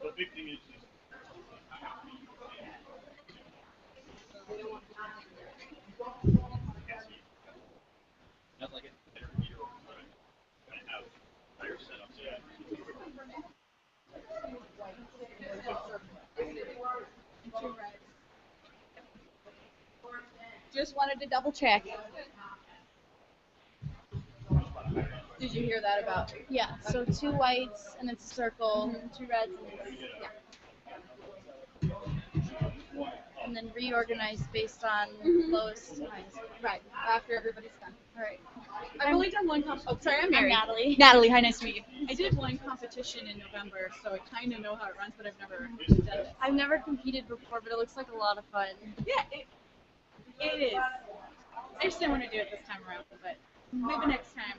The big thing is just that's like a better video I have higher setups. Yeah. Just wanted to double check. Did you hear that about? Yeah, so 2 whites and it's a circle, 2 reds and it's, yeah. And then reorganize based on lowest to highest. Right, after everybody's done. All right. I've only done one competition. Oh, sorry, I'm I'm Mary. Natalie. Natalie, hi, nice to meet you. I did one competition in November, so I kind of know how it runs, but I've never done it. I've never competed before, but it looks like a lot of fun. Yeah, it is. I just didn't want to do it this time around, but maybe next time.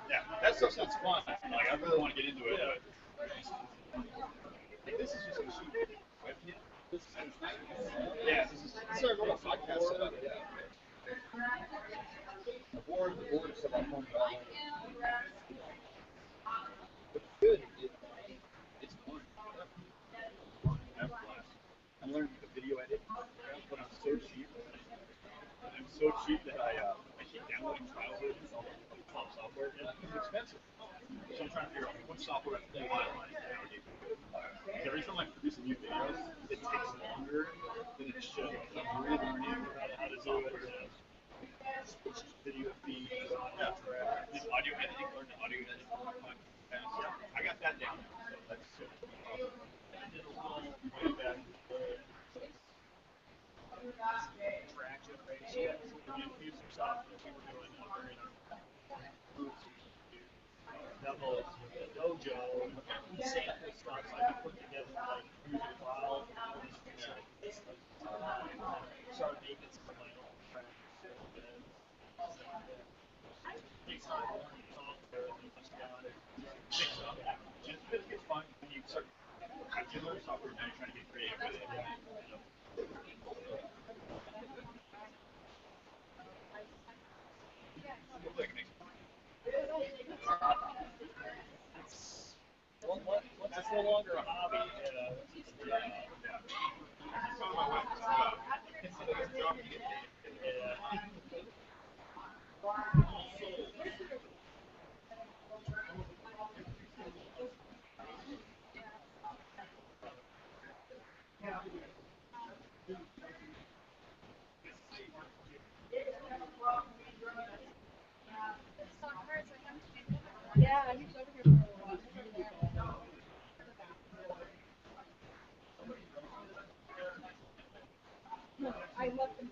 Yeah, that stuff sounds fun. Like I really want to get into it, but like, this is just a cheap. Yeah, this is our little podcast setup. Yeah. The board is set up home. But it's good. It's fun. I have a blast. I'm learning the video edit, but I'm so cheap. I'm so cheap that I keep downloading trial versions of top software. And it's expensive. So I'm trying to figure out what software I can utilize nowadays. Every time I produce a new video, it takes longer than it should. I'm really learning how to do it. Video feeds, audio editing, learn the audio editing. I got that down now, so that's good. I did a little way back track generation. We used some software we were doing during our groups. Demos with the dojo, sample stuff. So I put together like user file. Started making some of my own tracks. Takes time to learn software and you just got it. Fix up. It's fun when you start. After you learn software, now you're trying to get creative with it. Once it's no longer a hobby, Yeah, he's over here for a while. I love them.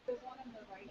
The one on the right.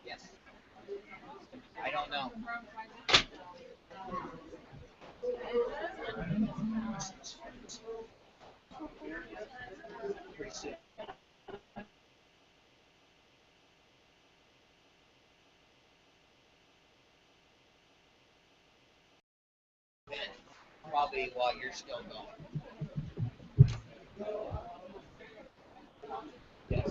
Yes. I don't know. Pretty soon. Probably while you're still going. Yes.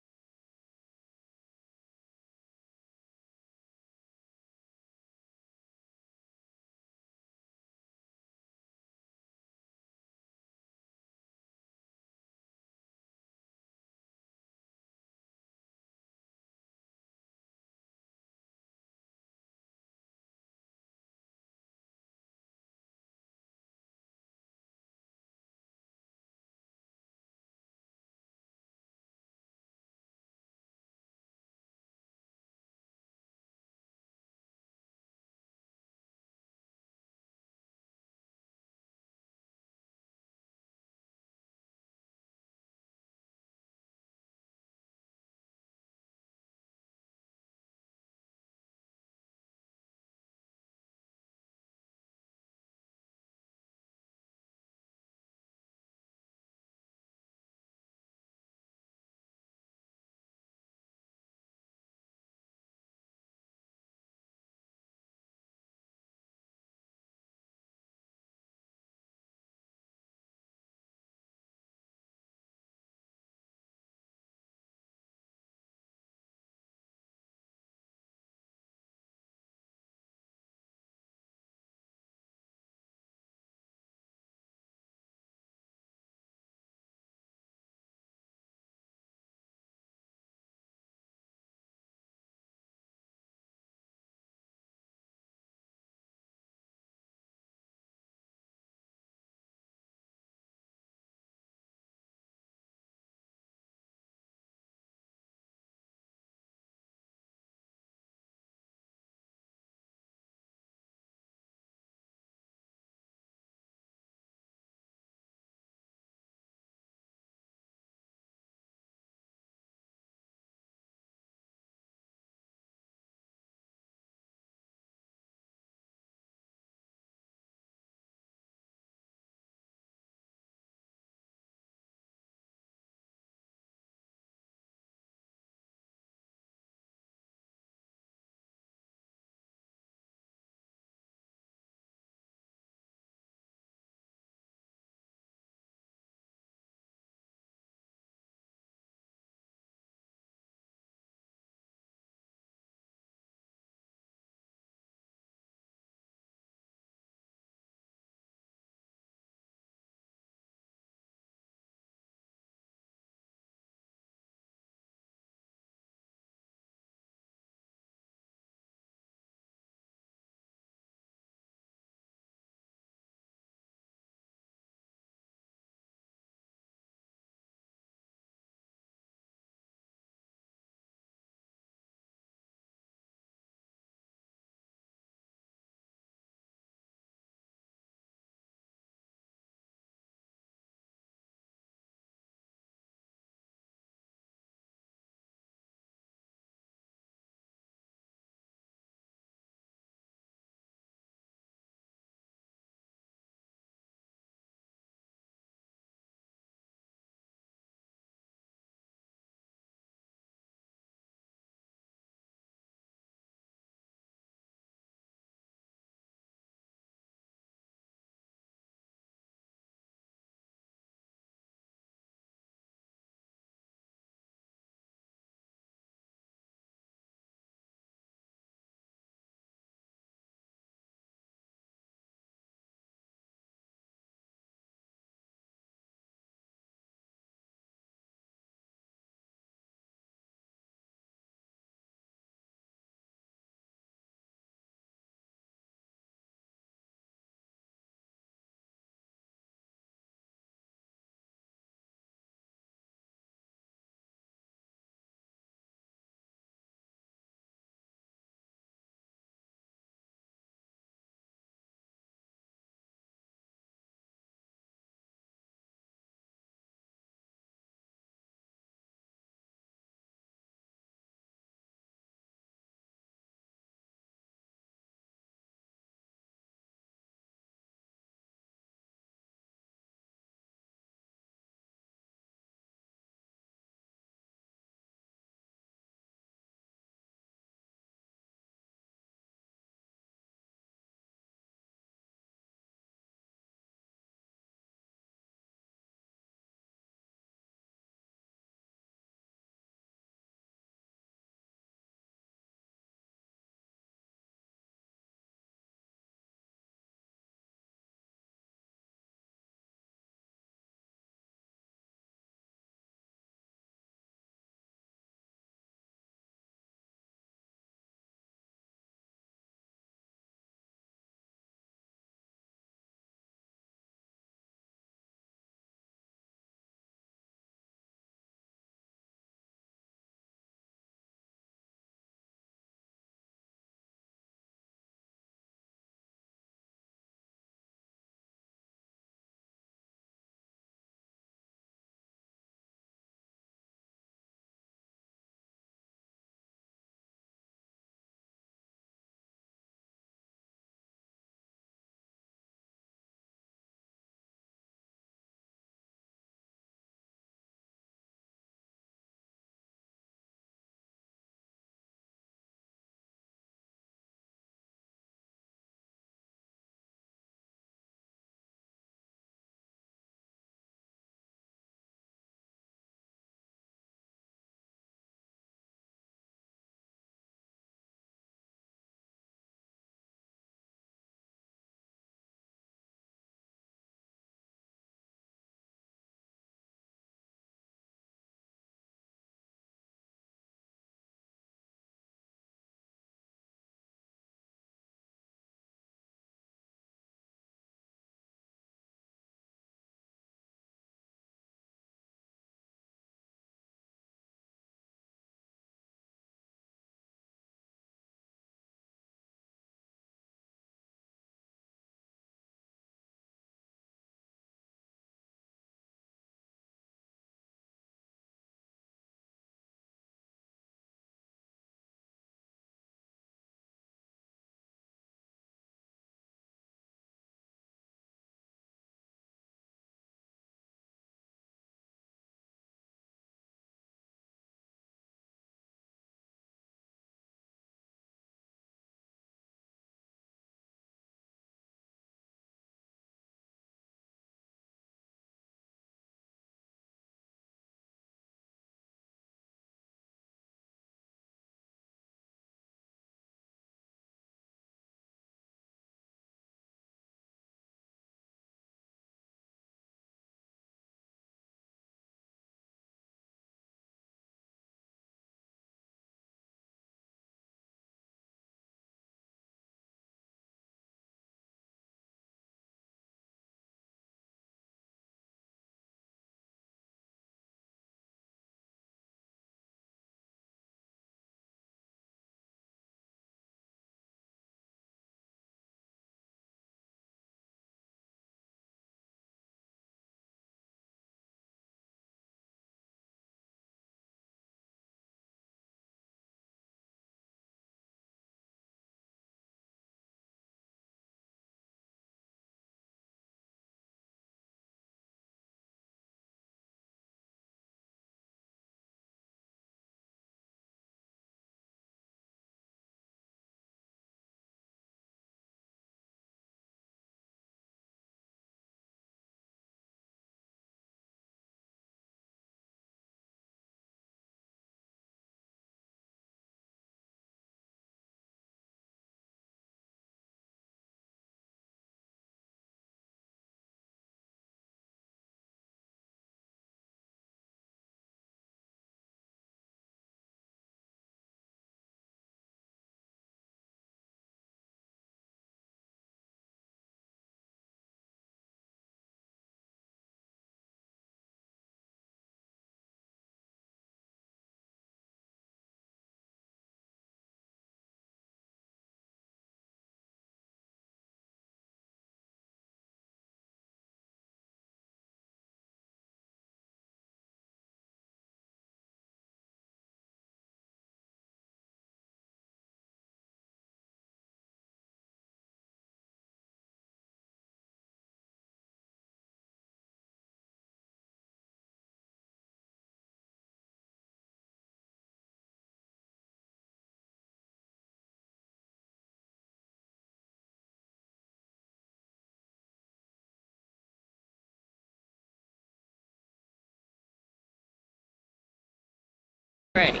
Alrighty.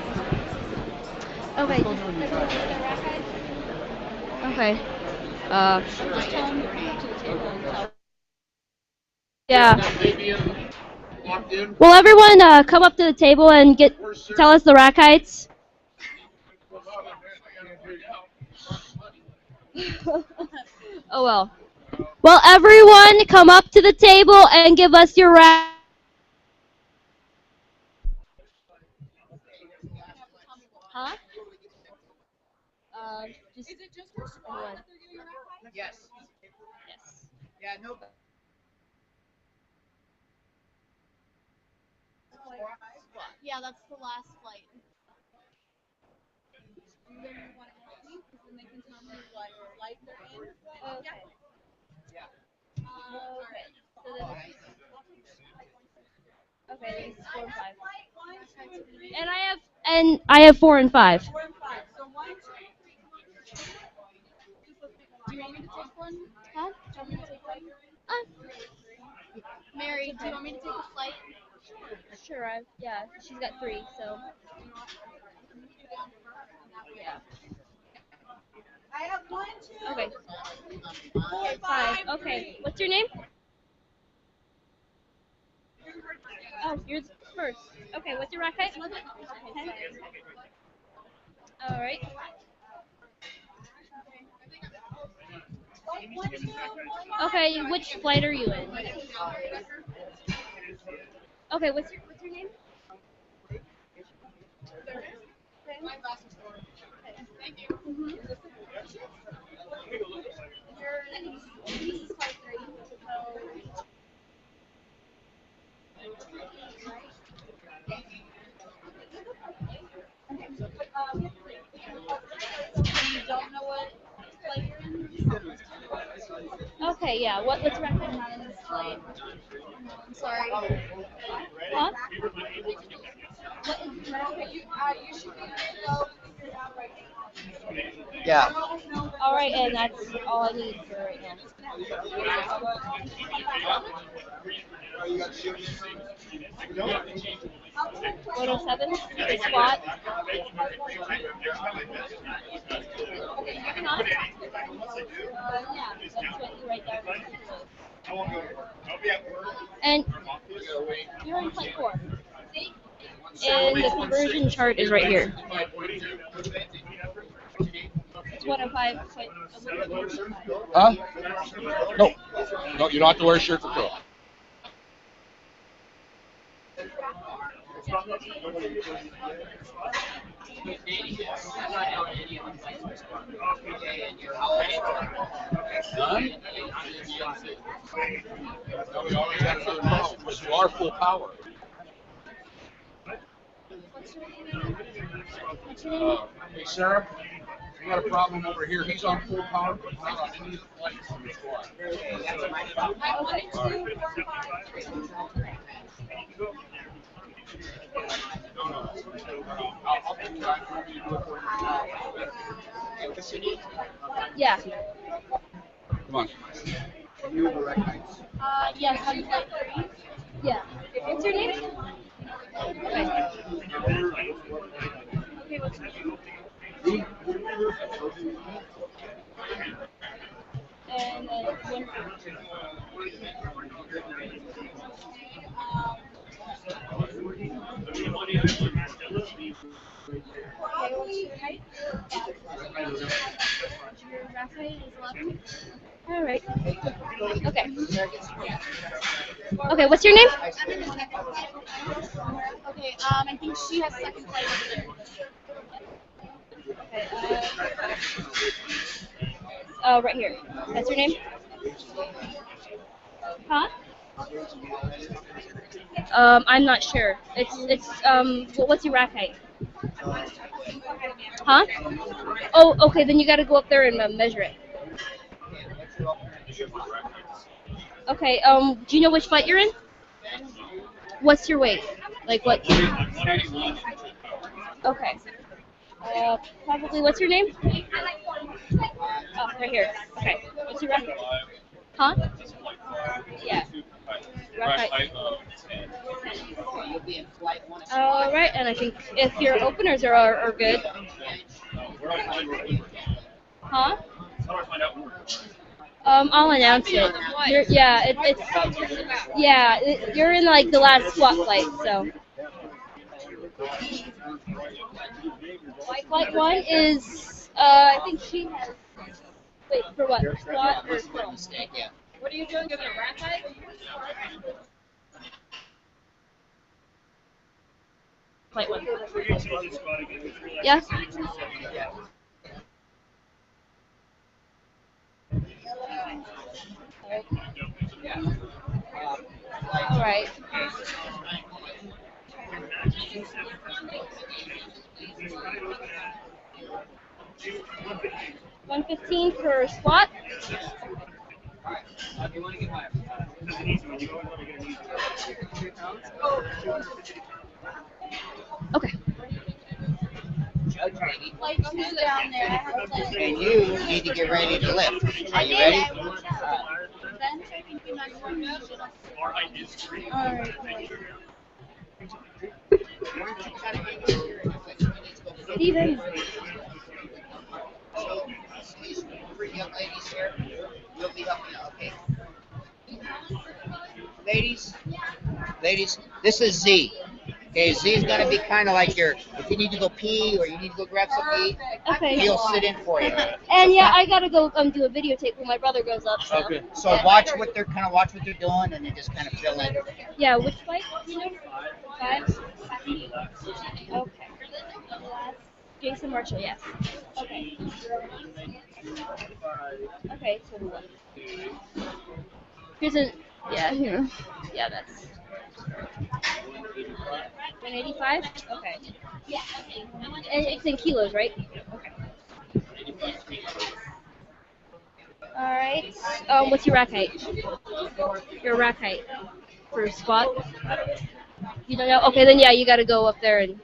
Okay. Okay. Yeah. Will everyone come up to the table and tell us the rack heights? Oh well. Well, everyone come up to the table and give us your rack. Huh? Just Is it just for squat one. that they're giving a rack height? Yes. Yes. Yeah, no. Yeah, that's the last flight. And then you want to help me because then they can tell me what flight they're in. Okay. Yeah. Okay. So then okay, this is 4 and 5. And I have 4 and 5. 4 and 5. So 1, 2, 3. Do you want me to take one? Huh? Do you want me to take one? Mary, do you want me to take a flight? Sure. Yeah. She's got 3. So. Yeah. I have 1, 2. Okay. 4, 5. 5. Okay. What's your name? Oh, you're first. Okay. What's your rack height? 10. All right. Okay. Which flight are you in? Okay. What's your name? This is flight 3. You don't know what flight you're in? Okay. Yeah. What's your rack height? Not in this flight. I'm sorry. Huh? You should be able to go figure it out right now. Yeah. All right, and that's all I need for right now. 107, the squat. Huh? Yeah, that's what you write down. And you're in flight 4. And the conversion chart is right here. It's 105. Huh? No. No, you don't have to wear a shirt for curl. None? No, we always have another problem, which you are full power. Hey, Sarah, we got a problem over here. He's on full power, but not on any of the flights in the squad. I have 1 and 2, 4 and 5. I'll take time for you to do it for you. Yeah. Come on. You have the right heights. Yes, I'm flight 3. Yeah. What's your name? Okay. Okay, what's your name? And then Okay, what's your height? Your rack height is 11. all right. Okay. Okay. What's your name? I'm in the second flight. Okay, I think she has second flight over there. Okay. Right here. That's your name? Huh? I'm not sure. What's your rack height? Huh? Oh, okay. Then you got to go up there and measure it. Okay. Do you know which flight you're in? What's your weight? Like what? Okay. Probably. What's your name? Oh, right here. Okay. What's your rack height? Huh? Yeah. Rack height. You'll be in flight 1. All right, and I think if your openers are good, Where do I find it? huh? How do I find out more? I'll announce it. You're in like the last squat flight, so. Flight 1 is, I think she has. Wait, for what? Squat or curl? Mistake, yeah. What are you doing? Giving a rat height? Flight 1. Yeah. Yeah? All right. $115 for squat. Okay. Like who's down there? I have to. And you need to get ready to lift. Are you ready? Bench, I think you might want to. Alright. Steven. These three young ladies here, you'll be helping out, okay? Ladies, this is Z. Okay, Z is gonna be kind of like your, if you need to go pee or you need to go grab some to eat, Okay. he'll sit in for you. And yeah, I gotta go do a videotape when my brother goes up. So. Okay. So watch what they're doing and then just kind of fill in. Yeah, which flight? You know? 5? Okay. Jason Marshall, yes. Okay. Okay, so what? Here's a, yeah, that's 185? Okay. Yeah. And it's in kilos, right? Okay. Alright. What's your rack height? Your rack height for squat? You don't know? Okay, then yeah, you gotta go up there and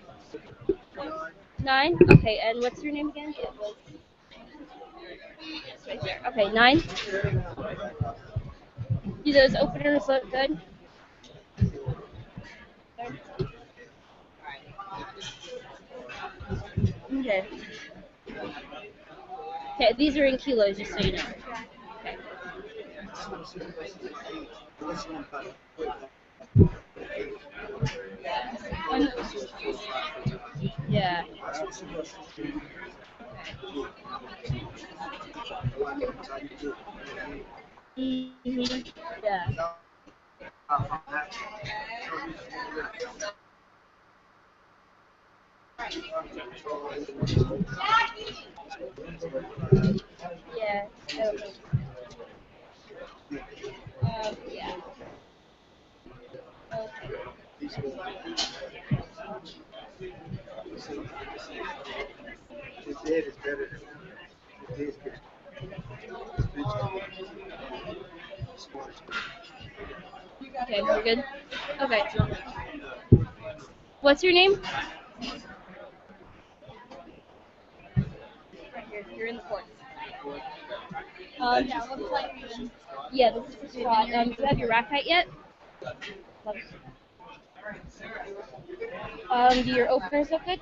9? Okay, and what's your name again? It was right there. Okay, 9. Do those openers look good? Okay. Okay, these are in kilos, just so you know. Okay. Yeah. Mm-hmm. Yeah. Yeah. Yeah. Okay. Okay, we're good? Okay. What's your name? Right here. You're in the fourth. Yeah, what flight are you in? Yeah, this is the squat. Do you have your rack height yet? Do your openers look good?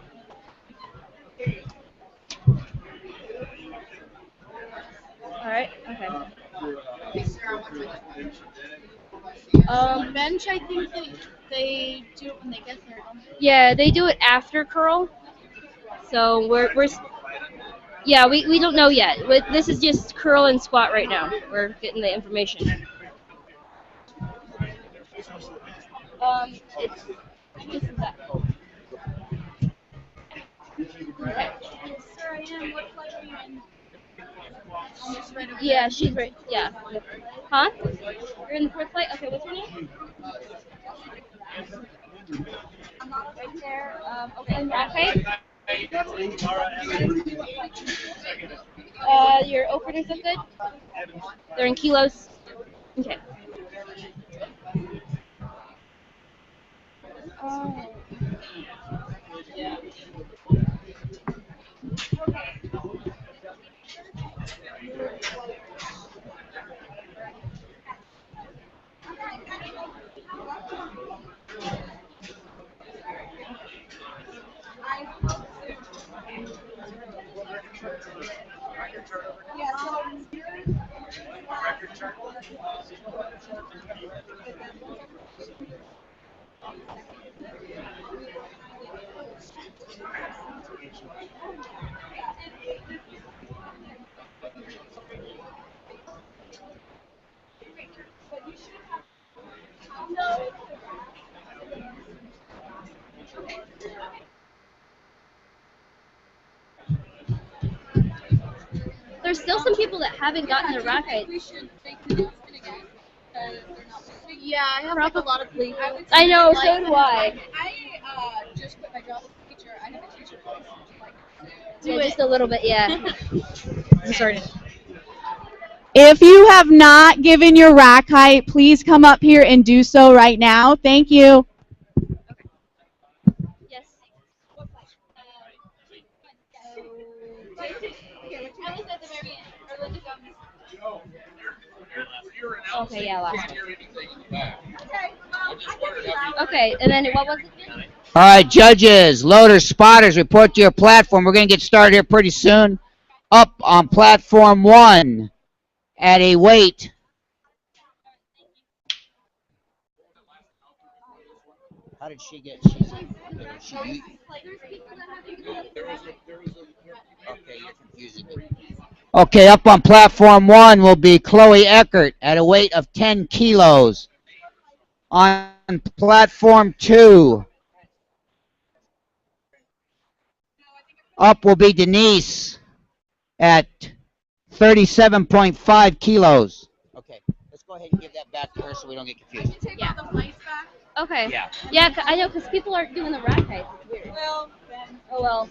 Alright, okay. Bench, I think they do it when they get there. Yeah, they do it after curl. So yeah, we don't know yet. This is just curl and squat right now. We're getting the information. It's this is that. Okay. Yes, sir, I am. What flight are you in? I'm just right over Yeah, she's right. Yeah. Huh? You're in the fourth flight? Okay, what's your name? Right there. Okay, and rack height? Your openers look good? They're in kilos? Okay. Yeah. there's still some people that haven't gotten their rack heights. Yeah, I have like a lot of legal. I know, so do I. I just quit my job as a teacher. I have a teacher voice. Yeah, just a little bit, yeah. Sorry. If you have not given your rack height, please come up here and do so right now. Thank you. Yes. Okay, yeah, last one. Okay, and then what was it again? All right, judges, loaders, spotters, report to your platform. We're going to get started here pretty soon. Up on platform 1 at a weight. How did she get? Okay, you're confusing me. Okay, up on platform 1 will be Chloe Eckert at a weight of 10 kilos. On platform 2, up will be Denise at 37.5 kilos. Okay, let's go ahead and give that back to her so we don't get confused. Yeah. Okay. Yeah. Yeah, I know, because people aren't doing the rack heights. It's weird. Well, then. Oh, well.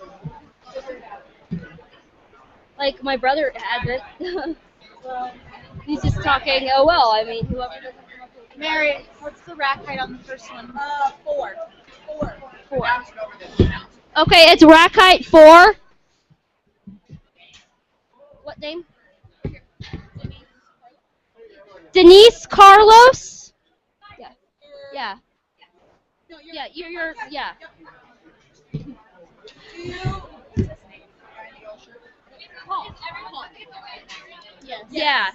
Like, my brother hasn't. Well, he's just talking, oh, well, I mean, whoever doesn't come up with Mary, what's the rack height on the first one? 4. 4. Okay, it's rack height 4. What name? Denise Carlos? Yeah. Yeah. Yeah, you're yeah. Yes. Yeah.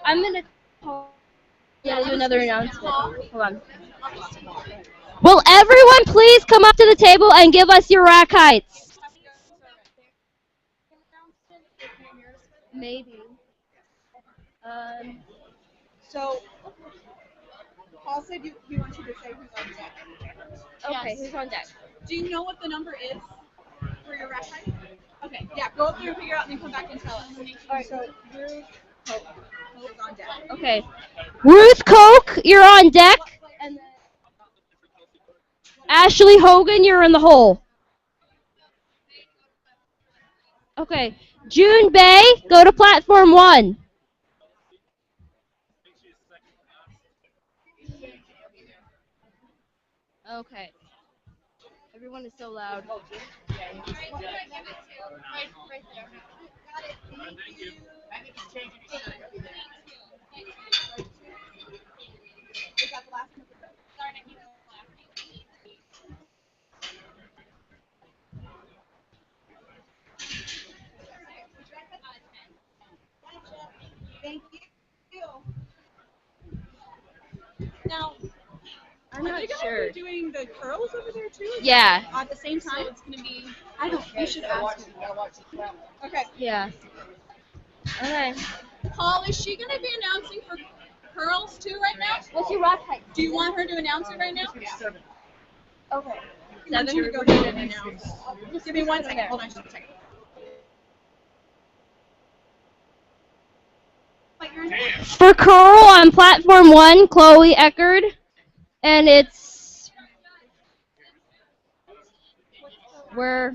I'm gonna do another announcement. Hold on. Will everyone please come up to the table and give us your rack heights? Maybe. So, Paul said he wants you to say who's on deck. Okay, who's on deck? Do you know what the number is for your rack height? Okay, yeah, go up there and figure out and then come back and tell us. Alright, so Ruth Hope is on deck. Okay. Ruth Koch, you're on deck. And then Ashley Hogan, you're in the hole. Okay. June Bay, go to platform 1. Okay. Everyone is so loud. Right there. Got it. Thank you. Thank you. Now, I'm not are they going sure. to be doing the curls over there too? Yeah. At the same time? It's going to be, I don't, you should ask me. Okay. Yeah. Okay. Paul, is she going to be announcing for curls too right now? What's your rack height? Do you want her to announce it right now? Okay. I want you to go ahead and announce. Just give me 1 second. Hold on just a second. For curl on platform 1, Chloe Eckert, and it's where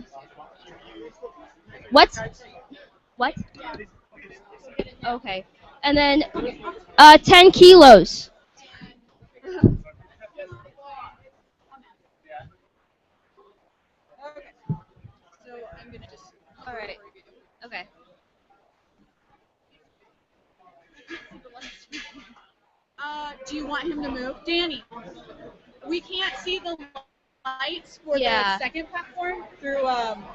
what? Okay, and then 10 kilos. Okay. So I'm going to just. All right. Okay. Do you want him to move? Danny, we can't see the lights for Yeah. the second platform through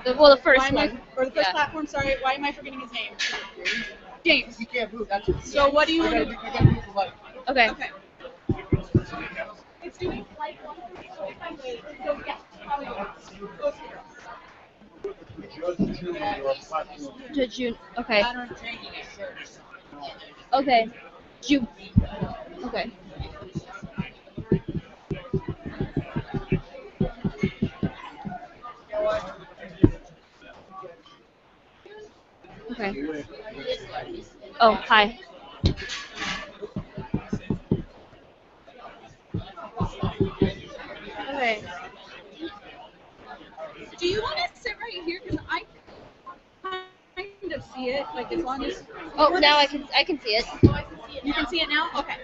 The first one. Or the first Yeah. platform, sorry. Why am I forgetting his name? James. He can't move. That's So what do you want to do? I gotta move the light. Okay. Okay. It's doing light one. So yeah, probably go To June. Okay. Pattern changing it, sure. Okay. June. Okay. Okay. Oh, hi. Okay. Do you want to sit right here? Because I kind of see it. Like as long as Oh, now I can see it. you can see it now. Okay.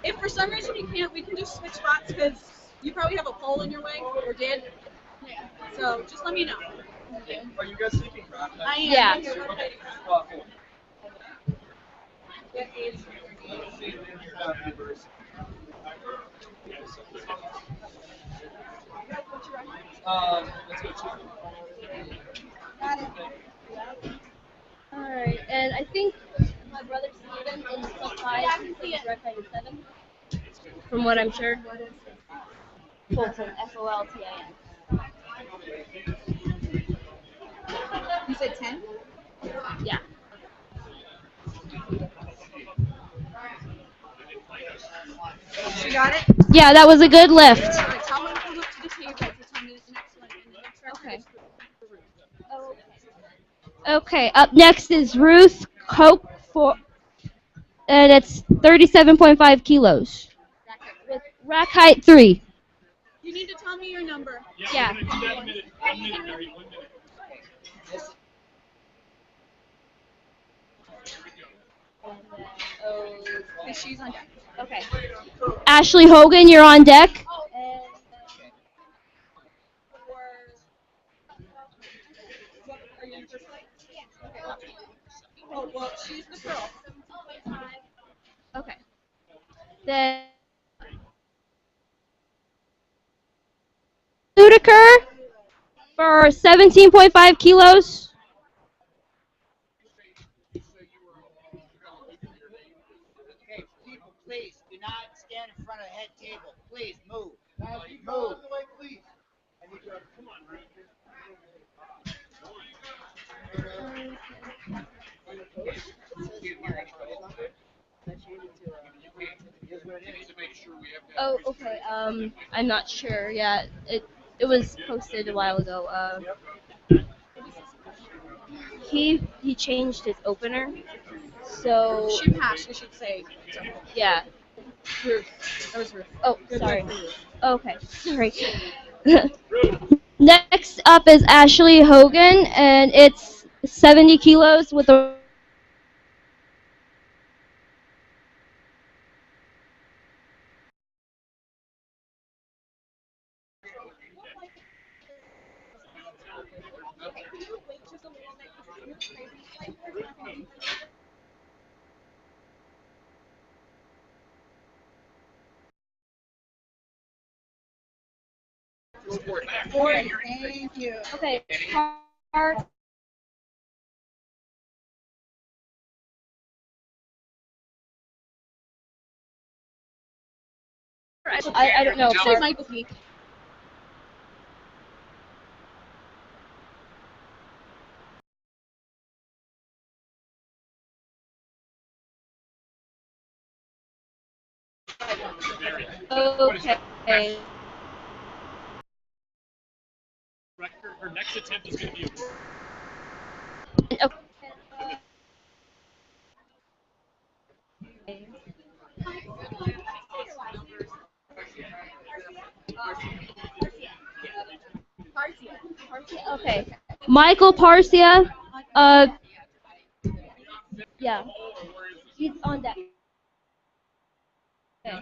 If for some reason you can't, we can just switch spots because you probably have a pole in your way or did. So just let me know. Are you guys thinking crap? I am. Yeah. Let's go check. All right, and I think my brother Steven in the supply is Record 7. From what I'm sure. Fulton, Foltin. You said 10? Yeah. She got it? Yeah, that was a good lift. All right, tell her to come up to the table to tell me the next one. And then start Okay. with Okay, up next is Ruth Cope and it's 37.5 kilos. With rack height 3. You need to tell me your number. Yeah. We're gonna do that in a minute. 1 minute, Mary. 1 minute. Okay, she's on deck. Okay. Ashley Hogan, you're on deck. Are you in first place? Oh, well, she's the girl. Okay. Then Ludiker for 17.5 kilos. Okay, people, please do not stand in front of the head table. Please move. Move. Oh, okay. I'm not sure. Yeah, it was posted a while ago. He changed his opener, so She passed, we should say. yeah. Ruth. That was Ruth. Oh, sorry. Okay, sorry. Next up is Ashley Hogan, and it's 70 kilos with a Thank you. okay. Hard. I don't know. She's Michael Peak. Okay. Her next attempt is going to be Okay. Michael Parcia. Uh, yeah. He's on deck. Okay.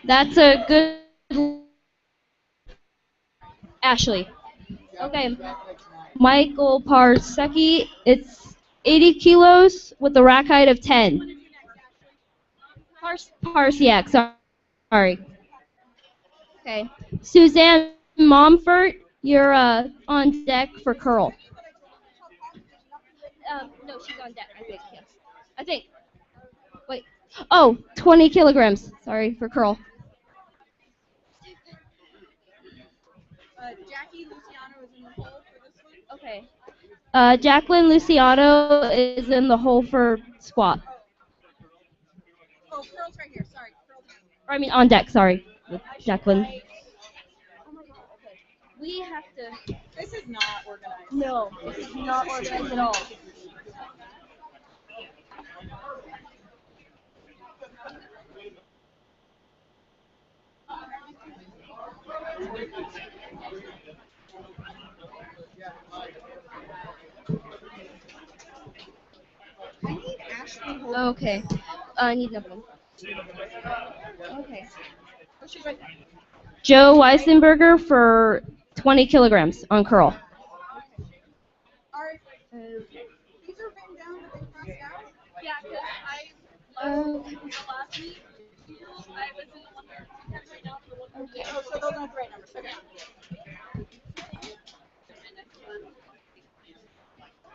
That's a good Ashley. Okay. Michael Parsecki, it's 80 kilos with a rack height of 10. Parsiak, sorry. Okay. Suzanne Momfort, you're on deck for curl. No, she's on deck, I think. Yeah. I think. Wait. Oh, 20 kilograms. Sorry, for curl. Jackie Luciano is in the hole for this one. Okay. Jacqueline Luciano is in the hole for squat. Oh, curls right here. Sorry, curls right here. Or, I mean, on deck. Sorry, with Jacqueline. We have to. This is not organized. No, this is not organized at all. I need Ashley. Okay. I need another one. Okay. Oh, she's right there. Joe Weisenberger for 20 kilograms on curl. Are these are written down, but they crossed out? Yeah, because last week I was in the one right now for the one. Okay. Oh, so those aren't the right numbers. Okay.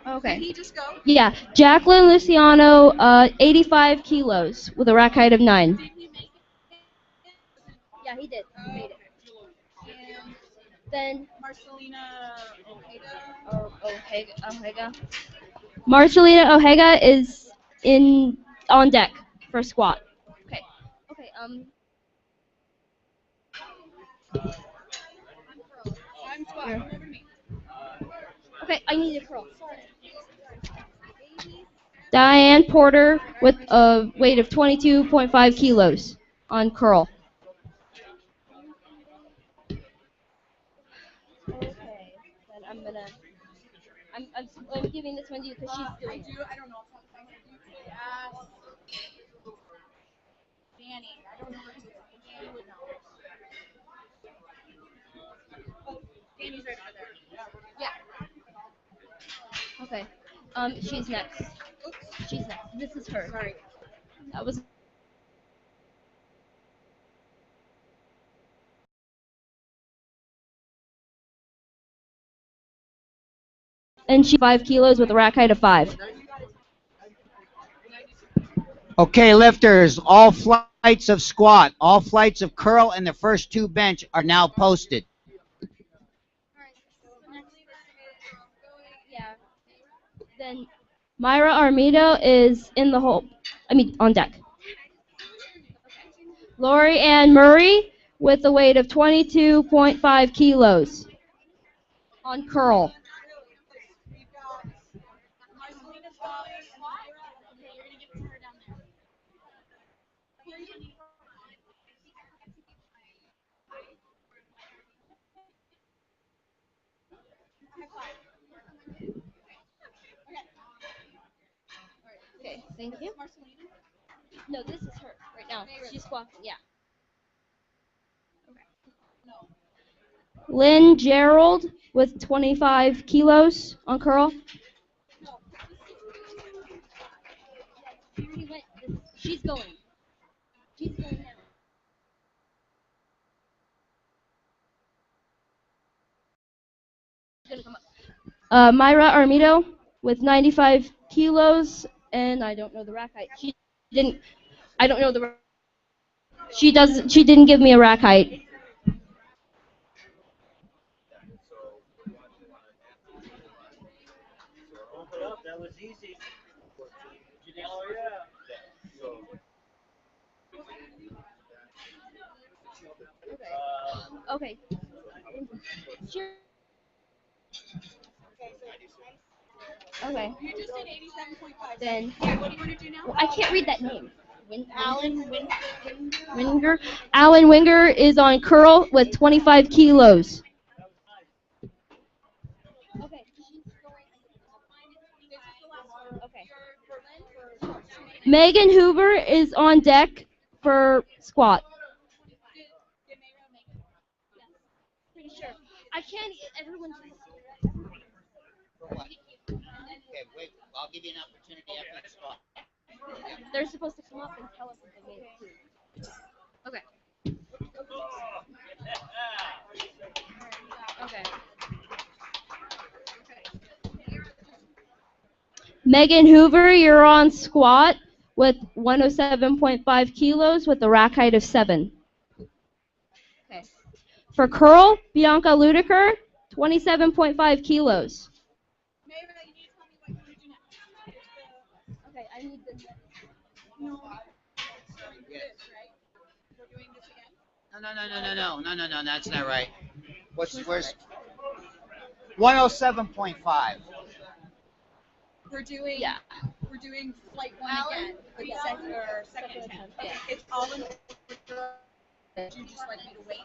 Okay. Did he just go? Yeah, Jacqueline Luciano, 85 kilos with a rack height of 9. Did he make it? Yeah, he did. He made it. And Then Marcelina Ojeda. Ojeda. Marcelina Ojeda is on deck for squat. Okay. Okay. I'm squat. Here. Come over to me. Okay, I need a curl. Diane Porter with a weight of 22.5 kilos on curl. Okay, then I'm giving this one to you because she's doing it. I don't know if I'm going to do ask Danny. I don't know where to do it. Danny would know. Oh, Danny's right over there. Yeah. Okay. She's next. Oops. She's next. This is her. Sorry. That was. And she's 5 kilos with a rack height of 5. Okay, lifters, all flights of squat, all flights of curl, and the first 2 bench are now posted. Yeah. Then Myra Armido is in the hole. On deck. Lori Ann Murray with a weight of 22.5 kilos on curl. We've got Marcelina's daughter. Okay, you're gonna give it to her down there. Okay, thank you. No, this is her right now. She's squatting. Yeah. Lynn Gerald with 25 kilos on curl. She's going. She's going now. She's gonna come up. Myra Armido with 95 kilos, and I don't know the rack height. She didn't. I don't know the. She does. She didn't give me a rack height. That was easy. Oh, yeah. Okay. Sure. Okay. You just did 87.5. Then. Okay, what do you want to do now? Well, I can't read that name. Alan Winger. Alan Winger is on curl with 25 kilos. Okay. Okay. Megan Hoover is on deck for squat. Pretty sure. I can't. Everyone's. Okay, wait, I'll give you an opportunity after the squat. They're supposed to come up and tell us if they made it. Okay. Okay. Megan Hoover, you're on squat with 107.5 kilos with a rack height of 7. Okay. For curl, Bianca Ludiker, 27.5 kilos. Mayra, you need to tell me what you want to do next. Okay, I need this. No. Sorry, this, right? We're doing this again? No, that's not right. Where's 107.5? We're doing Yeah. we're doing flight one again, but second attempt. Okay, it's all in order. Would you just like me to wait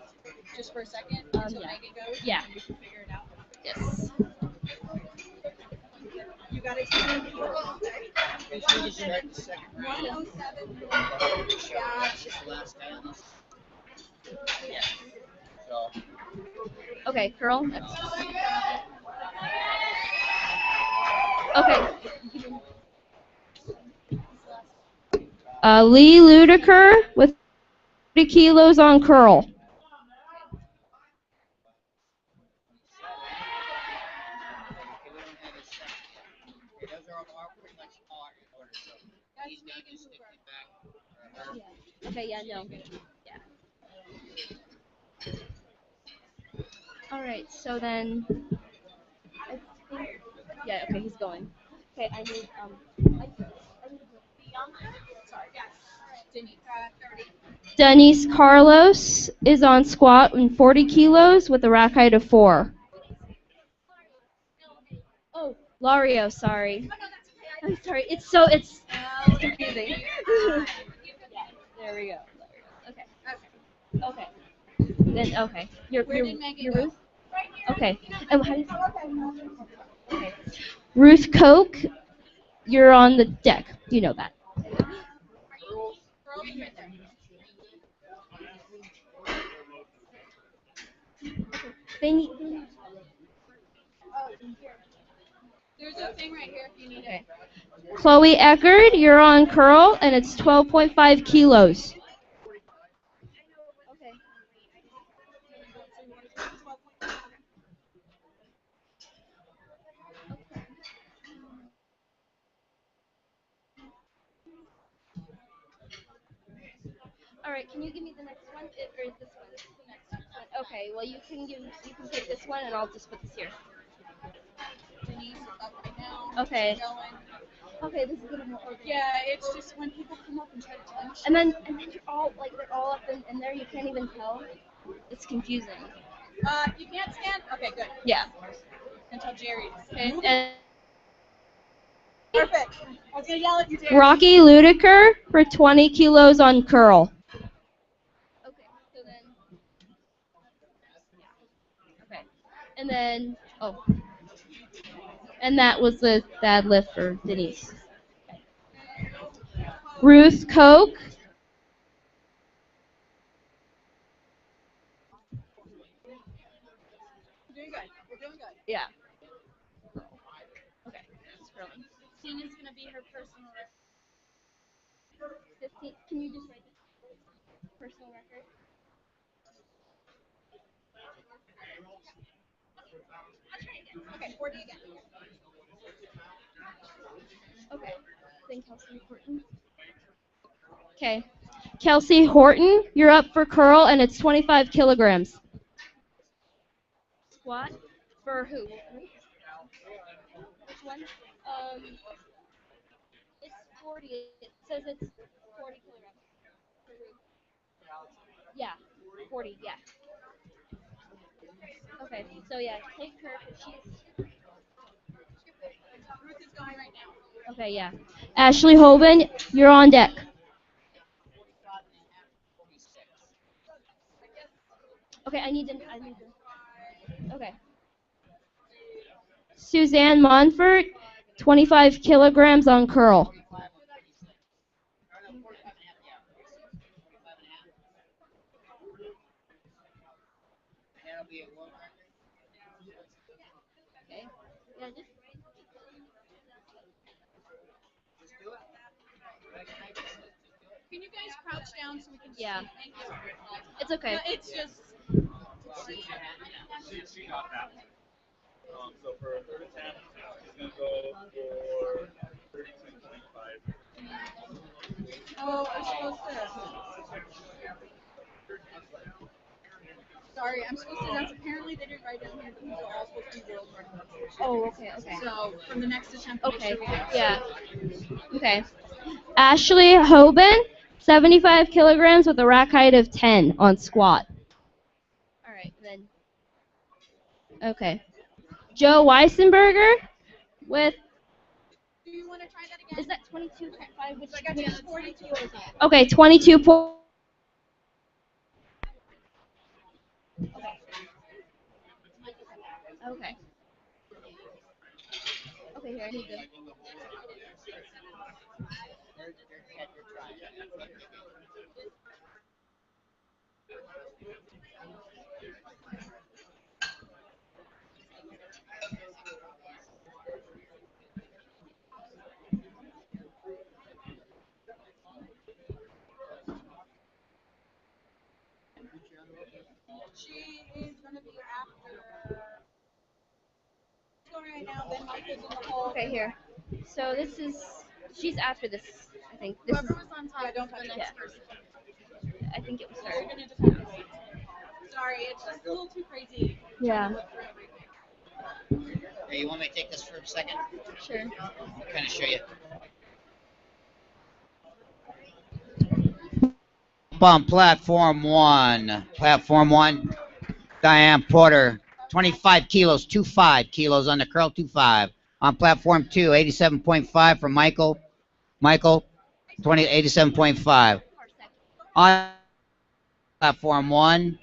just for a second until Yeah. Megan goes? Yeah. And we can figure it out. Yes. You got it. 107. Yeah. Okay, curl next. Okay. Lee Ludiker with 30 kilos on curl. Okay, yeah, no. Yeah. All right, so then, I think, yeah, okay, he's going. Okay, I need, Denise Carlos is on squat and 40 kilos with a rack height of 4. Oh, Lario, sorry. I'm sorry. It's confusing. There we go. Okay. Okay. Then okay. You're Ruth. Okay. And how do you okay. Ruth Koch, you're on the deck. You know that. They need. There's a thing right here if you need Okay. Chloe Eckerd, you're on curl, and it's 12.5 kilos. Okay. All right. Can you give me the next one, or this one? The next one. Okay. Well, you can take this one, and I'll just put this here. Denise is up right now. Okay. Going. Okay. This is gonna be more organized. Yeah, it's just when people come up and try to touch. And then you're all they're all up in there. You can't even tell. It's confusing. You can't stand. Okay, good. Yeah. Until Jerry. Okay. And Perfect. I was gonna yell at you, Jerry. Rocky Ludiker for 20 kilos on curl. Okay. So then. Okay. And then and that was the bad lift for Denise. Ruth Koch. We're doing good. We're doing good. Yeah. Okay. Tina's gonna be her personal record. 15. Can you just write this personal record? Okay, 40 again. Okay. Then Kelsey Horton. Okay. Kelsey Horton, you're up for curl, and it's 25 kilograms. Squat for who? Which one? It's 40. It says it's 40 kilograms. Yeah, 40. Yeah. Okay. So yeah, take her. She's Ruth is going right now. okay. Yeah. Ashley Hoban, you're on deck. Okay. I need to. Okay. Suzanne Monfort, 25 kilograms on curl. Okay. Yeah, just Can you guys crouch down so we can yeah. see? Thank you. It's okay. No, it's just. She got that. So for a third attempt, she's gonna go for 32.5. Oh, I was supposed to. Sorry, I'm supposed to. That's apparently they didn't write down here. These are all supposed to be world records. Oh, okay, okay. So from the next attempt, Okay, make sure we have yeah. Okay. Ashley Hoban, 75 kilograms with a rack height of 10 on squat. All right, then. Okay. Joe Weissenberger with. Do you want to try that again? Is that 22.5? Which So I got you. It's 42. Okay, 22. Okay. Okay, here, I need to. She is going to be after. Going right now. Then Michael's in the hole. Okay, here. So this is. She's after this, I think. This Whoever is. was on top don't is the touch next it. person. I think it was We're her. going to just have to wait. Sorry, it's just a little too crazy. Yeah. Hey, you want me to take this for a second? Sure. Kind of show you. Up on platform one. Platform one. Diane Porter, 25 kilos, 25 kilos on the curl, 25. On platform two, 87.5 from Michael. Michael, 87.5. On platform one.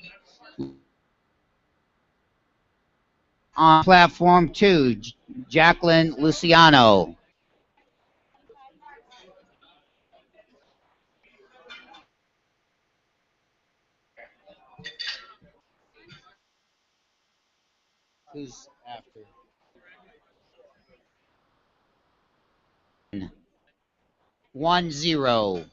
On platform two, Jacqueline Luciano. Who's after? 1-0.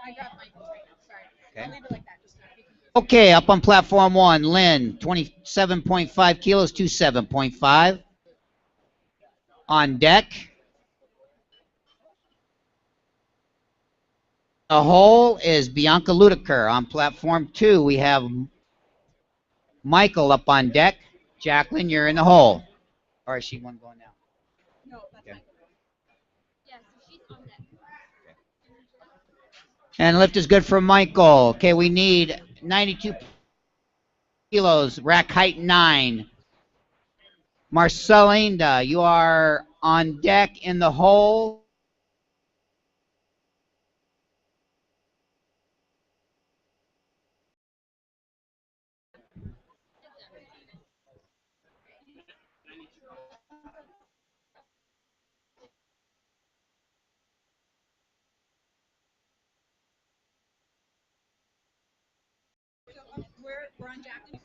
I got Michael's right now. Sorry. Okay. I'll leave it like that. Just Okay, up on platform one, Lynn, 27.5 kilos, 27.5. On deck, the hole is Bianca Ludiker. On platform two, we have Michael up on deck. Jacqueline, you're in the hole. Or is she one going now? no, that's Okay. Michael. Yeah, so she's on that. And lift is good for Michael. Okay, we need 92 kilos, rack height 9. Marcelinda, you are on deck in the hole. We're on Jacqueline.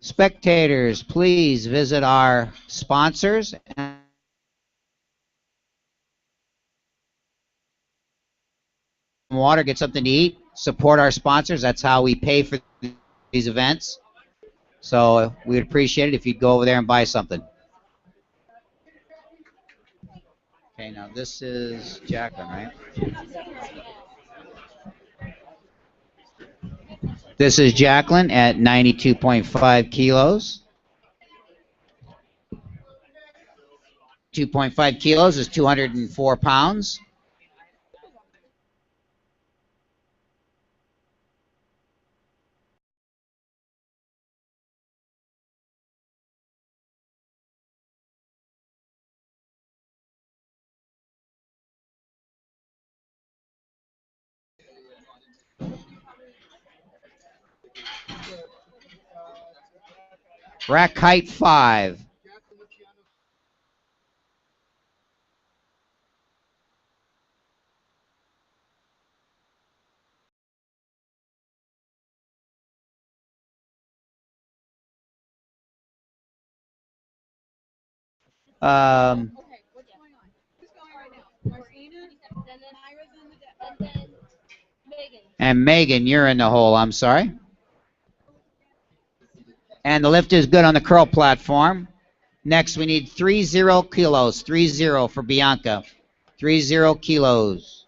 Spectators, please visit our sponsors and water, get something to eat, support our sponsors. That's how we pay for these events. So we'd appreciate it if you'd go over there and buy something. Okay, now this is Jacqueline, right? This is Jacqueline at 92.5 kilos. 2.5 kilos is 204 pounds. Rack height 5. Okay, what's going on? Who's going right now? Marcelina? And then Megan. And Megan, you're in the hole. I'm sorry. And the lift is good on the curl platform. Next, we need 30 kilos. 30 for Bianca. 30 kilos.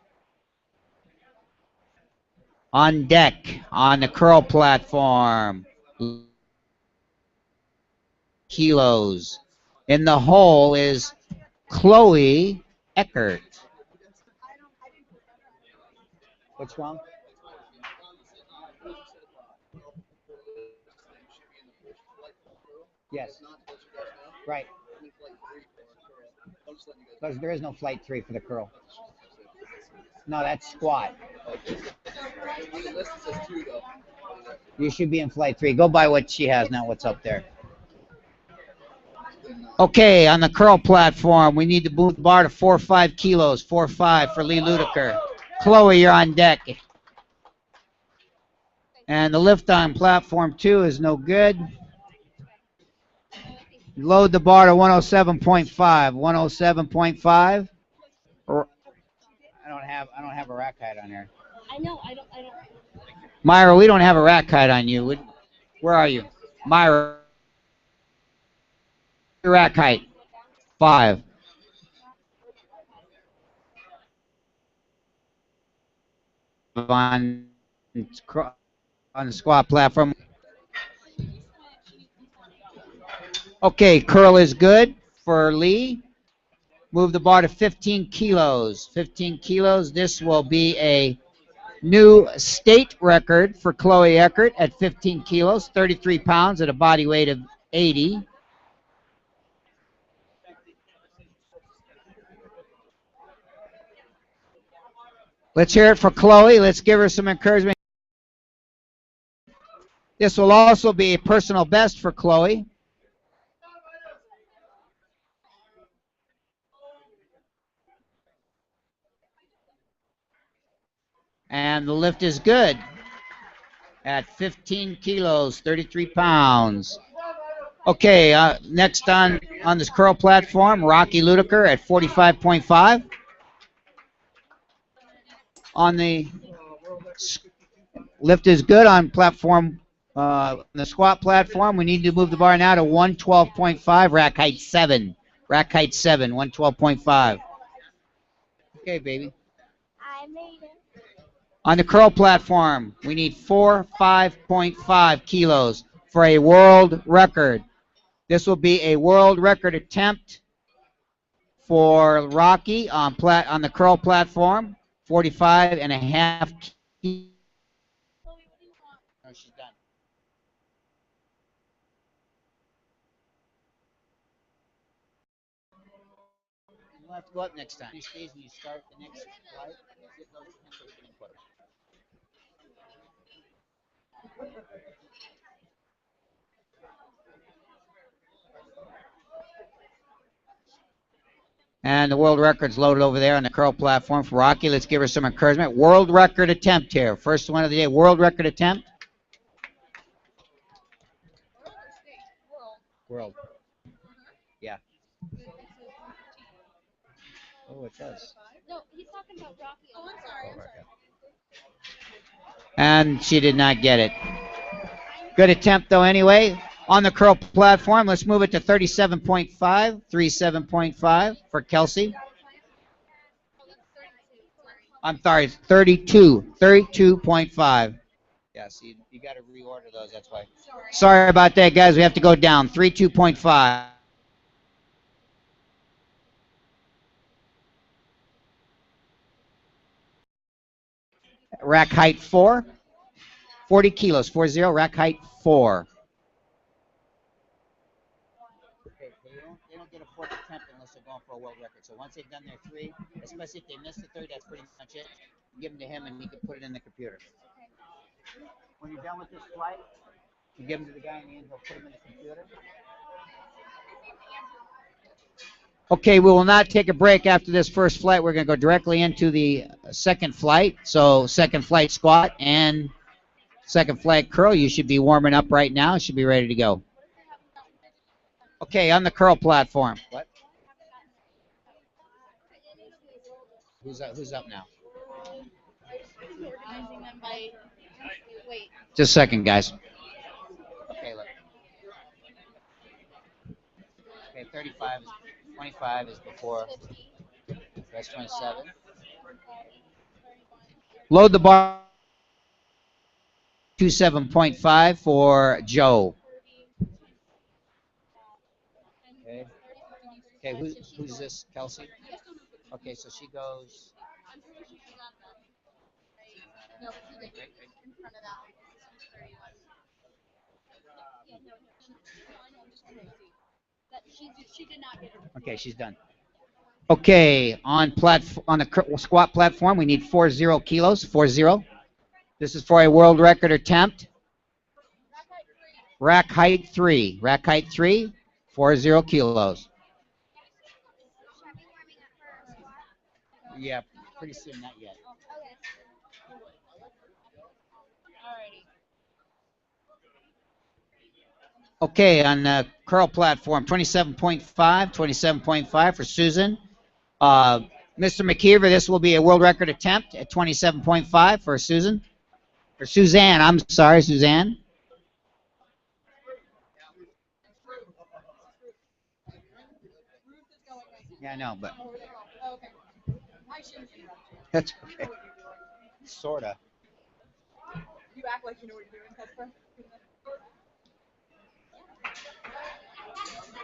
On deck, on the curl platform. Kilos. In the hole is Chloe Eckert. What's wrong? Yes. Right. Because there is no flight 3 for the curl. No, that's squat. You should be in flight 3. Go by what she has, not what's up there. Okay, on the curl platform, we need to move the bar to 4 or 5 kilos. 4 or 5 for Lee Ludiker. Chloe, you're on deck. And the lift on platform 2 is no good. Load the bar to 107.5. 107.5. I don't have a rack height on here. I know. I don't. Myra, we don't have a rack height on you. Where are you? Myra. Rack height. 5. On the squat platform. Okay, curl is good for Lee. Move the bar to 15 kilos. 15 kilos. This will be a new state record for Chloe Eckert at 15 kilos, 33 pounds at a body weight of 80. Let's hear it for Chloe. Let's give her some encouragement. This will also be a personal best for Chloe. And the lift is good at 15 kilos, 33 pounds. Okay, next on this curl platform, Rocky Ludiker at 45.5. On the lift is good on platform, the squat platform. We need to move the bar now to 112.5, rack height 7. Rack height 7, 112.5. Okay, baby. I made it. On the curl platform, we need 5.5 kilos for a world record. This will be a world record attempt for Rocky on the curl platform, 45.5 kilos. No, she's done. You'll have to go up next time. These days when you start the next flight, get those pencils and put them. And the world record's loaded over there on the curl platform for Rocky. Let's give her some encouragement. World record attempt here. First one of the day. World record attempt. World. Yeah. Oh, it does. No, he's talking about Rocky. Oh, I'm sorry. And she did not get it. Good attempt, though, anyway. On the curl platform, let's move it to 37.5. 37.5 for Kelsey. I'm sorry, 32. 32.5. Yeah, see, you got to reorder those, that's why. Sorry about that, guys. We have to go down. 32.5. Rack height 4. 40 kilos. 40. Rack height 4. Okay, they don't get a fourth attempt unless they're going for a world record. So once they've done their 3, especially if they miss the 3rd, that's pretty much it. Give them to him and he can put it in the computer. When you're done with this flight, you give them to the guy in the end, he'll put them in the computer. Okay, we will not take a break after this first flight. We're going to go directly into the second flight. So second flight squat and second flight curl. You should be warming up right now. Should be ready to go. Okay, on the curl platform. What? Who's up now? Organizing them by weight. Just a second, guys. Okay, look. Okay, 35 is 25 is before. That's 27. Load the bar. 27.5 for Joe. Okay. Okay, who's this? Kelsey? Okay, so she goes. No, she did in front of that. She did not get it. Okay, she's done. Okay, on the squat platform, we need 40 kilos. 40. This is for a world record attempt. Rack height 3. Rack height 3. 40 kilos. Yeah, pretty soon, not yet. Okay, on the curl platform, 27.5 for Susan. Mr. McKeever, this will be a world record attempt at 27.5 for Susan. For Suzanne, I'm sorry, Suzanne. Yeah, I know, but that's okay. Sorta. You act like you know what you're doing, Casper.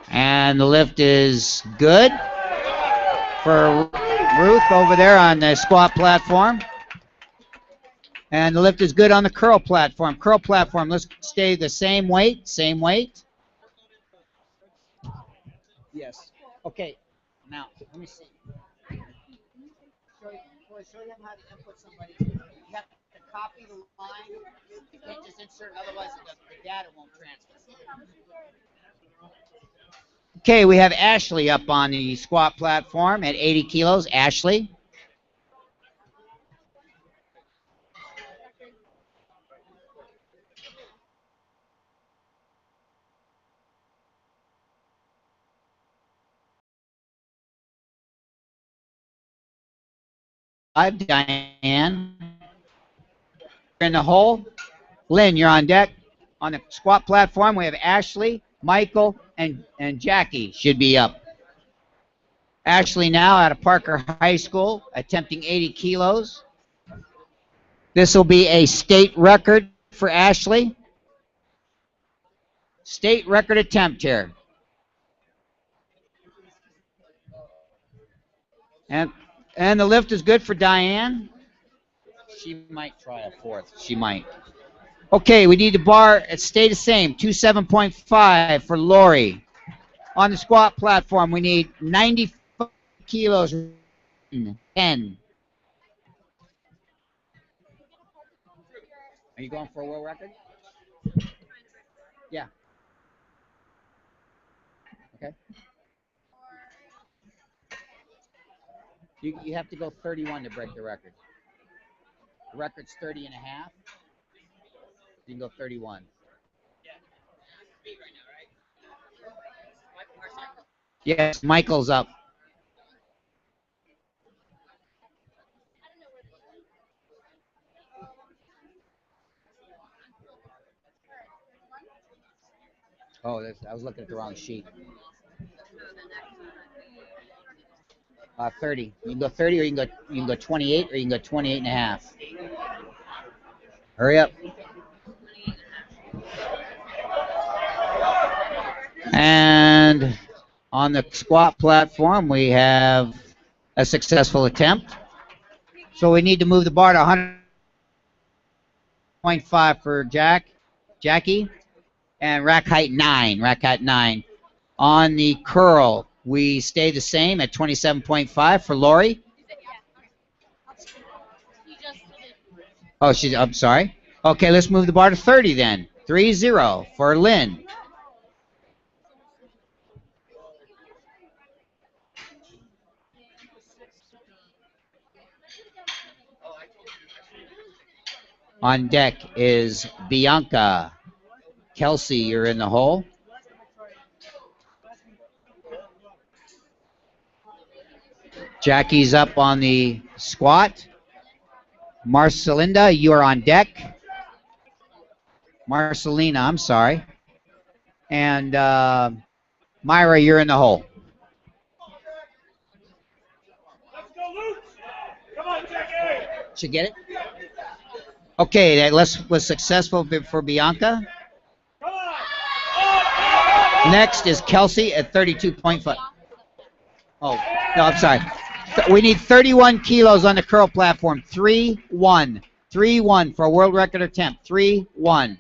And the lift is good for Ruth over there on the squat platform. And the lift is good on the curl platform. Curl platform, let's stay the same weight, same weight. Yes. Okay, now, let me see. Show them how to input somebody. You have to copy the line. You can't just insert, otherwise the data won't transfer. Okay, we have Ashley up on the squat platform at 80 kilos. Ashley. Diane. In the hole. Lynn, you're on deck. On the squat platform, we have Ashley, Michael, and Jackie should be up. Ashley now out of Parker High School, attempting 80 kilos. This will be a state record for Ashley. State record attempt here. And the lift is good for Diane. She might try a fourth. She might. Okay, we need the bar. Stay the same. 27.5 for Lori. On the squat platform, we need 95 kilos. 10. Are you going for a world record? Yeah. Okay. You have to go 31 to break the record. The record's 30 and a half. You can go 31. Yes, Michael's up. Oh, I was looking at the wrong sheet. 30. You can go 30, or you can go 28, or you can go 28 and a half. Hurry up. And on the squat platform, we have a successful attempt. So we need to move the bar to 100.5 for Jackie, and rack height 9. Rack height 9. On the curl, we stay the same at 27.5 for Lori. Oh, I'm sorry. Okay, let's move the bar to 30 then. 30 for Lynn. On deck is Bianca. Kelsey, you're in the hole. Jackie's up on the squat. Marcelinda, you are on deck. Marcelina, I'm sorry. And Myra, you're in the hole. Did you get it? Okay, that was successful for Bianca. Next is Kelsey at 32.5. Oh, no, I'm sorry. We need 31 kilos on the curl platform. 3-1. 3-1 for a world record attempt. 3-1.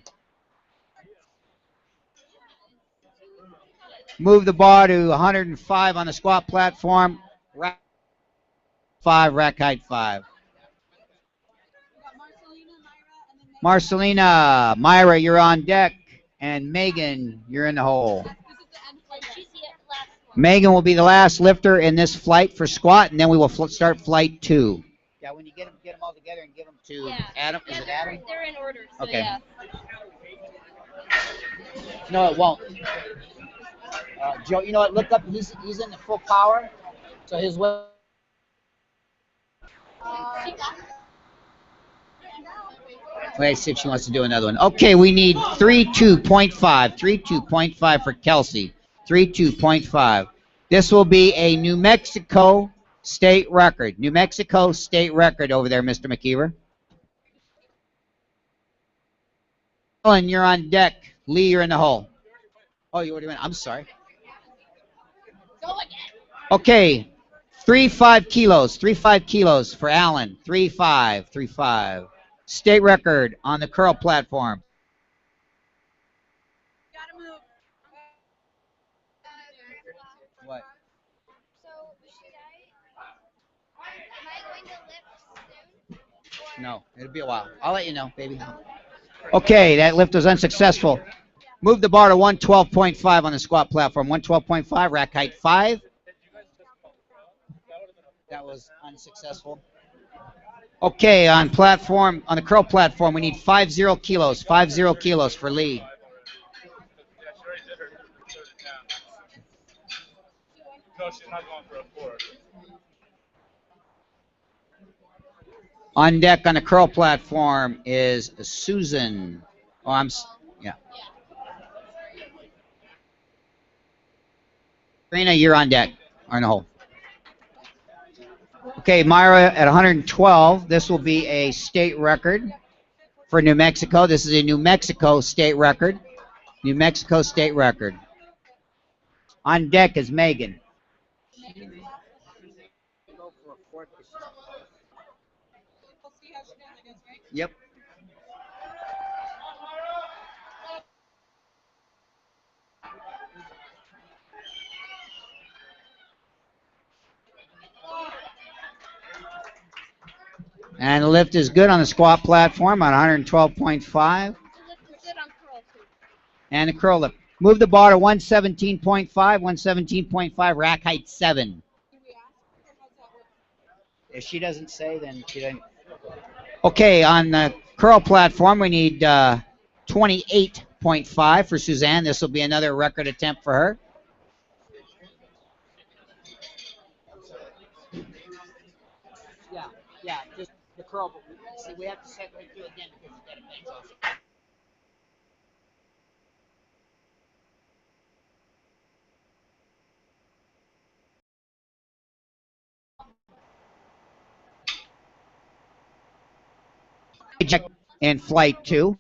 Move the bar to 105 on the squat platform. Rack 5, rack height 5. Marcelina, Myra, you're on deck. And Megan, you're in the hole. Megan will be the last lifter in this flight for squat, and then we will start flight 2. Yeah, when you get them all together and give them to Adam. Is it Adam? They're in order. So Okay. Yeah. No, it won't. Joe, you know what? Look up. He's in the full power. So his way. Wait, see if she wants to do another one. Okay, we need 32.5. 32.5 for Kelsey. 32.5. This will be a New Mexico state record. New Mexico state record over there, Mr. McKeever. Ellen, you're on deck. Lee, you're in the hole. Oh, you already went. I'm sorry. Okay, 3.5 kilos. 3.5 kilos for Alan. 3.5. 3.5. State record on the curl platform. Gotta move. What? So, should am I going to lift soon? No, it'll be a while. I'll let you know, baby. Okay, that lift was unsuccessful. Move the bar to 112.5 on the squat platform. 112.5, rack height 5. That was unsuccessful. Okay, on the curl platform, we need 50 kilos. 50 kilos for Lee. No, she's not going for a 4. On deck on the curl platform is Susan. Oh, yeah. Karina, you're on deck. Or in the hole. Okay, Myra at 112. This will be a state record for New Mexico. This is a New Mexico state record. New Mexico state record. On deck is Megan. Yep. And the lift is good on the squat platform on 112.5. And the curl lift. Move the bar to 117.5, 117.5, rack height 7. If she doesn't say, then she doesn't. Okay, on the curl platform, we need 28.5 for Suzanne. This will be another record attempt for her. Yeah, just the curl. See, we have to set right through again because it's got a bench also. And flight 2.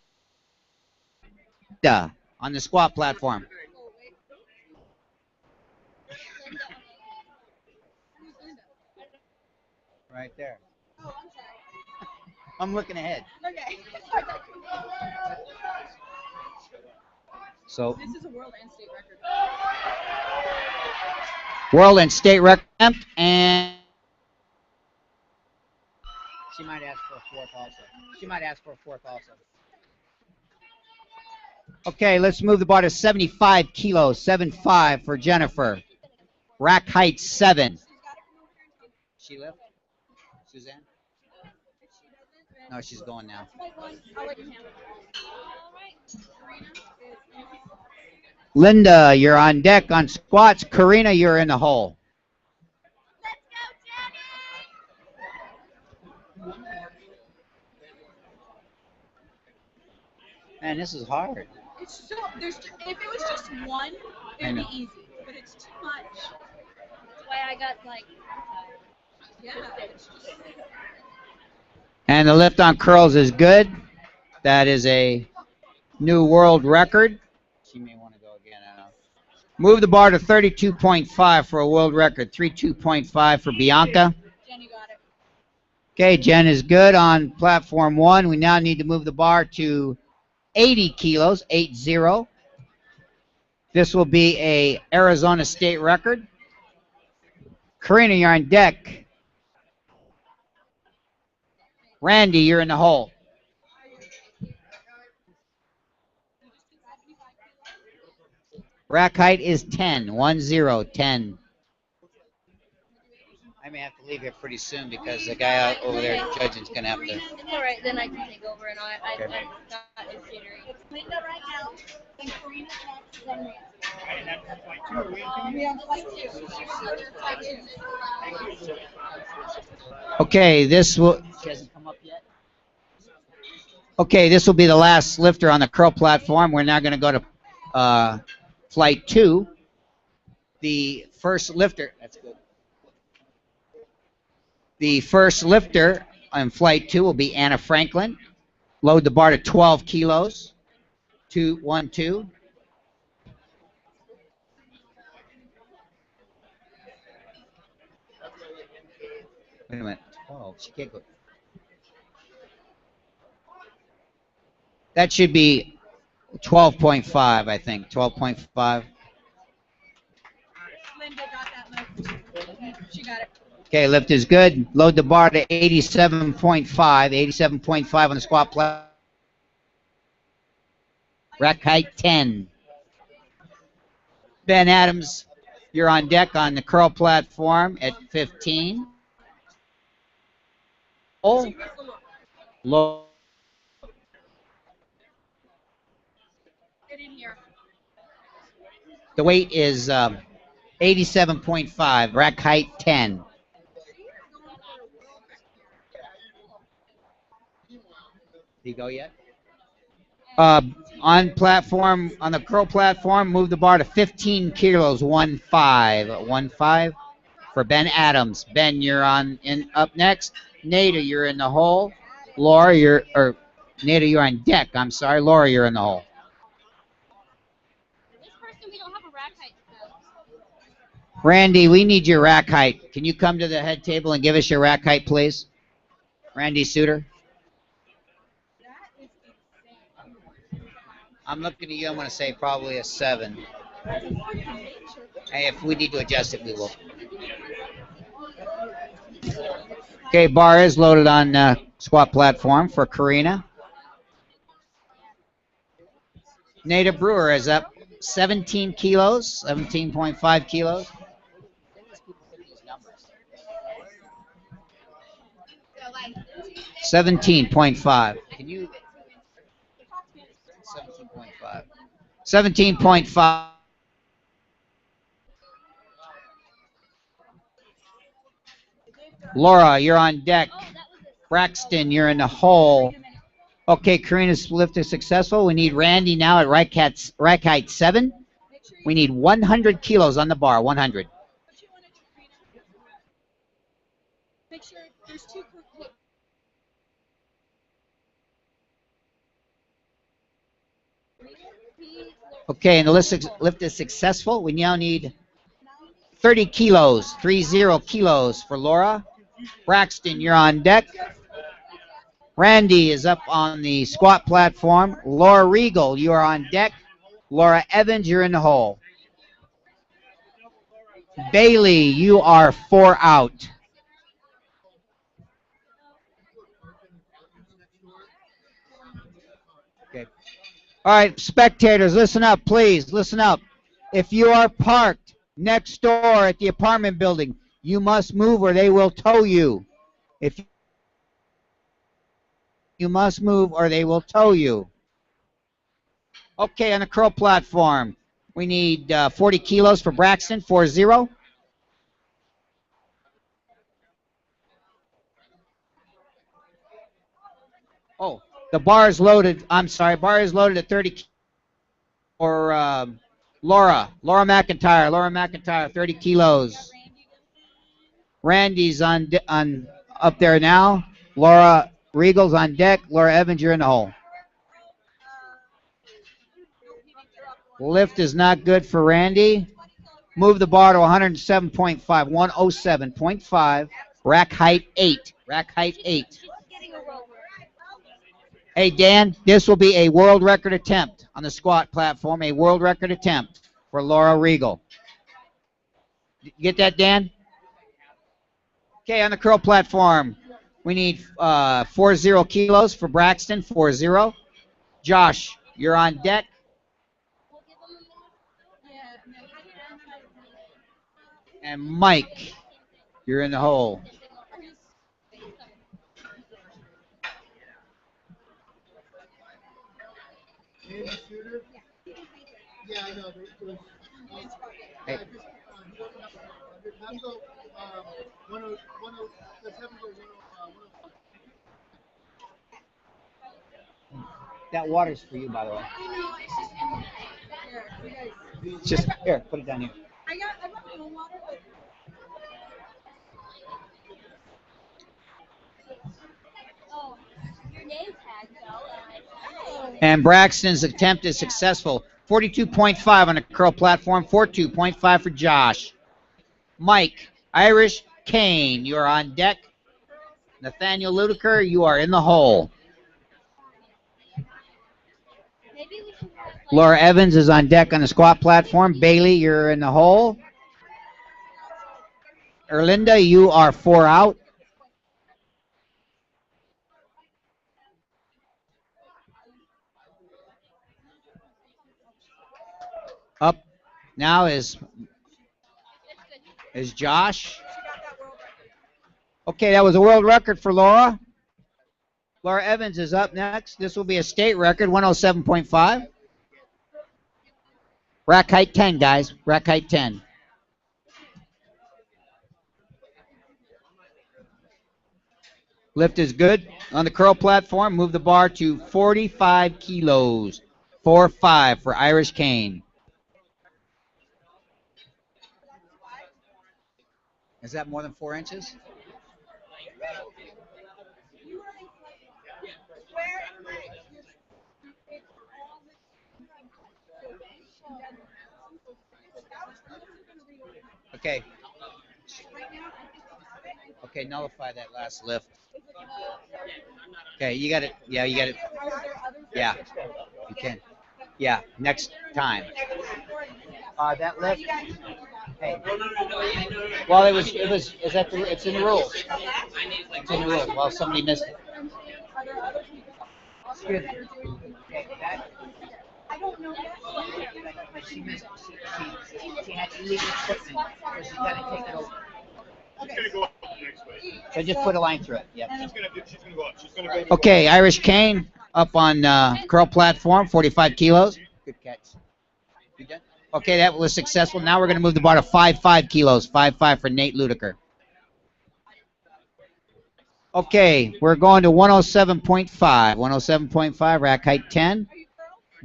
On the squat platform. Right there. Oh, I'm sorry. I'm looking ahead. Okay. So This is a world and state record. world and state record attempt, and she might ask for a 4th also. She might ask for a 4th also. Okay, let's move the bar to 75 kilos. 7.5 for Jennifer. Rack height 7. She left? Suzanne? No, she's going now. I'll let you handle it. Linda, you're on deck on squats. Karina, you're in the hole. Let's go, Man, this is hard. It's so if it was just one, I it'd be know. easy. But it's too much. That's why I got like. Yeah. It's just, And the lift on curls is good. That is a new world record. She may want to go again. I don't know. Move the bar to 32.5 for a world record. 32.5 for Bianca. Jen, you got it. Okay, Jen is good on platform 1. We now need to move the bar to 80 kilos, 80. This will be a Arizona state record. Karina, you're on deck. Randy, you're in the hole. Rack height is 10, 10. I may have to leave here pretty soon because the guy out over there judging is going to have to. It's all right. Then I can take over, and I Okay. got his catering. It's Linda right now. Then Karina next. Then Randy. And that's flight 2. Are we on 2? We have flight 2. Flight 2. Okay, this will. She hasn't come up yet. Okay, this will be the last lifter on the curl platform. We're now going to go to flight 2. The first lifter. That's good. The first lifter on flight 2 will be Anna Franklin. Load the bar to 12 kilos. 2, 1, 2. Wait a minute. 12. She can't go. That should be 12.5, I think. 12.5. Linda got that lift. She got it. Okay, lift is good. Load the bar to 87.5. 87.5 on the squat platform. Rack height 10. Ben Adams, you're on deck on the curl platform at 15. Oh, low. Get in here. The weight is 87.5. Rack height 10. Did he go yet? On platform, on the curl platform, move the bar to 15 kilos, 1-5. 1-5 for Ben Adams. Ben, you're up next. Nada, you're in the hole. Laura, Nada, you're on deck. I'm sorry. Laura, you're in the hole. This person, we don't have a rack height. Randy, we need your rack height. Can you come to the head table and give us your rack height, please? Randy Suter. I'm looking at you. I'm going to say probably a 7. Hey, if we need to adjust it, we will. Okay, bar is loaded on squat platform for Karina. Nada Brewer is up 17 kilos, 17.5 kilos. 17.5. Can you? 17.5. 17.5. Laura, you're on deck. Braxton, you're in the hole. Okay, Karina's lift is successful. We need Randy now at rack height 7. We need 100 kilos on the bar. 100. Make sure there's 2 cookies. Okay, and the lift is successful. We now need 30 kilos, 30 kilos for Laura. Braxton, you're on deck. Randy is up on the squat platform. Laura Regal, you are on deck. Laura Evans, you're in the hole. Bailey, you are 4 out. Okay. All right, spectators, listen up, please. Listen up. If you are parked next door at the apartment building, you must move or they will tow you. If you must move or they will tow you. Okay, on the curl platform, we need 40 kilos for Braxton, 40. Oh, the bar is loaded. I'm sorry, bar is loaded at 30 for Laura McIntyre, 30 kilos. Randy's on up there now. Laura Regal's on deck. Laura Evans, you're in the hole. Lift is not good for Randy. Move the bar to 107.5, 107.5. Rack height 8. Rack height 8. Hey, Dan, this will be a world record attempt on the squat platform, a world record attempt for Laura Regal. You get that, Dan? Okay, on the curl platform, we need 40 kilos for Braxton, 40. Josh, you're on deck. And Mike, you're in the hole. Yeah, I know. Hey. That water's for you, by the way. Just here, put it down here. I got my own water, but Your name tag, though. And Braxton's attempt is successful. 42.5 on the curl platform, 42.5 for Josh. Mike, Irish Kane, you are on deck. Nathaniel Ludiker, you are in the hole. Laura Evans is on deck on the squat platform. Bailey, you're in the hole. Erlinda, you are 4 out. Up now is Josh. Okay, that was a world record for Laura. Laura Evans is up next. This will be a state record, 107.5. Rack height 10, guys. Rack height 10. Lift is good. On the curl platform, move the bar to 45 kilos. 4-5 for Irish Kane. Is that more than 4 inches? Okay. Okay, nullify that last lift. Okay, you got it. Yeah, you got it. Yeah, you can. Yeah, next time. That lift. Hey. Well, it's in the rules. It's in the rules. Well, somebody missed it. Excuse me. Okay, that. She missed it. She had to leave the equipment, so she's got to take it over. She's gonna go up next way. So just put a line through it. Yep. She's gonna go up. She's gonna go. Okay, Irish Kane up on curl platform, 45 kilos. Good catch. You done? Okay, that was successful. Now we're going to move the bar to 5 kilos. 5 for Nate Ludiker. Okay, we're going to 107.5. 107.5, rack height 10.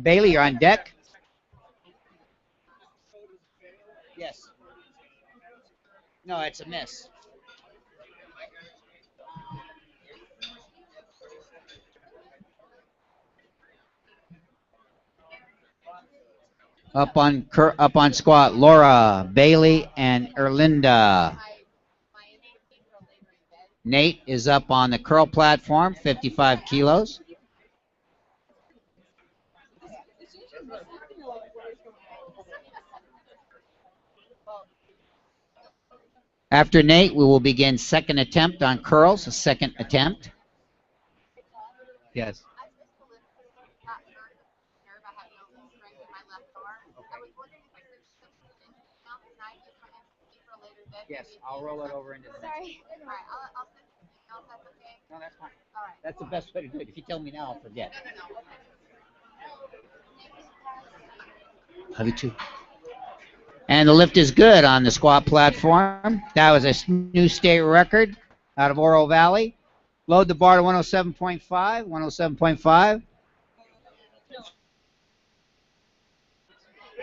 Bailey, you're on deck. Yes. No, it's a miss. Up on squat, Laura, Bailey, and Erlinda. Nate is up on the curl platform, 55 kilos. After Nate, we will begin second attempt on curls, a second attempt. Yes. Yes, I'll roll it over into the next. Sorry. No, that's fine. That's the best way to do it. If you tell me now, I'll forget. Love you too. And the lift is good on the squat platform. That was a new state record out of Oro Valley. Load the bar to 107.5, 107.5.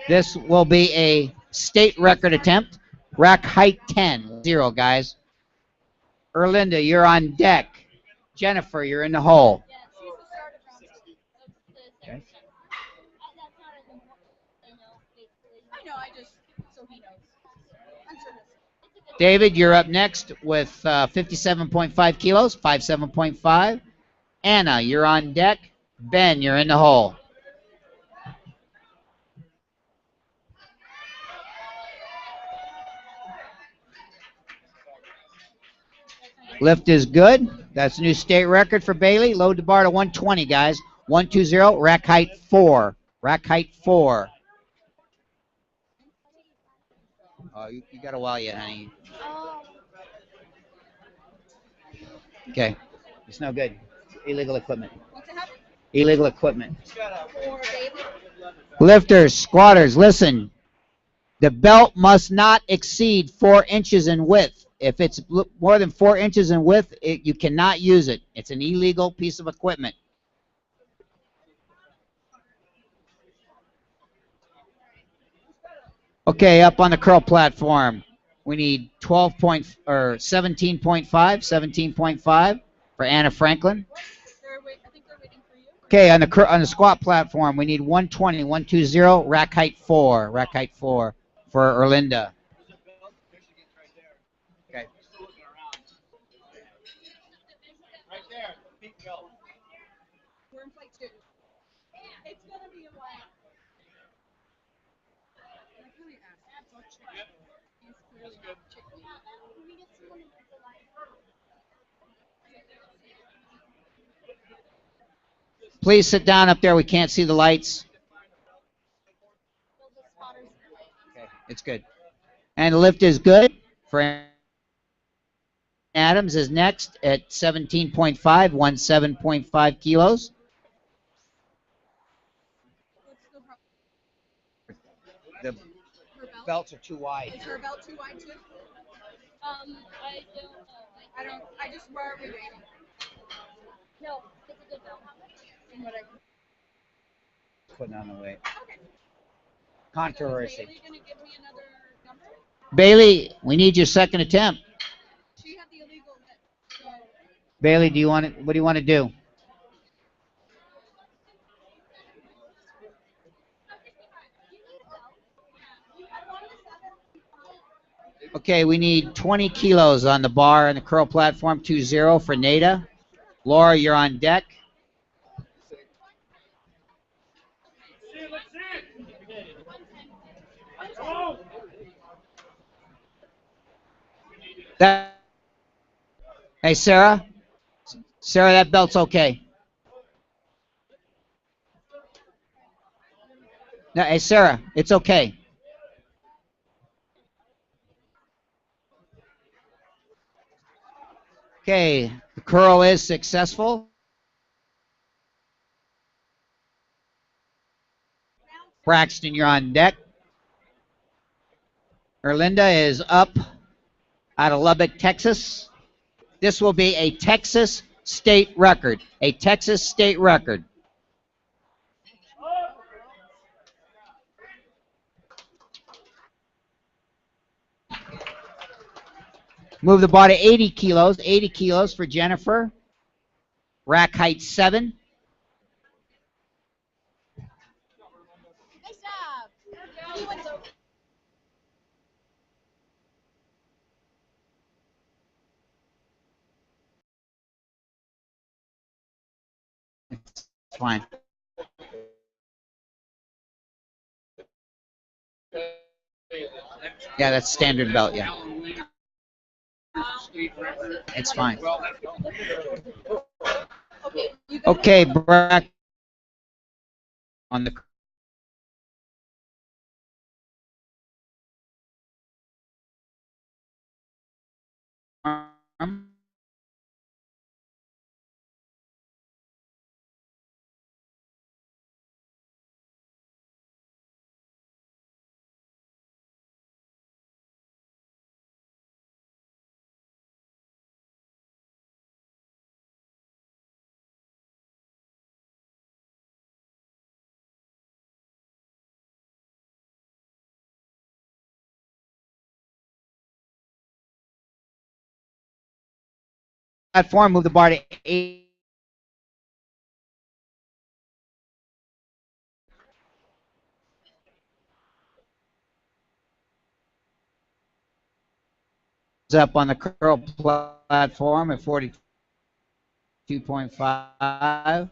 This will be a state record attempt. Rack height 10, 0, guys. Erlinda, you're on deck. Jennifer, you're in the hole. Okay. I know, I just, so he knows. I'm sure that's. David, you're up next with 57.5 kilos, 57.5. Anna, you're on deck. Ben, you're in the hole. Lift is good. That's a new state record for Bailey. Load the bar to 120, guys. 120, rack height 4. Rack height 4. Oh, you got a while yet, honey. Okay. It's no good. Illegal equipment. What's it happen? Illegal equipment. For David? Lifters, squatters, listen. The belt must not exceed 4 inches in width. If it's more than 4 inches in width, you cannot use it. It's an illegal piece of equipment. Okay, up on the curl platform, we need 17.5 for Anna Franklin. I think they're waiting for you. Okay, on the squat platform, we need 120, 120, rack height 4 for Erlinda. Okay. Right there, pink belt. We're in flight 2. It's gonna be a while. Please sit down up there. We can't see the lights. Okay, it's good. And the lift is good. For Adams is next at 17.5, 17.5 kilos. The belts are too wide. Is her belt too wide too? I don't know. I just, where are we waiting? No, it's a good belt. From what I Putting on the weight. Okay. Controversy. Is Bailey gonna give me another number? Bailey, we need your second attempt. She had the illegal lift, so. Bailey, what do you want to do? Okay, we need 20 kilos on the bar and the curl platform, 20 for Nada. Laura, you're on deck. Hey, Sarah. Sarah, that belt's okay. No, hey, Sarah, it's okay. Okay, the curl is successful. Braxton, you're on deck. Erlinda is up out of Lubbock, Texas. This will be a Texas state record. A Texas state record. Move the bar to 80 kilos. 80 kilos for Jennifer. Rack height 7. Nice job. He went over. It's fine. Yeah, that's standard belt, yeah. It's fine. Okay, Brack on the arm. platform, move the bar to 8. Up on the curl platform at 42.5.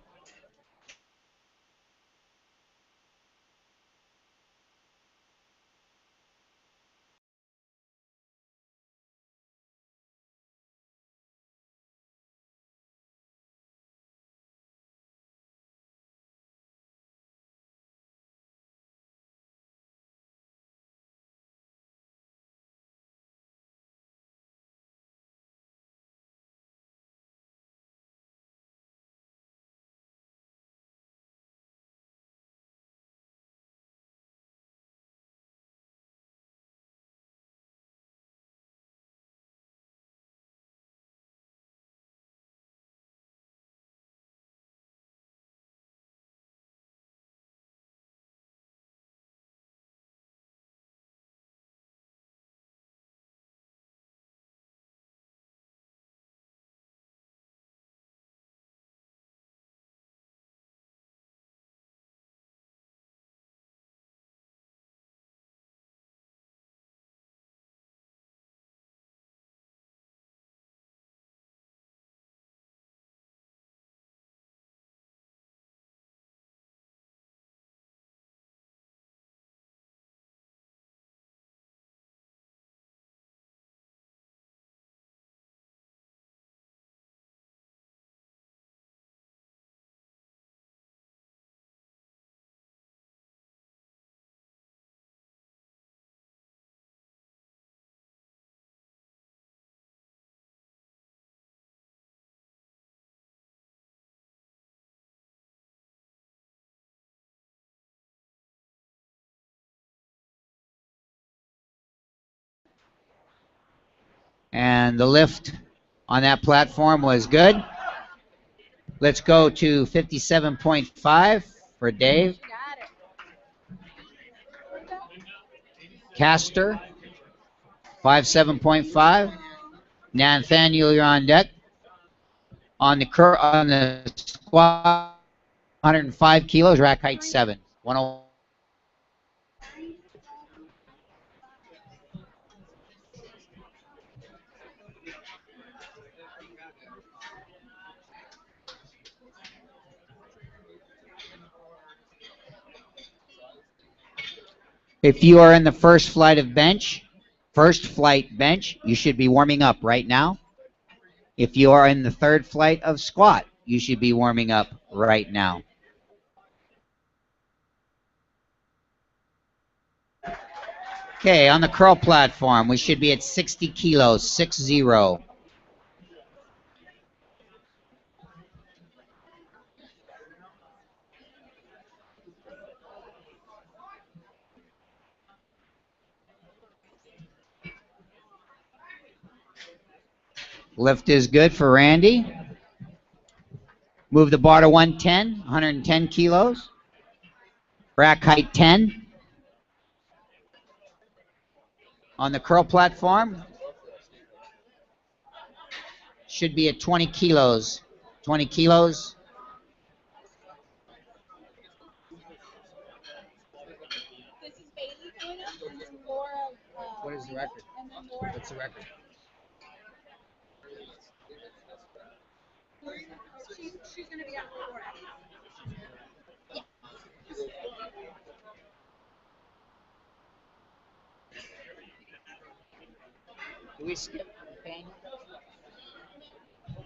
And the lift on that platform was good. Let's go to 57.5 for Dave. Caster, 57.5. Nathaniel, you're on deck. On the squat, 105 kilos, rack height 7. 105. If you are in the first flight bench, you should be warming up right now. If you are in the third flight of squat, you should be warming up right now. Okay, on the curl platform, we should be at 60 kilos, 60. Lift is good for Randy. Move the bar to 110, 110 kilos. Rack height 10. On the curl platform, should be at 20 kilos. 20 kilos. This is Bailey coming up, and then Laura. What is the record? And then Laura. What's the record? She's gonna be at 4 hours. Do we skip the pain?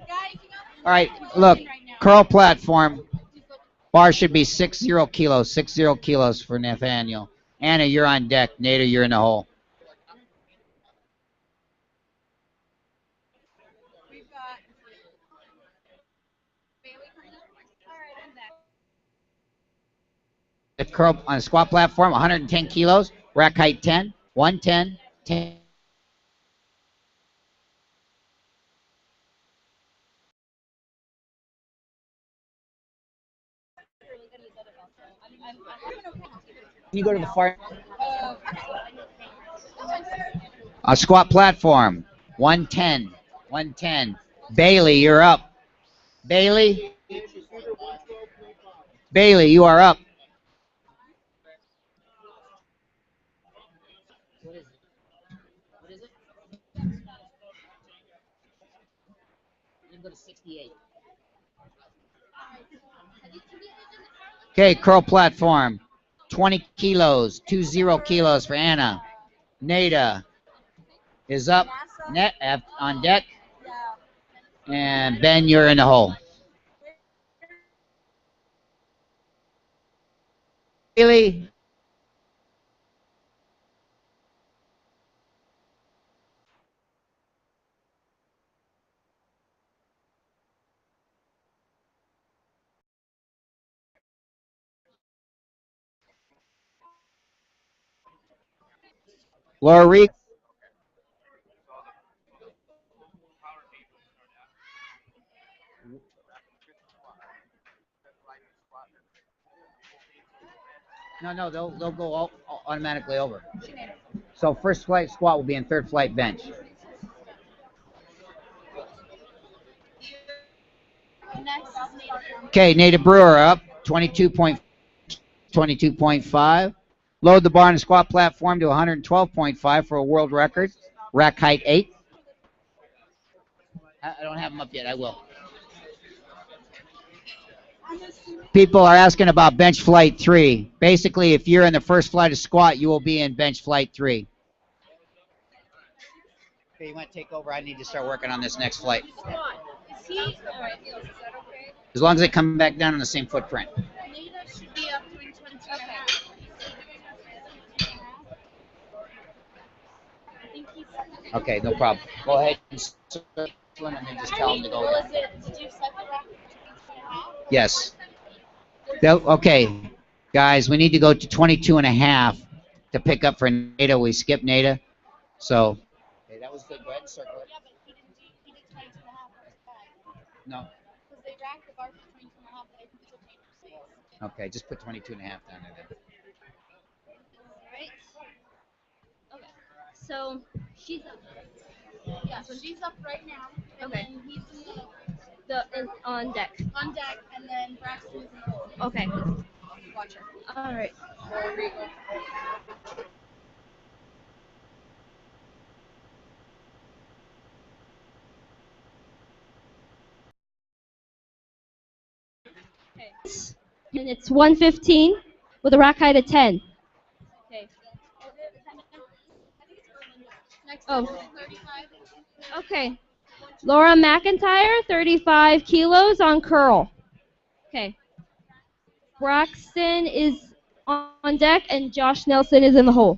Guys, you All right, look, curl platform. Bar should be 60 kilos, 60 kilos for Nathaniel. Anna, you're on deck. Nader, you're in the hole. We've got Bailey coming up. All right, I'm back. The curl on a squat platform, 110 kilos. Rack height 10, 110, 10. Can you go to the far? A squat platform, 110, 110. Bailey, you're up. Bailey? Bailey, you are up. What is it? What is it? You can go to 68. Okay, curl platform. 20 kilos, 20 kilos for Anna. Nada is up net on deck. And Ben, you're in the hole. Bailey. Laura Reed. No, they'll go automatically over. So first flight squat will be in third flight bench. Okay, Nada Brewer up, 22.5. Load the bar on the squat platform to 112.5 for a world record. Rack height 8. I don't have them up yet. I will. People are asking about bench flight 3. Basically, if you're in the first flight of squat, you will be in bench flight 3. Okay, you want to take over? I need to start working on this next flight. As long as they come back down on the same footprint. Okay, no problem. Go ahead and then just tell them to go down. Yes. Okay, guys, we need to go to 22.5 to pick up for Nada. We skipped Nada. So, okay, that was good. Go ahead and circle it. No. Okay, just put 22.5 down there then. Okay. So she's up. Yeah, so she's up right now. Okay. And he's On deck. on deck, and then Braxton is in the hole. Okay. Watch her. All right. And it's 115 with a rack height of 10. Okay. Oh. Okay. Laura McIntyre, 35 kilos on curl. Okay. Braxton is on deck, and Josh Nelson is in the hole.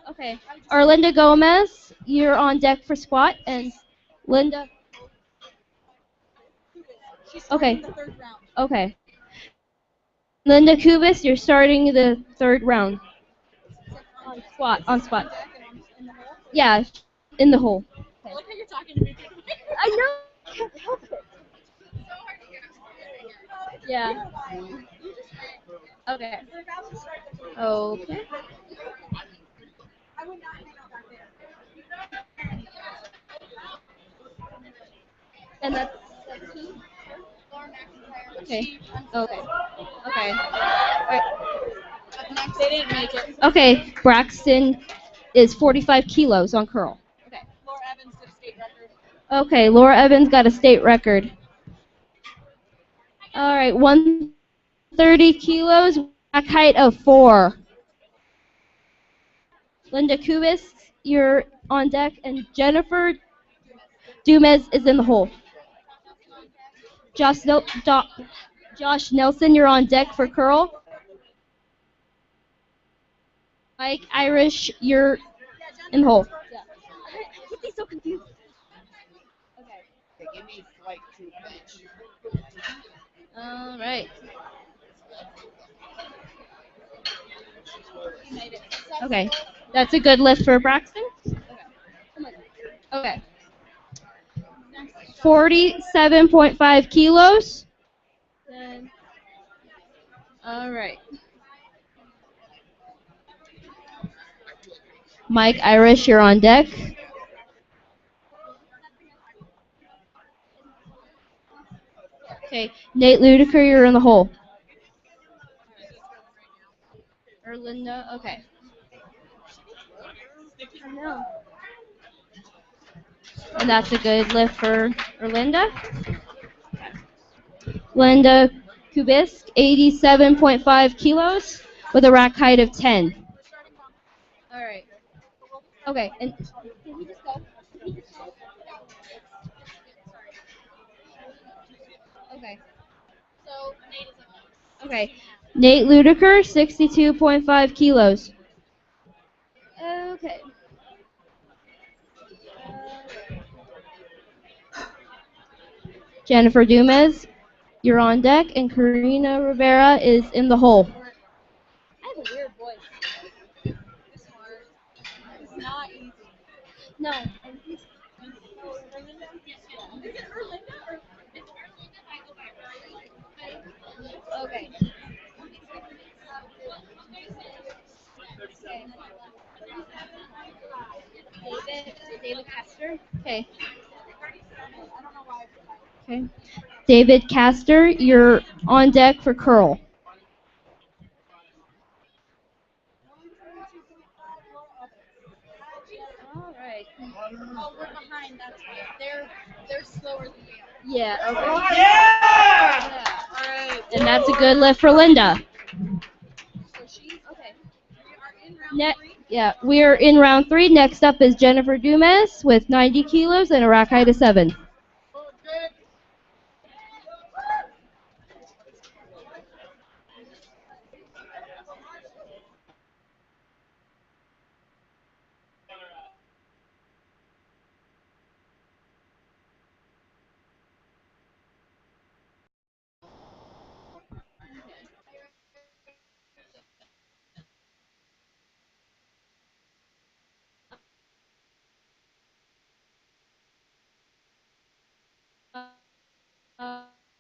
Okay. Arlinda Gomez, you're on deck for squat, and Linda. Okay. Okay. Linda Kubis, you're starting the third round. On spot. Yeah, in the hole. Okay. Look how you're talking to me. I know. I can't help it. Yeah. Okay. Okay. And that's who? Okay. Okay. Okay. Alright. They didn't make it. Okay. Braxton is 45 kilos on curl. Okay. Laura Evans did a state record. Okay. Laura Evans got a state record. All right. 130 kilos, rack height of 4. Linda Kubis, you're on deck, and Jennifer Dumez is in the hole. Josh Nelson, you're on deck for curl. Mike Irish, you're in the hole. Yeah. I get these so confused. Okay, give me flight 2 bench. All right. Okay, that's a good lift for Braxton. Okay. 47.5 kilos. All right. Mike Irish, you're on deck. Okay, Nate Ludiker, you're in the hole. Or Linda, okay. I know. And that's a good lift for Linda. Linda Kubisk, 87.5 kilos with a rack height of 10. All right. Okay, and can he just go? Okay. Okay. Nate Ludiker, 62.5 kilos. Okay. Jennifer Dumas, you're on deck, and Karina Rivera is in the hole. I have a weird voice. It's hard. It's not easy. No. Is it Erlinda or Okay. David Castor. Okay. Okay. David Castor, you're on deck for curl. All right. Oh, we're behind. That's why. They're slower than we are. Yeah. Okay. Yeah. All right. And that's a good lift for Linda. so she's Okay. we are in round 3? Yeah, we are in round 3. Next up is Jennifer Dumas with 90 kilos and a rack height of 7.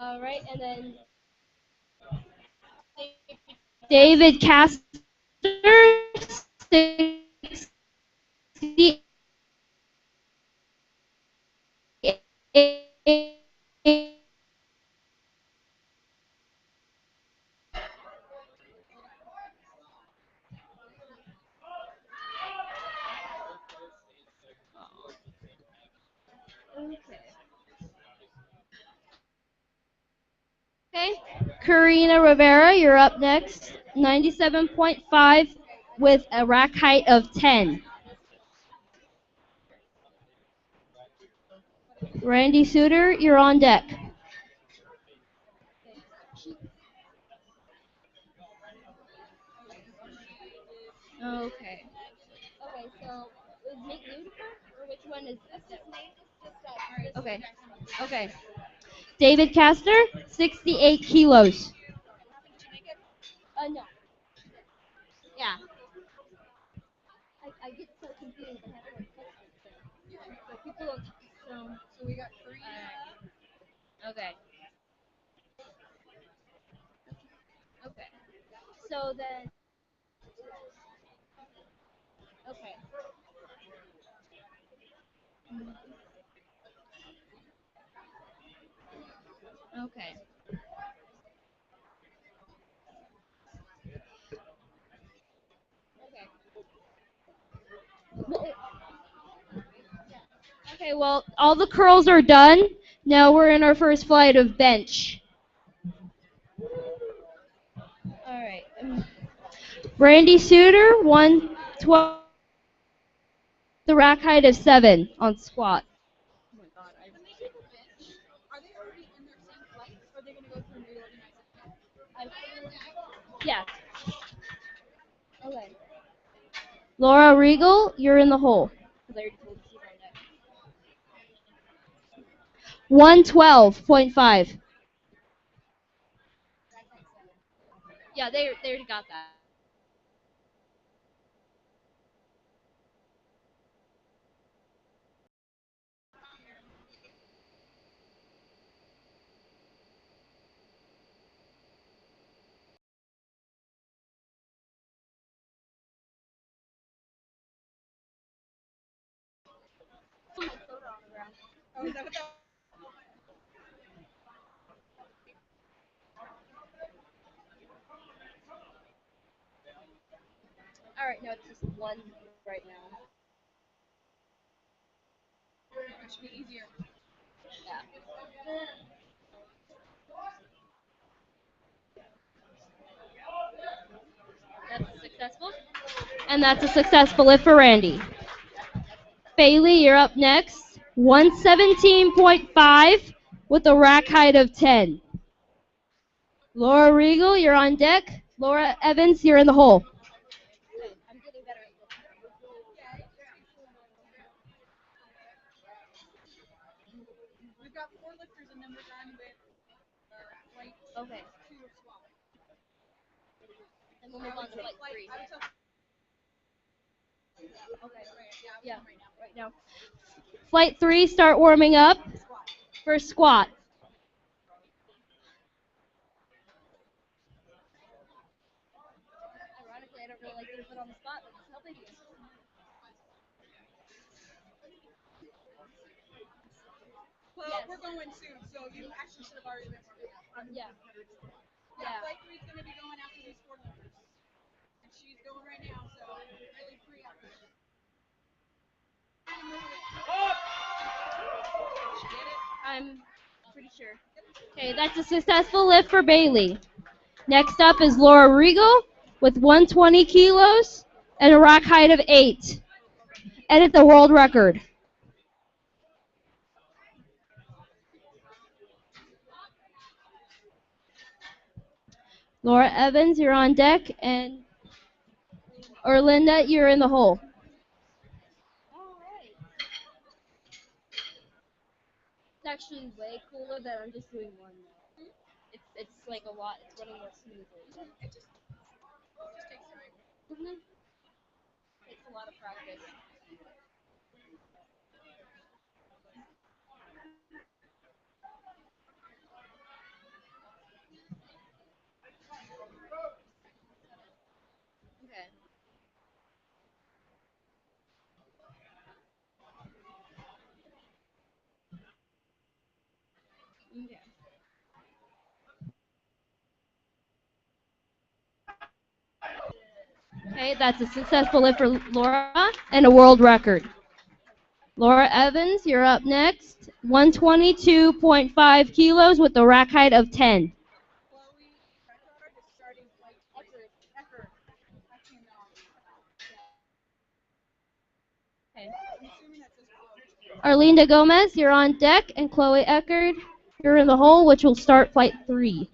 All right, and then David Castor, 68. Okay, Karina Rivera, you're up next. 97.5 with a rack height of 10. Randy Suter, you're on deck. Okay. Okay, so is Nate Ludifer, or which one is this? Okay. Okay. David Castor, 68 kilos. No. Yeah. I get so confused. I have to like touch this. So people don't. So we got 3. Okay. Okay. So then. Okay. Okay. Okay. Well, all the curls are done. Now we're in our first flight of bench. All right. Brandy Suter, 112, the rack height of 7 on squat. When they do the bench, are they already in their same flight or are they going to go through and reorganize it? Yeah. Okay. Laura Regal, you're in the hole. 112.5. Yeah, they already got that. Oh, is that what that All right, no, it's just one right now. should be easier? Yeah. That's successful. And that's a successful lift for Randy. Bailey, you're up next. 117.5 with a rack height of 10. Laura Regal, you're on deck. Laura Evans, you're in the hole. We've got 4 lifters and then we're done with flight Okay. 2 of squat. And we'll move on to flight 3. I would tell Okay. yeah, Yeah, right now. Flight 3, start warming up for squat. Ironically, I don't really like being put on the spot, but it's no biggie. Well, Yes. we're going soon, so you actually should have already been. Yeah. Yeah. Flight 3 is going to be going after these 4 lifters. And she's going right now, so really free up. I'm pretty sure. Okay, that's a successful lift for Bailey. Next up is Laura Regal with 120 kilos and a rack height of 8. And it's a world record. Laura Evans, you're on deck, and Orlinda, you're in the hole. It's actually way cooler that I'm just doing one now. It's like a lot. It's running more smoothly. It just takes time. Mm-hmm. Takes a lot of practice. Okay. Okay. Okay, that's a successful lift for Laura and a world record. Laura Evans, you're up next. 122.5 kilos with a rack height of 10. Chloe Beckard is starting flight 3. Eckerd. I cannot. Okay. I'm assuming that says Chloe. Arlinda Gomez, you're on deck, and Chloe Eckerd, you're in the hole, which will start flight 3.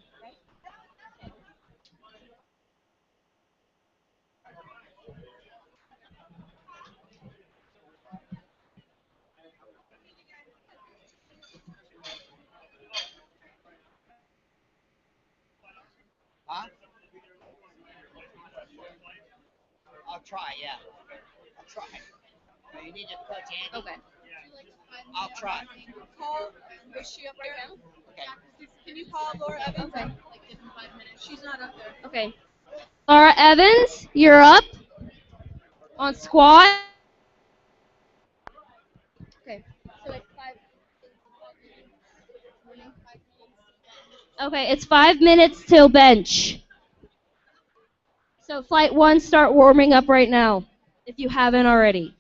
Huh? I'll try, yeah. I'll try. No, you need to coach Andy. Okay. I'll try. Call. Is she up there? Okay. Can you call Laura Evans? Okay. Like, give them 5 minutes. She's not up there. Okay. Laura Evans, you're up on squat. Okay. So like 5. Okay, it's 5 minutes till bench. So flight 1, start warming up right now, if you haven't already.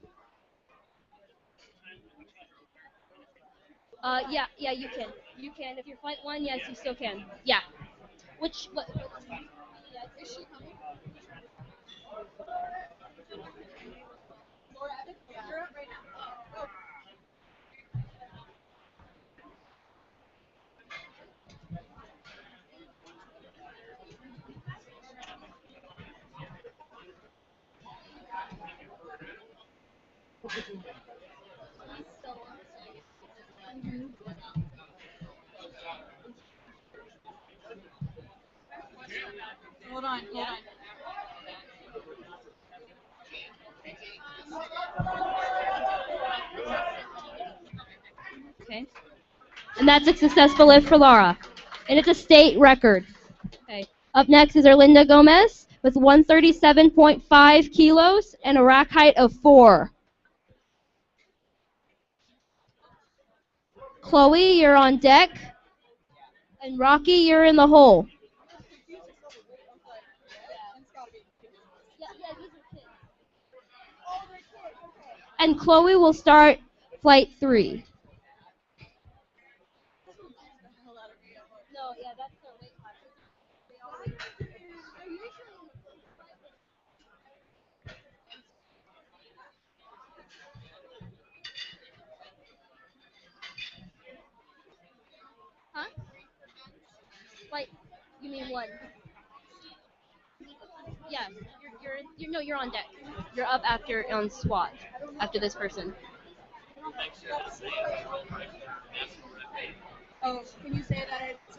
Yeah, you can. You can. If you're flight 1, yes, you still can. Yeah. What? Yeah, Is she coming? Laura Evans, you're up right now. Go. Hold on. Okay. And that's a successful lift for Laura. And it's a state record. Okay. Up next is Erlinda Gomez with 137.5 kilos and a rack height of 4. Chloe, you're on deck. And Rocky, you're in the hole. And Chloe will start flight 3. No, yeah, that's the weight class. Huh? Flight? You mean 1? Yeah, you're on deck. You're up after on SWAT after this person. Oh, can you say that it's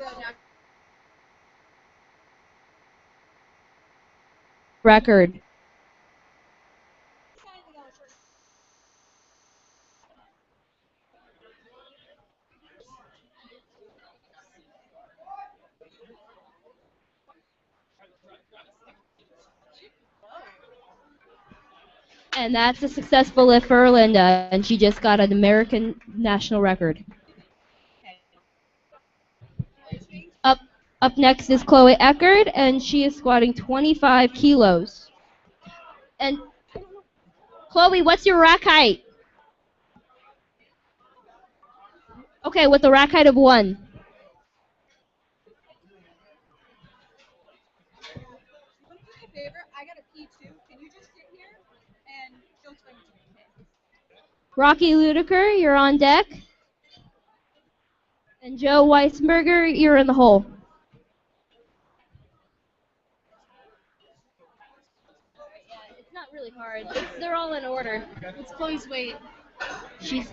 Record. And that's a successful lift for Linda, and she just got an American national record. Up next is Chloe Eckert, and she is squatting 25 kilos. And Chloe, what's your rack height? Okay, with a rack height of 1. my favorite? I got a P2. Can you just sit here and don't explain it to me? Rocky Ludiker, you're on deck. And Joe Weisberger, you're in the hole. It's not really hard. They're all in order. What's Chloe's weight? She's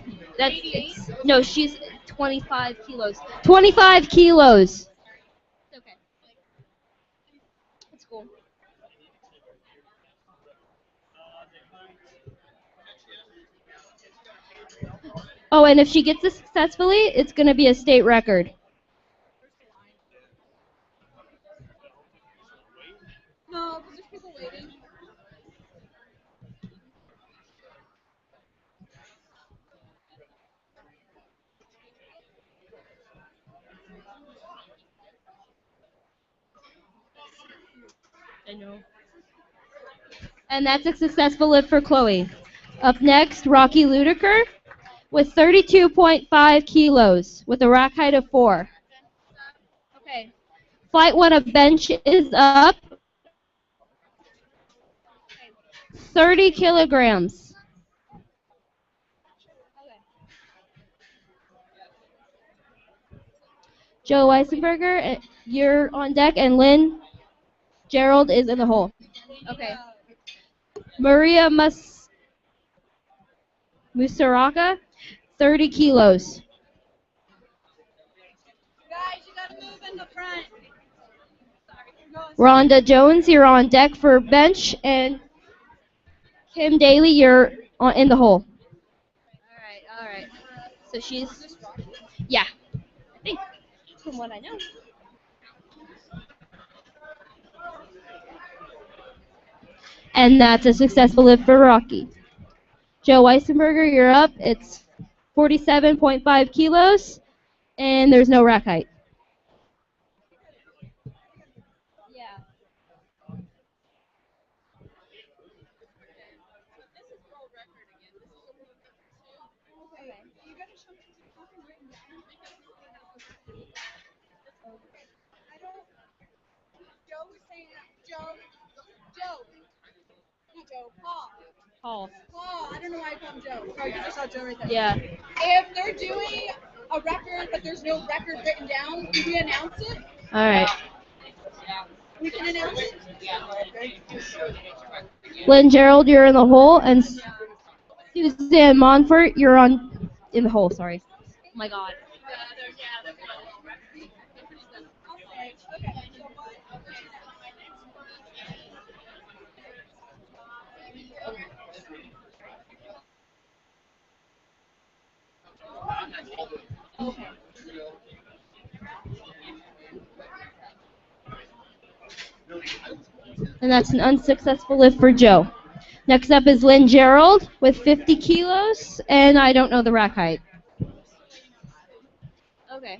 25 kilos. 25 kilos. Okay. That's cool. Oh, and if she gets this successfully, it's going to be a state record. No, because there's people waiting. I know. And that's a successful lift for Chloe. Up next, Rocky Ludiker with 32.5 kilos with a rack height of 4. Okay. Flight 1 of bench is up. 30 kilograms. Joe Weisenberger, you're on deck, and Lynn Gerald is in the hole. Okay. Maria Musaraka, 30 kilos. Guys, you gotta move in the front. Rhonda Jones, you're on deck for bench, and Kim Daly, you're in the hole. All right. So she's, yeah, I think, from what I know. And that's a successful lift for Rocky. Joe Weisenberger, you're up. It's 47.5 kilos, and there's no rack height. Yeah. Joe was saying that. Joe. Not Joe. Paul. Paul. I don't know why I call him Joe. Sorry, I just saw Joe right there. Yeah. If they're doing a record, but there's no record written down, can we announce it? All right. We can announce it. Lynn Gerald, you're in the hole, and Suzanne Monfort, you're in the hole. Sorry. Oh my God. And that's an unsuccessful lift for Joe. Next up is Lynn Gerald with 50 kilos, and I don't know the rack height. Okay.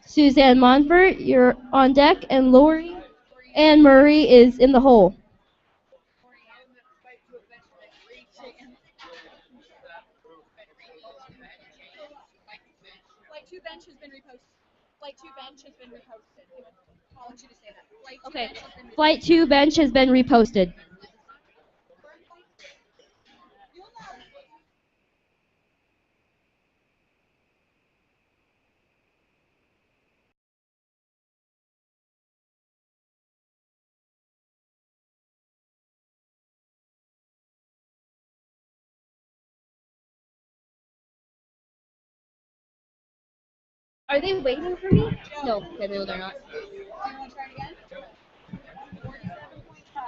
Suzanne Monfort, you're on deck, and Lori Ann Murray is in the hole. Flight 2 bench has been reposted. Flight 2 bench has been reposted. I want you to say that. Flight 2 Okay. bench has been reposted. Flight 2 bench has been reposted. Are they waiting for me? No, okay, no, they're not. Do you want to try it again?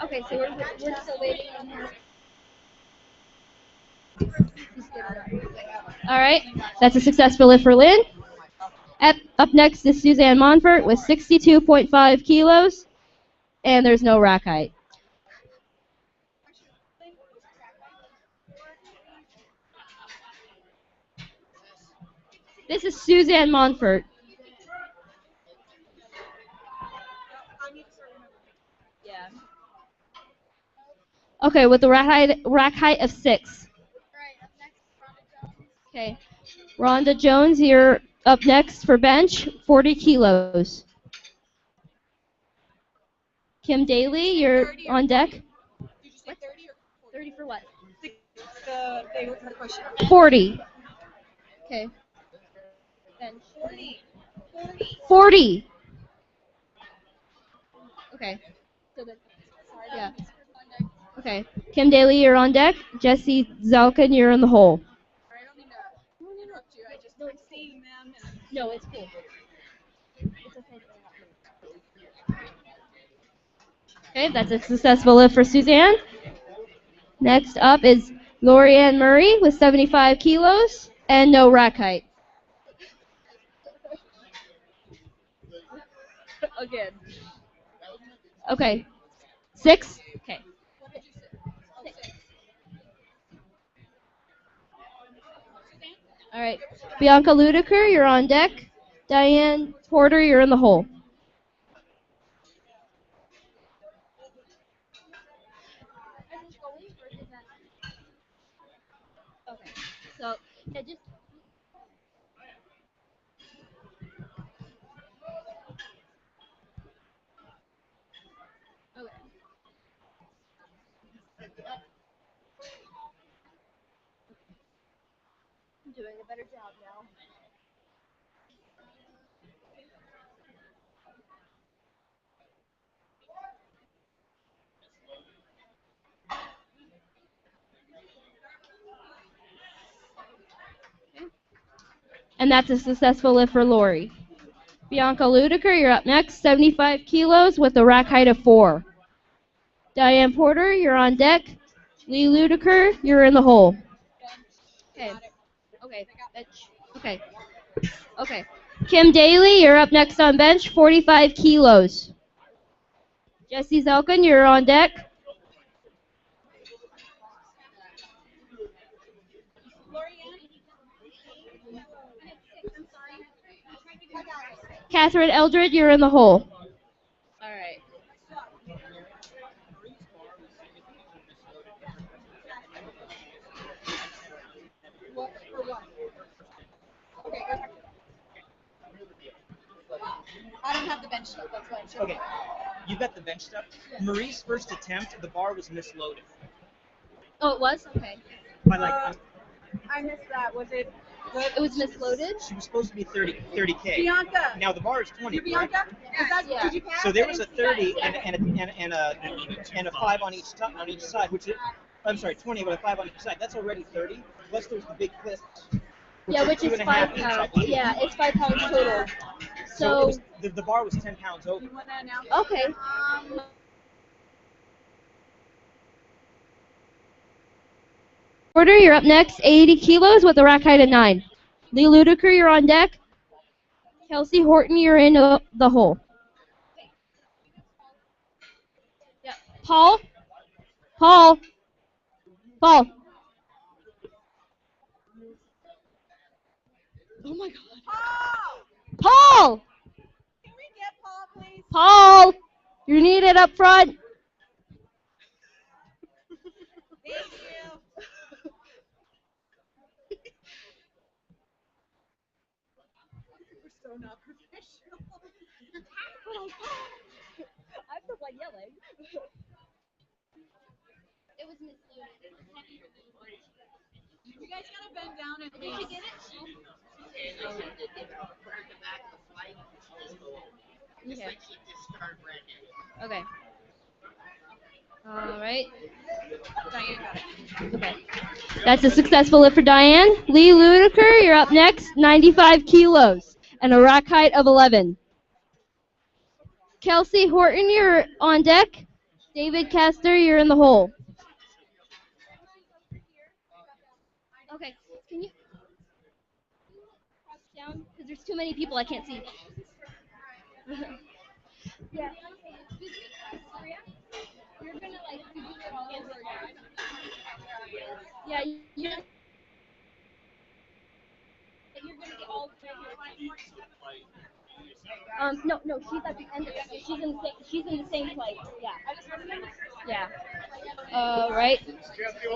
Okay, so we're still waiting on her. All right, that's a successful lift for Lynn. Up next is Suzanne Monfort with 62.5 kilos, and there's no rack height. This is Suzanne Monfort. Yeah. Okay, with the rack height of 6. Okay, Rhonda Jones, you're up next for bench, 40 kilos. Kim Daly, you're on deck. Did you say 30 or 30 for what? the question? 40. Okay. Bench. 40. Okay. So then, yeah. Okay. Kim Daly, you're on deck. Jesse Zalkin, you're in the hole. I don't mean to interrupt you. I'm seeing them. And No, it's cool. Okay, that's a successful lift for Suzanne. Next up is Lori Ann Murray with 75 kilos and no rack height. Again. Okay. 6? Okay. what did you say? 6. All right. Bianca Ludiker, you're on deck. Diane Porter, you're in the hole. Okay. So, yeah, just. Okay. I'm doing a better job now. And that's a successful lift for Lori. Bianca Ludiker, you're up next, 75 kilos with a rack height of 4. Diane Porter, you're on deck. Lee Ludiker, you're in the hole. Okay. Okay. Okay. Okay. Kim Daly, you're up next on bench, 45 kilos. Jesse Zelkin, you're on deck. Catherine Eldred, you're in the hole. All right. Okay, I don't have the bench stuff. That's why I'm showing. Okay, you got the bench stuff. Marie's first attempt, the bar was misloaded. Oh, it was? Okay. By I missed that. Was it good? It was misloaded? she was supposed to be 30K. Bianca. Now the bar is 20. You Bianca? Is that, Yeah. Did you pass? So there was a 30 and a 5 on each side, which is, I'm sorry, 20 but a 5 on each side. That's already 30. Plus there's the big cliff. Yeah, which is 5 pounds. Yeah, it's 5 pounds total. So it So, was, the bar was 10 pounds over. You want to announce? okay. Porter, you're up next, 80 kilos with a rack height of 9. Lee Ludiker, you're on deck. Kelsey Horton, you're in the hole. Yeah. Paul? Paul? Paul? Oh my God. Paul! Paul! Can we get Paul, please? Paul! You're needed up front. Thank you. We're so not professional. I'm the one yelling. It was misloaded. You guys gotta bend down and Did you get it? Okay. Okay. All right. Diane got it. Okay. That's a successful lift for Diane. Lee Ludiker, you're up next. 95 kilos and a rack height of 11. Kelsey Horton, you're on deck. David Castor, you're in the hole. Okay. Can you crouch down? Because there's too many people. I can't see. Yeah. You're gonna like do it all over again. Yeah, you're gonna get all the way here. No, she's at the end of it. She's in the same place. Yeah. All right.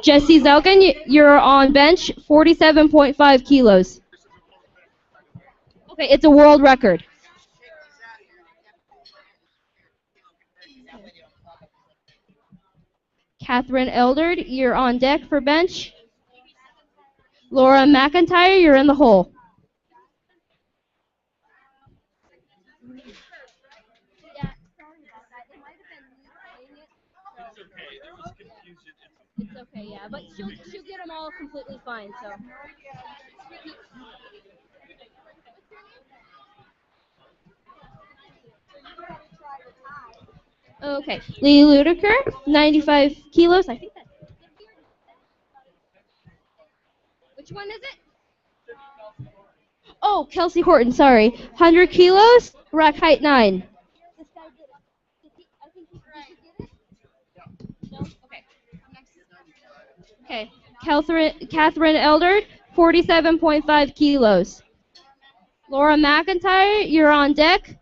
Jesse Zelkin, you're on bench, 47.5 kilos. Okay, it's a world record. Catherine Eldard, you're on deck for bench. Laura McIntyre, you're in the hole. Yeah, sorry about that. It might have been me saying it. It's okay. There was confusion. It's okay, yeah, but she'll get them all completely fine. So. Okay, Lee Ludiker, 95 kilos. I think that's. Which one is it? Oh, Kelsey Horton. Sorry, 100 kilos, rack height 9. This guy did it. I think he did it. No. Okay. Okay. Catherine Eldard, 47.5 kilos. Laura McIntyre, you're on deck.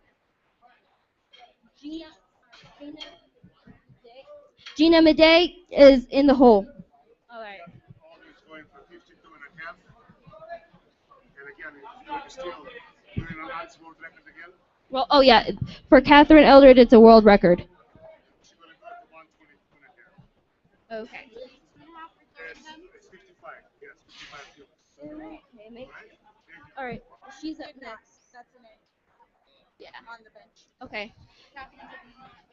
Gina Madej is in the hole. All right. He's going for 52 and a half. And again, he's going to still doing an world record again. Well, oh yeah, for Catherine Eldred, it's a world record. She's going to go to 122 and a half. Okay. It's 55. Yes, 55 kilos. Okay, all right. She's up next. That's an A Yeah. on the bench. Okay.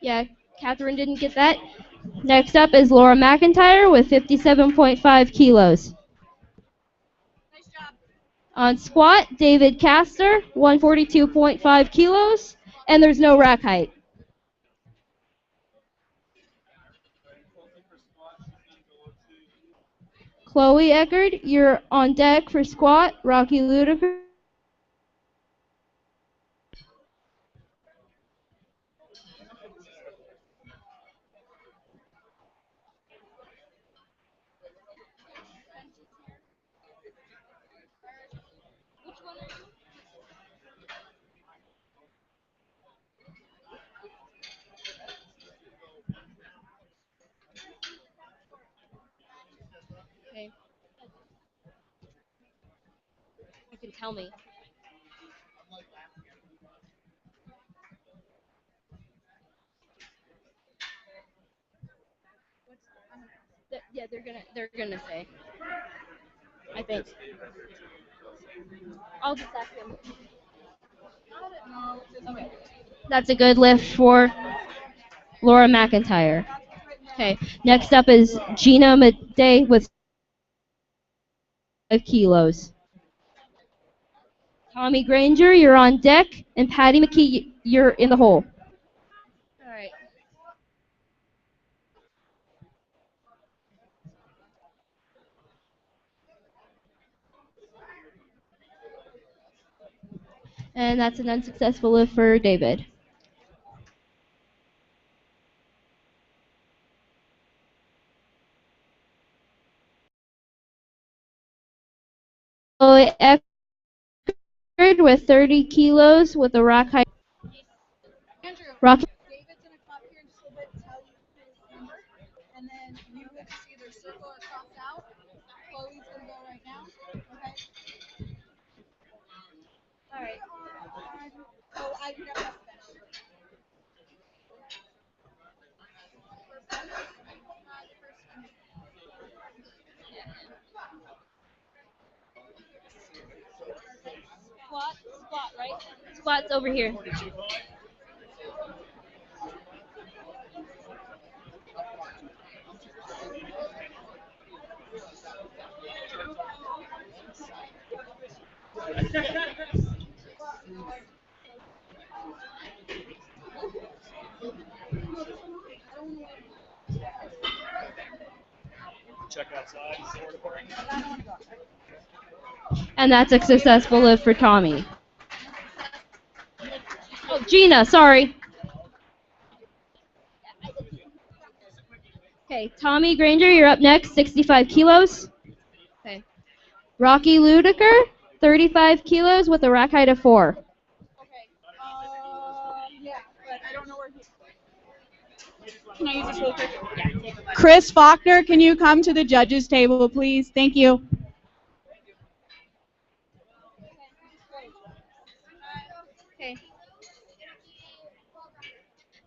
Yeah, Catherine didn't get that. Next up is Laura McIntyre with 57.5 kilos. Nice job. On squat, David Castor, 142.5 kilos, and there's no rack height. Chloe Eckert, you're on deck for squat. Rocky Ludiker. Okay. You can tell me. Yeah, they're gonna say. I think. I'll just ask him. Okay. That's a good lift for Laura McIntyre. Okay. Next up is Gina Madej with 5 kilos. Tommy Granger, you're on deck, and Patty McKee, you're in the hole. All right. And that's an unsuccessful lift for David. Chloe with 30 kilos with a rack height. Andrew, Rocky. David's gonna come up here in just a little bit and tell you his number, and then you will just either circle or cross out. Chloe's gonna go right now. Okay. All right. Oh, I can grab that bench. Squat, right? Squat's over here. Check outside. And that's a successful lift for Tommy. Oh, Gina, sorry. Okay, Tommy Granger, you're up next, 65 kilos. Okay. Rocky Ludiker, 35 kilos with a rack height of 4. Okay. Yeah, but I don't know where he's. Can I use this really quick? Yeah. Chris Faulkner, can you come to the judges table, please? Thank you. Okay.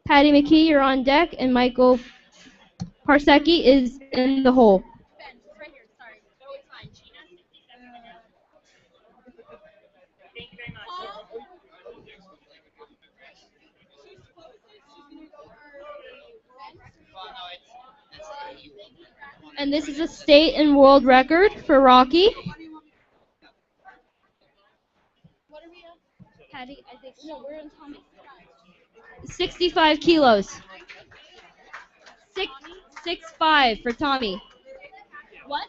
Patty McKee, you're on deck, and Michael Parsecki is in the hole. And this is a state and world record for Rocky. What are we at? Patty, I think. No, we're on Tommy. 65 kilos. 6'5" for Tommy. What?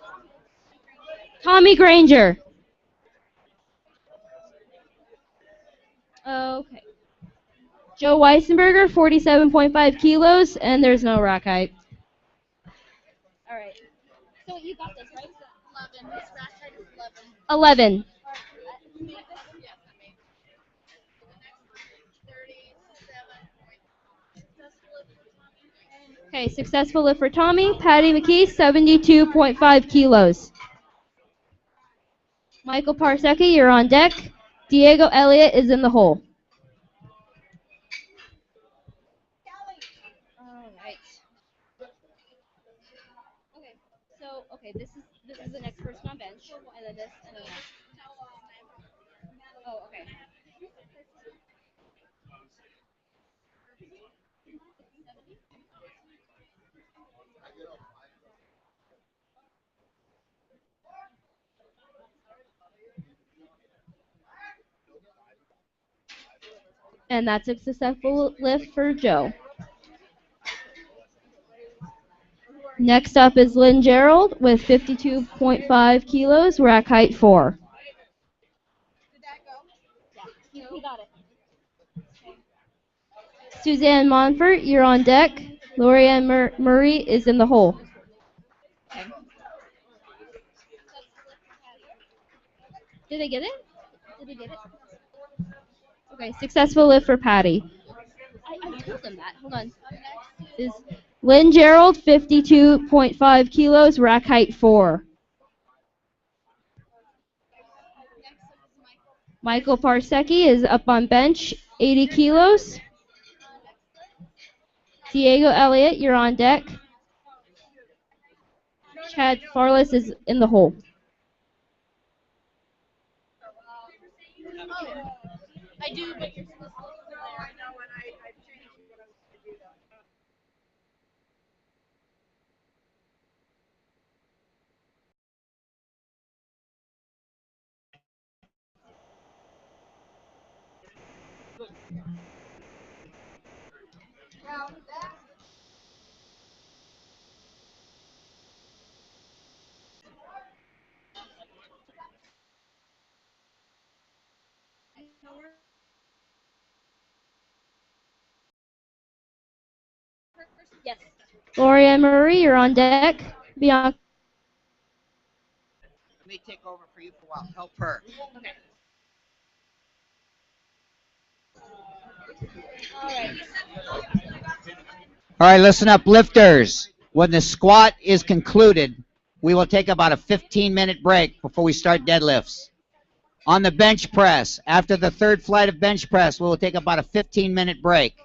Tommy Granger. Okay. Joe Weisenberger, 47.5 kilos, and there's no rack height. All right. So you got this, right? 11. This rack height is 11. 11. Okay, successful lift for Tommy. Patty McKee, 72.5 kilos. Michael Parsecki, you're on deck. Diego Elliott is in the hole. All right. Okay, this is the next person on bench, and then this, and then that. Oh, okay. And that's a successful lift for Joe. Next up is Lynn Gerald with 52.5 kilos, rack height 4. Did that go? Yeah, he got it. Suzanne Monfort, you're on deck. Lorianne Murray is in the hole. Okay. Did they get it? Did they get it? Okay, successful lift for Patty. I told them that. Hold on. Is Lynn Gerald, 52.5 kilos, rack height 4. Michael Parsecki is up on bench, 80 kilos. Diego Elliott, you're on deck. Chad Farless is in the hole. I do, but you're supposed to look there. I know, and I changed what I was going to do, though. Yes. Lorianne Murray, you're on deck. Bianca. Let me take over for you for a while. Help her. Okay. All right, listen up, lifters. When the squat is concluded, we will take about a 15-minute break before we start deadlifts. On the bench press, after the third flight of bench press, we will take about a 15-minute break.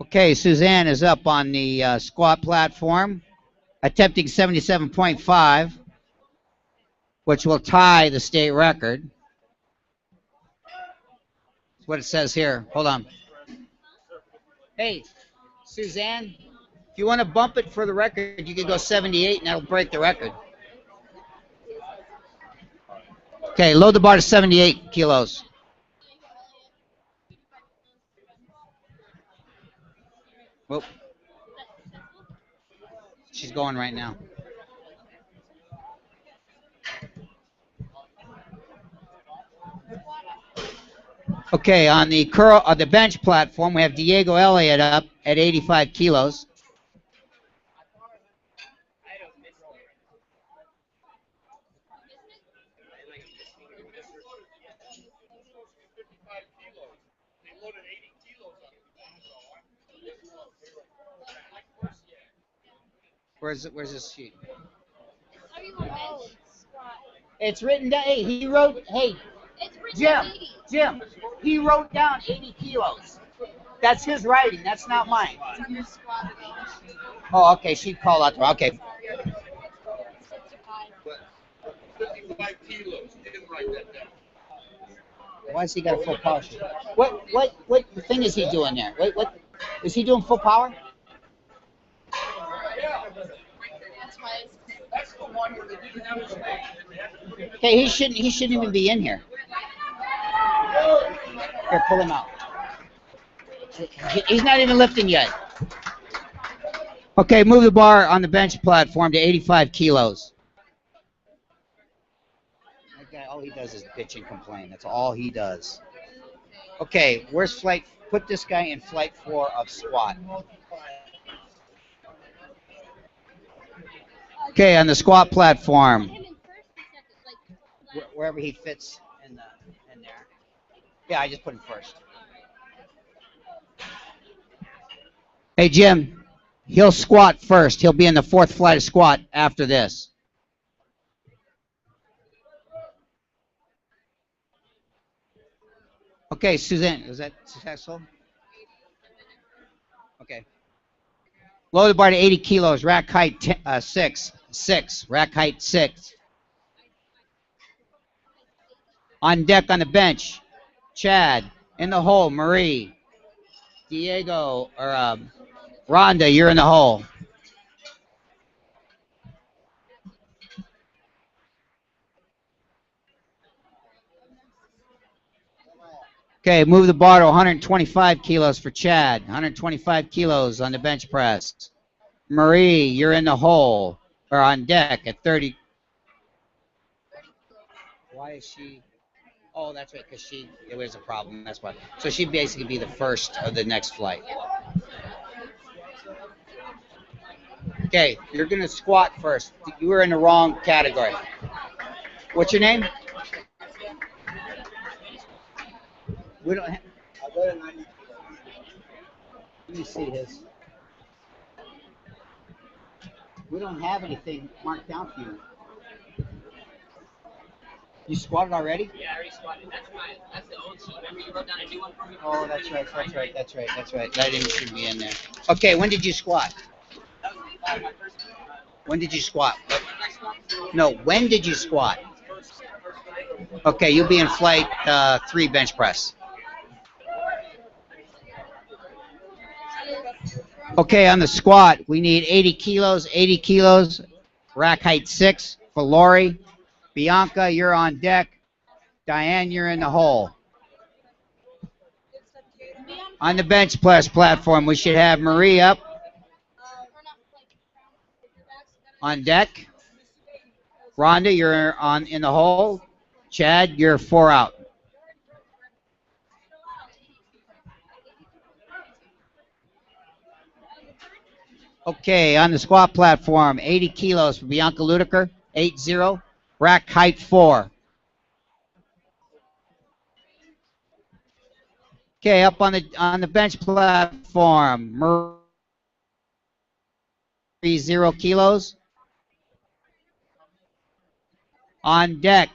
Okay, Suzanne is up on the squat platform, attempting 77.5, which will tie the state record. That's what it says here. Hold on. Hey, Suzanne, if you want to bump it for the record, you can go 78 and that'll break the record. Okay, load the bar to 78 kilos. Whoop. She's going right now. Okay, on the bench platform, we have Diego Elliott up at 85 kilos. Where's this sheet? It's written down. Hey, he wrote. Hey, Jim, he wrote down 80 kilos. That's his writing. That's not mine. Oh, okay. She called out. Okay. 55 kilos. Didn't write that down. Why has he got a full power sheet? What thing is he doing there? What is he doing? Full power? That's the one where they didn't have a stage. Okay, he shouldn't even be in here. Here, pull him out. He's not even lifting yet. Okay, move the bar on the bench platform to 85 kilos. That guy, all he does is bitch and complain. That's all he does. Okay, where's flight? Put this guy in flight 4 of squat. Okay, on the squat platform. Wherever he fits in there. Yeah, I just put him first. Hey, Jim, he'll squat first. He'll be in the 4th flight of squat after this. Okay, Suzanne, is that successful? Okay. Lower the bar to 80 kilos, rack height 6, rack height 6. On deck on the bench, Chad, in the hole, Marie, Diego, or Rhonda, you're in the hole. Okay, move the bar to 125 kilos for Chad, 125 kilos on the bench press. Marie, you're in the hole, or on deck at 30. Why is she? Oh, that's right, because it was a problem, that's why. So she'd basically be the first of the next flight. Okay, you're going to squat first. You were in the wrong category. What's your name? We don't have... Let me see his. We don't have anything marked down for you. You squatted already? Yeah, I already squatted. That's the old sheet. Remember you wrote down a new one for me? Oh, that's right. That didn't should be in there. Okay, when did you squat? That was my first one. When did you squat? No, when did you squat? Okay, you'll be in flight 3 bench press. Okay, on the squat, we need 80 kilos, rack height 6 for Lori. Bianca, you're on deck. Diane, you're in the hole. On the bench press platform, we should have Marie up. On deck. Rhonda, you're in the hole. Chad, you're 4 out. Okay, on the squat platform, 80 kilos for Bianca Ludiker, 80. Rack height 4. Okay, up on the bench platform, Marie 0 kilos. On deck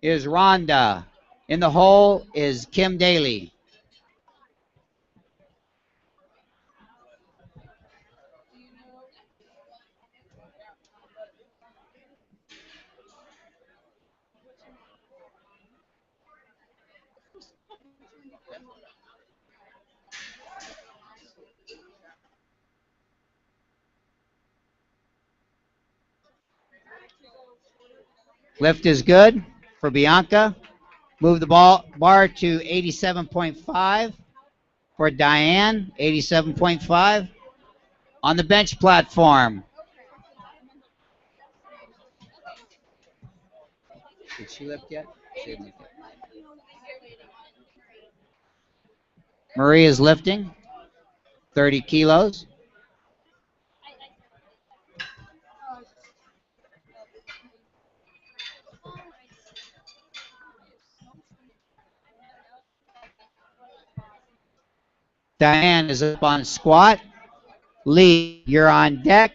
is Rhonda. In the hole is Kim Daly. Lift is good for Bianca. Move the bar to 87.5 for Diane, 87.5. On the bench platform. Did she lift yet? She didn't lift yet. Marie is lifting 30 kilos. Diane is up on squat. Lee, you're on deck.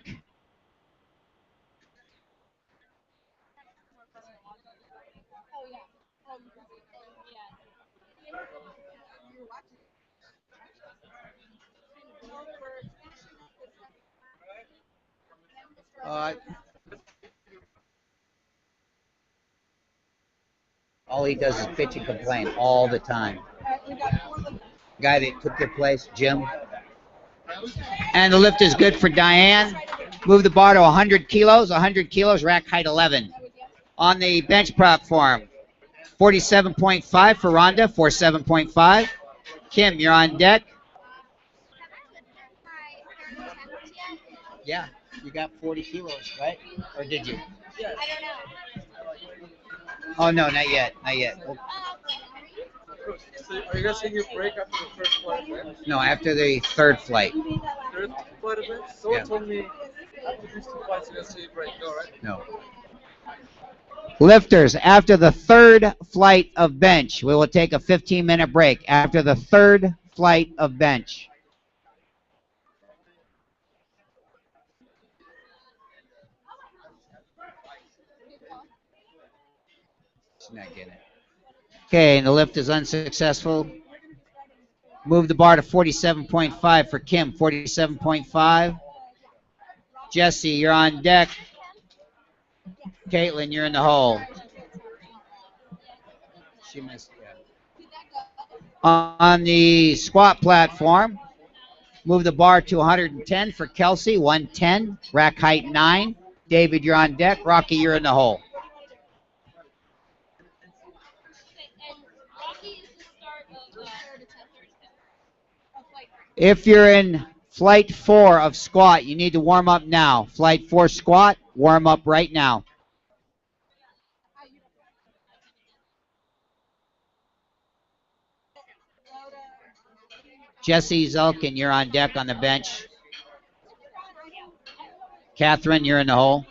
All he does is bitch and complain all the time. Guy that took your place, Jim. And the lift is good for Diane. Move the bar to 100 kilos. 100 kilos, rack height 11. On the bench platform, 47.5 for Rhonda, 47.5. Kim, you're on deck. Yeah, you got 40 kilos, right? Or did you? Oh, no, not yet. Not yet. So are you guys saying you break after the first flight of bench? No, after the third flight. Third flight of bench? Someone Yeah. told me after these 2 flights you guys say you break, no, right? No. Lifters, after the third flight of bench, we will take a 15-minute break. After the third flight of bench. She's not getting it. Okay, and the lift is unsuccessful. Move the bar to 47.5 for Kim, 47.5. Jesse, you're on deck. Caitlin, you're in the hole. She missed. On the squat platform, move the bar to 110 for Kelsey, 110. Rack height 9. David, you're on deck. Rocky, you're in the hole. If you're in flight 4 of squat, you need to warm up now. Flight 4 squat, warm up right now. Jesse Zulkin, you're on deck on the bench. Catherine, you're in the hole.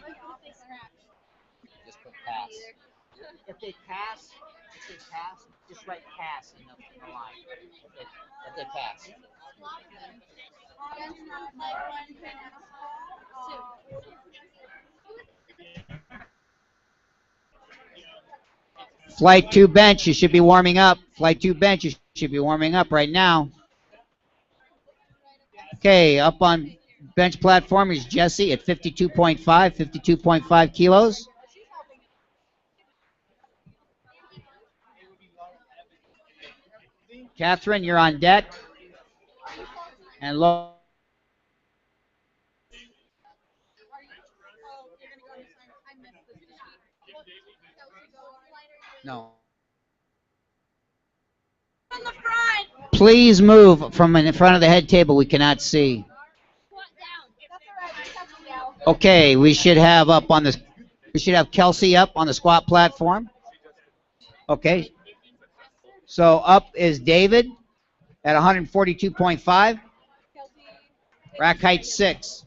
Just put pass. If they pass, just write pass in the line. If they pass. Flight 2 bench, you should be warming up. Flight 2 bench, you should be warming up right now. Okay, up on bench platform is Jesse at 52.5 kilos. Catherine, you're on deck. And no. Please move from in front of the head table. We cannot see. Okay, we should have Kelsey up on the squat platform. Okay. So up is David at 142.5. Rack height 6.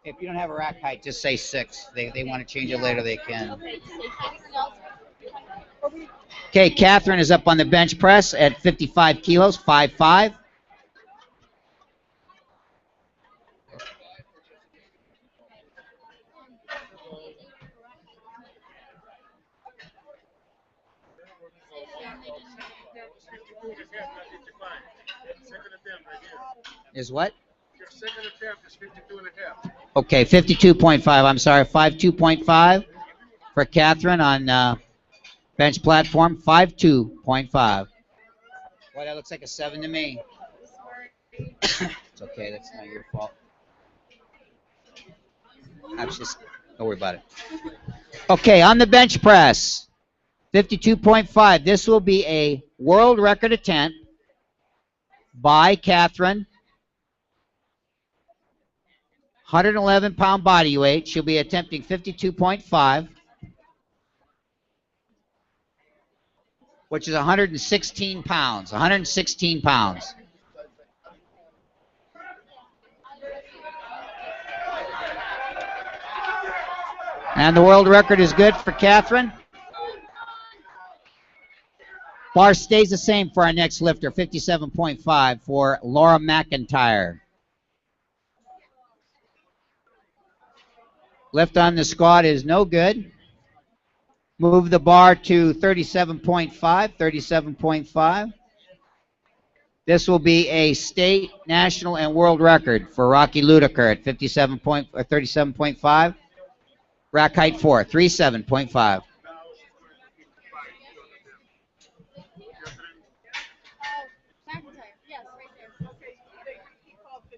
If you don't have a rack height, just say 6. They want to change it later, they can. Okay, just say 6. Okay, Catherine is up on the bench press at 55 kilos, 5'5". Is what? Your second attempt is 52 and a half. Okay, 52.5. I'm sorry, 52.5 for Catherine on bench platform, 52.5. Boy, that looks like a 7 to me. It's okay, that's not your fault. Don't worry about it. Okay, on the bench press, 52.5. This will be a world record attempt by Catherine. 111-pound body weight. She'll be attempting 52.5, which is 116 pounds. 116 pounds. And the world record is good for Catherine. Bar stays the same for our next lifter, 57.5 for Laura McIntyre. Lift on the squat is no good. Move the bar to 37.5, 37.5. This will be a state, national, and world record for Rocky Ludiker at 37.5. Rack height 4, 37.5.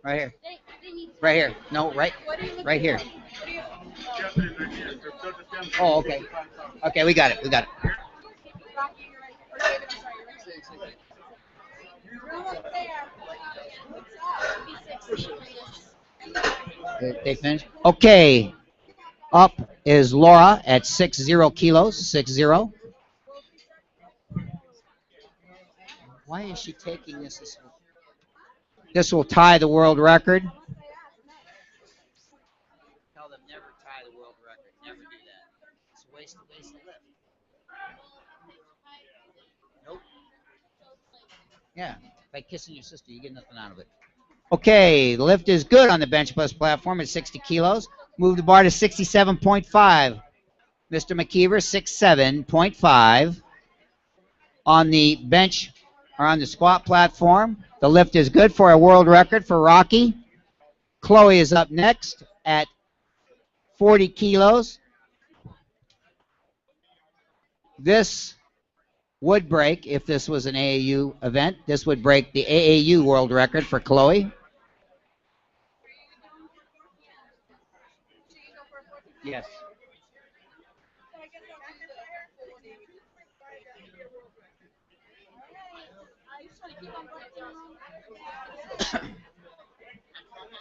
Right here. Right here. No, right here. Oh, okay. Okay, we got it. We got it. They finished? Okay. Up is Laura at 60 kilos. 60. Why is she taking this? This will tie the world record. Tell them never tie the world record. Never do that. It's a waste of lift. Nope. Yeah, like kissing your sister, you get nothing out of it. Okay, the lift is good on the bench press platform at 60 kilos. Move the bar to 67.5. Mr. McKeever, 67.5. On the bench or on the squat platform, the lift is good for a world record for Rocky. Chloe is up next at 40 kilos. This would break, if this was an AAU event, this would break the AAU world record for Chloe. Yes.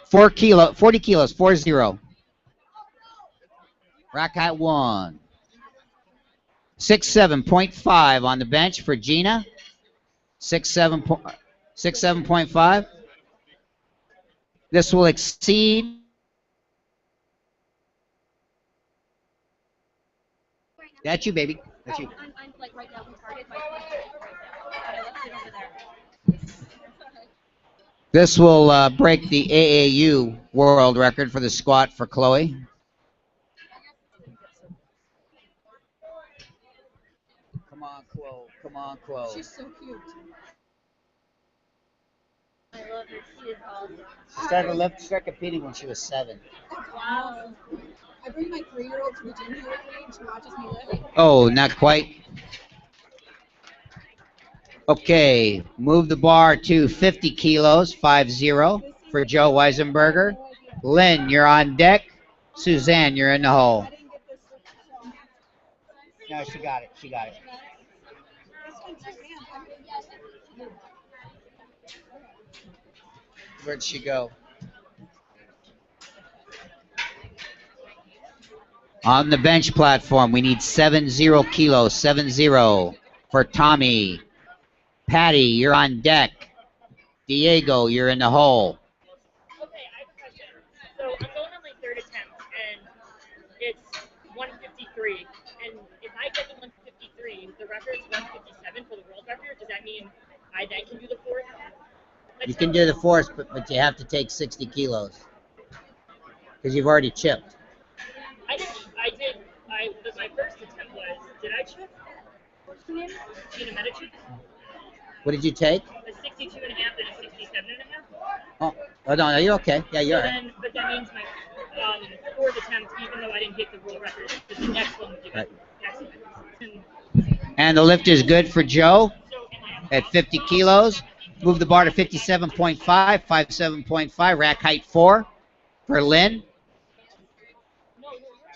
Four kilo, 40 kilos, 40. Rack height 1. 67.5 on the bench for Gina. 67.5. This will exceed. That's you, baby. That's you. I'm like right now. Target my over there. This will break the AAU world record for the squat for Chloe. Come on, Chloe. Come on, Chloe. She's so cute. I love her. She is awesome. She started competing when she was 7. Wow. I bring my 3-year-old to the gym here with me and she watches me lift. Oh, not quite. Okay, move the bar to 50 kilos, 50 for Joe Weisenberger. Lynn, you're on deck. Suzanne, you're in the hole. No, she got it. She got it. Where'd she go? On the bench platform, we need 70 kilos, 70 for Tommy. Patty, you're on deck. Diego, you're in the hole. Okay, I have a question. So I'm going on my 3rd can do the force, but you have to take 60 kilos because you've already chipped. I did. My first attempt was, did I chip? Gina Medici? What did you take? A 62 and a half and a 67 and a half. Oh no, you're okay. Yeah, you're all right. But that means my fourth attempt, even though I didn't hit the world record, the next one would be Right. excellent. And the lift is good for Joe at 50 kilos. Move the bar to 57.5, 57.5, rack height 4 for Lynn.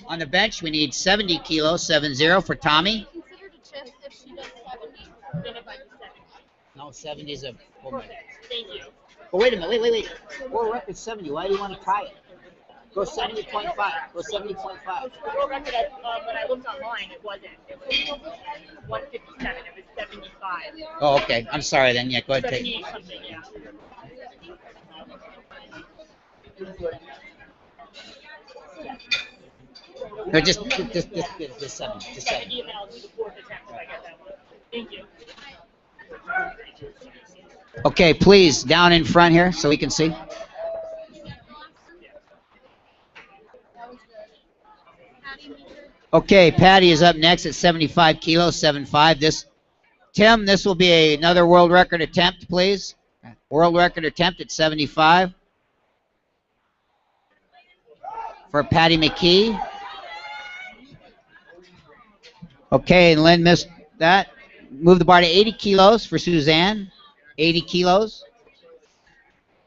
On the bench, we need 70 kilos, 70 for Tommy. Consider to chip if she does 70. Then if I do 70. No, 70 is a woman. Thank you. But wait a minute, wait. World record 70. Why do you want to try it? Go 70.5. Go 70.5. The world record, when I looked online, it wasn't. It was 157. It was 75. Oh, okay. I'm sorry then. Yeah, go ahead. Take 78 something, yeah. No, just 7. Just 7. Even I'll do the fourth attempt if I get that one. Thank you. Okay, please, down in front here so we can see. Okay, Patty is up next at 75 kilos, 75. Tim, this will be another world record attempt, please. World record attempt at 75 for Patty McKee. Okay, and Lynn missed that. Move the bar to 80 kilos for Suzanne. 80 kilos.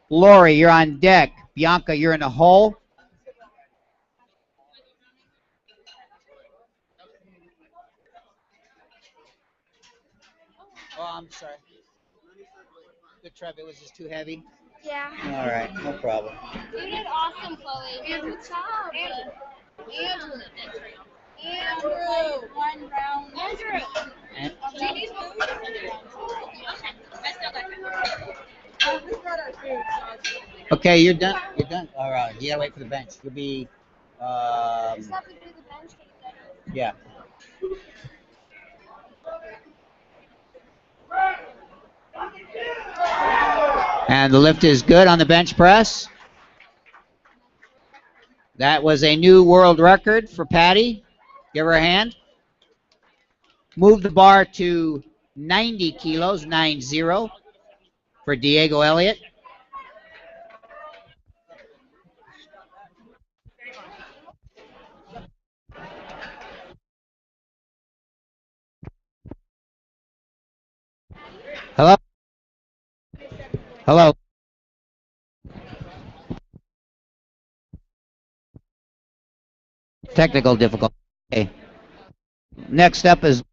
Lori, you're on deck. Bianca, you're in the hole. Oh, I'm sorry. Good try, it was just too heavy. Yeah. All right, no problem. You did awesome, Chloe. Good job. Andrew. One round. Andrew. And- Jeannie's food. Okay, you're done. You're done. All right, you gotta wait for the bench. You'll be. Just have to do the bench. Yeah. And the lift is good on the bench press. That was a new world record for Patty. Give her a hand. Move the bar to 90 kilos, 90 for Diego Elliott. Hello? Hello? Technical difficulty. Okay. Next up is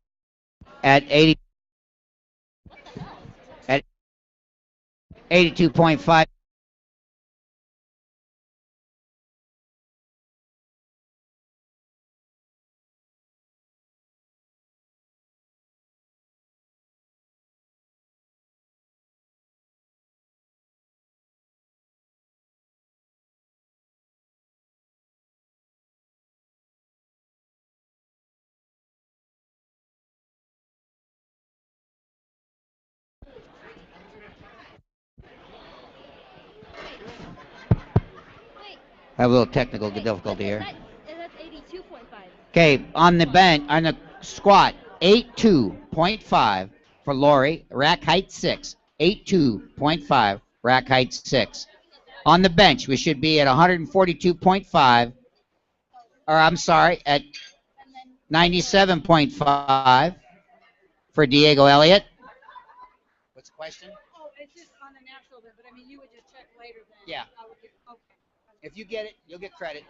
at 82.5. I have a little technical difficulty here. That's 82.5. Okay, on the bench, on the squat, 82.5 for Lori, rack height 6. 82.5, rack height 6. On the bench, we should be at 142.5, or I'm sorry, at 97.5 for Diego Elliott. What's the question? Oh, it's just on the natural bit, but I mean, you would just check later then. Yeah. I would get, okay. If you get it, you'll get credit.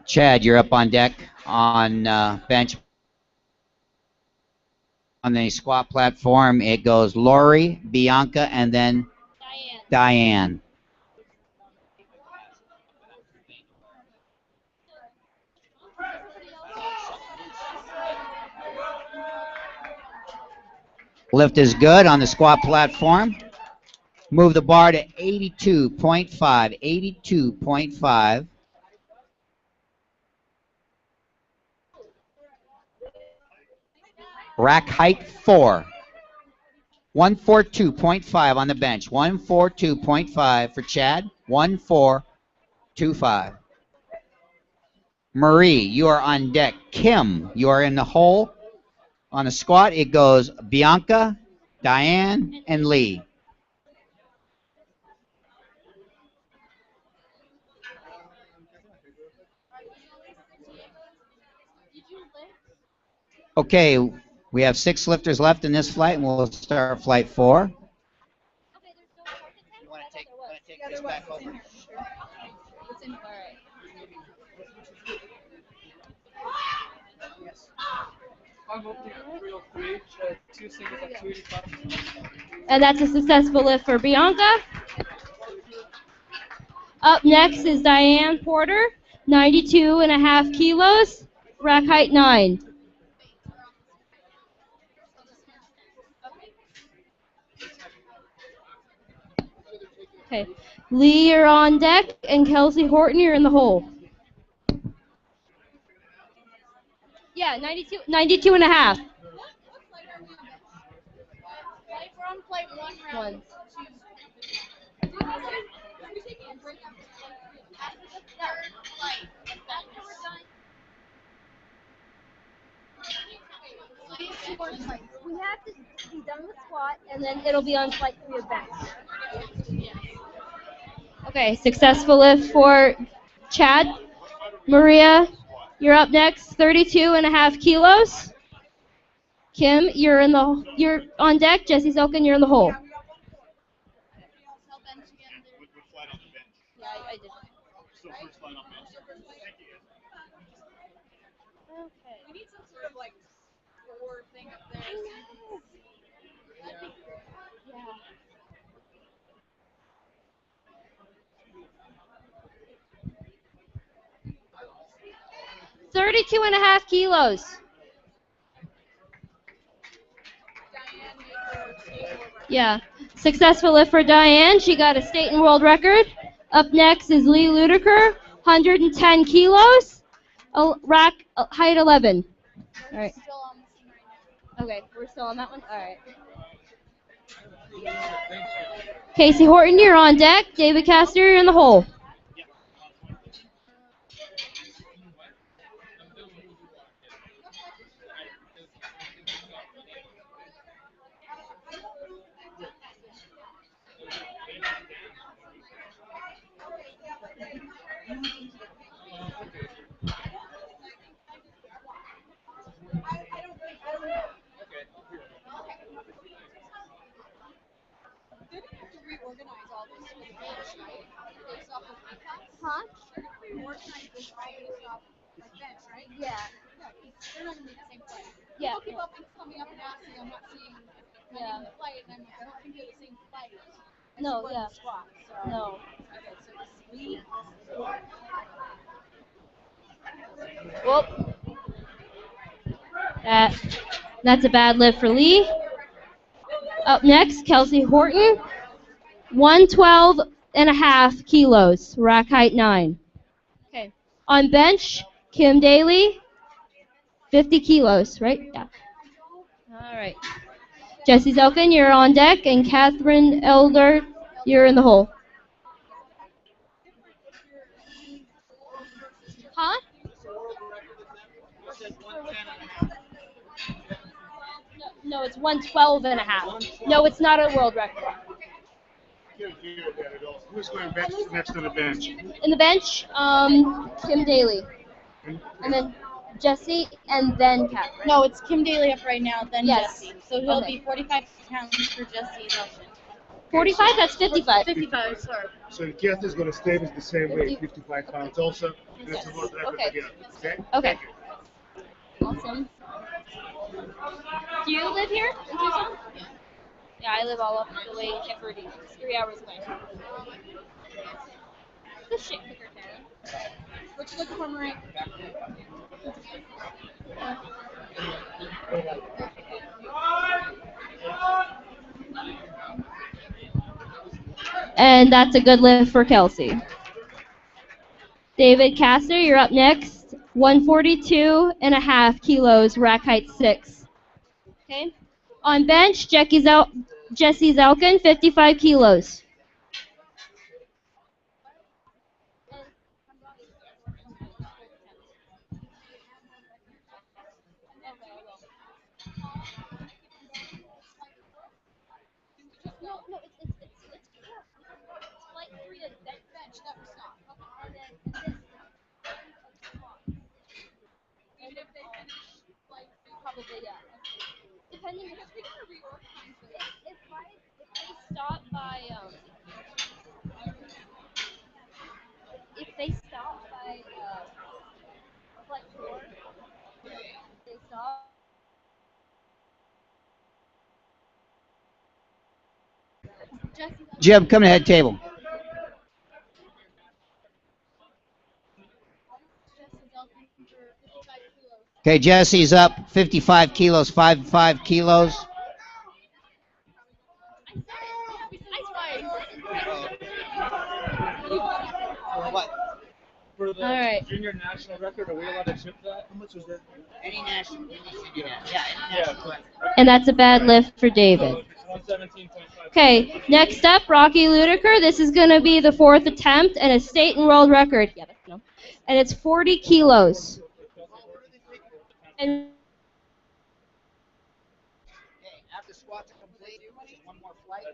Chad, you're up on deck on bench. On the squat platform, it goes Lori, Bianca, and then Diane. Lift is good on the squat platform. Move the bar to 82.5, 82.5. Rack height 4. 142.5 on the bench. 142.5 for Chad. 1425. Marie, you are on deck. Kim, you are in the hole. On the squat, it goes Bianca, Diane, and Lee. Okay, we have 6 lifters left in this flight, and we'll start flight 4. You want to take this back over? I'm up to 303, 2 singles at 285. And that's a successful lift for Bianca. Up next is Diane Porter, 92.5 kilos, rack height 9. Okay, Lee, you're on deck, and Kelsey Horton, you're in the hole. Yeah, 92 and a half. We're on flight 1, round 2. We have to be done with squat, and then it'll be on flight 3 of bench. Okay, successful lift for Chad. Maria, you're up next, 32.5 kilos. Kim, you're on deck. Jesse Zelkin, you're in the hole. Yeah, I did. Okay. We need some sort of like score thing up there. Yeah. 32.5 kilos. Yeah. Successful lift for Diane. She got a state and world record. Up next is Lee Ludiker, 110 kilos, rack height 11. All right. Okay, we're still on that one? All right. Casey Horton, you're on deck. David Castor, you're in the hole. Reorganize all this with bench, right? Based off of recalls? Huh? They're going to reorganize this all based off like bench, right? Yeah. Yeah, because they're not going to be the same flight. Yeah. People keep up and coming up and asking, I'm not seeing the flight, and I'm like, I don't think they're the same flight. No, yeah. Squat, so. No. Okay, so this Lee. Whoop. That's a bad lift for Lee. Up next, Kelsey Horton, 112.5 kilos, rack height 9. Okay. On bench, Kim Daly, 50 kilos, right? Yeah. All right. Jesse Zelkin, you're on deck, and Catherine Elder, you're in the hole. Huh? No, it's 112.5. No, it's not a world record. Who's going next to the bench? In the bench, Kim Daly. And then Jesse, and then Catherine. No, it's Kim Daly up right now, then Yes. Jesse. So he'll Okay. be 45 pounds for Jesse. 45? That's 55. 55, sorry. So Keith is going to stay with the same weight, 55 pounds also. That's a lot of effort Okay. together. Okay? Okay. Awesome. Do you live here in Tucson? Yeah, I live all up the way in Kefferty. It's 3 hours away. The shit kicker can. What you looking for, Marie? And that's a good lift for Kelsey. David Castor, you're up next. 142.5 kilos, rack height 6. Okay. On bench, Jesse Jesse Zalkin, 55 kilos. Probably, yeah. Depending if they stop by if they stop by flight 4, they stop. Jim, come to the head table. Okay, Jesse's up 55 kilos, 55 kilos. What? For the All right. junior national record, are we allowed to chip that? How much was that? Any national, yeah, any national. And that's a bad lift for David. 117.5. Okay, next up, Rocky Ludiker. This is going to be the 4th attempt and a state and world record. Yeah, that's no. And it's 40 kilos. And After squats are complete, one more flight.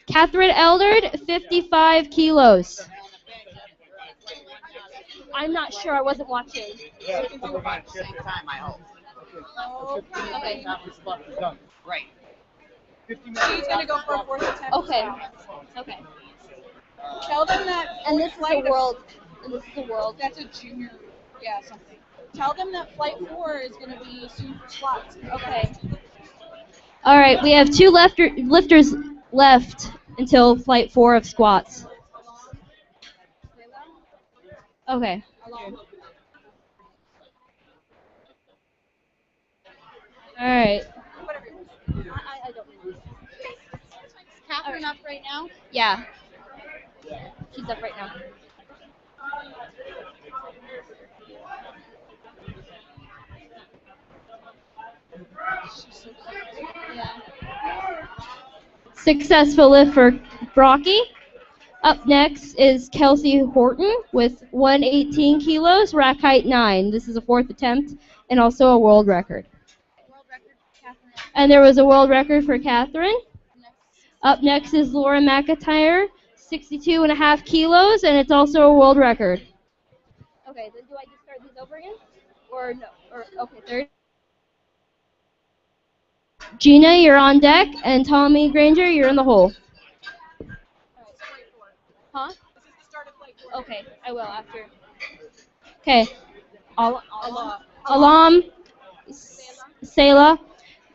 Catherine Eldred, 55 kilos. I'm not sure. I wasn't watching. Yeah, we're about the same time, I hope. Okay. After squat is done. Right. 50 minutes. She's gonna go for a 4th attempt. Okay. Okay. Tell them that. And this is a world. And this is a world. That's a junior. Yeah, something. Tell them that flight 4 is gonna be soon for squats. Okay. All right. We have 2 lifters left until flight 4 of squats. Okay. All right. I don't know. Is Catherine up right now? Yeah. She's up right now. Successful lift for Brocky. Up next is Kelsey Horton with 118 kilos, rack height 9. This is a 4th attempt and also a world record. And there was a world record for Catherine. Up next is Laura McIntyre, 62.5 kilos, and it's also a world record. Okay, then do I just start these over again? Or no? Or okay, third. Gina, you're on deck, and Tommy Granger, you're in the hole. Huh? Okay, I will after. Okay. Alam, Selah,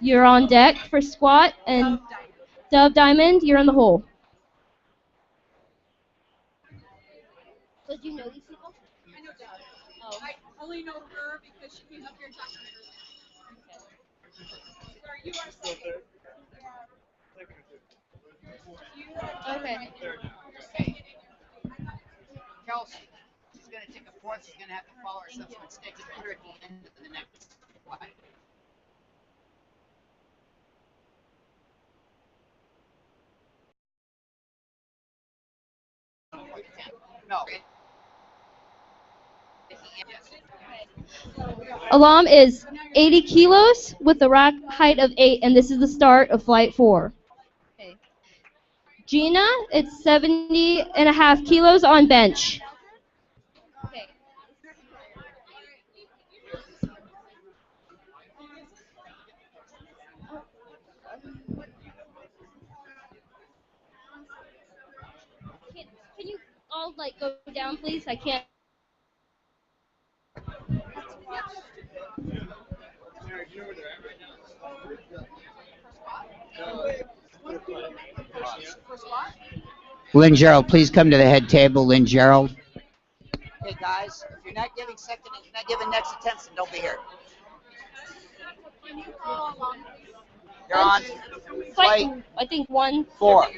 you're on deck for squat, and Dove Diamond, you're in the hole. So do you know these people? I know Deb. Oh. I only know her because she came up here and talked to me. Sorry, you are so good. Okay. Kelsey, she's going to take a fourth. She's going to have to follow her subsequent stage and put her at the end of the next flight. No. Alam is 80 kilos with a rack height of 8, and this is the start of flight 4. Okay. Gina, it's 70.5 kilos on bench. Okay. Can you all go down, please? I can't. Lynn Gerald, please come to the head table. Lynn Gerald. Okay, guys, if you're not giving second, if you're not giving next attempts, then don't be here. You're on flight. I think 1. 4.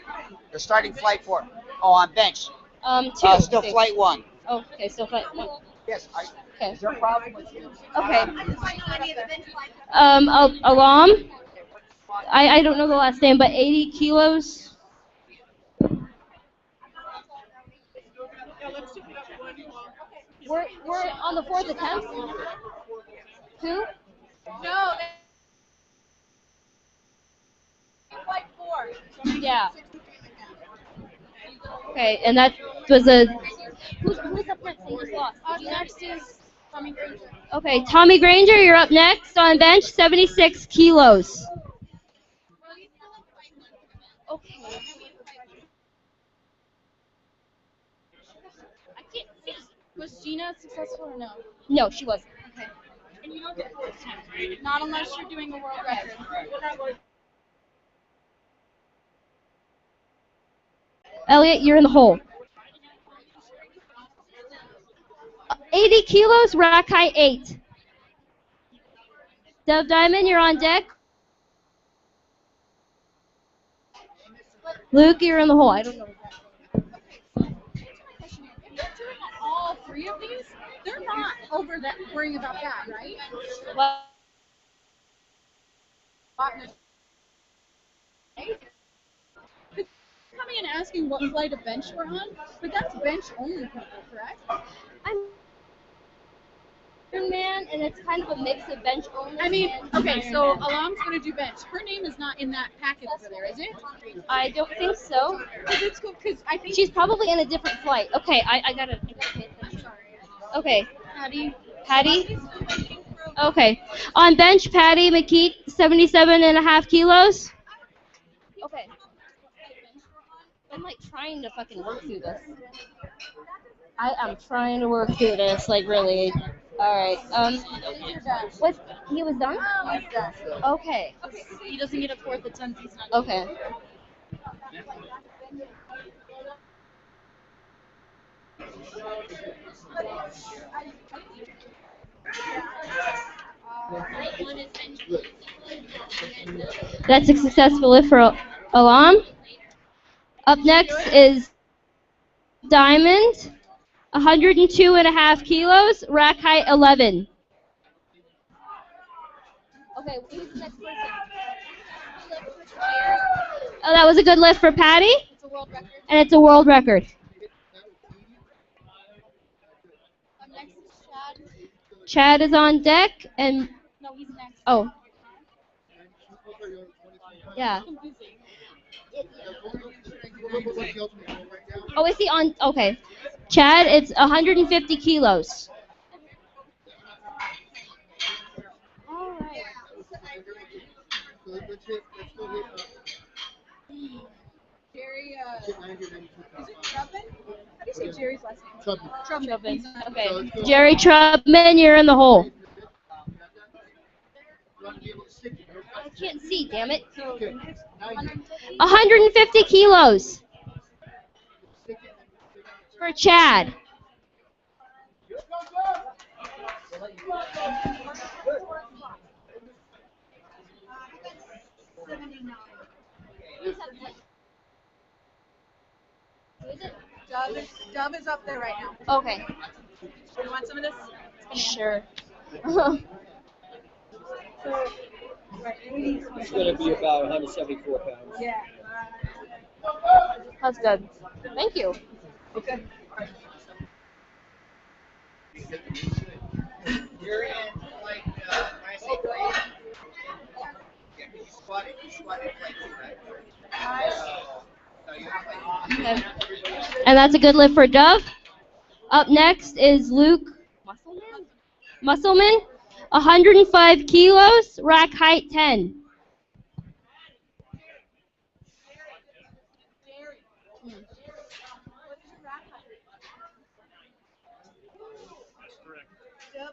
You're starting flight 4. Oh, on bench. 2. Still okay. flight 1. Oh, okay, still flight 1. Yes. Okay. Is there a problem with you? Okay. Alam, I don't know the last name, but 80 kilos. We're on the fourth attempt. Two? No, that's like 4. Yeah. Okay, and that was a. Who's up next? I just lost. Next is Tommy Granger. Okay, Tommy Granger, you're up next on bench, 76 kilos. Okay. I can't see. Was Gina successful or no? No, she wasn't. Okay. Not unless you're doing a world record. Elliot, you're in the hole. 80 kilos, rack height 8. Dove Diamond, you're on deck. Luke, you're in the hole. I don't know. If they're doing all 3 of these, they're not over that worrying about that, right? Well, Coming and asking what flight of bench we're on, but that's bench only people, correct? I'm man, and it's kind of a mix of bench only. I mean, and okay, so Ironman. Alam's gonna do bench. Her name is not in that packet over there, is it? I don't think so. Because it's cool. Because I think She's probably in a different flight. Okay, I gotta pay attention. Okay, Patty. Okay, on bench, Patty McKeek, 77.5 kilos. Okay. I'm like trying to fucking work through this. I am trying to work through this, like really. All right. What? He was done? Okay. He doesn't get a fourth attempt. He's not. Okay. That's a successful lift for Alam. Up next is Diamond, 102.5 kilos, rack height 11. Okay, who's the next person? Oh, that was a good lift for Patty, It's a world record. and it's a world record. Next is Chad. Chad is on deck, and No, he's next. oh, yeah. Oh, is he on? Okay. Chad, it's 150 kilos. All right. Jerry, is it Trubman? How do you say Jerry's last name? Trubman. Okay. Jerry Trubman, you're in the hole. I can't see, damn it. 150 kilos for Chad. Dove is up there right now. Okay. You want some of this? Sure. It's going to be about 174 pounds. Yeah. That's good. Thank you. Okay. You're in like when I say plate, you squat it like that. So you have like Okay. And that's a good lift for Dove. Up next is Luke Musselman, 105 kilos, rack height 10.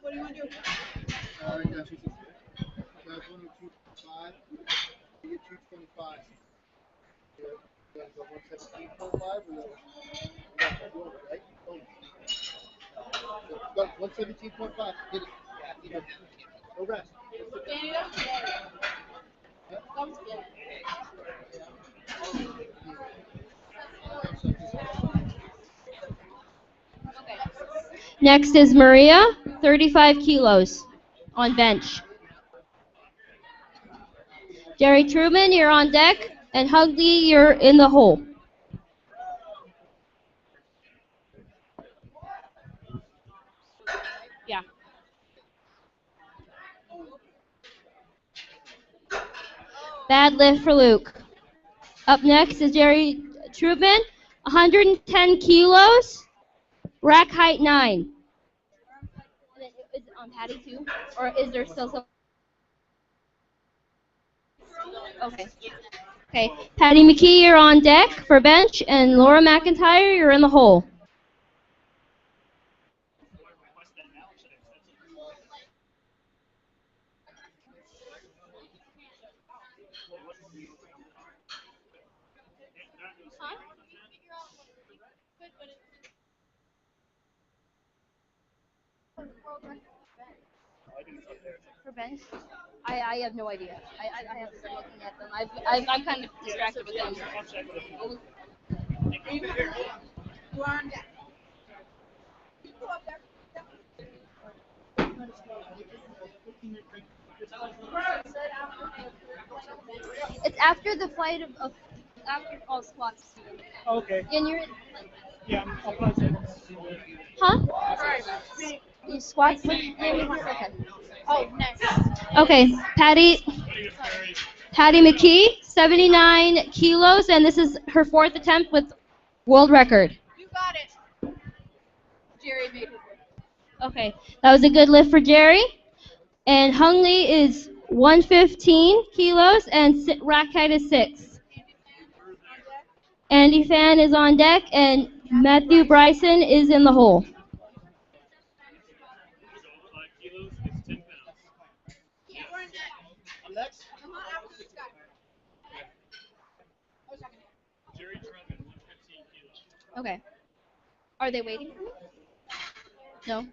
What do you want to do? That's 102.5. You get 225. You gotta go 117.5 right? So, 117.5. Hit it. No rest. Next is Maria, 35 kilos on bench. Jerry Truman, you're on deck, and Hugley, you're in the hole. Yeah. Bad lift for Luke. Up next is Jerry Truman, 110 kilos, rack height 9. And then is it on Patty too? Or is there still some? Okay. Okay. Patty McKee, you're on deck for bench, and Laura McIntyre, you're in the hole. For bench? I have no idea. I have to start looking at them. I'm kind of distracted with them. We're on deck. Go up there. It's after the flight of after all squats. Okay. And you're Yeah, I'll pause it. huh? You squats? Okay. Oh, next. Okay, Patty McKee, 79 kilos, and this is her 4th attempt with world record. You got it. Jerry made it. Okay, that was a good lift for Jerry. And Hungley is 115 kilos, and rack height is 6. Andy Fan is on deck, and Matthew Bryson is in the hole. Next. Okay. Are they waiting for me? No.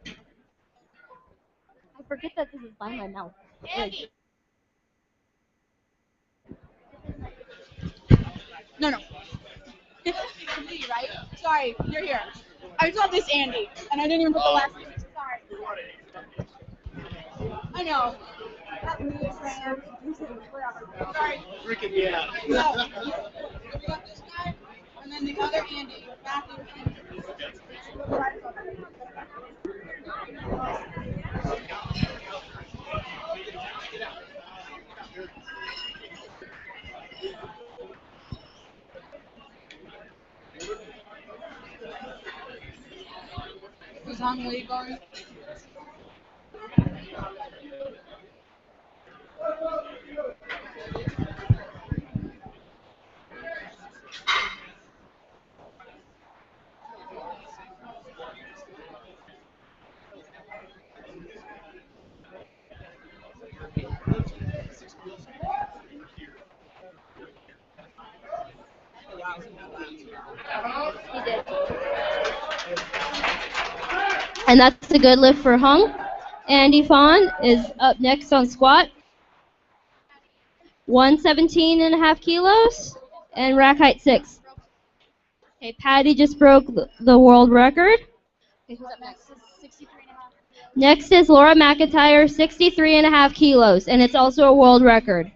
I forget that this is by my mouth. Andy. No. Me, right? Sorry, you're here. I saw this Andy, and I didn't even put the last name. Sorry. I know. Sorry. Freaking yeah. No. We got this guy, and then the other Andy, Matthew. Is Hung-Lee going? He did. And that's a good lift for Hung. Andy Fawn is up next on squat. 117.5 kilos and rack height 6. Okay, Patty just broke the world record. Okay, who's up next? 63.5. Next is Laura McIntyre, 63.5 kilos, and it's also a world record.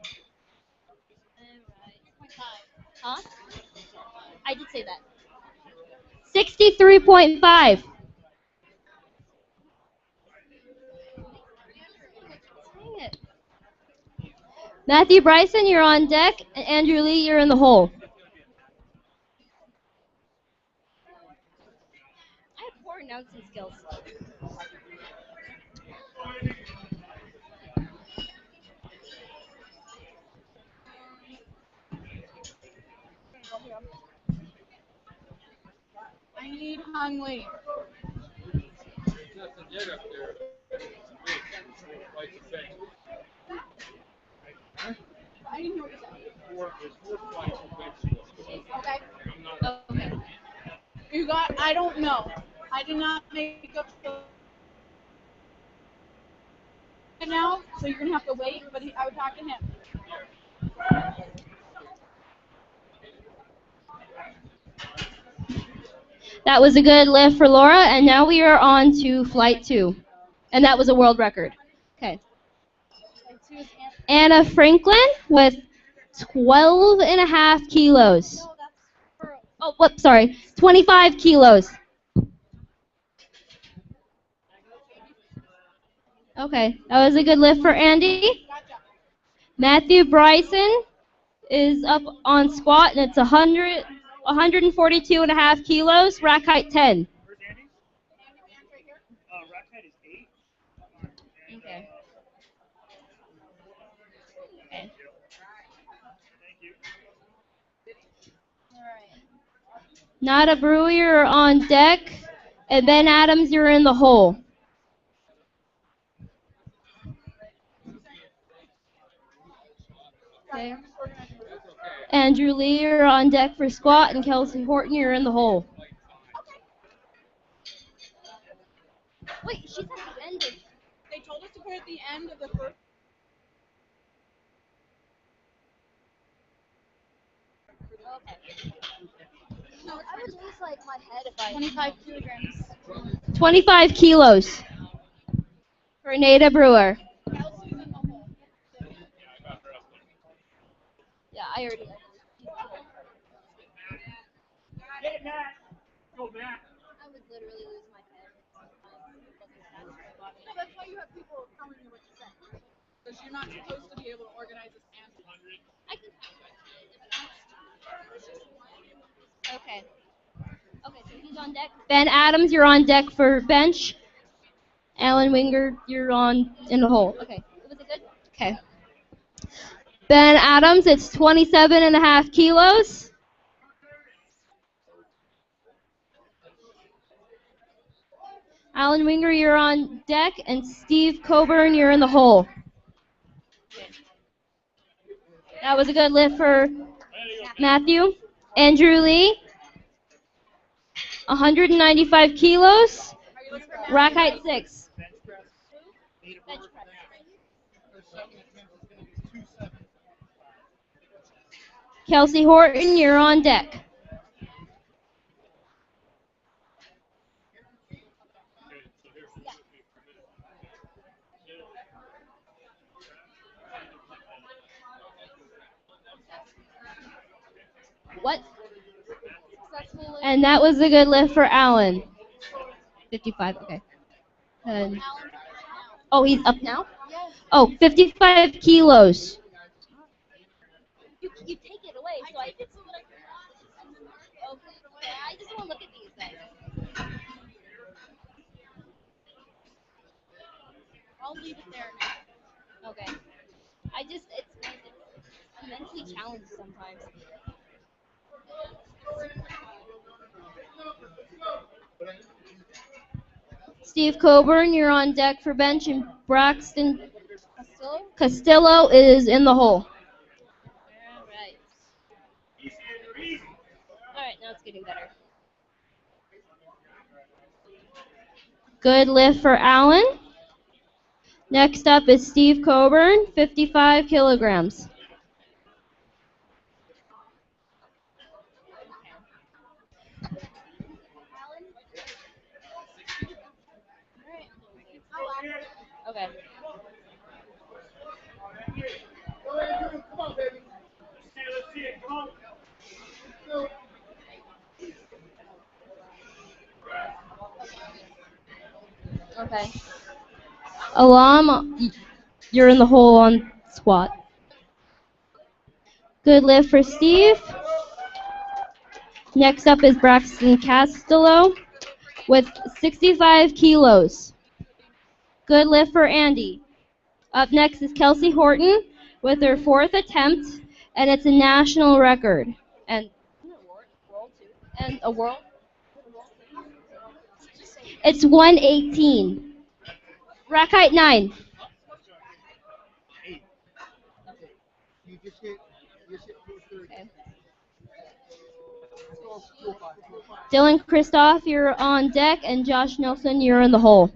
Huh? I did say that. 63.5. Matthew Bryson, you're on deck, and Andrew Lee, you're in the hole. I have poor announcing skills. I need Hung-Lee. I didn't hear what you said. Okay. You got, I don't know. I did not make up the now, so you're going to have to wait, but I would talk to him. That was a good lift for Laura, and now we are on to flight 2. And that was a world record. Okay. Anna Franklin with 12.5 kilos. Oh, whoops, sorry. 25 kilos. Okay, that was a good lift for Andy. Matthew Bryson is up on squat, and it's 142.5 kilos, rack height 10. Where's Andy? Rack height is 8. Okay. Okay. Thank you. Nada Brewer, you're on deck, and Ben Adams, you're in the hole. Okay. Andrew Lee, you're on deck for squat, and Kelsey Horton, you're in the hole. Wait, she's at the end of... They told us to put it at the end of the first. No, I would lose like my head if I... 25 kilograms. 25 kilos for Nada Brewer. Yeah, I already... Get it, Matt. Go, Matt. I would literally lose my head. No, that's why you have people telling you what to say. Because you're not supposed to be able to organize this answer. I can... Okay. Okay, so he's on deck. Ben Adams, you're on deck for bench. Alan Winger, you're in the hole. Okay. Was it good? Okay. Ben Adams, it's 27.5 kilos. Alan Winger, you're on deck, and Steve Coburn, you're in the hole. That was a good lift for Matthew. Andrew Lee, 195 kilos, rack height 6. Bench press. Kelsey Horton, you're on deck. What? And that was a good lift for Alan. 55, okay. Oh, he's up now? Oh, 55 kilos. You take it away, so I can... Okay, I just want to look at these guys. I'll leave it there now. Okay. I'm mentally challenged sometimes. Steve Coburn, you're on deck for bench, and Braxton Castillo is in the hole. Alright. Alright, now it's getting better. Good lift for Allen. Next up is Steve Coburn, 55 kilograms. Okay. Okay. Alam, you're in the hole on squat. Good lift for Steve. Next up is Braxton Castillo with 65 kilos. Good lift for Andy. Up next is Kelsey Horton with her 4th attempt, and it's a national record. And a world? It's 118. Rack height 9. Okay. Dylan Kristoff, you're on deck, and Josh Nelson, you're in the hole.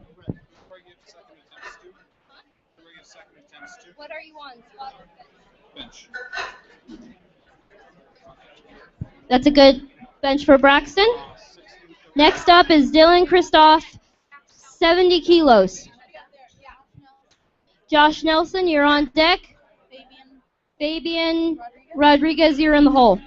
What are you on? Bench. That's a good bench for Braxton. Next up is Dylan Kristoff, 70 kilos. Josh Nelson, you're on deck. Fabian Rodriguez, you're in the hole.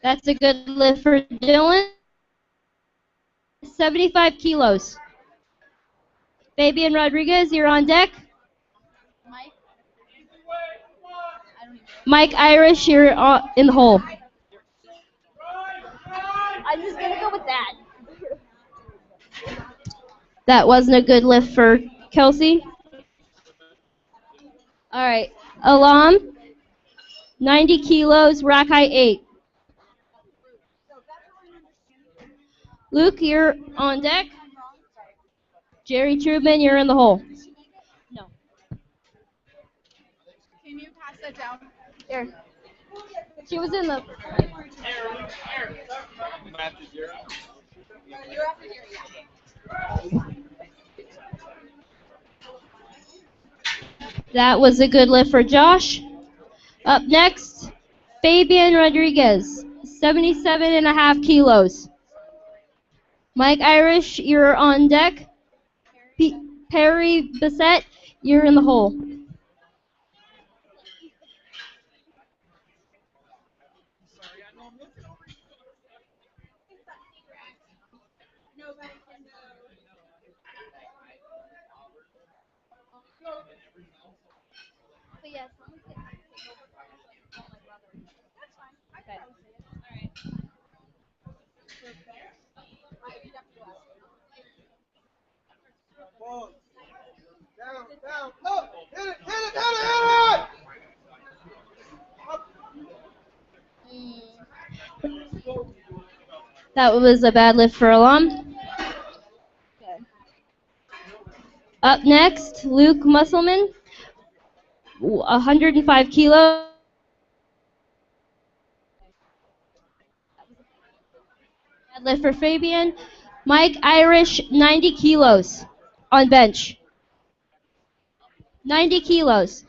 That's a good lift for Dylan. 75 kilos. Fabian Rodriguez, you're on deck. Mike? I don't even Mike Irish, you're in the hole. I'm just gonna go with that. That wasn't a good lift for Kelsey. All right. Alam, 90 kilos, rack height 8. Luke, you're on deck. Jerry Truman, you're in the hole. No. Can you pass that down? Here. She was in the. You're up here. That was a good lift for Josh. Up next, Fabian Rodriguez, 77.5 kilos. Mike Irish, you're on deck. Perry Bissett, you're in the hole. But yes. Okay. Down, down, up, hit it, hit it, hit it, hit it! That was a bad lift for Alam. Okay. Up next, Luke Musselman, 105 kilos. Bad lift for Fabian. Mike Irish, 90 kilos on bench. 90 kilos.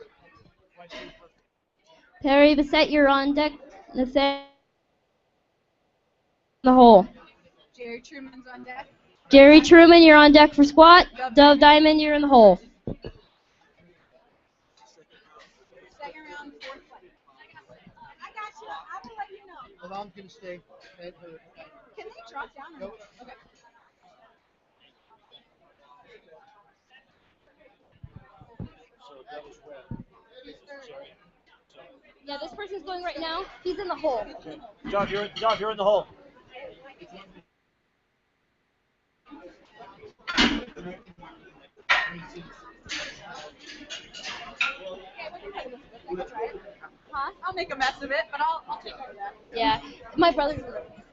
Perry Bissett, you're on deck. Nathaniel in the hole. Jerry Truman's on deck. Jerry Truman, you're on deck for squat. Dove Diamond, you're in the hole. Second round, fourth fight. I got you. I will let you know. Alarm can stay. Can they drop down? Or okay. Yeah, this person's going right now. He's in the hole. Josh, you're in the hole. Huh? I'll make a mess of it, but I'll take care of that. Yeah, my brother's in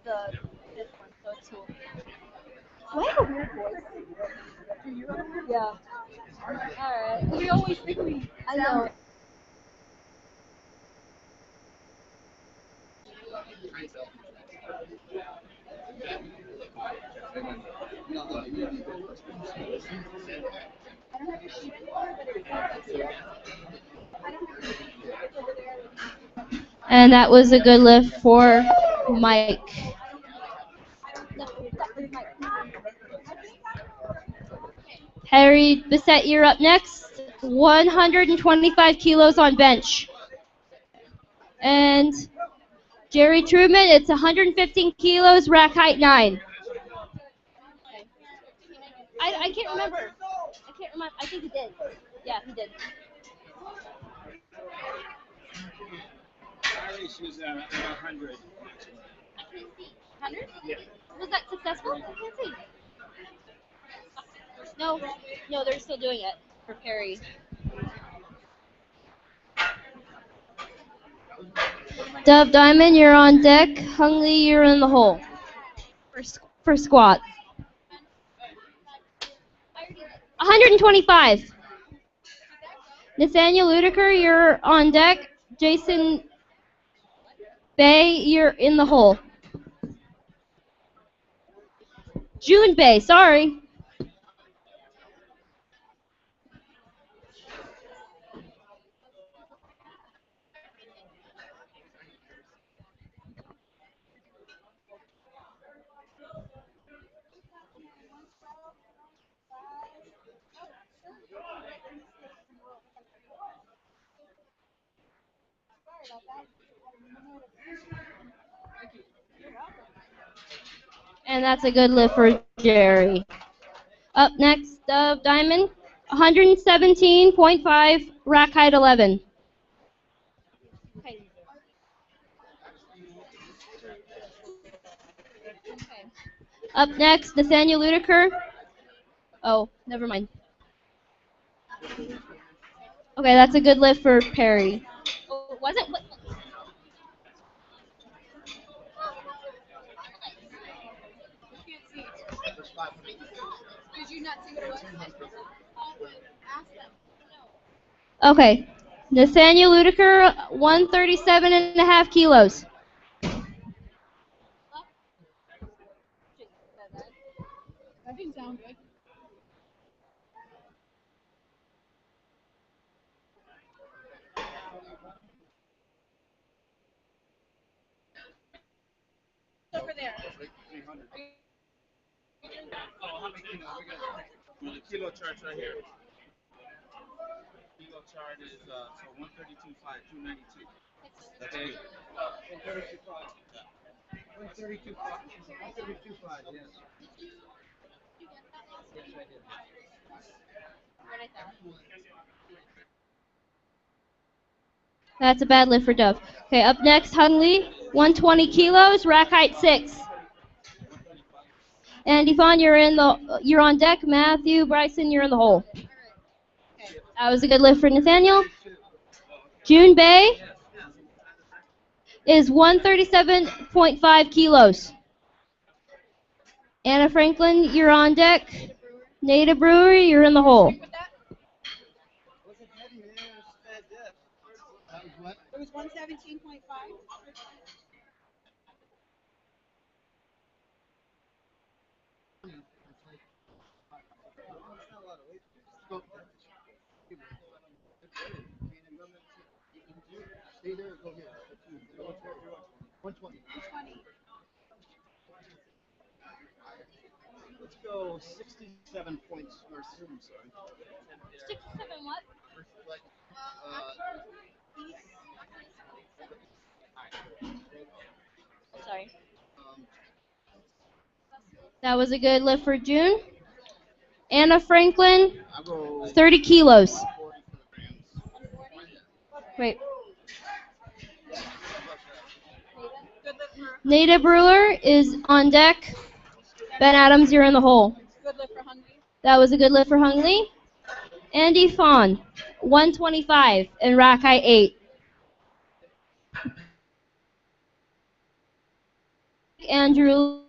the this one, so it's cool. Do I have a weird voice? Do you? Yeah. Alright. We always think we. I know. I don't have your sheet anymore, but it's here. I don't have your sheet. It's over there. And that was a good lift for Mike. Harry Bissett, you're up next. 125 kilos on bench. And Jerry Truman, it's 115 kilos, rack height 9. I can't remember. I think he did. Yeah, he did. Irish was 100. 100? Yeah. Was that successful? I can't see. No, they're still doing it for Perry. Dove Diamond, you're on deck. Hung Lee, you're in the hole for squat. 125. Nathaniel Ludiker, you're on deck. Jason Bay, you're in the hole. June Bay, sorry. And that's a good lift for Jerry. Up next, Diamond, 117.5, rack height 11. Up next, Nathaniel Ludiker. Oh, never mind. Okay, that's a good lift for Perry. Oh, was it? Did you not see what it was? Ask them. Okay, Nathaniel Ludiker, 137.5 kilos. That didn't sound good. Over there. Well, the kilo chart's right here. Kilo chart is so 132.5, 292. That's good. 132.5. 132.5, yes. Yes, I did. That's a bad lift for Dove. Okay, up next, Hunley, 120 kilos, rack height 6. And Yvonne, you're on deck. Matthew, Bryson, you're in the hole. That was a good lift for Nathaniel. June Bay is 137.5 kilos. Anna Franklin, you're on deck. Nada Brewery, you're in the hole. It was 117.5. Stay there, go here. 120. Let's go 67 points. Or, I'm sorry. 67 what? Sorry. That was a good lift for June. Anna Franklin, 30 kilos. Wait. Nada Brewer is on deck. Ben Adams, you're in the hole. Good lift for Hungry. That was a good lift for Hung Lee. Andy Fawn, 125 and rack height 8. Andrew.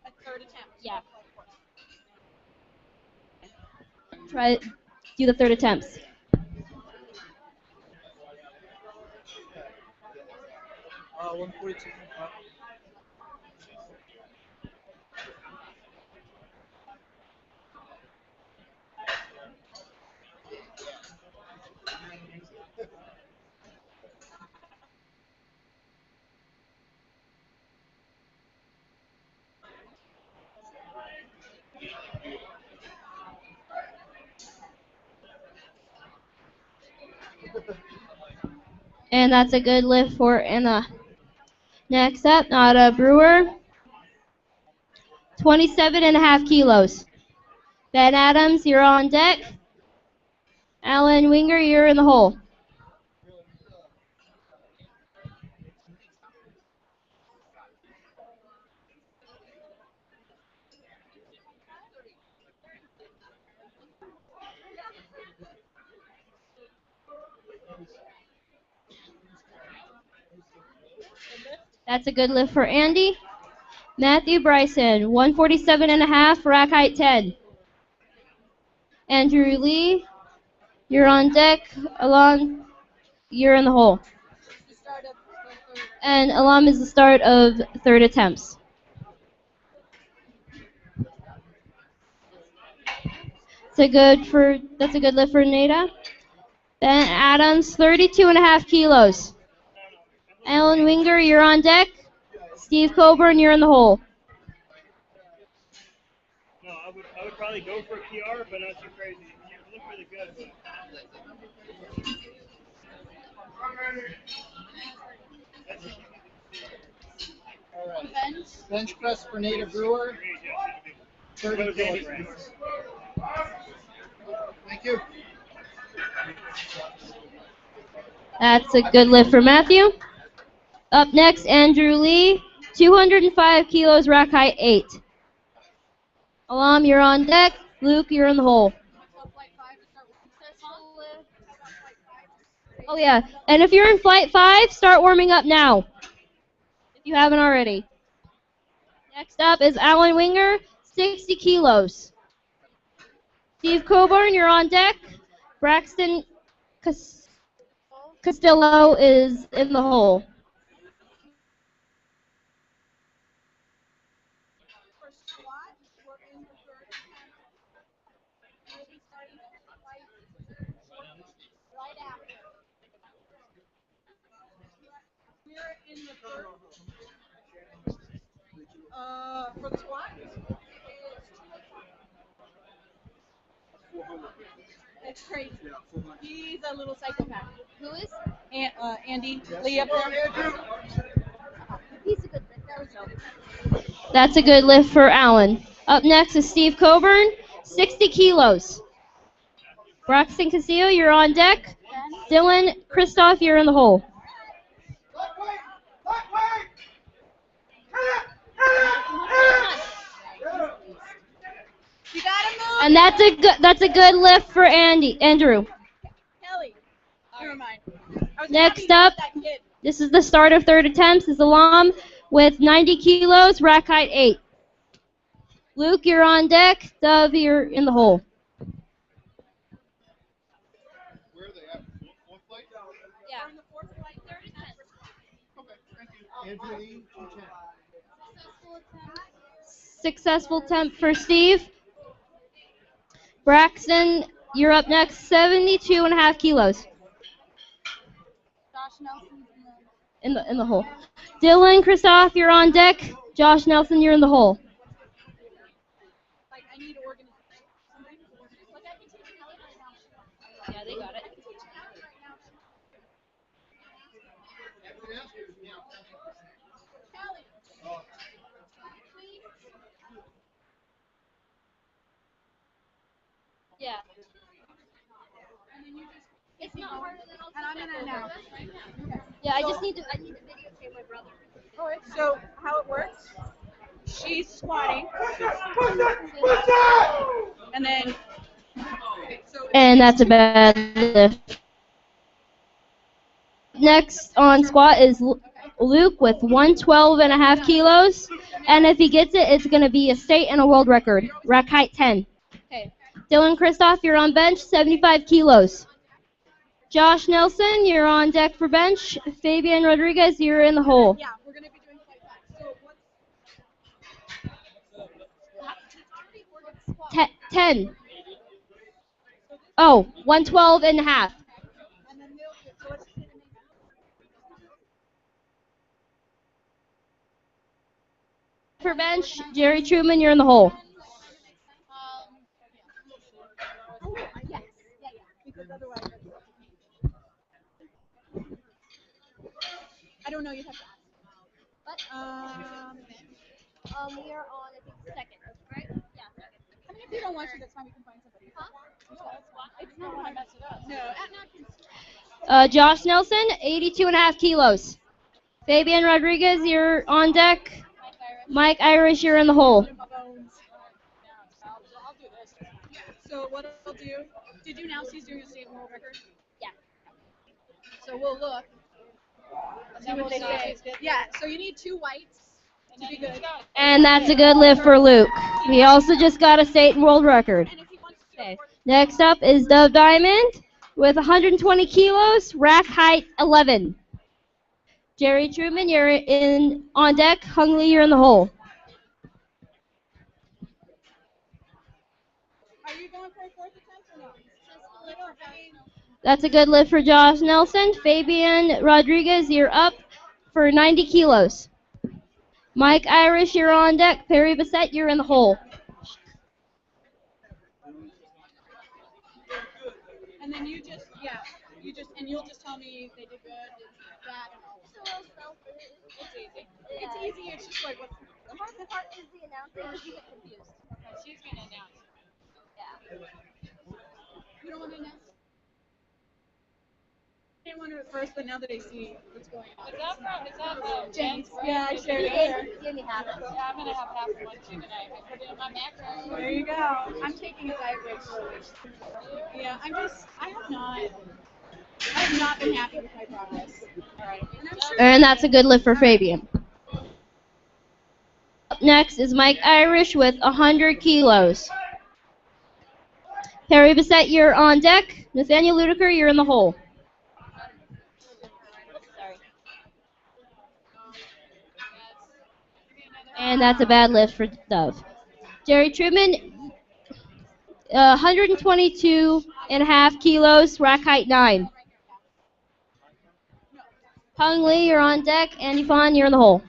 A third attempt. Yeah. Try do the third attempts. Uh, 142. And that's a good lift for Anna. Next up, Nada Brewer, 27.5 kilos. Ben Adams, you're on deck. Alan Winger, you're in the hole. That's a good lift for Andy. Matthew Bryson, 147.5, rack height 10. Andrew Lee, you're on deck. Alon, you're in the hole. And Alam is the start of third attempts. That's a good lift for Nada. Ben Adams, 32.5 kilos. Alan Winger, you're on deck. Steve Coburn, you're in the hole. No, I would probably go for a PR, but not too crazy. You look really good, but All right. Bench. Bench press for Native Brewer, 30 kilograms. Thank you. That's a good lift for Matthew. Up next, Andrew Lee, 205 kilos, rack height 8. Alam, you're on deck. Luke, you're in the hole. Oh, yeah. And if you're in flight 5, start warming up now, if you haven't already. Next up is Alan Winger, 60 kilos. Steve Coburn, you're on deck. Braxton Castillo is in the hole. For the squat? That's crazy. He's a little psychopath. Who is? Andy Lee up there. He's a good lifter. That's a good lift for Alan. Up next is Steve Coburn, 60 kilos. Braxton Castillo, you're on deck. Dylan Christoph, you're in the hole. You gotta move. And that's a good lift for Andrew. Kelly. Never mind. Next up, this is the start of third attempts, is Alam with 90 kilos, rack height 8. Luke, you're on deck. Dove, you're in the hole. Where are they at? Fourth flight? Yeah. Okay, thank you. Andrew Lee, 210. Successful attempt for Steve. Braxton, you're up next, 72.5 kilos. Josh Nelson's In the hole. Dylan Christoph, you're on deck. Josh Nelson, you're in the hole. Like, I need organization. Look, I can teach Kelly right now. Yeah, they got it. Yeah. It's not harder than I'll And I'm gonna now. Yeah, I need to videotape my brother. Alright, so how it works, she's squatting. And then, And that's a bad lift. Next on squat is Luke with 112.5 kilos. And if he gets it, it's going to be a state and a world record. Rack height 10. Okay. Dylan Christoph, you're on bench, 75 kilos. Josh Nelson, you're on deck for bench. Fabian Rodriguez, you're in the hole. yeah, we're gonna be doing flight 5. So 10. Oh, 112.5. And then so let's see the next. For bench, Jerry Truman, you're in the hole. Yes. Yeah. Because otherwise, I don't know. You have to ask. we are on, I think, second, right? Yeah, second. I mean, if you don't want to, that's fine. We can find somebody. It's not gonna mess it up. No. Josh Nelson, 82.5 kilos. Fabian Rodriguez, you're on deck. Mike Irish, you're in the hole. I'll do this. So what I'll do? Did you announce he's doing a state world record? Yeah. So we'll look. See what they say. Yeah. So you need 2 whites to be good. And that's a good lift for Luke. He also just got a state and world record. Okay. Next up is Dove Diamond with 120 kilos, rack height 11. Jerry Truman, you're on deck. Hung Lee, you're in the hole. Are you going for a 4th attempt or no? That's a good lift for Josh Nelson. Fabian Rodriguez, you're up for 90 kilos. Mike Irish, you're on deck. Perry Bissett, you're in the hole. And then you you'll just tell me they did good, bad, and all. It's easy. It's easy. It's just like what's The hardest part is the announcing because you get confused. she's gonna announce. Yeah. You don't want to announce. I didn't want to at first, but now that I see what's going on. Is that Jen's? Yeah, I shared it there. Give me half. Yeah, I'm gonna have half of one too tonight. I put it in my macros. There you go. I'm taking a diet break first. Yeah, I have not been happy with my progress. All right. And I'm sure. And that's a good lift for Fabian. Up next is Mike Irish with 100 kilos. Perry Bissett, you're on deck. Nathaniel Ludiker, you're in the hole. And that's a bad lift for Dove. Jerry Truman, 122 and a half kilos, rack height 9. Hung Lee, you're on deck. Andy Fawn, you're in the hole.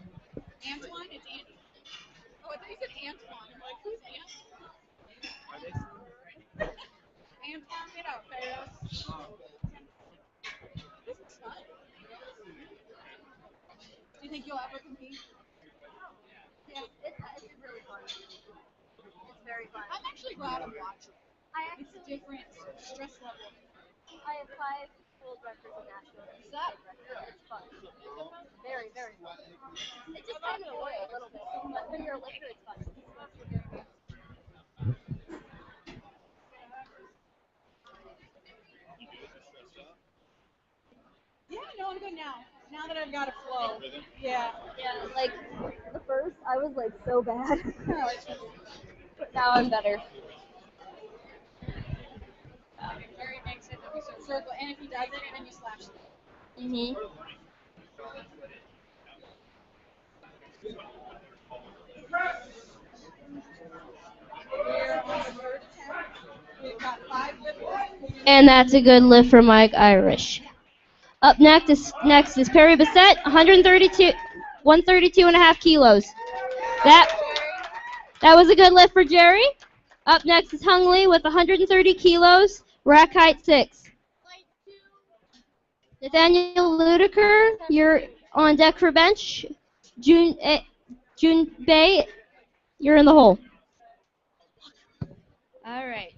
Antoine, it's Andy. Oh, I thought you said Antoine. I'm like, who's Antoine? Antoine, get out, Pharaoh. This is fun. Do you think you'll ever compete? Yeah, it's really fun. It's very fun. I'm actually glad I'm watching. It's a different stress level. I have 5 world records in Nashville. It's fun. Very, very fun. It's just kind of boring a little bit, but when you're a lifter, it's fun. Yeah, no, I'm good now. Now that I've got a flow. Yeah. Yeah, like the first, I was like so bad. But now I'm better. Very makes it circle, and if he does it, then you slash it. Mhm. We're on the third attempt. We've got 5 lifters. And that's a good lift for Mike Irish. Up next is Perry Bissett, 132 and a half kilos. That was a good lift for Jerry. Up next is Hung Lee with 130 kilos, rack height 6. Nathaniel Ludiker, you're on deck for bench. June Bay, you're in the hole. All right.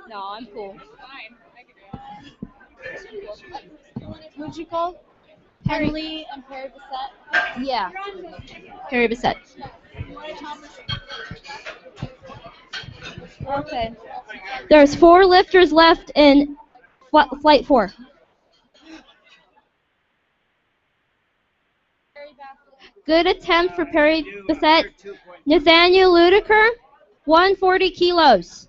No, I'm cool. Who'd you call? Henley and Perry Bissett. Yeah. Perry Bissett. Okay. There's 4 lifters left in flight 4. Good attempt for Perry Bissett. Nathaniel Ludiker, 140 kilos.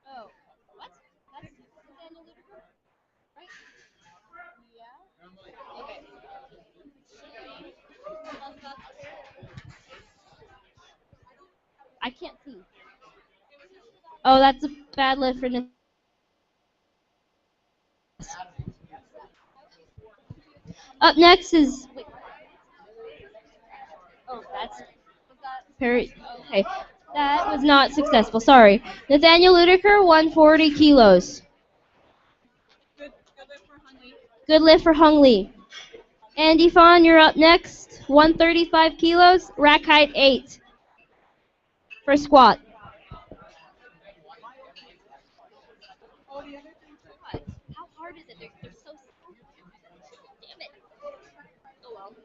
Oh, what? That's Nathaniel Ludiker, right? Yeah. Okay. I can't see. Oh, that's a bad lift for Nathaniel. Up next is that's Perry. Okay, that was not successful. Sorry, Nathaniel Ludiker, 140 kilos. Good lift for Hung Lee. Andy Fawn, you're up next. 135 kilos, rack height 8 for squat. How hard is it? They're so. Damn it. Oh well.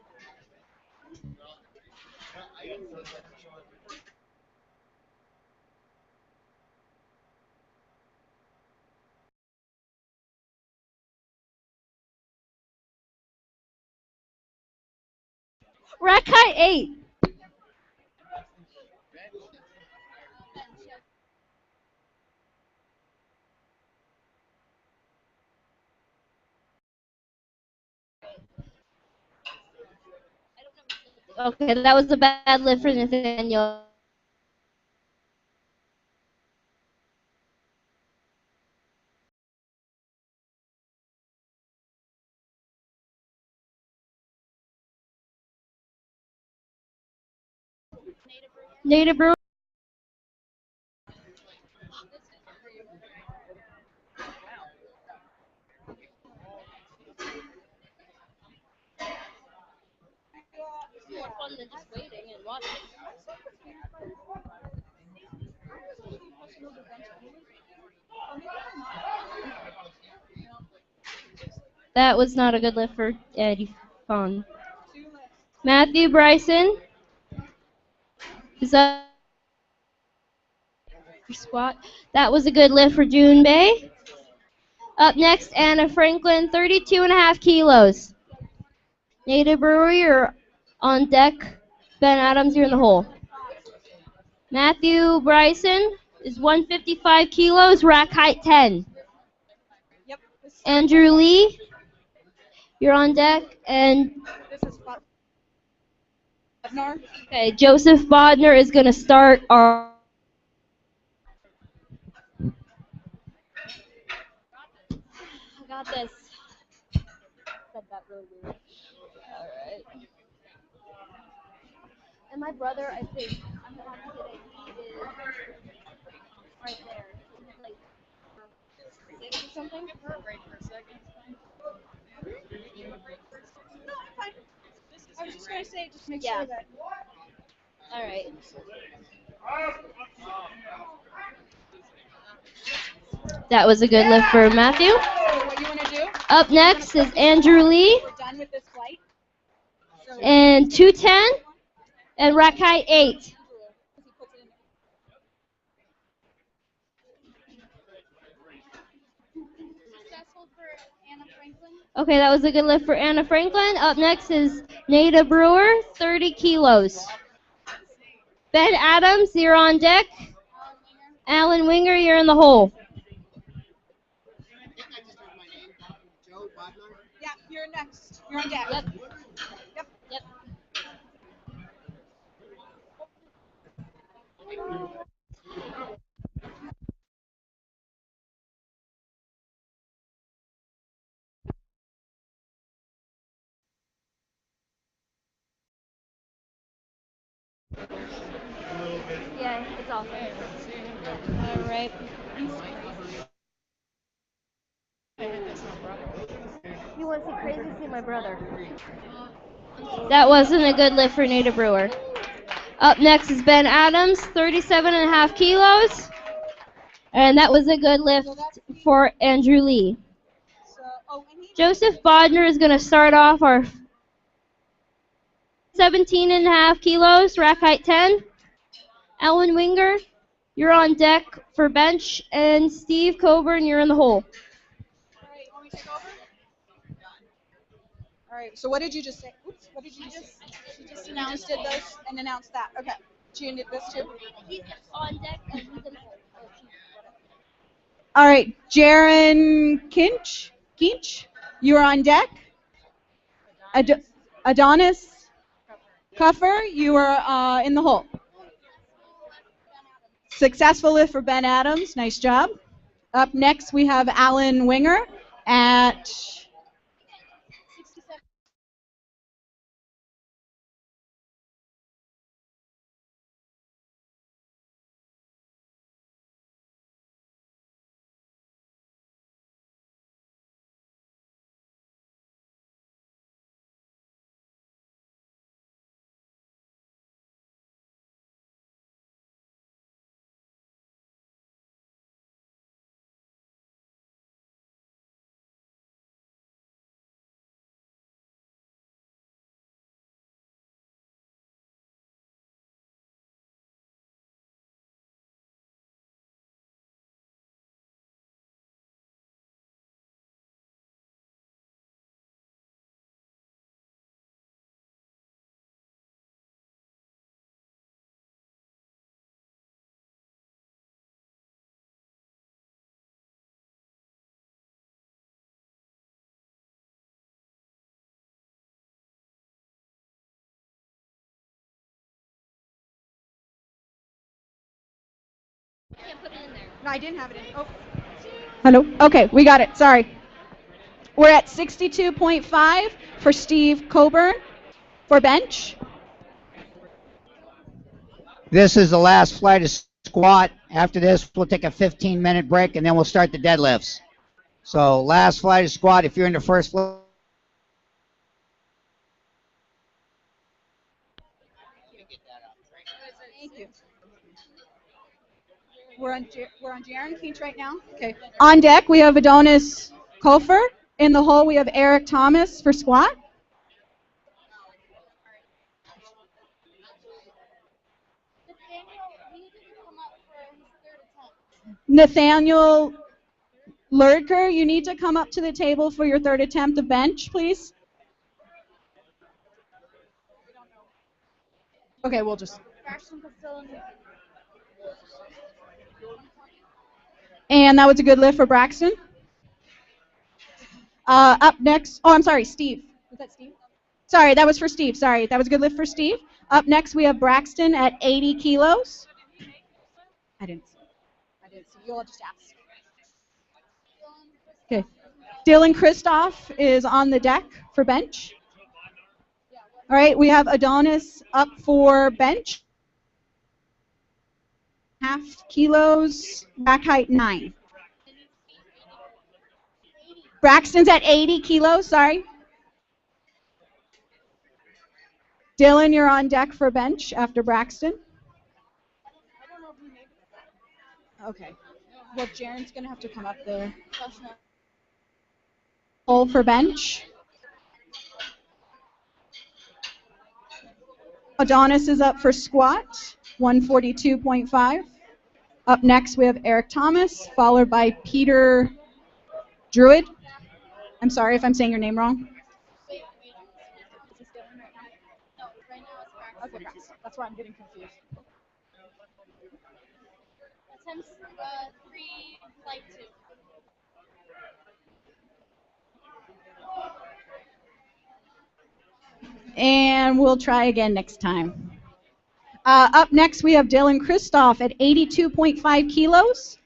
Rack height 8. Okay, that was a bad lift for Nathaniel. Native Brewer. More fun than just waiting and watching. That was not a good lift for Eddie Fong. Matthew Bryson is up for squat. That was a good lift for June Bay. Up next, Anna Franklin, 32.5 kilos. Native Brewery, you're on deck. Ben Adams, you're in the hole. Matthew Bryson is 155 kilos, rack height 10. Yep. Andrew Lee, you're on deck. And This is Bodnar. okay, Joseph Bodner is going to start our. I got this. Said that really weird. All right. And my brother, I think, I'm not kidding, he is right there. He's like 6 or something. Break for a second. No, I'm fine. I was just gonna say, just make Yeah. sure that. All right. That was a good lift for Matthew. So what you wanna do? Up next is Andrew Lee. We're done with this flight. So And 210 and rack height 8. Successful for Anna Franklin. Okay, that was a good lift for Anna Franklin. Up next is Nada Brewer, 30 kilos. Ben Adams, you're on deck. Alan Winger, you're in the hole. yeah, you're next. You're on deck. Yep. Yep. Yep. Yeah, it's awesome. All right. You want to see crazy? See my brother. That wasn't a good lift for Nada Brewer. Up next is Ben Adams, 37.5 kilos. And that was a good lift for Andrew Lee. Joseph Bodner is going to start off our 17.5 kilos, rack height 10. Alan Winger, you're on deck for bench. And Steve Coburn, you're in the hole. All right, want me to take over? All right. So what did you just say? Oops. What did you just? She just announced did this and announced that. Okay. She did this too. He's on deck and he's in the hole. All right, Jaron Kinch, you're on deck. Adonis Cuffer, you are in the hole. Successful lift for Ben Adams, nice job. Up next we have Alan Winger at 67. No, I didn't have it in. Oh. Hello? Okay, we got it. Sorry. We're at 62.5 for Steve Coburn for bench. This is the last flight of squat. After this, we'll take a 15-minute break, and then we'll start the deadlifts. So last flight of squat, if you're in the first flight. Thank you. We're on Jaren Keach right now. Okay. On deck, we have Adonis Kofer. In the hole, we have Eric Thomas for squat. Nathaniel Lurdker, you need to come up to the table for your third attempt of bench, please. Okay, we'll just. And that was a good lift for Braxton. Up next, oh, I'm sorry, Steve. Was that Steve? Sorry, that was for Steve. Sorry, that was a good lift for Steve. Up next, we have Braxton at 80 kilos. I didn't see. You'll just ask. Okay. Dylan Kristoff is on the deck for bench. All right, we have Adonis up for bench. Half kilos, back height 9. Braxton's at 80 kilos, sorry. Dylan, you're on deck for bench after Braxton. Okay. Well, Jaren's going to have to come up there. Hold for bench. Adonis is up for squat, 142.5. Up next, we have Eric Thomas, followed by Peter Druid. I'm sorry if I'm saying your name wrong. Okay, that's why I'm getting confused. Attempts 3, flight 2. And we'll try again next time. Up next, we have Dylan Kristoff at 82.5 kilos.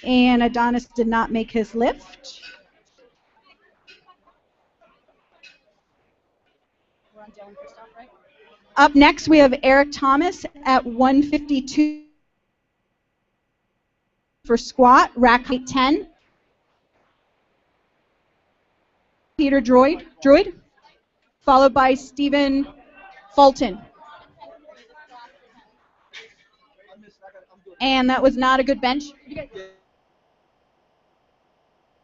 And Adonis did not make his lift. We're on Dylan Kristoff, right? Up next, we have Eric Thomas at 152 for squat, rack height 10. Peter Druid, followed by Stephen Fulton. And that was not a good bench.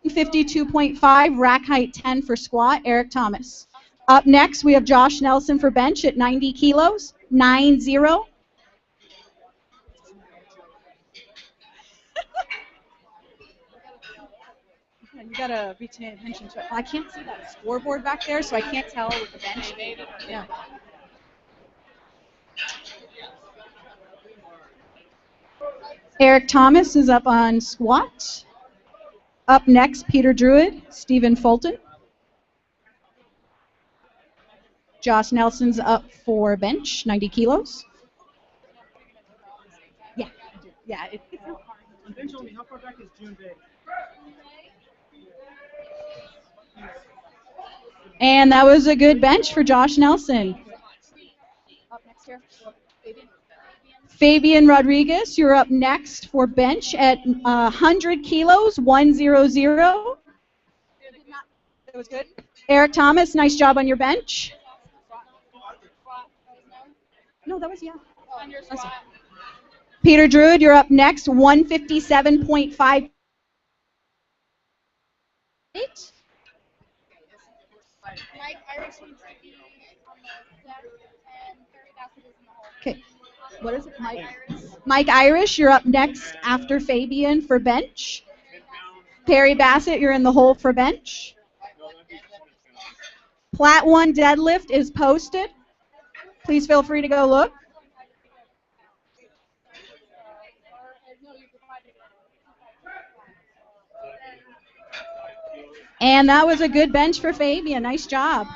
52.5, rack height 10 for squat, Eric Thomas. Up next, we have Josh Nelson for bench at 90 kilos, 9-0. You gotta be paying attention to it. I can't see that scoreboard back there, so I can't tell with the bench. Yeah. Eric Thomas is up on squat. Up next, Peter Druid, Stephen Fulton. Josh Nelson's up for bench, 90 kilos. Yeah, yeah. It's not hard. Bench only, how far back is June Bay? And that was a good bench for Josh Nelson. Up next here, Fabian Rodriguez, you're up next for bench at 100 kilos, 100. That was good. Eric Thomas, nice job on your bench. No, that was, yeah. On your squat. Peter Druid, you're up next, 157.5. Mike Irish needs to be on the deck, and Perry Bassett is in the hole. Okay. What is it? Mike Irish, you're up next after Fabian for bench. Perry Bassett, you're in the hole for bench. Plat 1 deadlift is posted. Please feel free to go look. And that was a good bench for Fabian. Nice job.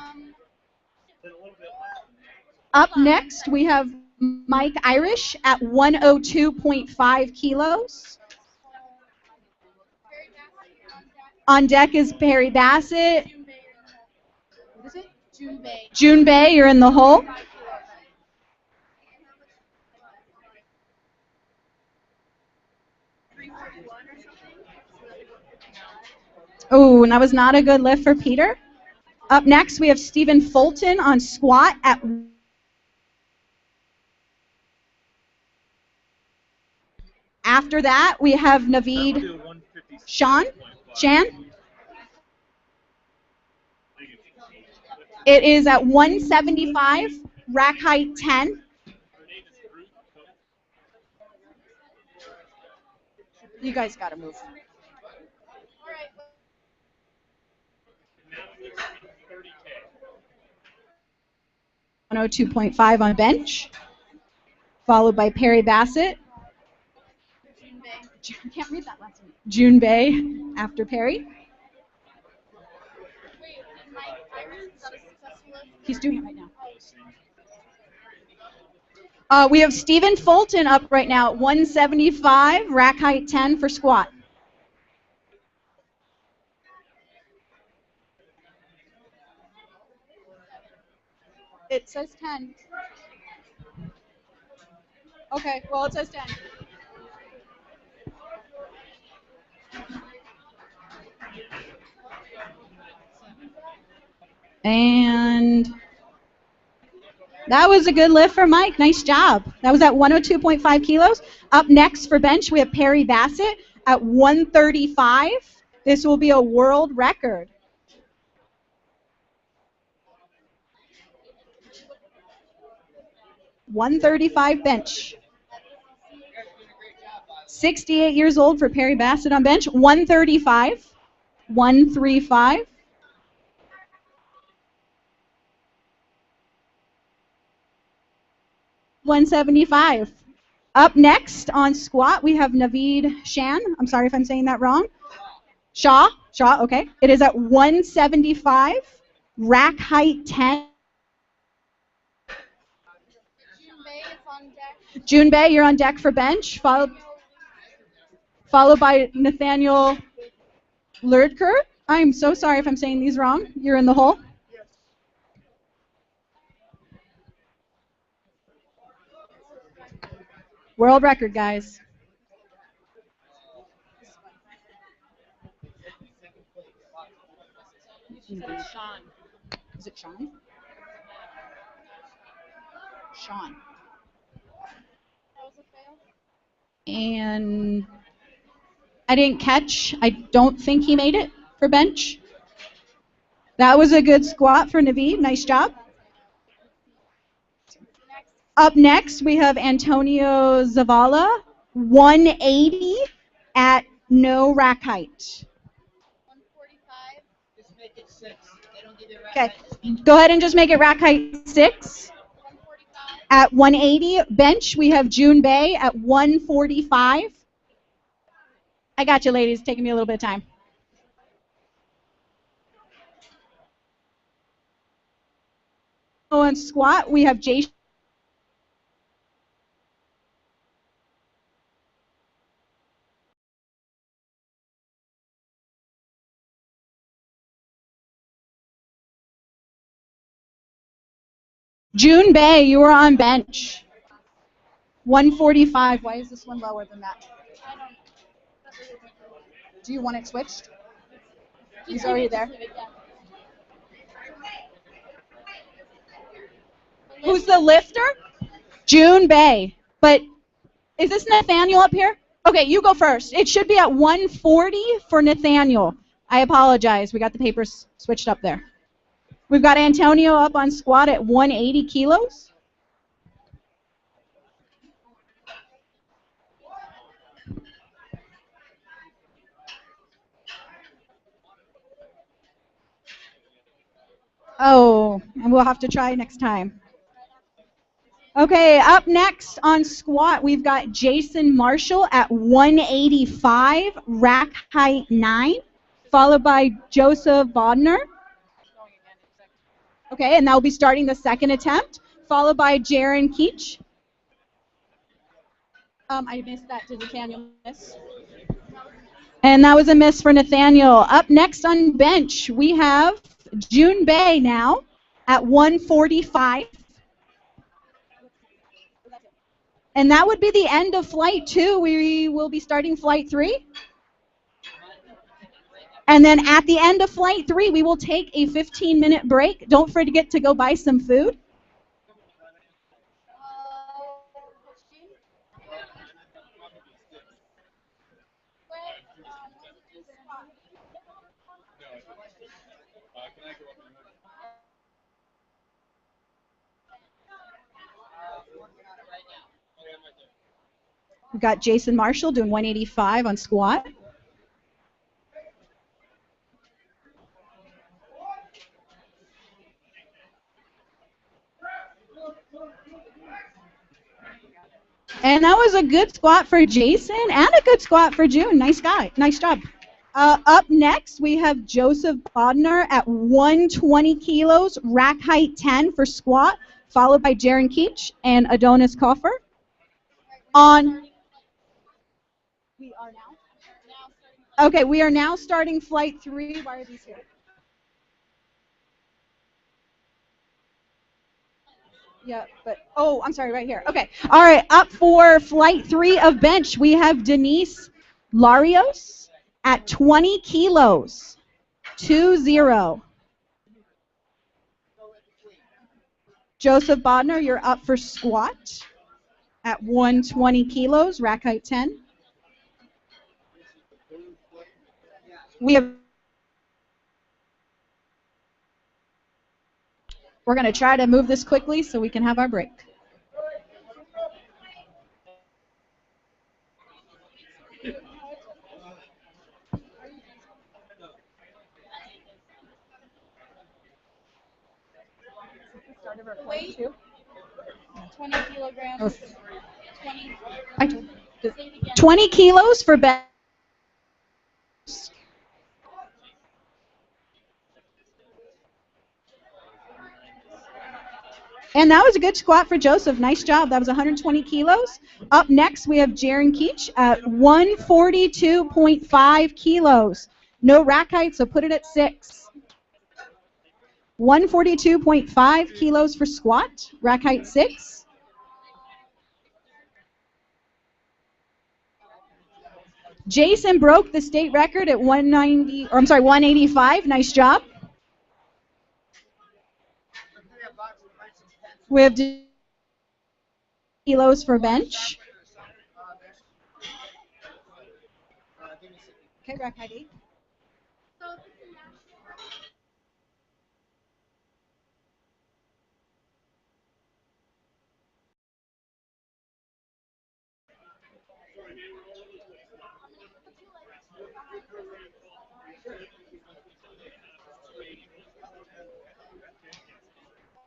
Up next, we have Mike Irish at 102.5 kilos. On deck is Perry Bassett. What is June Bay, you're in the hole. Oh, and that was not a good lift for Peter. Up next, we have Stephen Fulton on squat at. After that, we have Naveed Shan. It is at 175, rack height 10. You guys got to move. 102.5 on bench, followed by Perry Bassett. Can't read that last name. June Bay after Perry. He's doing it right now. We have Stephen Fulton up right now at 175, rack height 10 for squat. It says 10. Okay, well, it says 10. And that was a good lift for Mike. Nice job. That was at 102.5 kilos. Up next for bench, we have Perry Bassett at 135. This will be a world record. $135 bench. 68 years old for Perry Bassett on bench. 135. 135. $175. Up next on squat, we have Naveed Shan. I'm sorry if I'm saying that wrong. Shaw, okay. It is at 175, rack height 10. June Bay, you're on deck for bench, followed by Nathaniel Lurdker. I'm so sorry if I'm saying these wrong. You're in the hole. World record, guys. Is it Sean? Sean. And I didn't catch. I don't think he made it for bench. That was a good squat for Naveed. Nice job. Up next, we have Antonio Zavala, 180 at no rack height. Okay, go ahead and just make it rack height 6. At 180 bench, we have June Bay at 145. I got you, ladies. It's taking me a little bit of time. On squat, we have Jay. June Bay, you are on bench. 145. Why is this one lower than that? Do you want it switched? He's already there. Who's the lifter? June Bay. But is this Nathaniel up here? Okay, you go first. It should be at 140 for Nathaniel. I apologize. We got the papers switched up there. We've got Antonio up on squat at 180 kilos. Oh, and we'll have to try next time. Okay, up next on squat, we've got Jason Marshall at 185, rack height 9, followed by Joseph Bodner. Okay, and that will be starting the second attempt, followed by Jaron Keach. I missed that. Did Nathaniel miss? And that was a miss for Nathaniel. Up next on bench, we have June Bay now at 145. And that would be the end of flight 2. We will be starting flight 3. And then at the end of flight 3, we will take a 15-minute break. Don't forget to go buy some food. We've got Jason Marshall doing 185 on squat. And that was a good squat for Jason and a good squat for June. Nice guy. Nice job. Up next, we have Joseph Bodnar at 120 kilos, rack height 10 for squat, followed by Jaron Keach and Adonis Koffer. Okay, we are now starting flight 3. Why are these here? Yeah, but, oh, I'm sorry, right here. Okay, all right, up for flight 3 of bench, we have Denise Larios at 20 kilos, 2-0. Joseph Bodnar, you're up for squat at 120 kilos, rack height 10. We're going to try to move this quickly so we can have our break. Weight, 20 kilograms. 20 kilos for bench. And that was a good squat for Joseph. Nice job. That was 120 kilos. Up next, we have Jaron Keach at 142.5 kilos. No rack height, so put it at 6. 142.5 kilos for squat, rack height 6. Jason broke the state record at 185. Nice job. We have kilos for bench. Okay, rack height 8.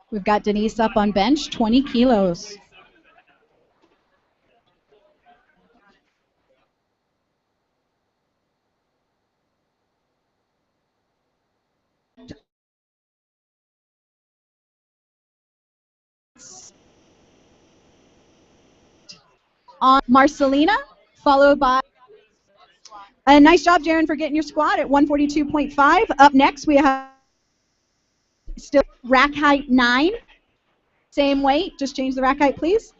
We've got Denise up on bench, 20 kilos. On Marcelina, followed by a nice job, Jaron, for getting your squat at 142.5. Up next, we have still rack height 9. Same weight, just change the rack height, please.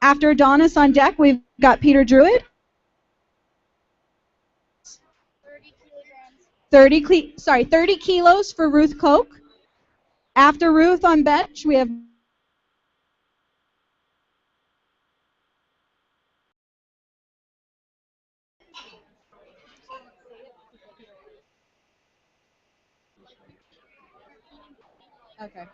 After Adonis on deck, we've got Peter Druid. 30 kilos for Ruth Koch. After Ruth on bench, we have okay.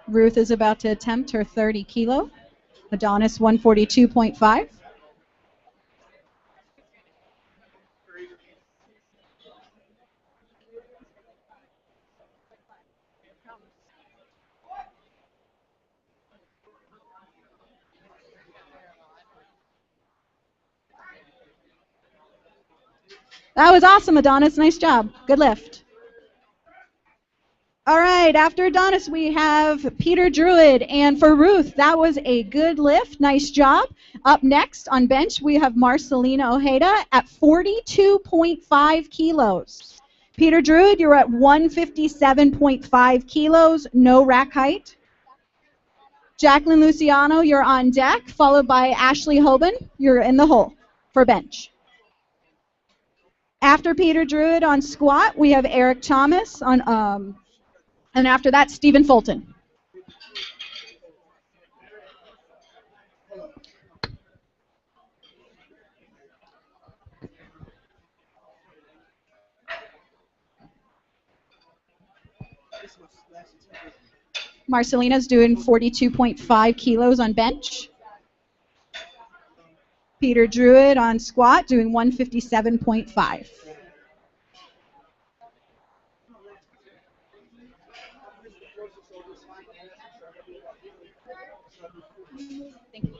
Ruth is about to attempt her 30 kilo. Adonis 142.5. That was awesome, Adonis. Nice job. Good lift. All right, after Adonis, we have Peter Druid. And for Ruth, that was a good lift. Nice job. Up next on bench, we have Marcelina Ojeda at 42.5 kilos. Peter Druid, you're at 157.5 kilos, no rack height. Jacqueline Luciano, you're on deck, followed by Ashley Hoban. You're in the hole for bench. After Peter Druid on squat, we have Eric Thomas on, and after that, Stephen Fulton. Marcelina's doing 42.5 kilos on bench. Peter Druid on squat doing 157.5. Thank you.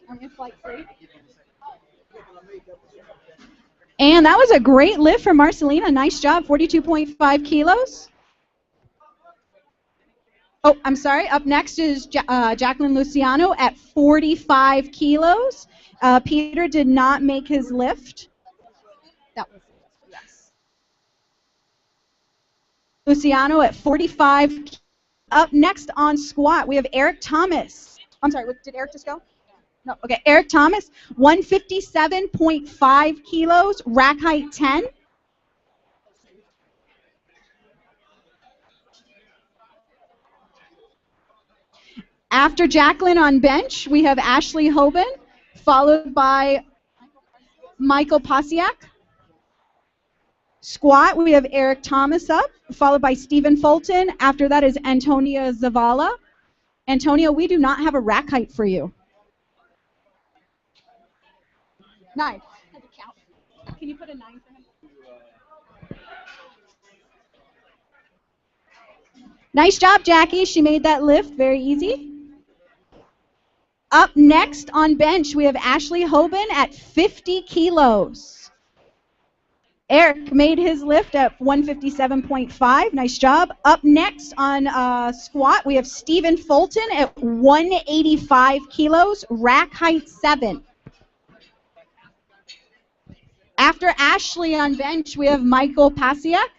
I'm in flight 3. And that was a great lift from Marcelina. Nice job, 42.5 kilos. Oh, I'm sorry. Up next is Jacqueline Luciano at 45 kilos. Peter did not make his lift. That was yes. Luciano at 45. Up next on squat, we have Eric Thomas. I'm sorry, did Eric just go? No, okay. Eric Thomas, 157.5 kilos, rack height 10. After Jacqueline on bench, we have Ashley Hoban, followed by Michael Pasiak. Squat, we have Eric Thomas up, followed by Stephen Fulton. After that is Antonia Zavala. Antonio, we do not have a rack height for you. 9. Can you put a 9 for him? Nice job, Jackie. She made that lift very easy. Up next on bench, we have Ashley Hoban at 50 kilos. Eric made his lift at 157.5. Nice job. Up next on squat, we have Stephen Fulton at 185 kilos, rack height 7. After Ashley on bench, we have Michael Pasiak,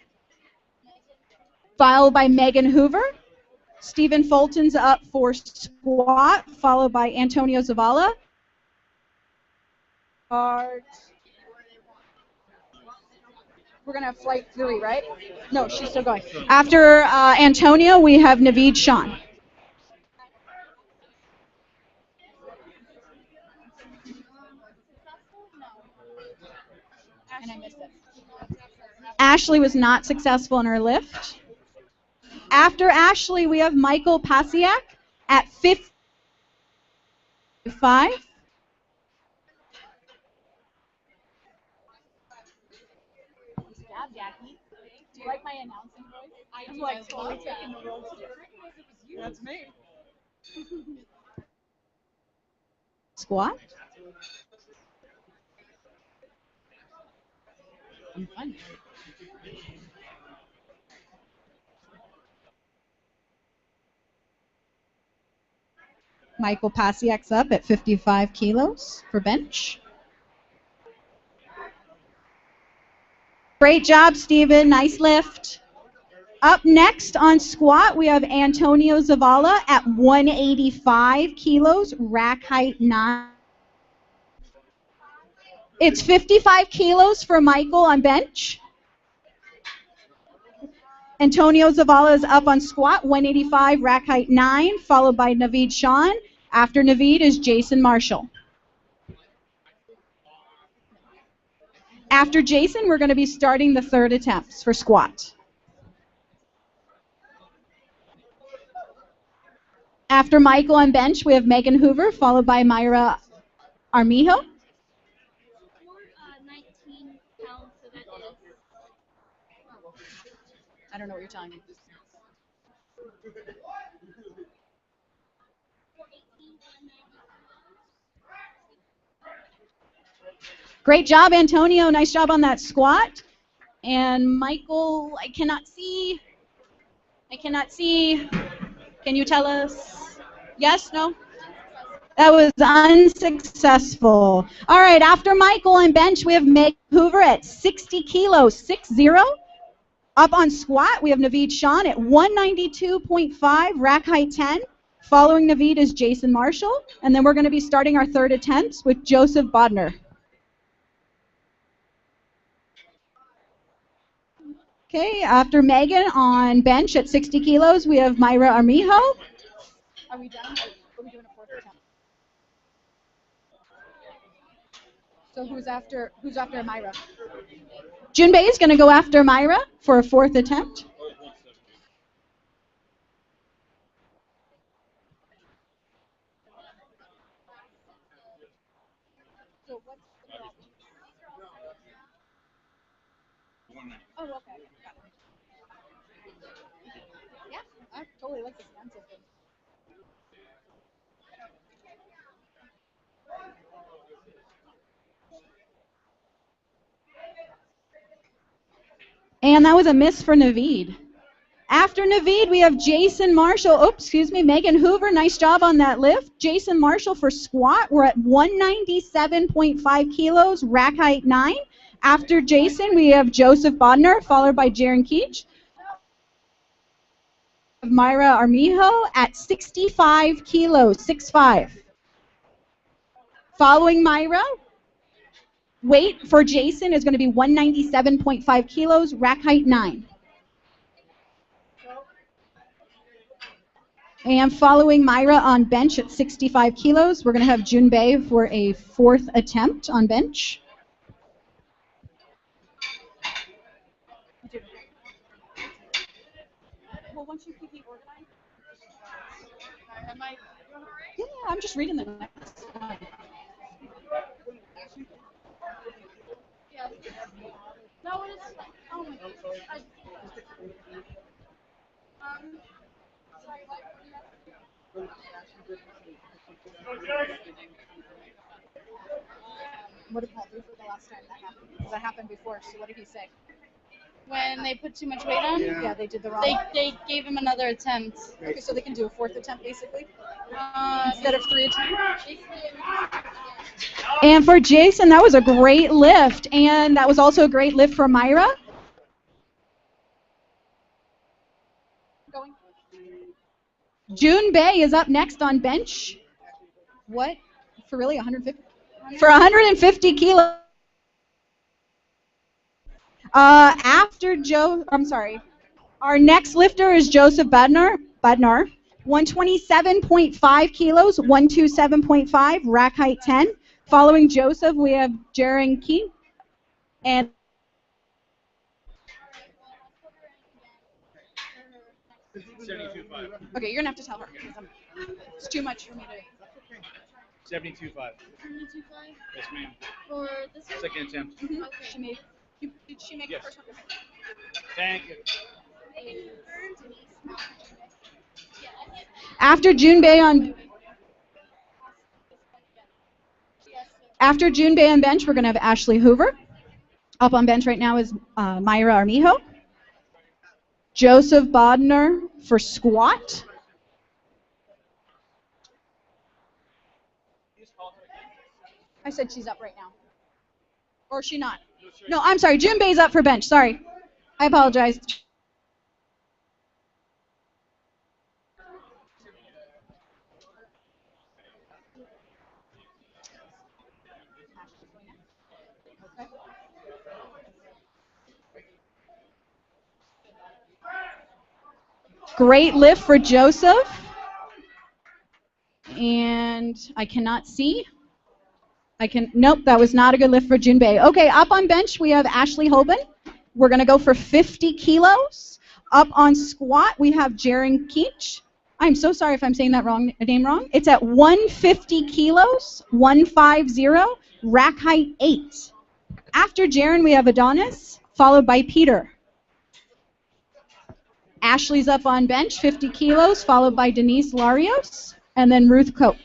followed by Megan Hoover. Stephen Fulton's up for squat, followed by Antonio Zavala. We're going to have flight 3, right? No, she's still going. After Antonio, we have Naveed Sean. And I missed it. Ashley was not successful in her lift. After Ashley, we have Michael Pasiak at 55. Jackie. Do you like my announcing voice? I'm like totally taking the roles different. That's me. Squat. I'm fun. Michael Pasiak's up at 55 kilos for bench. Great job, Stephen. Nice lift. Up next on squat, we have Antonio Zavala at 185 kilos, rack height 9. It's 55 kilos for Michael on bench. Antonio Zavala is up on squat, 185, rack height 9, followed by Naveed Sean. After Naveed is Jason Marshall. After Jason, we're going to be starting the third attempts for squat. After Michael on bench, we have Megan Hoover, followed by Myra Armijo. 19 pounds, so that is. I don't know what you're telling me. Great job, Antonio. Nice job on that squat. And Michael, I cannot see. I cannot see. Can you tell us? Yes? No? That was unsuccessful. All right, after Michael on bench, we have Meg Hoover at 60 kilos, 6-0. Up on squat, we have Naveed Shawn at 192.5, rack height 10. Following Naveed is Jason Marshall. And then we're going to be starting our third attempt with Joseph Bodner. Okay, after Megan on bench at 60 kilos, we have Myra Armijo. Are we done? Are we doing a fourth attempt? So who's after Myra? Junbei is going to go after Myra for a fourth attempt. So what's the problem? Oh, okay. Got it. Yeah, I totally like this answer. And that was a miss for Naveed. After Naveed, we have Jason Marshall. Oh, excuse me, Megan Hoover. Nice job on that lift. Jason Marshall for squat. We're at 197.5 kilos, rack height 9. After Jason, we have Joseph Bodner, followed by Jaron Keach. Myra Armijo at 65 kilos, 6'5". Following Myra, weight for Jason is going to be 197.5 kilos, rack height 9. And following Myra on bench at 65 kilos, we're going to have Junbei for a fourth attempt on bench. Well, once you keep me organized. Yeah, I'm just reading the next one. Yeah. No, it is. Oh my gosh. Sorry, what? What did Paul do for the last time that happened? Because that happened before, so what did he say? When they put too much weight on, Yeah, they did the wrong. they gave him another attempt. Okay, so they can do a fourth attempt basically instead of 3 attempts. And for Jason, that was a great lift, and that was also a great lift for Myra. Junbei is up next on bench. What? For really 150? For 150 kilos. Our next lifter is Joseph Badnar, 127.5 kilos, 127.5, rack height 10. Following Joseph, we have Jaron Key. And okay, you're gonna have to tell her because it's too much for me to. 72.5. 72.5 Yes, ma'am. for this one? Second attempt. Mm-hmm. Okay. Did she make Yes. the first one? Thank you. After Junbei on bench, we're going to have Ashley Hoover. Up on bench right now is Myra Armijo. Joseph Bodner for squat. I said she's up right now. Or is she not? No, I'm sorry. Junbei's up for bench. Sorry. I apologize. Great lift for Joseph. And I cannot see. Nope, that was not a good lift for Junbei. Okay, up on bench, we have Ashley Hoban. We're going to go for 50 kilos. Up on squat, we have Jaron Keach. I'm so sorry if I'm saying that name wrong. It's at 150 kilos, 150, rack height 8. After Jaron, we have Adonis, followed by Peter. Ashley's up on bench, 50 kilos, followed by Denise Larios, and then Ruth Koch.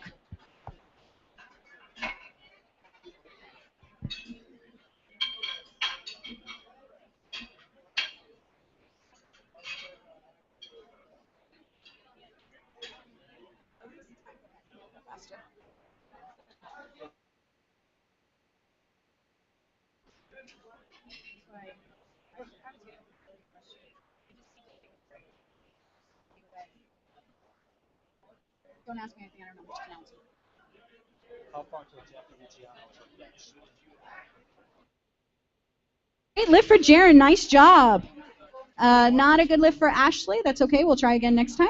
Don't ask me anything I don't know which announcer. How far till Jackie Luciano is on bench? Great lift for Jaron. Nice job. Not a good lift for Ashley. That's okay. We'll try again next time.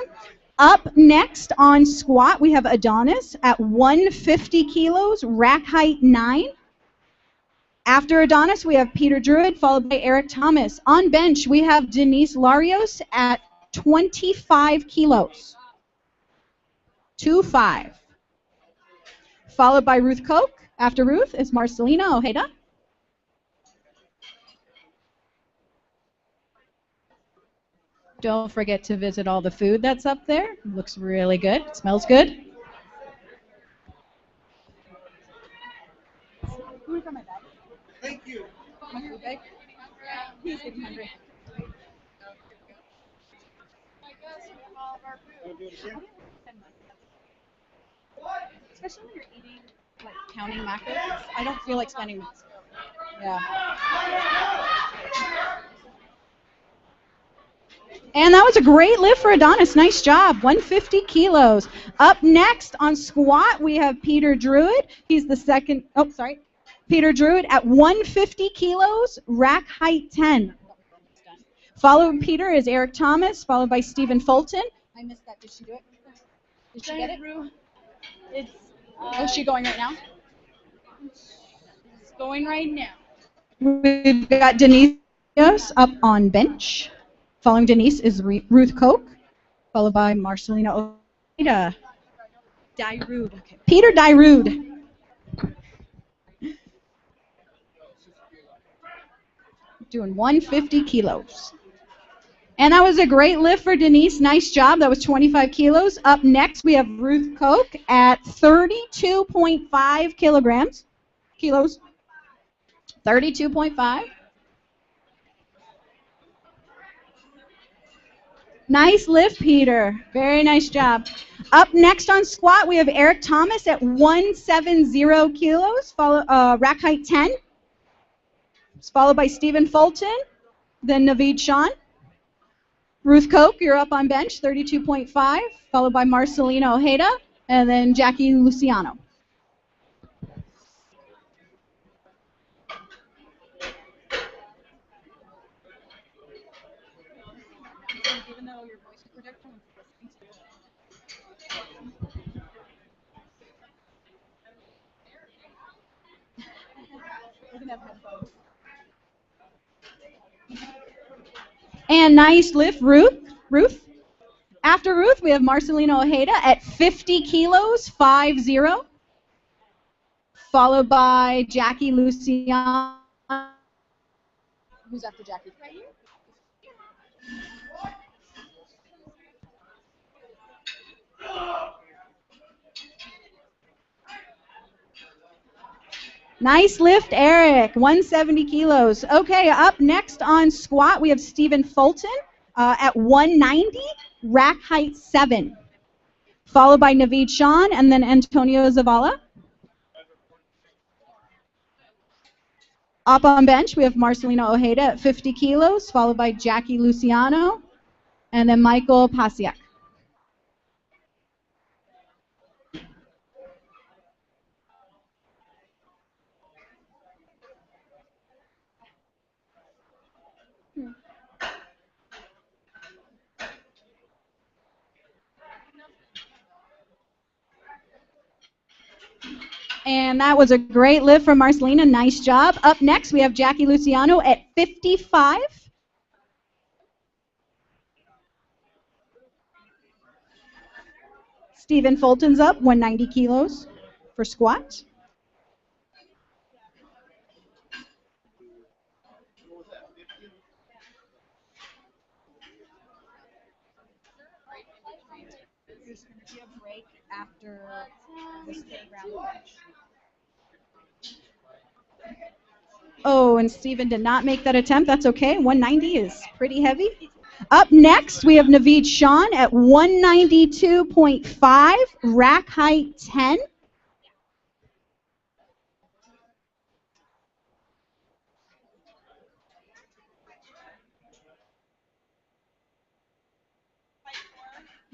Up next on squat, we have Adonis at 150 kilos, rack height 9. After Adonis, we have Peter Druid, followed by Eric Thomas. On bench, we have Denise Larios at 25 kilos. 2-5. Followed by Ruth Koch. After Ruth is Marcelina Ojeda. Don't forget to visit all the food that's up there. It looks really good. It smells good. Thank you. My food bag? He's getting hungry. Especially when you're eating, like counting macros, I don't feel like spending. Yeah. And that was a great lift for Adonis. Nice job. 150 kilos. Up next on squat, we have Peter Druid. He's the second. Oh, sorry. Peter Druid at 150 kilos, rack height 10. Following Peter is Eric Thomas, followed by Stephen Fulton. I missed that. Did she do it? Did she get it? It's Is she going right now? it's going right now. We've got Denise up on bench. Following Denise is Ruth Koch, followed by Marcelina Ojeda. Dyrud. Okay. Peter Dyrud. Doing 150 kilos. And that was a great lift for Denise. Nice job. That was 25 kilos. Up next, we have Ruth Koch at 32.5 kilos. 32.5. Nice lift, Peter. Very nice job. Up next on squat, we have Eric Thomas at 170 kilos, rack height 10. It's followed by Stephen Fulton, then Naveed Shawn. Ruth Koch, you're up on bench, 32.5, followed by Marcelina Ojeda, and then Jackie Luciano. Even though your voice projection is and nice lift, Ruth. After Ruth, we have Marcelina Ojeda at 50 kilos, 5-0. Followed by Jackie Luciano. Who's after Jackie? Right here. Nice lift, Eric. 170 kilos. Okay, up next on squat, we have Stephen Fulton at 190, rack height 7. Followed by Naveed Shawn and then Antonio Zavala. Up on bench, we have Marcelina Ojeda at 50 kilos, followed by Jackie Luciano, and then Michael Pasiak. And that was a great lift from Marcelina. Nice job. Up next, we have Jackie Luciano at 55. Stephen Fulton's up, 190 kilos for squat. after this third round. Oh, and Steven did not make that attempt. That's okay. 190 is pretty heavy. Up next, we have Naveed Sean at 192.5, rack height 10.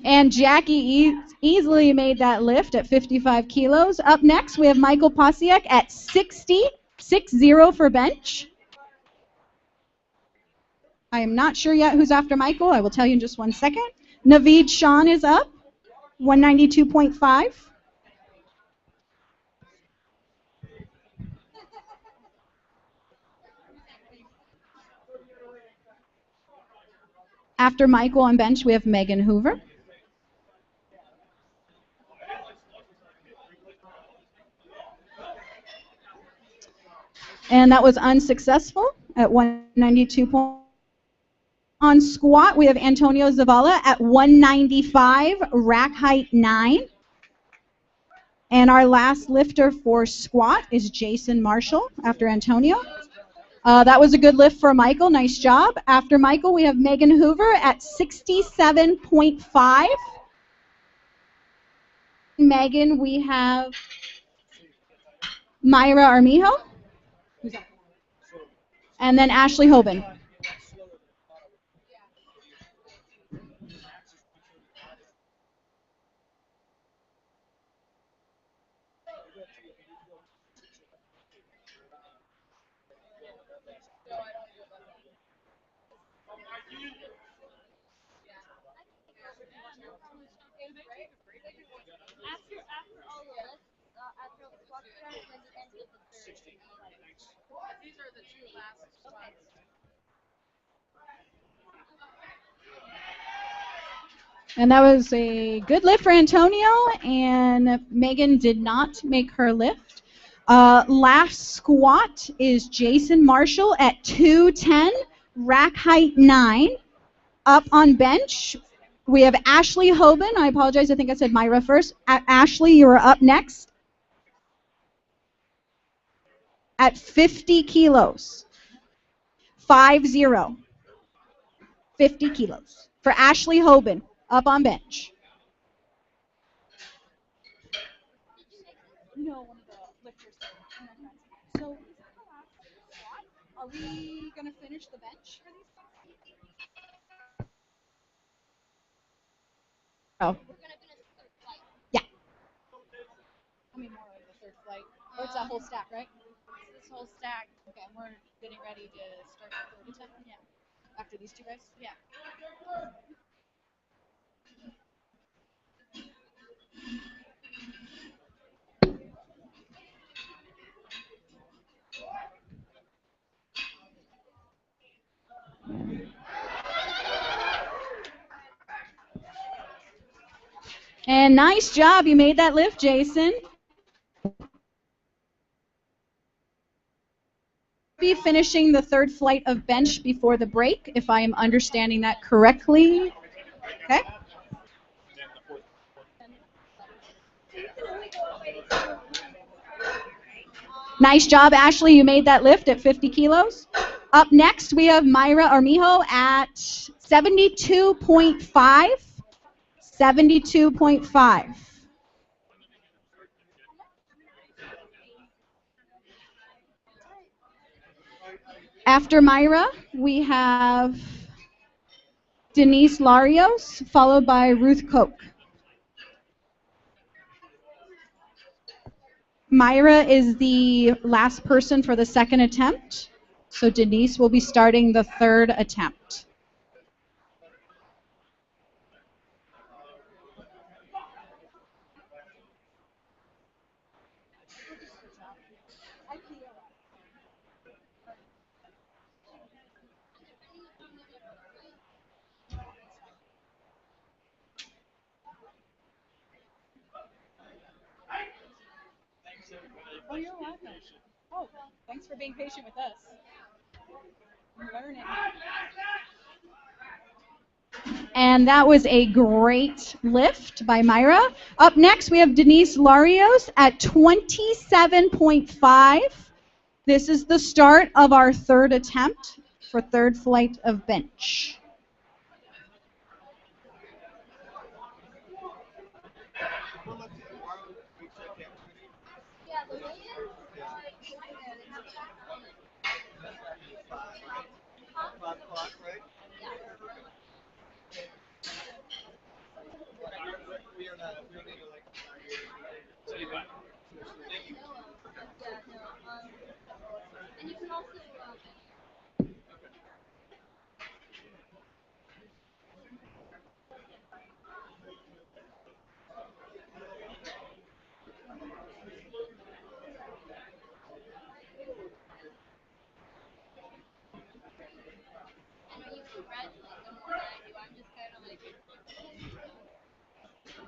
And Jackie easily made that lift at 55 kilos. Up next, we have Michael Posiak at 60 for bench. I am not sure yet who's after Michael. I will tell you in just 1 second. Naveed Sean is up, 192.5. After Michael on bench, we have Megan Hoover. And that was unsuccessful at 192. On squat, we have Antonio Zavala at 195, rack height 9. And our last lifter for squat is Jason Marshall after Antonio. That was a good lift for Michael. Nice job. After Michael, we have Megan Hoover at 67.5. Megan, we have Myra Armijo. Who's that? And then Ashley Hoban. And that was a good lift for Antonio, and Megan did not make her lift. Last squat is Jason Marshall at 210, rack height 9. Up on bench, we have Ashley Hoban. I apologize, I think I said Myra first. Ashley, you are up next at 50 kilos. 50. 50 kilos. For Ashley Hoban, up on bench. No, one of the lifters. So, are we going to finish the bench for these guys? Oh. Yeah. How many more of the third flight? Oh, it's that whole stack, right? This whole stack. Okay, and we're getting ready to start the third attempt? Yeah. After these two guys? Yeah. And nice job. You made that lift, Jason. Be finishing the third flight of bench before the break, if I am understanding that correctly. Okay. Nice job, Ashley. You made that lift at 50 kilos. Up next, we have Myra Armijo at 72.5. 72.5. After Myra, we have Denise Larios, followed by Ruth Koch. Myra is the last person for the second attempt, so Denise will be starting the third attempt. Oh, you're welcome. Oh, thanks for being patient with us. We're learning. And that was a great lift by Myra. Up next, we have Denise Larios at 27.5. This is the start of our third attempt for third flight of bench.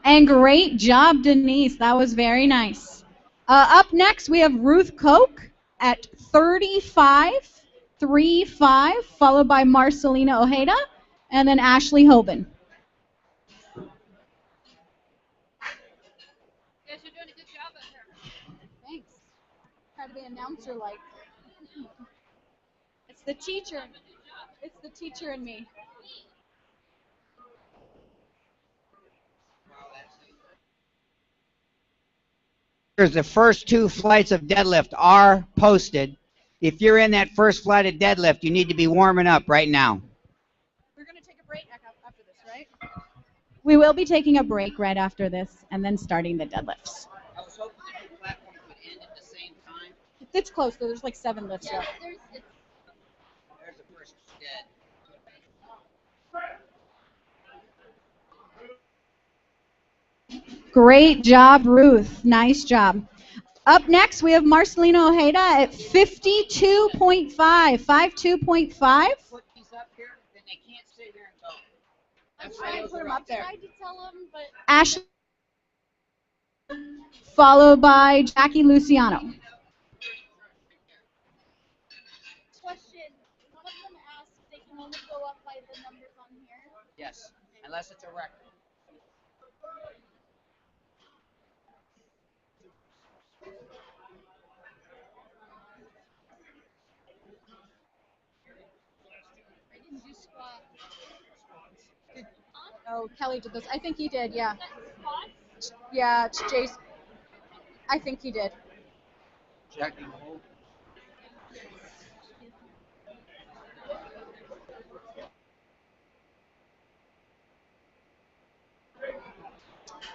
And great job, Denise. That was very nice. Up next, we have Ruth Koch at 35.35, followed by Marcelina Ojeda, and then Ashley Hoban. Yes, you're doing a good job up here. Thanks. Try to be announcer-like. It's the teacher. It's the teacher in me. The first two flights of deadlift are posted. If you're in that first flight of deadlift, you need to be warming up right now. We're going to take a break after this, right? We will be taking a break right after this and then starting the deadlifts. I was hoping the two platforms would end at the same time. It's close, though. There's like 7 lifts left. There's the first dead. Great job, Ruth. Nice job. Up next, we have Marcelina Ojeda at 52.5, 52.5. Put these up here, then they can't sit here and go. I'm trying to put them up there. I tried to tell him, but Ashley, followed by Jackie Luciano. question. One of them asked if they can only go up by the numbers on here. Yes, unless it's a record. Oh, Kelly did this. I think he did, yeah. Yeah, it's Jace. I think he did. Jackie Hole.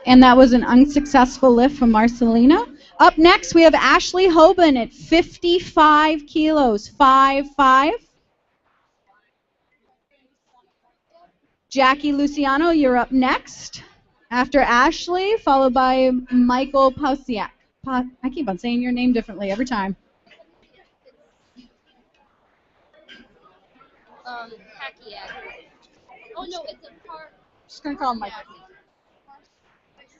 And that was an unsuccessful lift from Marcelina. Up next, we have Ashley Hoban at 55 kilos, 5'5". Jackie Luciano, you're up next. After Ashley, followed by Michael Pausiak. I keep on saying your name differently every time. Hakiak. Oh no, it's a part. Just gonna call him Michael.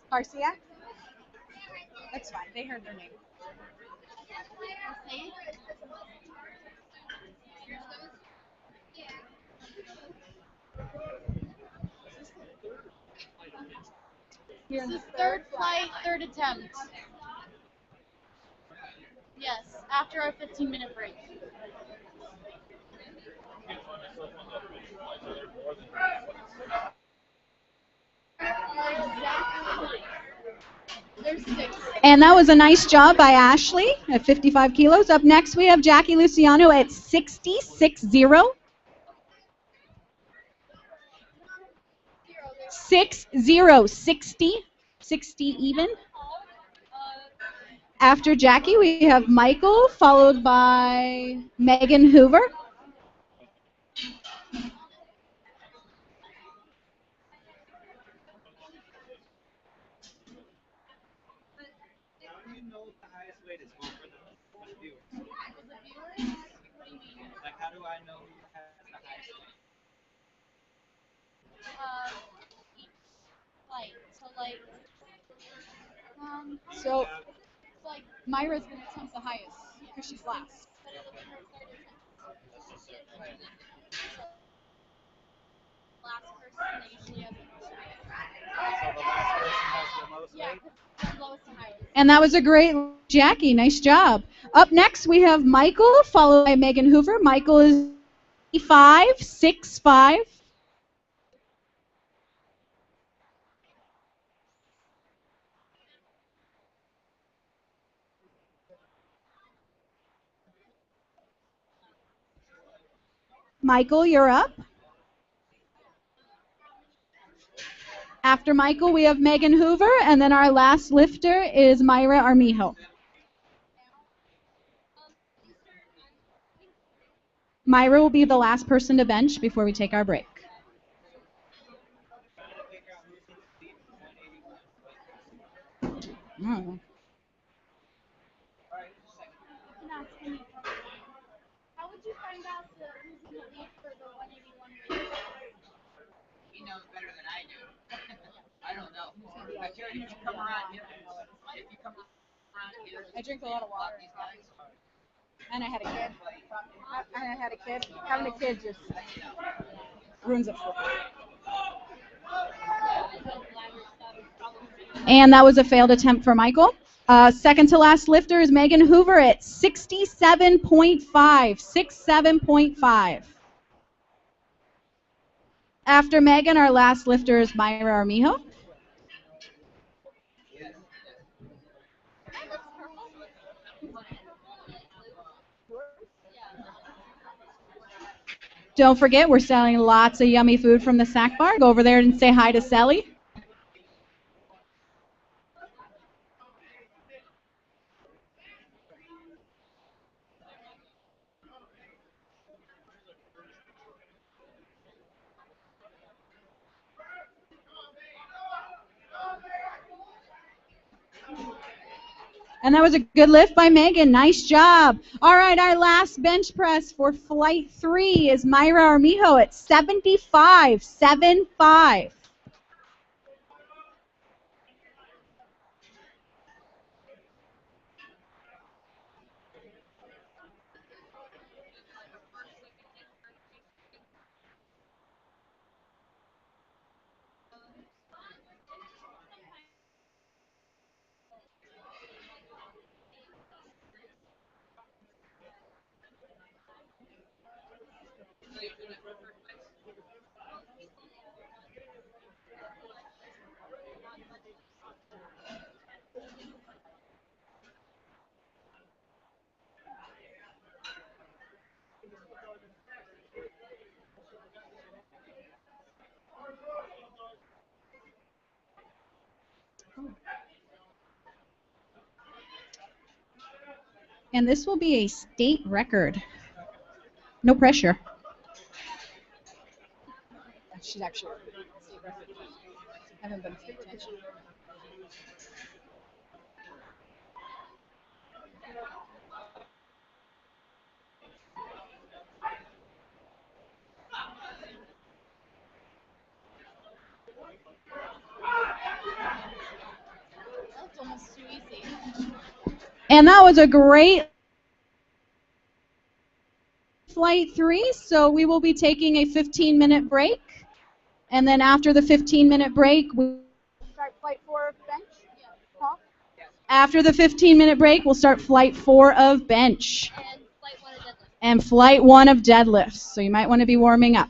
Garcia? That's fine. They heard their name. This is third flight, third attempt. Yes, after our 15-minute break. There's 6. And that was a nice job by Ashley at 55 kilos. Up next, we have Jackie Luciano at 60.60. 60 even. After Jackie, we have Michael, followed by Megan Hoover. Like, how do I know who has the highest weight? Flight. So like, So like Myra's gonna attempt the highest because she's last. last person that usually has the most weight. So the last person has the most Yeah, weight. from lowest to highest. And that was a great Jackie. Nice job. Up next, we have Michael, followed by Megan Hoover. Michael is 5'6'5". Michael, you're up. After Michael, we have Megan Hoover, and then our last lifter is Myra Armijo. Myra will be the last person to bench before we take our break. Mm. How would you find out who's in the lead for the 181 weight? He knows better than I do. I don't know. But Jared, if you come around here, I drink a lot of water. And I had a kid. Having a kid just ruins it for me. And that was a failed attempt for Michael. Second to last lifter is Megan Hoover at 67.5. 67.5. After Megan, our last lifter is Myra Armijo. Don't forget, we're selling lots of yummy food from the snack bar. Go over there and say hi to Sally. And that was a good lift by Megan. Nice job. All right, our last bench press for flight 3 is Myra Armijo at 75.75. And this will be a state record. No pressure. She's actually I haven't been paying attention. That's almost too easy. And that was a great flight 3. So we will be taking a 15-minute break. And then after the 15-minute break, Start flight 4 of bench? Huh? after the 15-minute break, we'll start flight 4 of bench. And flight 1 of deadlifts. So you might want to be warming up.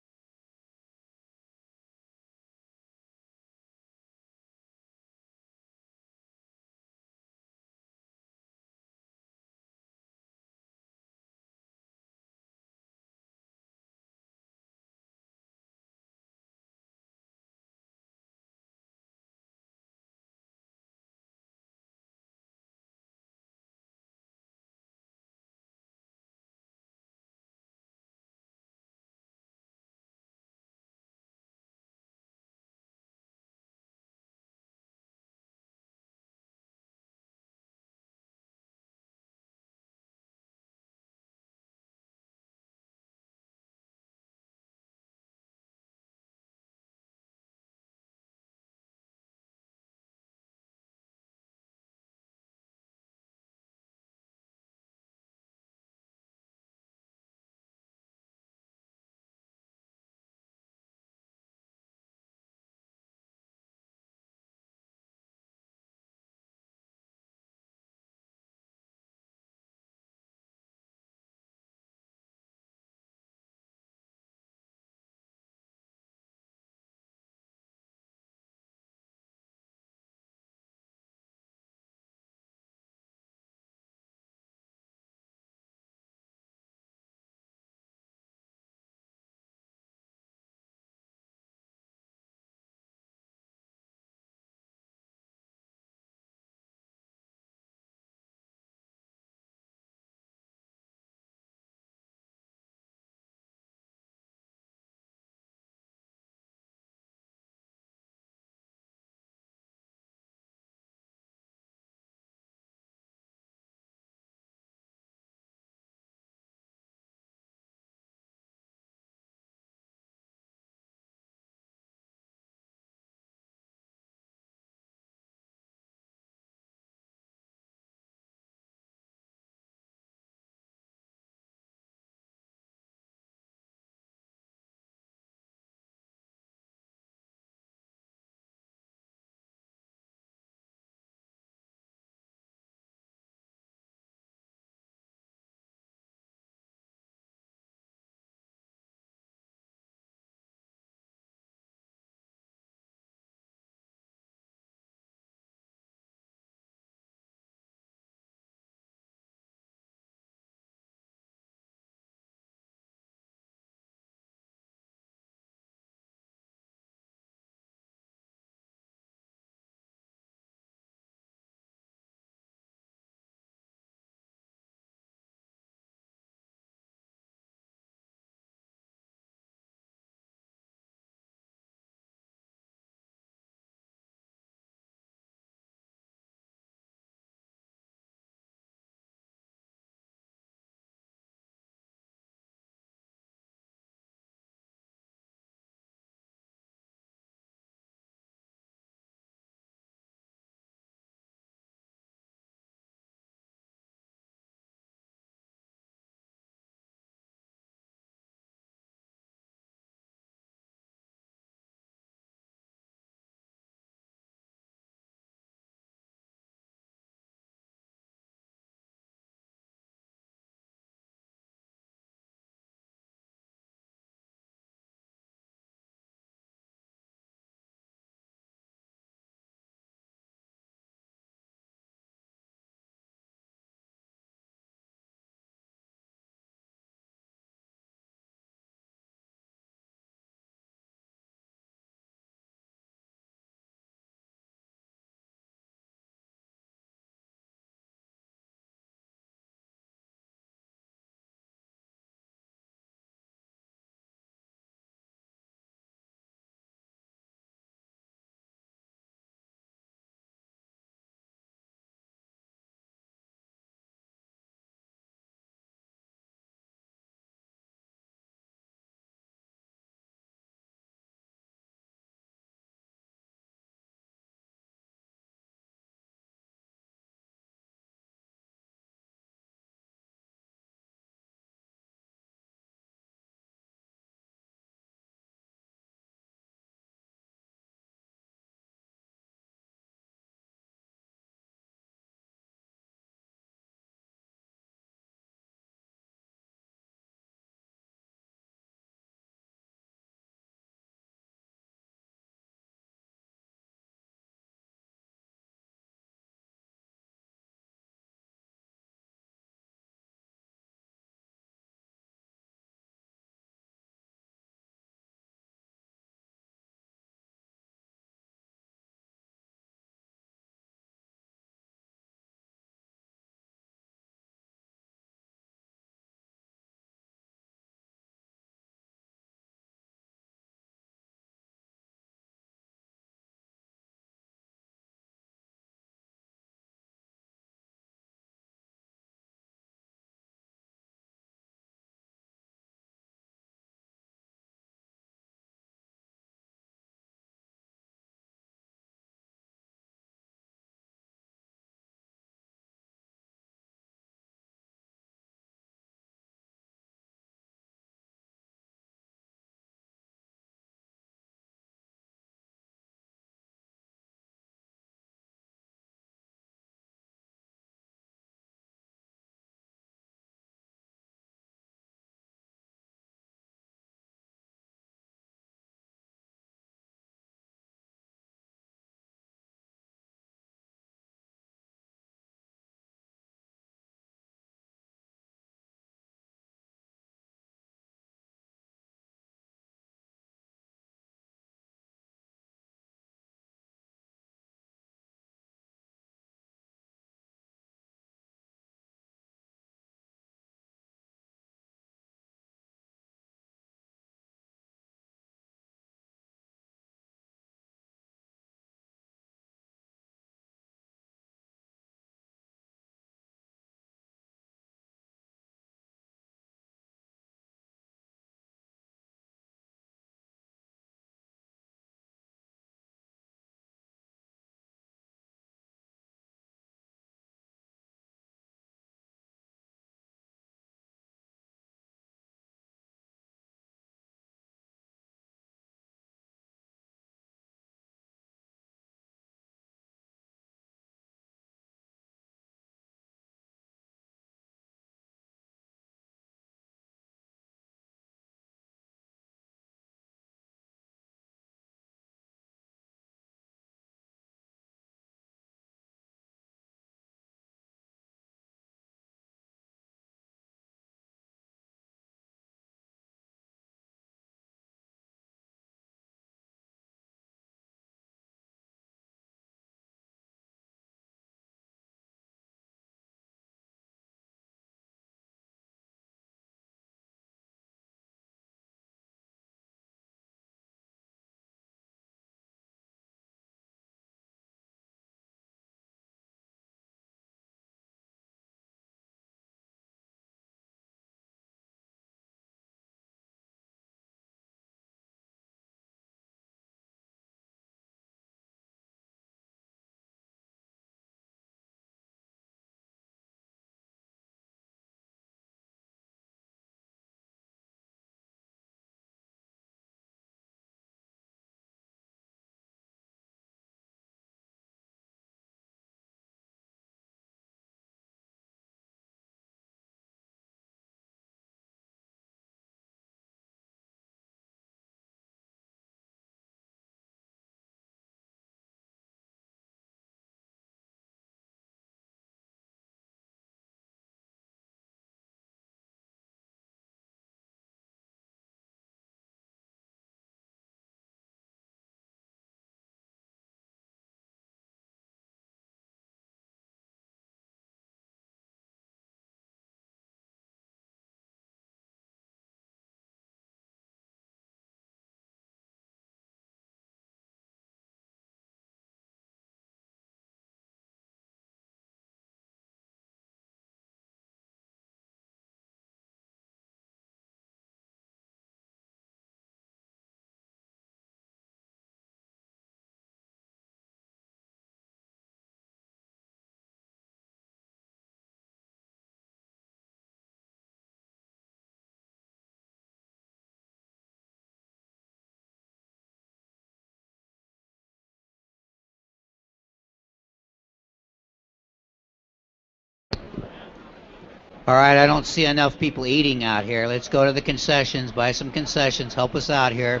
All right, I don't see enough people eating out here. Let's go to the concessions, buy some concessions, help us out here.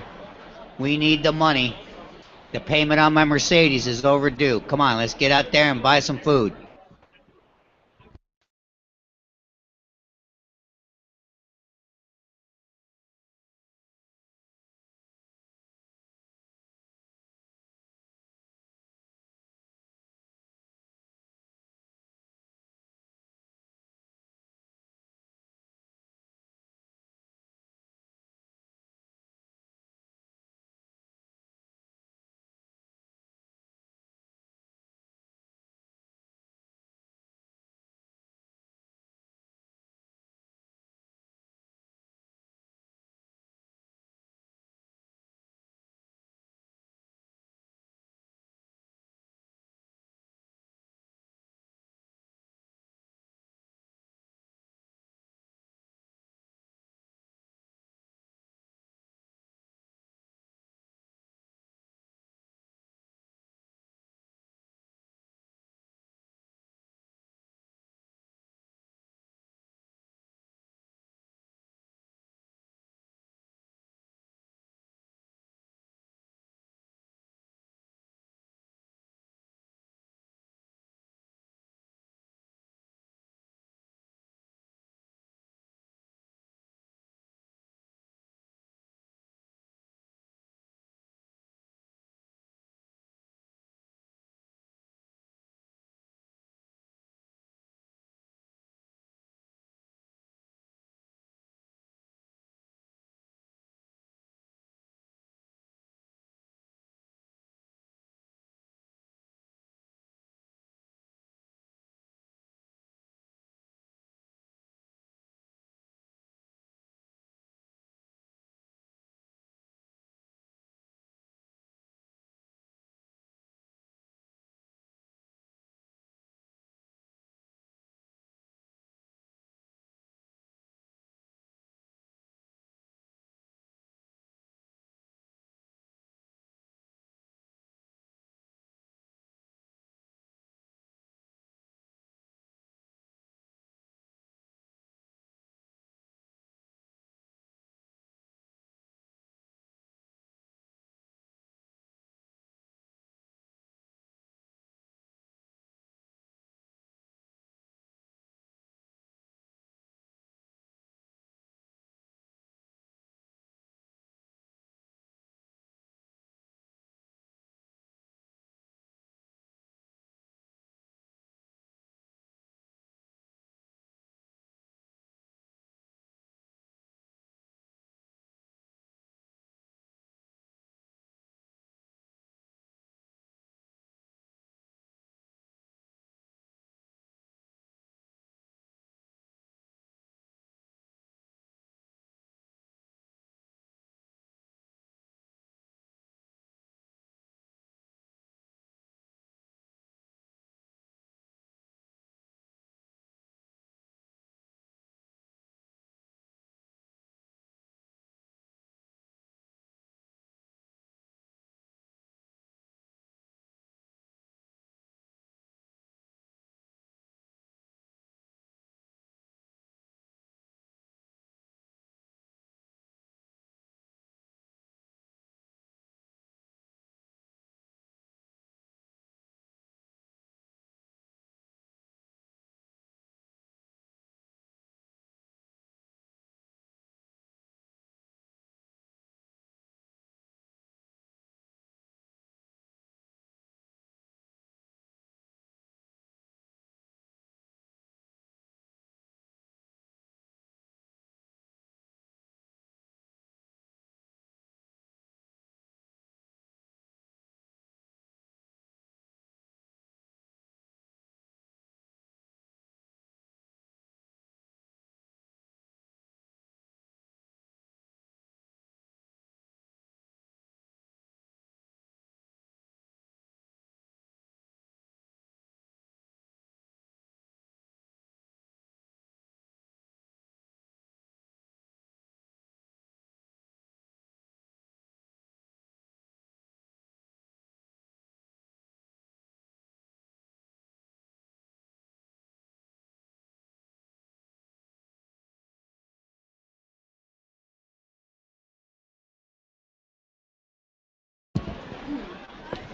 We need the money. The payment on my Mercedes is overdue. Come on, let's get out there and buy some food.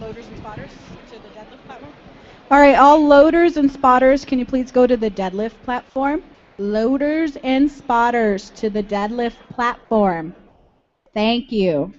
loaders and spotters to the deadlift platform? All right, all loaders and spotters, can you please go to the deadlift platform? Loaders and spotters to the deadlift platform. Thank you.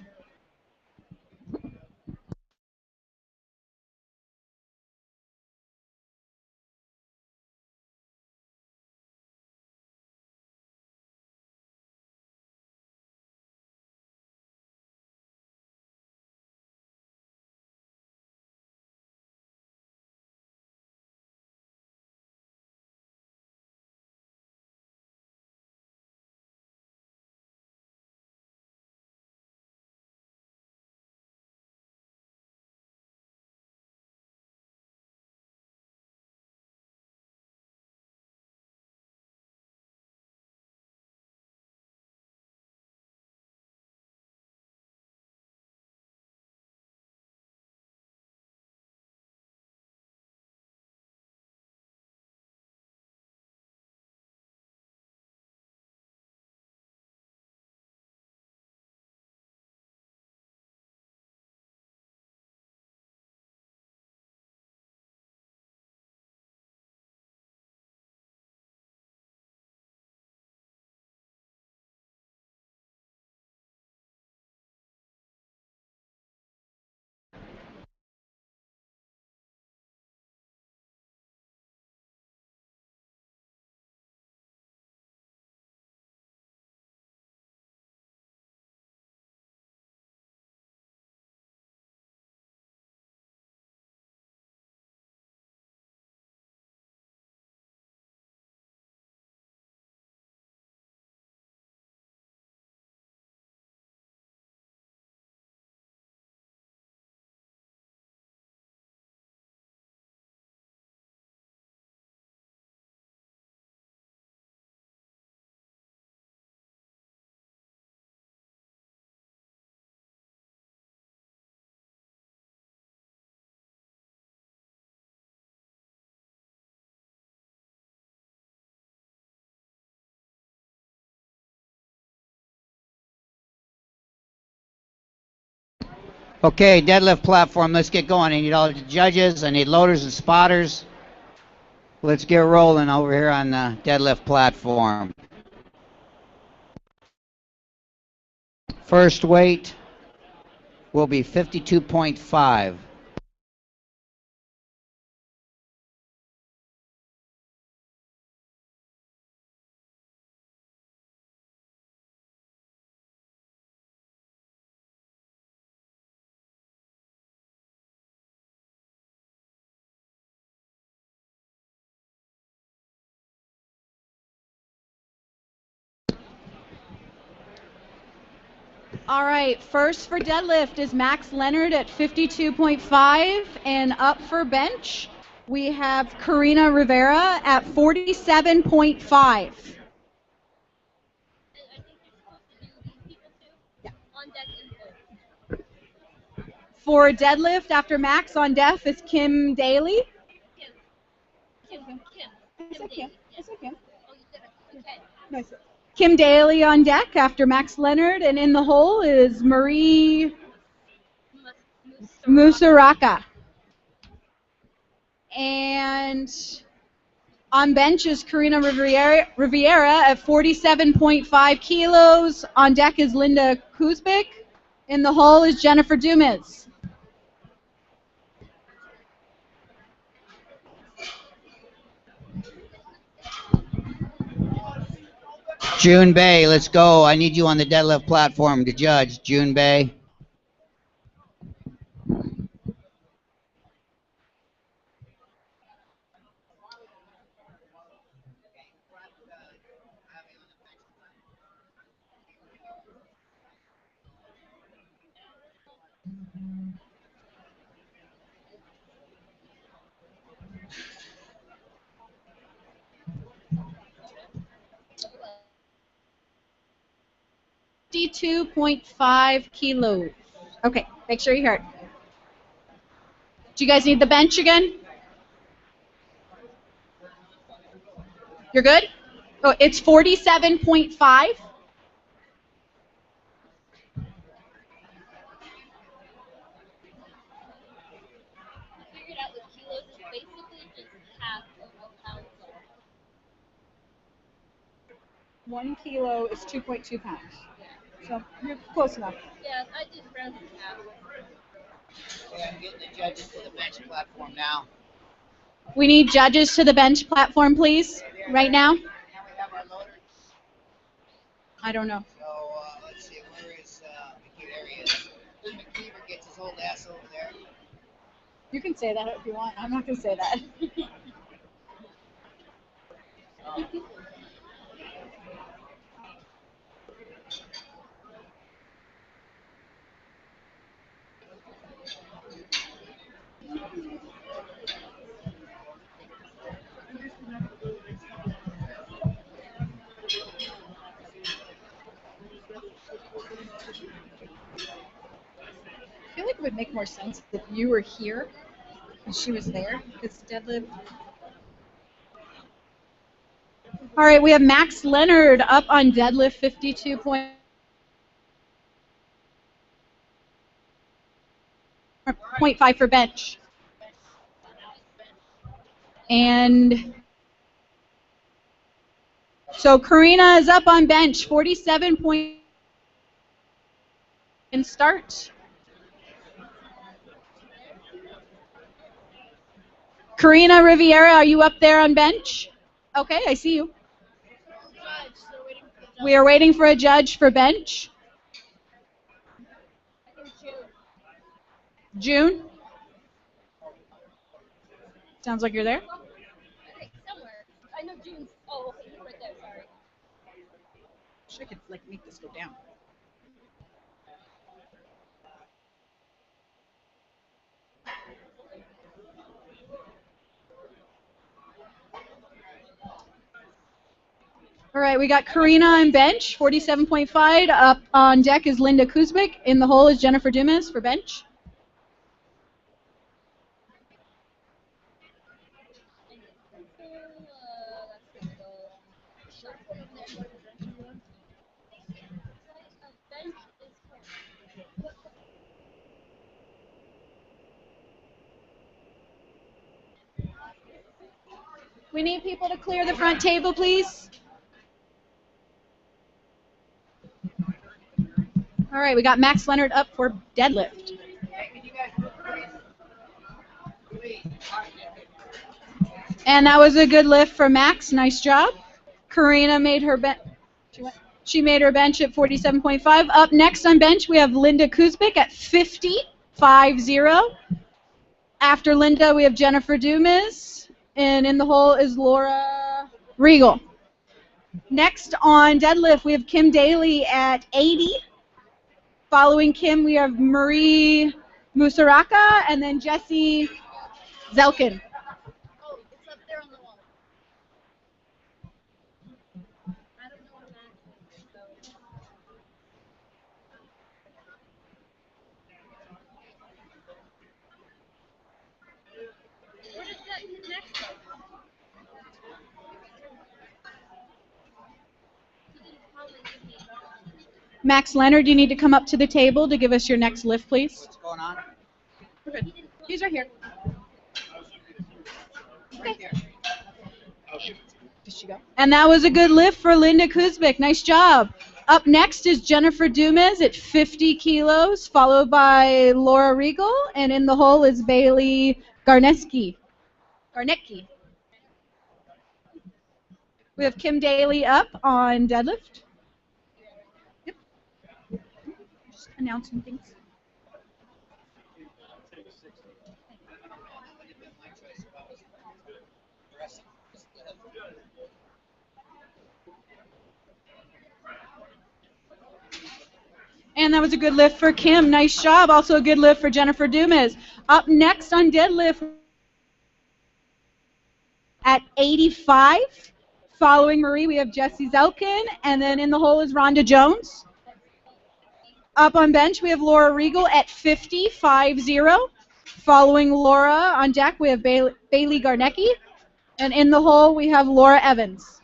Okay, deadlift platform. Let's get going. I need all the judges. I need loaders and spotters. Let's get rolling over here on the deadlift platform. First weight will be 52.5. All right, first for deadlift is Max Leonard at 52.5, and up for bench, we have Karina Rivera at 47.5. For deadlift after Max on deck is Kim Daly. Kim Daly on deck after Max Leonard, and in the hole is Marie Musaraka. And on bench is Karina Riviera at 47.5 kilos. On deck is Linda Kuzbik. In the hole is Jennifer Dumas. June Bay, let's go. I need you on the deadlift platform to judge. June Bay. .5 kilos. Okay, make sure you hear it. Do you guys need the bench again? You're good? Oh, it's 47.5. 1 kilo is 2.2 pounds. So you're close enough. Yeah, I did round half. Okay, I'm getting the judges to the bench platform now. We need judges to the bench platform, please, right now. Now we have our loader. I don't know. So let's see, where is there he is. McKeever gets his old ass over there. You can say that if you want. I'm not going to say that. I feel like it would make more sense if you were here and she was there. Because deadlift. All right, we have Max Leonard up on deadlift 52.5 for bench. And so Karina is up on bench 47 point and start. Karina Riviera, are you up there on bench? Okay, I see you. We are waiting for a judge for bench. June? Sounds like you're there. Okay, somewhere. I know June's. Oh, okay, he's right there. Sorry. Wish I could make this go down. All right, we got Karina on bench, 47.5. Up on deck is Linda Kuzmic. In the hole is Jennifer Dumas for bench. We need people to clear the front table, please. All right, we got Max Leonard up for deadlift. And that was a good lift for Max. Nice job. Karina made her bench. She made her bench at 47.5. Up next on bench, we have Linda Kuzmic at 50.50. After Linda, we have Jennifer Dumas. And in the hole is Laura Regal. Next on deadlift, we have Kim Daly at 80. Following Kim, we have Marie Musaraka and then Jessie Zelkin. Oh, it's up there on the wall. I don't know what that is, so. What is that next one? Max Leonard, you need to come up to the table to give us your next lift, please. What's going on? We're good. He's right here. Okay. Did she go? And that was a good lift for Linda Kuzmic. Nice job. Up next is Jennifer Dumas at 50 kilos, followed by Laura Regal, and in the hole is Bailey Garnecki. We have Kim Daly up on deadlift. Yep. Just announcing things. And that was a good lift for Kim. Nice job. Also a good lift for Jennifer Dumas. Up next on deadlift at 85. Following Marie, we have Jessie Zelkin. And then in the hole is Rhonda Jones. Up on bench, we have Laura Regal at 50.50. Following Laura on deck, we have Bailey Garnecki. And in the hole, we have Laura Evans.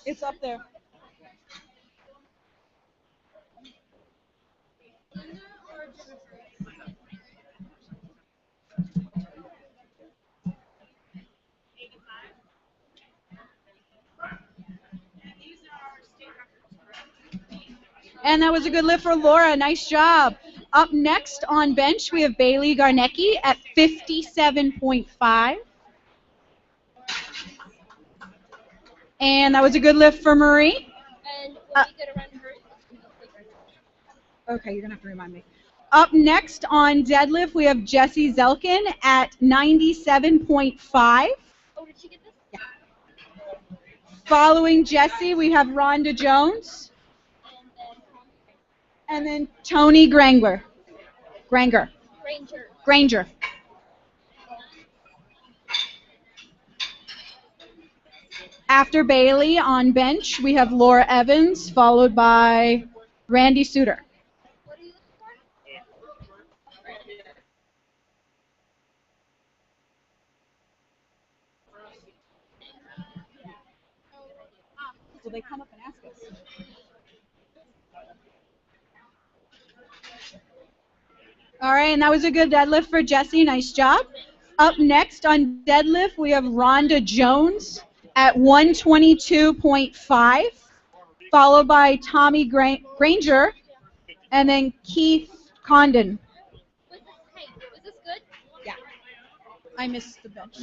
It's up there. And that was a good lift for Laura. Nice job. Up next on bench, we have Bailey Garnecki at 57.5. And that was a good lift for Marie. And when we get around her, Okay, you're going to have to remind me. Up next on deadlift, we have Jessie Zelkin at 97.5. oh, did she get this? Yeah. Following Jessie, we have Rhonda Jones. And then Tony Granger. Ranger. After Bailey on bench, we have Laura Evans, followed by Randy Suter. What are you looking for? Will they come up and ask us? All right, and that was a good deadlift for Jessie. Nice job. Up next on deadlift, we have Rhonda Jones at 122.5, followed by Tommy Granger, and then Keith Condon. Was this good? Yeah. I missed the bench.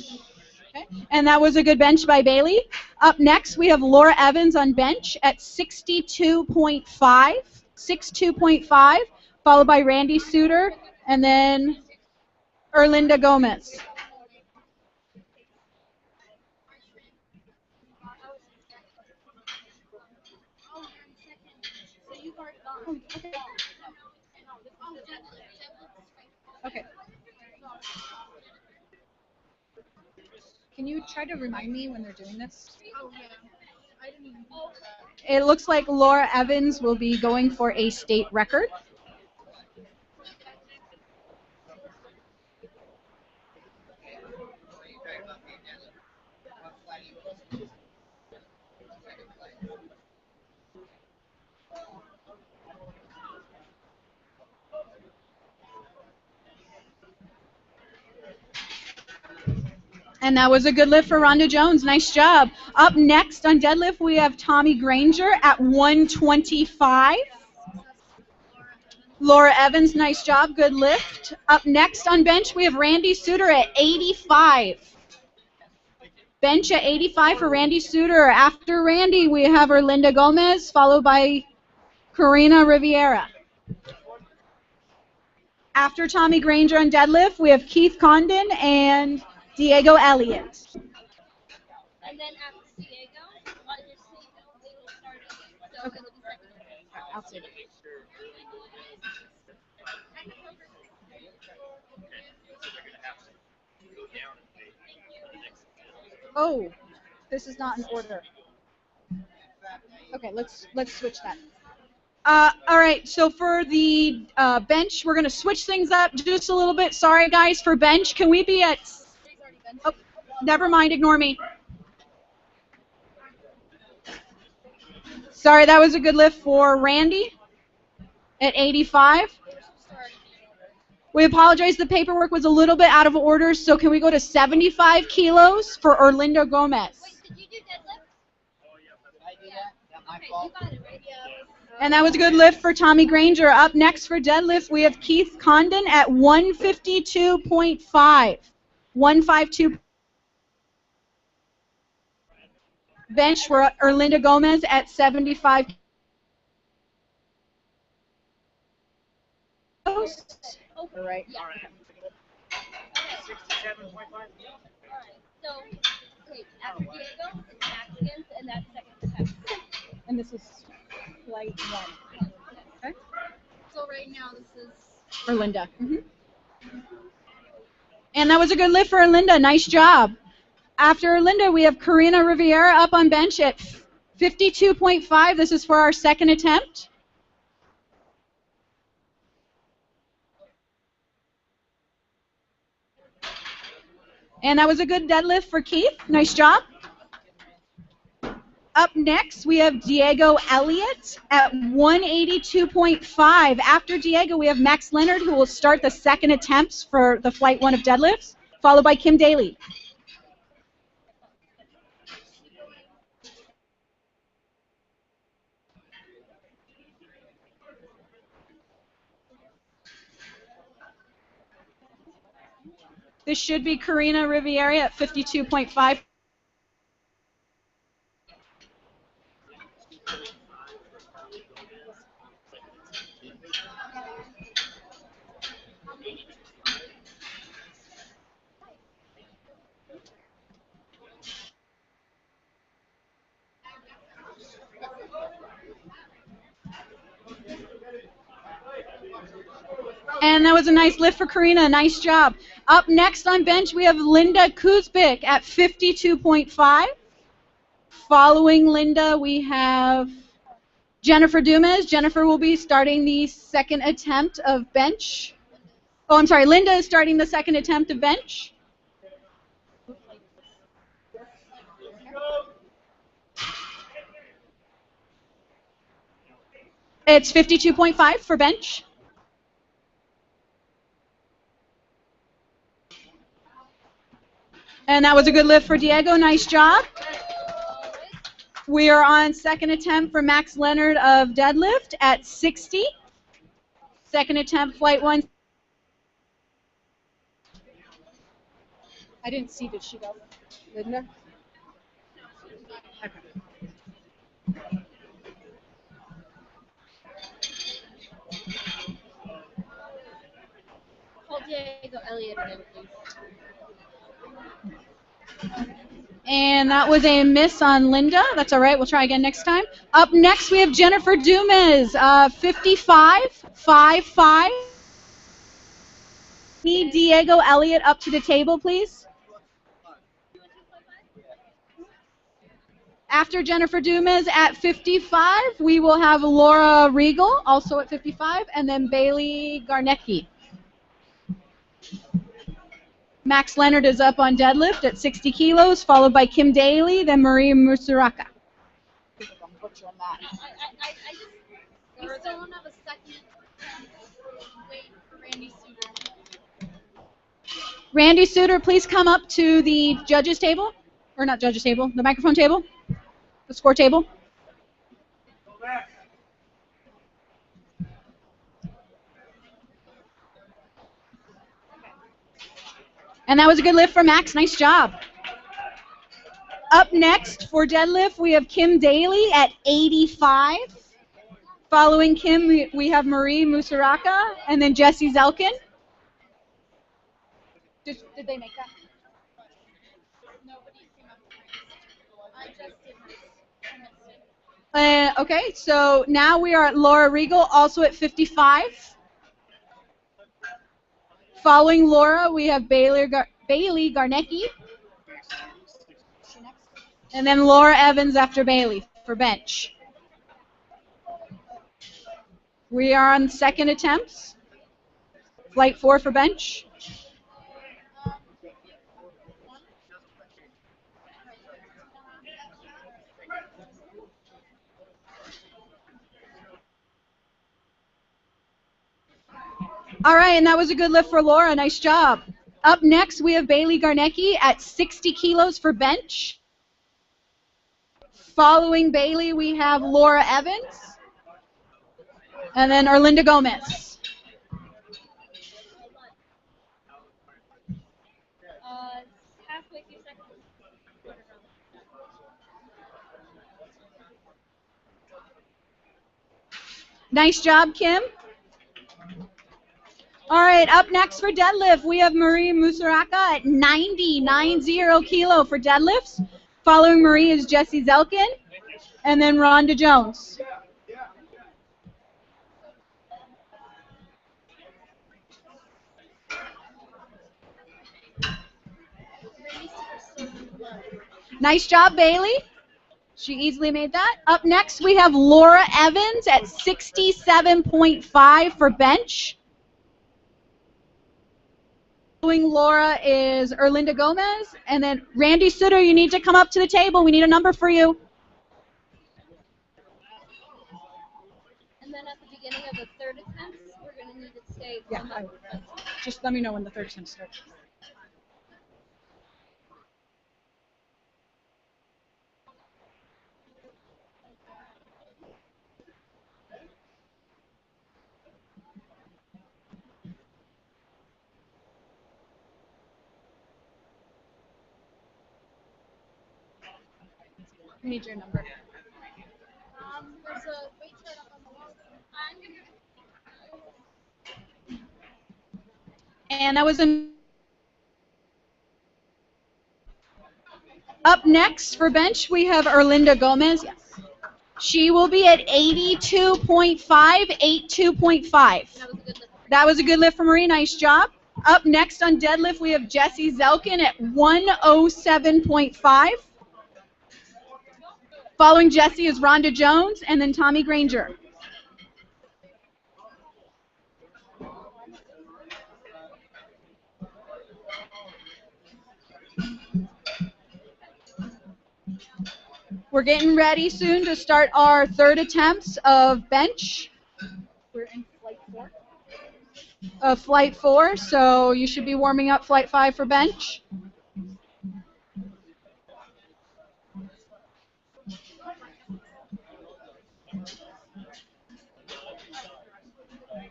Okay. And that was a good bench by Bailey. Up next, we have Laura Evans on bench at 62.5, followed by Randy Suter, and then Erlinda Gomez. Okay. Can you try to remind me when they're doing this? Oh, yeah. I didn't even know. It looks like Laura Evans will be going for a state record. And that was a good lift for Rhonda Jones. Nice job. Up next on deadlift, we have Tommy Granger at 125. Laura Evans, nice job. Good lift. Up next on bench, we have Randy Suter at 85. Bench at 85 for Randy Suter. After Randy, we have Erlinda Gomez, followed by Karina Riviera. After Tommy Granger on deadlift, we have Keith Condon and Diego Elliott. And then after Diego, on your seat, we will start again. So it'll be second. I'll see. Oh, this is not in order. Okay, let's switch that. All right, so for the bench, we're going to switch things up just a little bit. Sorry, guys, for bench. Can we be at... Oh, never mind, ignore me. Sorry, that was a good lift for Randy at 85. We apologize, the paperwork was a little bit out of order, so can we go to 75 kilos for Erlinda Gomez? Wait, did you do deadlift? Okay, you got it, right? Yeah. And that was a good lift for Tommy Granger. Up next for deadlift, we have Keith Condon at 152.5. 152. Bench for Erlinda Gomez at 75 kilos. Okay. All right. Yeah. 67.5. All right. So, wait, after Diego, it's Mexicans, and that's second attempt. And this is flight 1. Okay. So right now this is Erlinda. And that was a good lift for Erlinda. Nice job. After Erlinda, we have Karina Riviera up on bench at 52.5. This is for our second attempt. And that was a good deadlift for Keith. Nice job. Up next, we have Diego Elliott at 182.5. After Diego, we have Max Leonard, who will start the second attempts for the flight 1 of deadlifts, followed by Kim Daly. This should be Karina Riviere at 52.5. And that was a nice lift for Karina. Nice job. Up next on bench, we have Linda Kuzbik at 52.5. Following Linda, we have Jennifer Dumas. Jennifer will be starting the second attempt of bench. Oh, I'm sorry. Linda is starting the second attempt of bench. It's 52.5 for bench. And that was a good lift for Diego. Nice job. We are on second attempt for Max Leonard of deadlift at 60. Second attempt, flight 1. I didn't see, did she go? Linda? Okay. Call Diego Elliott again, please. And that was a miss on Linda. That's all right. We'll try again next time. Up next, we have Jennifer Dumas, 55.55. Need Diego Elliott up to the table, please. After Jennifer Dumas at 55, we will have Laura Regal, also at 55, and then Bailey Garnecki. Max Leonard is up on deadlift at 60 kilos, followed by Kim Daly, then Marie Musuraka. We still don't have a second weight for Randy Suter. Randy Suter, please come up to the judges table, or not judges table, the microphone table, the score table. And that was a good lift for Max. Nice job. Up next for deadlift, we have Kim Daly at 85. Following Kim, we have Marie Musuraka and then Jessie Zelkin. Did they make that? Nobody came up first. Okay, so now we are at Laura Regal, also at 55. Following Laura, we have Bailey Garnecki. And then Laura Evans after Bailey for bench. We are on second attempts. Flight 4 for bench. All right, and that was a good lift for Laura. Nice job. Up next, we have Bailey Garnecki at 60 kilos for bench. Following Bailey, we have Laura Evans. And then Erlinda Gomez. Halfway through second. Nice job, Kim. All right, up next for deadlift, we have Marie Musuraka at 90 kilo for deadlifts. Following Marie is Jessie Zelkin, and then Rhonda Jones. Nice job, Bailey. She easily made that. Up next, we have Laura Evans at 67.5 for bench. Following Laura is Erlinda Gomez, and then Randy Suter, you need to come up to the table. We need a number for you. And then at the beginning of the third attempt, we're going to need to stay. Yeah, just let me know when the third attempt starts. We need your number. There's a weight chart up on the wall. And that was up next for bench, we have Erlinda Gomez. Yes. She will be at 82.5, 82.5. That was a good lift for Marie. Nice job. Up next on deadlift, we have Jessie Zelkin at 107.5. Following Jessie is Rhonda Jones and then Tommy Granger. We're getting ready soon to start our third attempts of bench. We're in flight 4. Flight 4, so you should be warming up flight 5 for bench.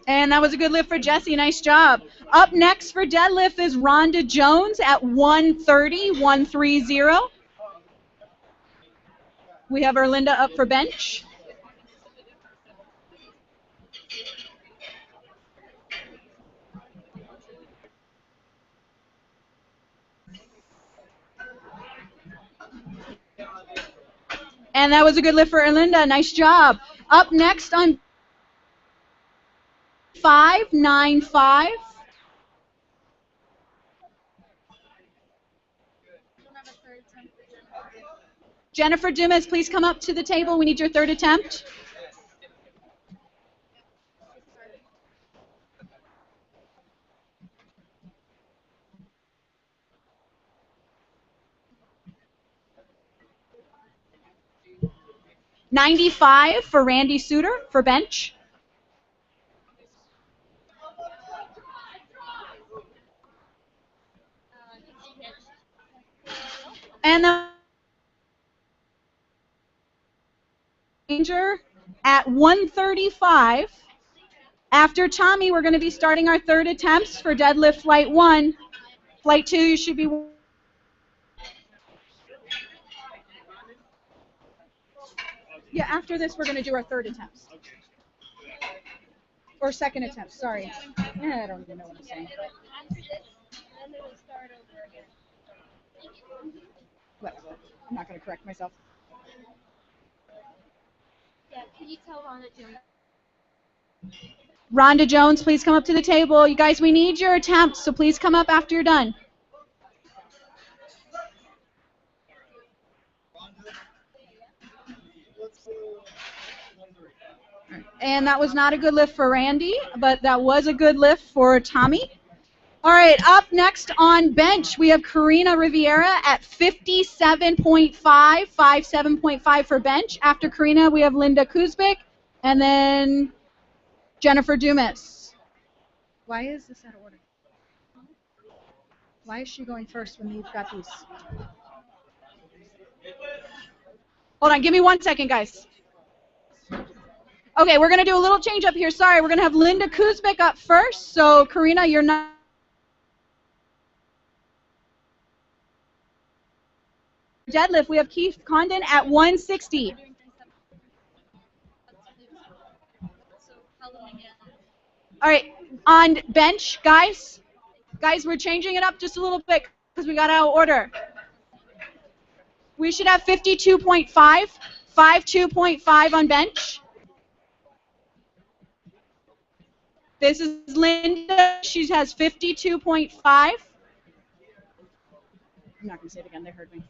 And that was a good lift for Jessie. Nice job. Up next for deadlift is Rhonda Jones at 130, 130. We have Erlinda up for bench. And that was a good lift for Erlinda. Nice job. Up next on 595. Jennifer Dumas, please come up to the table. We need your third attempt. $95 for Randy Suter for bench. And the Ranger at 135. After Tommy, we're going to be starting our third attempts for deadlift flight 1. Flight 2, you should be... Yeah, after this, we're going to do our third attempts. Or second attempt, sorry. I don't even know what I'm saying. Whatever. I'm not going to correct myself. Yeah, can you tell Rhonda Jones? Rhonda Jones, please come up to the table. You guys, we need your attempts, so please come up after you're done. And that was not a good lift for Randy, but that was a good lift for Tommy. All right, up next on bench, we have Karina Riviera at 57.5, 57.5 for bench. After Karina, we have Linda Kuzbik, and then Jennifer Dumas. Why is this out of order? Why is she going first when you've got these? Hold on, give me 1 second, guys. Okay, we're going to do a little change up here. Sorry, we're going to have Linda Kuzbik up first. So, Karina, you're not... Deadlift, we have Keith Condon at 160. All right, on bench, guys, we're changing it up just a little bit because we got out of order. We should have 52.5, 52.5 on bench. This is Linda. She has 52.5. I'm not going to say it again. They heard me.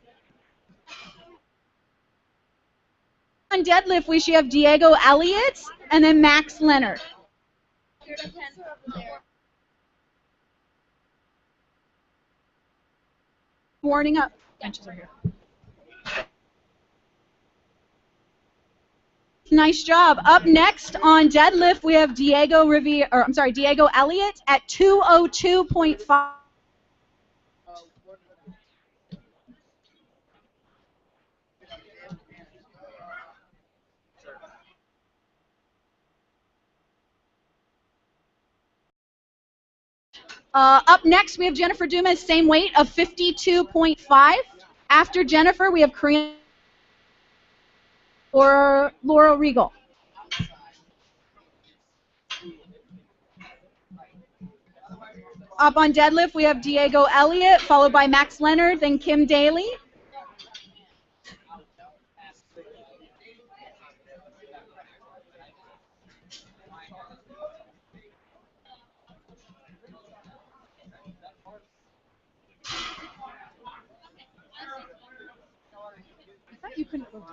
On deadlift, we should have Diego Elliott and then Max Leonard. Warning up. Benches are here. Nice job. Up next on deadlift, we have Diego Elliott at 202.5. Up next, we have Jennifer Dumas, same weight of 52.5. After Jennifer, we have Korean or Laurel Regal. Up on deadlift, we have Diego Elliott, followed by Max Leonard, then Kim Daly. I thought you couldn't go down.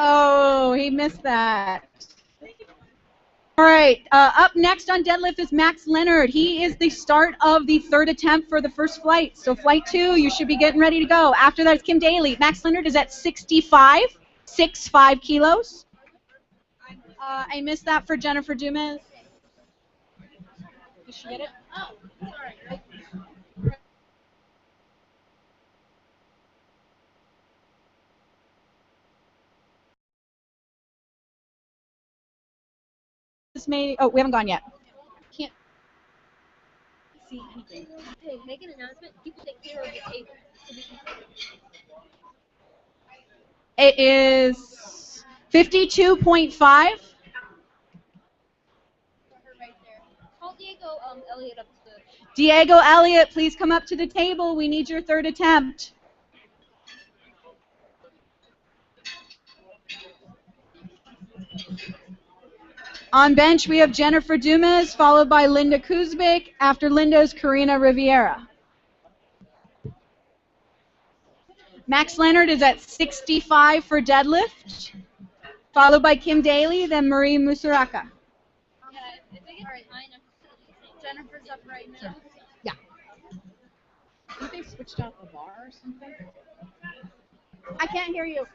Oh, he missed that. All right, up next on deadlift is Max Leonard. He is the start of the third attempt for the first flight. So flight 2, you should be getting ready to go. After that is Kim Daly. Max Leonard is at 65 kilos. I missed that for Jennifer Dumas. Did she get it? Oh, sorry. Oh, we haven't gone yet. Can't see anything. Hey, make an announcement. People take care of the table. It is 52.5. Call Diego Elliott up to the... Diego Elliott, please come up to the table. We need your third attempt. On bench, we have Jennifer Dumas, followed by Linda Kuzbik. After Linda is Karina Riviera. Max Leonard is at 65 for deadlift, followed by Kim Daly, then Marie Musaraka. Jennifer's up right now. Yeah. I think they switched out the bar or something. I can't hear you.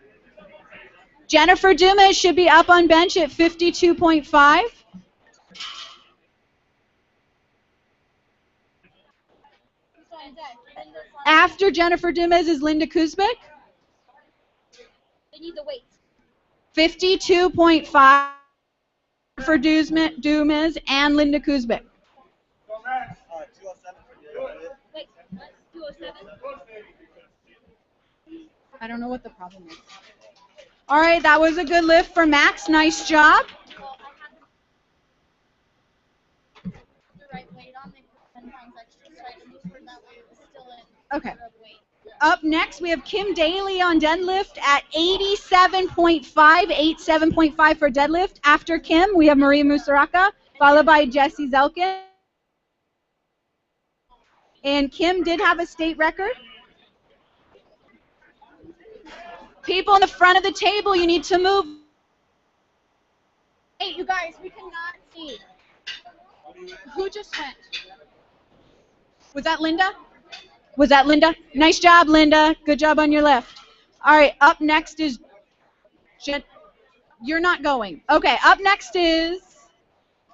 Jennifer Dumas should be up on bench at 52.5. After Jennifer Dumas is Linda Kuzbik. They need the weight. 52.5 for Dumas and Linda Kuzbik. 207 for Diego. Wait, 207? I don't know what the problem is. All right, that was a good lift for Max. Nice job. The right weight on. They put 10 pounds extra, so I just heard that weight was still in Okay. weight. Up next, we have Kim Daly on deadlift at 87.5 for deadlift. After Kim, we have Maria Musaraka, followed by Jessie Zelkin. And Kim did have a state record. People in the front of the table, you need to move. Hey, you guys, we cannot see. Who just went? Was that Linda? Was that Linda? Nice job, Linda. Good job on your lift. All right, up next is you're not going. Okay, up next is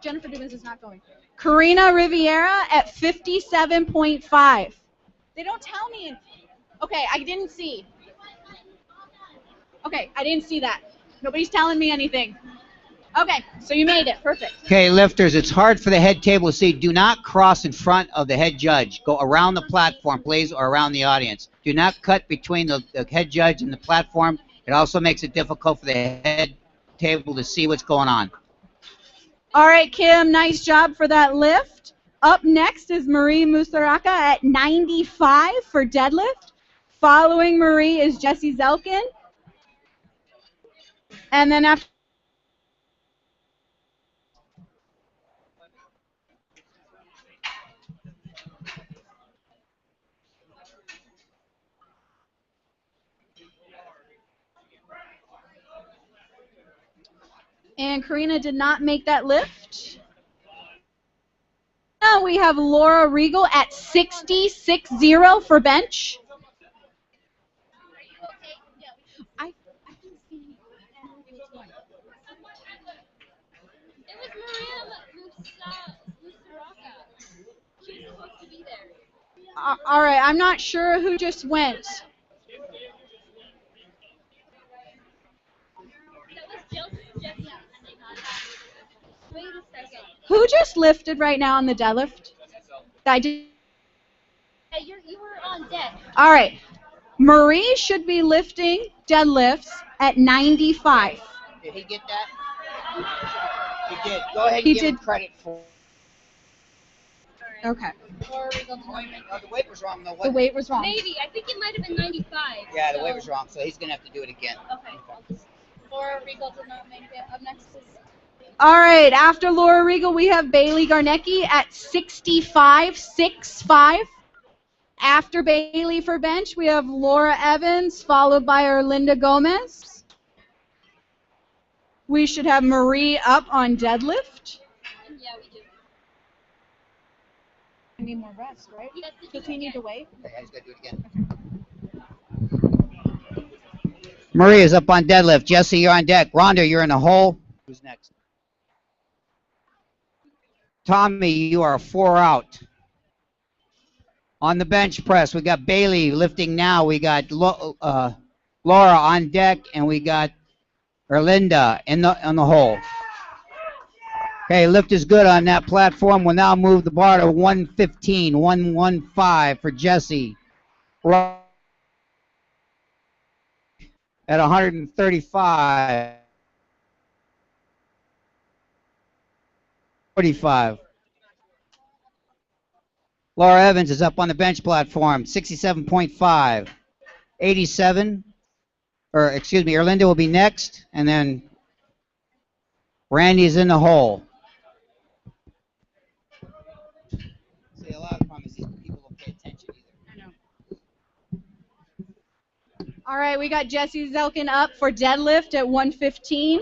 Jennifer Dumas is not going. Karina Riviera at 57.5. They don't tell me. Okay, I didn't see. Okay, I didn't see that. Nobody's telling me anything. Okay, so you made it. Perfect. Okay, lifters, it's hard for the head table to see. Do not cross in front of the head judge. Go around the platform, please, or around the audience. Do not cut between the head judge and the platform. It also makes it difficult for the head table to see what's going on. All right, Kim, nice job for that lift. Up next is Marie Musaraka at 95 for deadlift. Following Marie is Jessie Zelkin. And then after and Karina did not make that lift. now we have Laura Regal at 60.60 for bench. I didn't see which one. It was Maria Musaraka. She was supposed to be there. All right, I'm not sure who just went. That was Jesse. Wait a second. Who just lifted right now on the deadlift? I did. Yeah, you were on deck. All right. Marie should be lifting deadlifts at 95. Did he get that? He did. Go ahead and He give did. him credit for. Okay. The weight was wrong though. The weight was wrong. Maybe. I think it might have been 95. Yeah, the weight was wrong, so he's gonna have to do it again. Okay. Laura Regal did not make it. Up next is All right. After Laura Regal, we have Bailey Garnecki at 65.65. After Bailey for bench, we have Laura Evans, followed by Erlinda Gomez. We should have Marie up on deadlift. Yeah, we do. I need more rest, right? Does he need to wait? Okay, I just gotta do it again. Marie is up on deadlift. Jesse, you're on deck. Rhonda, you're in the hole. Who's next? Tommy, you are 4 out. On the bench press, we got Bailey lifting now. We got Laura on deck, and we got Erlinda on the hole. Okay, lift is good on that platform. We'll now move the bar to 115, 115 for Jesse. At 135. 45. Laura Evans is up on the bench platform, 67.5. 87, or excuse me, Erlinda will be next, and then Randy is in the hole. See, a lot of the problem is these people don't pay attention either. I know. All right, we got Jesse Zelkin up for deadlift at 115.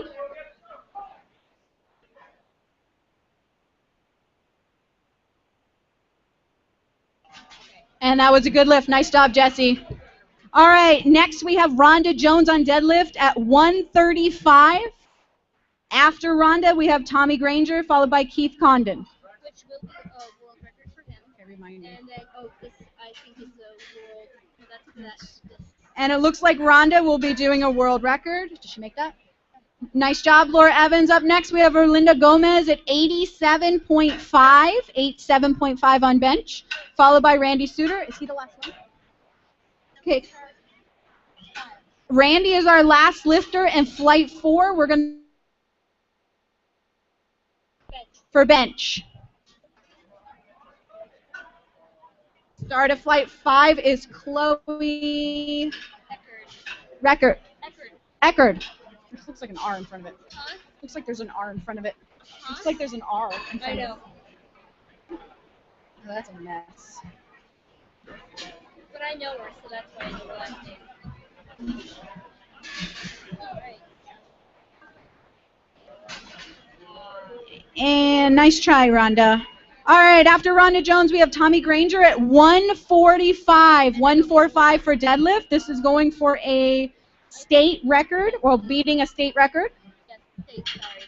And that was a good lift. Nice job, Jesse. All right, next we have Rhonda Jones on deadlift at 135. After Rhonda, we have Tommy Granger, followed by Keith Condon. Which will be a world record for him. Okay, remind me. And then, this, I think, is a world, this. And it looks like Rhonda will be doing a world record. Did she make that? Nice job, Laura Evans. Up next, we have Erlinda Gomez at 87.5, 87.5 on bench, followed by Randy Suter. Is he the last one? Okay. Randy is our last lifter in flight 4. We're going to for bench. Start of flight 5 is Chloe Eckerd. This looks like an R in front of it. Huh? Looks like there's an R in front of it. Huh? Looks like there's an R in front I of know. it. Oh, that's a mess. But I know her, so that's why I know the last name. Alright. And nice try, Rhonda. All right, after Rhonda Jones, we have Tommy Granger at 145. 145 for deadlift. This is going for a state record, well, beating a state record. Yes, state, sorry.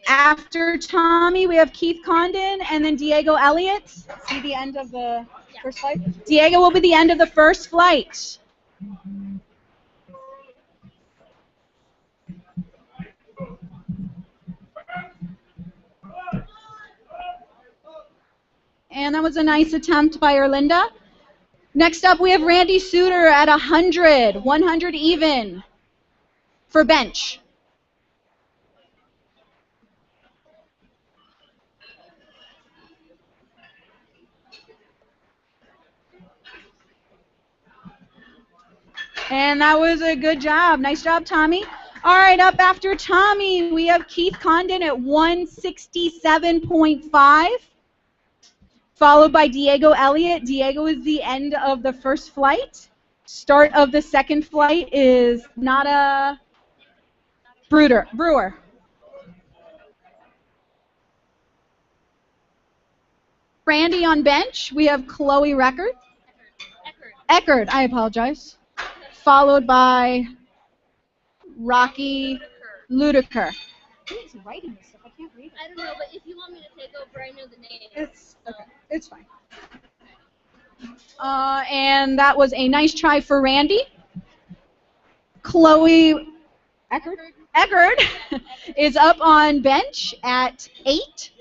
After Tommy, we have Keith Condon and then Diego Elliott. See the end of the first flight? Diego will be the end of the first flight. And that was a nice attempt by Erlinda. Next up, we have Randy Suter at 100, 100 even for bench. And that was a good job. Nice job, Tommy. All right, up after Tommy, we have Keith Condon at 167.5. Followed by Diego Elliott. Diego is the end of the first flight. Start of the second flight is Nada Brewer. Randy on bench. We have Chloe Eckert, I apologize. Followed by Rocky Ludiker. Who's writing this stuff? I can't read it. I don't know, but if you want me to take over, I know the name. It's okay. It's fine. And that was a nice try for Randy. Chloe Eckert is up on bench at 8.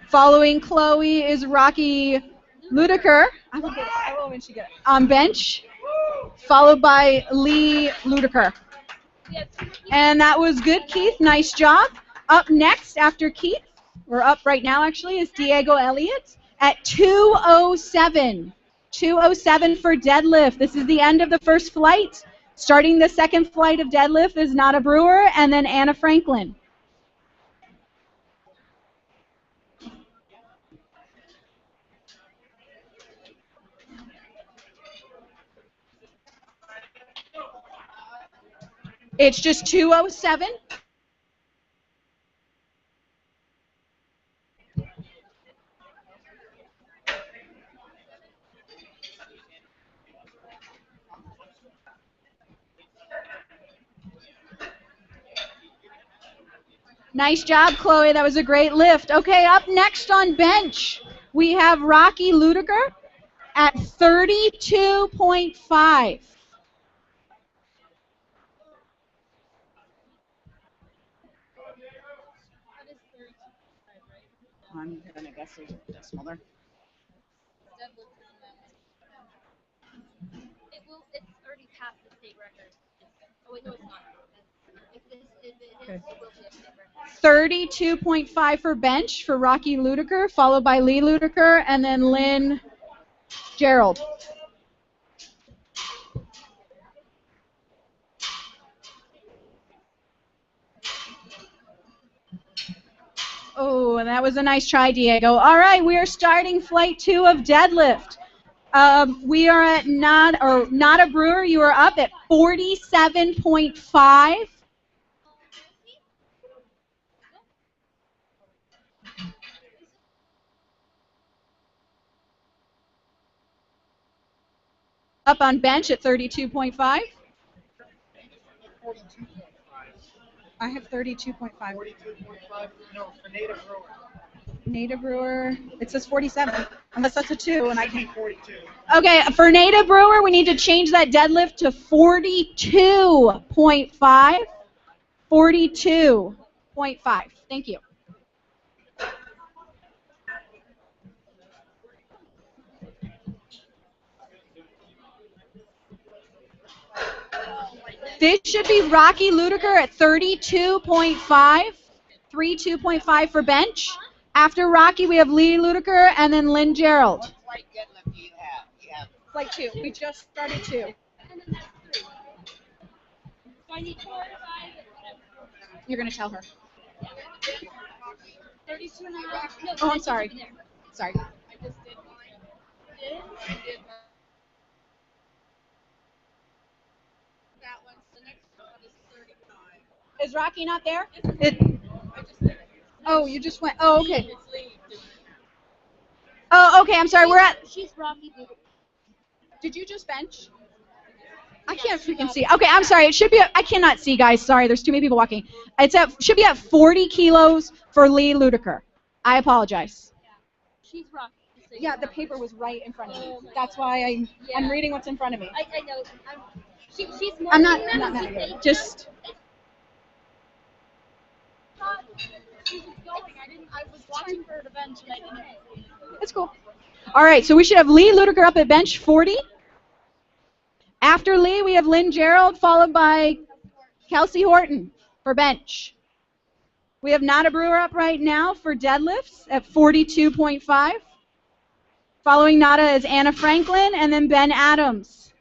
Following Chloe is Rocky Ludiker. I will when she gets it. On bench, followed by Lee Ludiker. And that was good, Keith. Nice job. Up next after Keith, or up right now actually, is Diego Elliott at 207. 207 for deadlift. This is the end of the first flight. Starting the second flight of deadlift is Nada Brewer and then Anna Franklin. It's just 207. Nice job, Chloe. That was a great lift. Okay, up next on bench, we have Rocky Ludiker at 32.5. I'm going to guess there's a decimal there. It's already past the state record. Oh, wait, no, it's not. Okay. 32.5 for bench for Rocky Ludiker, followed by Lee Ludiker, and then Lynn Gerald. Oh, and that was a nice try, Diego. All right, we are starting flight 2 of deadlift. We are at Nada Brewer. You are up at 47.5. Up on bench at 32.5. I have 32.5. 42.5. No, for Native Brewer. Native Brewer, it says 47, unless that's a 2, and I can. 42. Okay, for Native Brewer, we need to change that deadlift to 42.5. 42.5. Thank you. This should be Rocky Ludiker at 32.5. 32.5 for bench. After Rocky, we have Lee Ludiker and then Lynn Gerald. What flight deadlift do you have? Flight 2. We just started 2. So I need 4 or 5. You're going to tell her. 32 and a half. No, Oh, I'm sorry. Sorry. I just did mine. Did? I did that one. The next one is 35. Is Rocky not there? I just did it. Oh, you just went. Oh, okay. Oh, okay. I'm sorry. We're at. She's Rocky. Did you just bench? I can't freaking see. Okay, I'm sorry. It should be. I cannot see, guys. Sorry. There's too many people walking. Should be at 40 kilos for Lee Ludiker. I apologize. She's Rocky. Yeah, the paper was right in front of me. That's why I'm reading what's in front of me. I know. She's more. I'm not mad at you. Just. I was watching her at a bench and I didn't. That's cool. All right, so we should have Lee Ludiker up at bench 40. After Lee, we have Lynn Gerald, followed by Kelsey Horton for bench. We have Nada Brewer up right now for deadlifts at 42.5. Following Nada is Anna Franklin and then Ben Adams.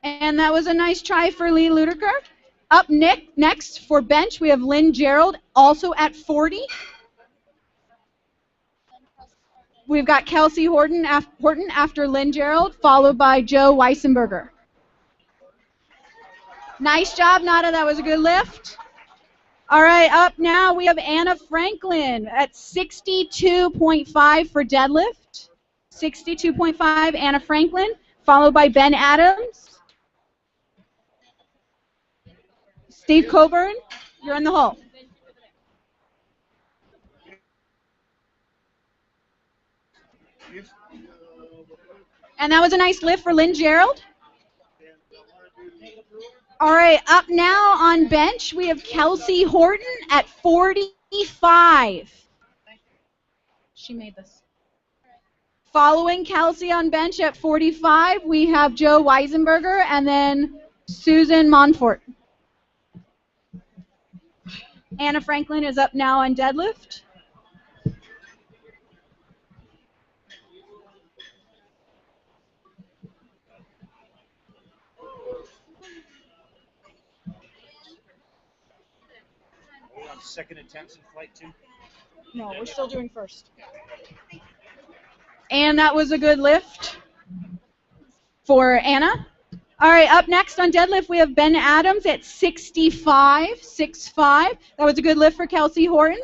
And that was a nice try for Lee Ludiker. Up next for bench, we have Lynn Gerald, also at 40. We've got Kelsey Horton after Lynn Gerald, followed by Joe Weissenberger. Nice job, Nada. That was a good lift. All right, up now we have Anna Franklin at 62.5 for deadlift. 62.5, Anna Franklin, followed by Ben Adams. Steve Coburn, you're in the hole. And that was a nice lift for Lynn Gerald. All right, up now on bench, we have Kelsey Horton at 45. She made this. Following Kelsey on bench at 45, we have Joe Weisenberger and then Susan Monfort. Anna Franklin is up now on deadlift. On second attempts in flight 2? No, we're still doing first. And that was a good lift for Anna. All right, up next on deadlift, we have Ben Adams at 65.65. That was a good lift for Kelsey Horton.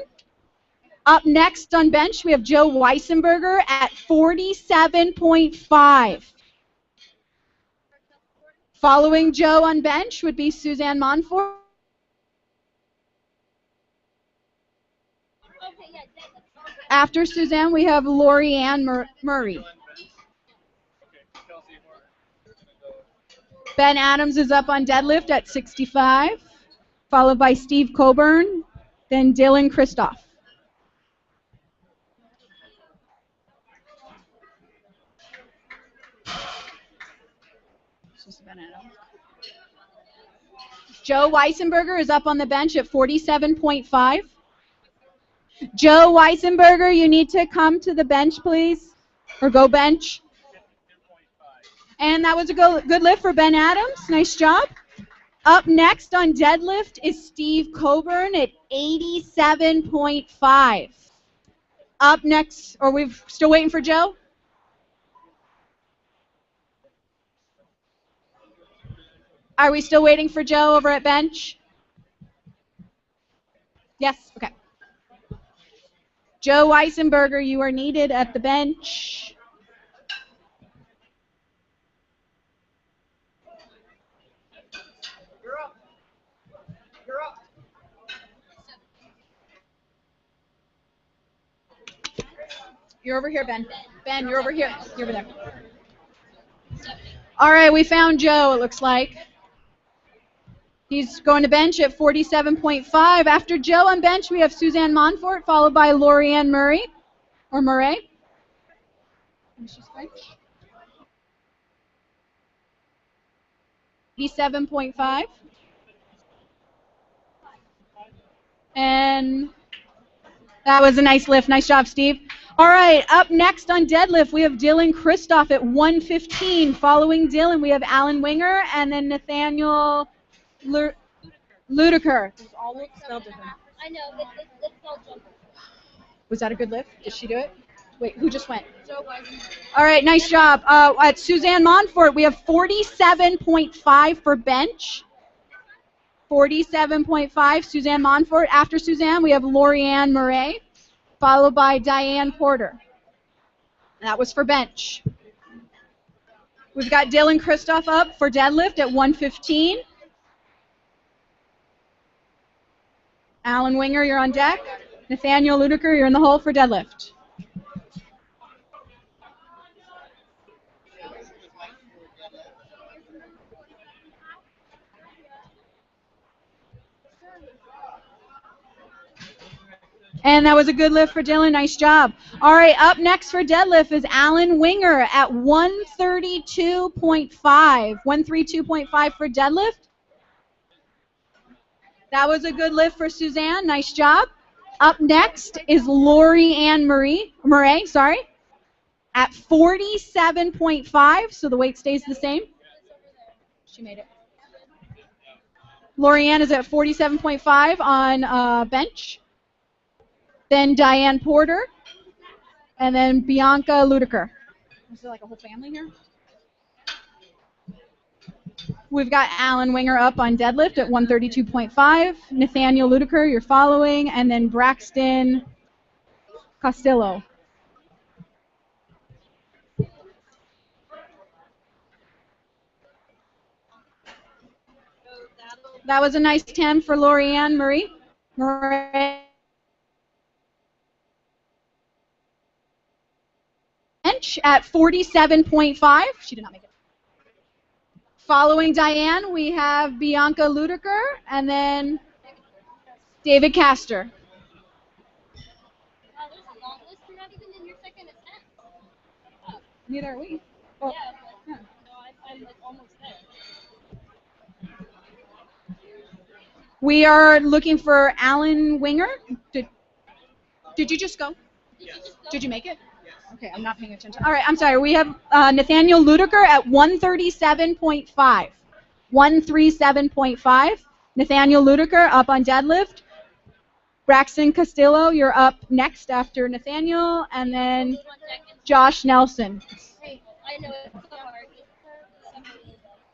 Up next on bench, we have Joe Weisenberger at 47.5. Following Joe on bench would be Suzanne Monfort. After Suzanne, we have Lori Ann Murray. Ben Adams is up on deadlift at 65, followed by Steve Coburn, then Dylan Kristoff. Joe Weisenberger is up on the bench at 47.5. Joe Weisenberger, you need to come to the bench, please, or go bench. And that was a good lift for Ben Adams. Nice job. Up next on deadlift is Steve Coburn at 87.5. Up next, or we're still waiting for Joe? Are we still waiting for Joe over at bench? Yes? Okay. Joe Weisenberger, you are needed at the bench. You're over here, Ben. Ben, you're over here. You're over there. All right, we found Joe, it looks like. He's going to bench at 47.5. After Joe on bench, we have Suzanne Monfort, followed by Lorianne Murray, or Murray. 87.5. And that was a nice lift. Nice job, Steve. All right, up next on deadlift, we have Dylan Kristoff at 115. Following Dylan, we have Alan Winger and then Nathaniel Ludiker. All spelled different. I know, it's spelled jumper. Was that a good lift? Did she do it? Wait, who just went? Joe Weisenberger. All right, nice job. At Suzanne Monfort, we have 47.5 for bench. 47.5, Suzanne Monfort. After Suzanne, we have Lorianne Murray, followed by Diane Porter. That was for bench. We've got Dylan Kristoff up for deadlift at 115. Alan Winger, you're on deck. Nathaniel Ludiker, you're in the hole for deadlift. And that was a good lift for Dylan. Nice job. All right, up next for deadlift is Alan Winger at 132.5. 132.5 for deadlift. That was a good lift for Suzanne. Nice job. Up next is Lori Ann Murray, at 47.5, so the weight stays the same. She made it. Lori Ann is at 47.5 on bench. Then Diane Porter, and then Bianca Ludiker. Is there like a whole family here? We've got Alan Winger up on deadlift at 132.5. Nathaniel Ludiker, you're following, and then Braxton Castillo. That was a nice 10 for Lorianne Marie. Bench at 47.5. She did not make it. Following Diane, we have Bianca Ludiker and then David Castor. Wow, there's a long list. You're not even in your second attempt. Oh. Neither are we. Oh. Yeah. No, I'm like almost there. We are looking for Alan Winger. Did you just go? Did you make it? Okay, I'm not paying attention. All right, I'm sorry. We have Nathaniel Ludiker at 137.5. 137.5. Nathaniel Ludiker up on deadlift. Braxton Castillo, you're up next after Nathaniel, and then Josh Nelson. I know it's so hard.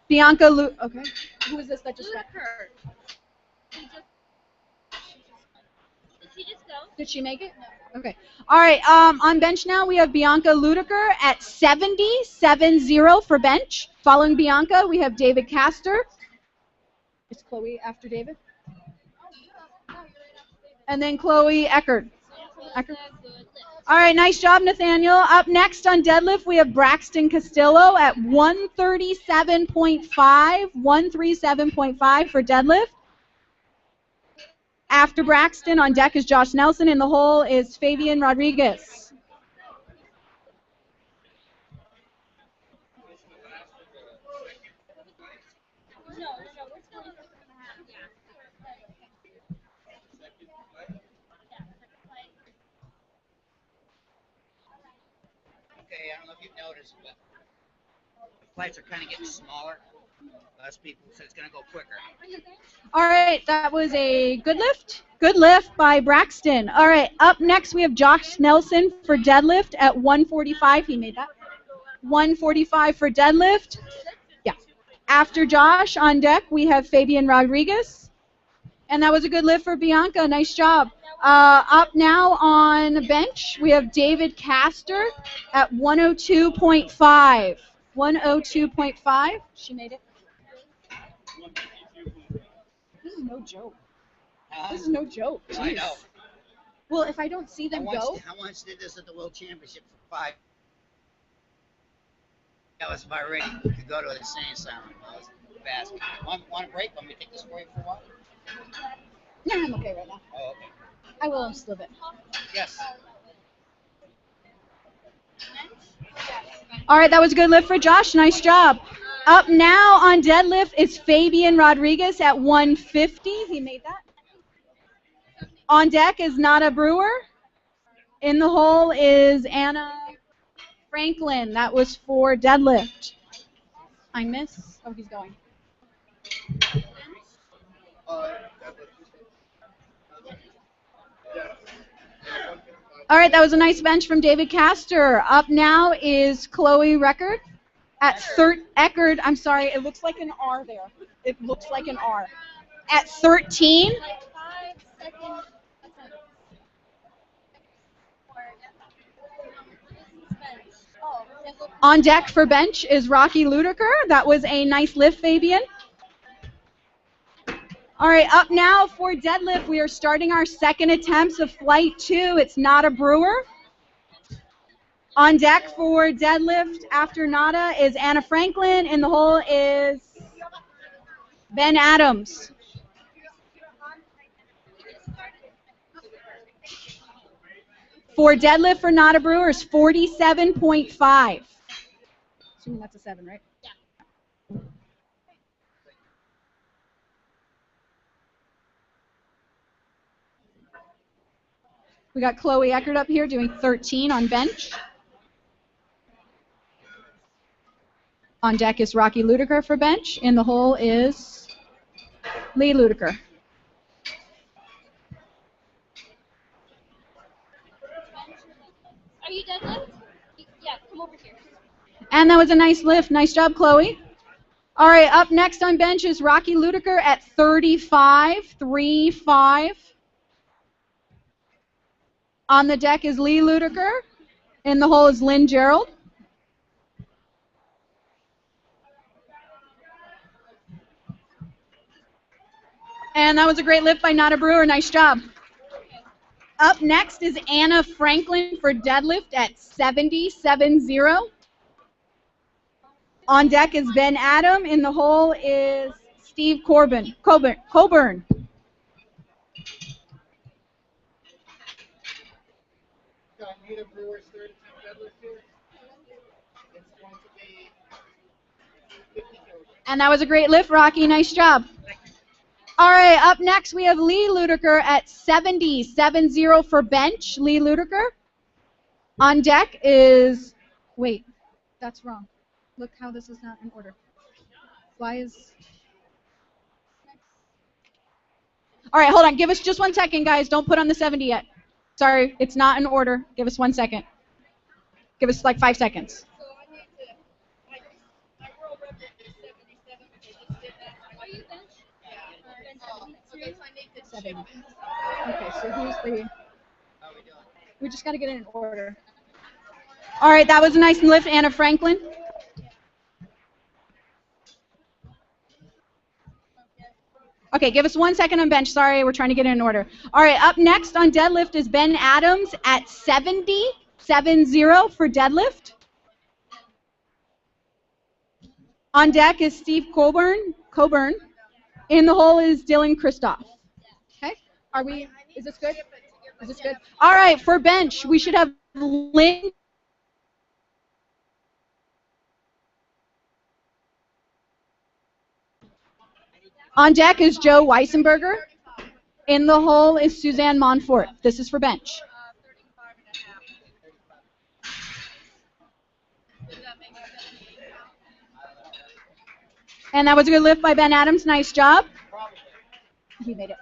Bianca okay. Who is this that just went? Did she just go? Did she make it? No. Okay. All right. On bench now we have Bianca Ludiker at 70.70 for bench. Following Bianca, we have David Castor. Is Chloe after David? And then Chloe Eckert. All right. Nice job, Nathaniel. Up next on deadlift, we have Braxton Castillo at 137.5. 137.5 for deadlift. After Braxton, on deck is Josh Nelson. In the hole is Fabian Rodriguez. Okay, I don't know if you've noticed, but the flights are kind of getting smaller. Less people, so it's going to go quicker. All right, that was a good lift. Good lift by Braxton. All right, up next we have Josh Nelson for deadlift at 145. He made that. 145 for deadlift. Yeah. After Josh on deck, we have Fabian Rodriguez. And that was a good lift for Bianca. Nice job. Up now on bench, we have David Castor at 102.5. 102.5. She made it. This is no joke. This is no joke. Jeez. I know. Well, if I don't see them go. I once did this at the World Championship for 5. That was about ready to go to the insane asylum. That was fast. Want a break? Want me to take this for you for a while? No, I'm okay right now. Oh, okay. I will in still bit. Yes. All right, that was a good lift for Josh. Nice job. Up now on deadlift is Fabian Rodriguez at 150. He made that. On deck is Nada Brewer. In the hole is Anna Franklin. That was for deadlift. I miss. Oh, he's going. All right, that was a nice bench from David Castor. Up now is Chloe Eckert at Eckert. I'm sorry, it looks like an R there. It looks like an R. At 13. On deck for bench is Rocky Ludiker. That was a nice lift, Fabian. All right, up now for deadlift, we are starting our second attempts of flight 2. It's Nada Brewer. On deck for deadlift after Nada is Anna Franklin. In the hole is Ben Adams. For deadlift for Nada Brewer is 47.5. Assuming that's a 7, right? Yeah. We got Chloe Eckert up here doing 13 on bench. On deck is Rocky Ludiker for bench. In the hole is Lee Ludiker. Are you deadlift? Yeah, come over here. And that was a nice lift. Nice job, Chloe. All right, up next on bench is Rocky Ludiker at 35. On the deck is Lee Ludiker. In the hole is Lynn Gerald. And that was a great lift by Nada Brewer. Nice job. Up next is Anna Franklin for deadlift at 70. On deck is Ben Adam. In the hole is Steve Coburn. And that was a great lift, Rocky. Nice job. All right, up next we have Lee Ludiker at 70 for bench. Lee Ludiker. On deck is, wait, that's wrong. Look how this is not in order. Why is... All right, hold on. Give us just 1 second, guys. Don't put on the 70 yet. Sorry, it's not in order. Give us 1 second. Give us like 5 seconds. Okay, so who's the... We just got to get it in order. All right, that was a nice lift, Anna Franklin. Okay, give us 1 second on bench. Sorry, we're trying to get it in order. All right, up next on deadlift is Ben Adams at 70 for deadlift. On deck is Steve Coburn. In the hole is Dylan Kristoff. Okay, is this good? Is this good? All right, for bench, we should have Lynn. On deck is Joe Weissenberger. In the hole is Suzanne Monfort. This is for bench. And that was a good lift by Ben Adams. Nice job. He made it.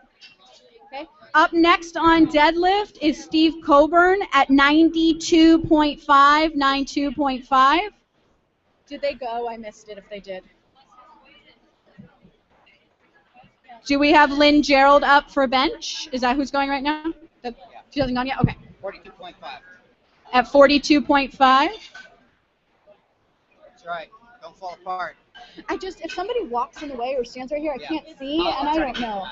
Okay. Up next on deadlift is Steve Coburn at 92.5. Did they go? I missed it if they did. Do we have Lynn Gerald up for bench? Is that who's going right now? She hasn't gone yet? Okay. 42.5. At 42.5. That's right. Don't fall apart. If somebody walks in the way or stands right here, I can't see, Oh, and I don't know.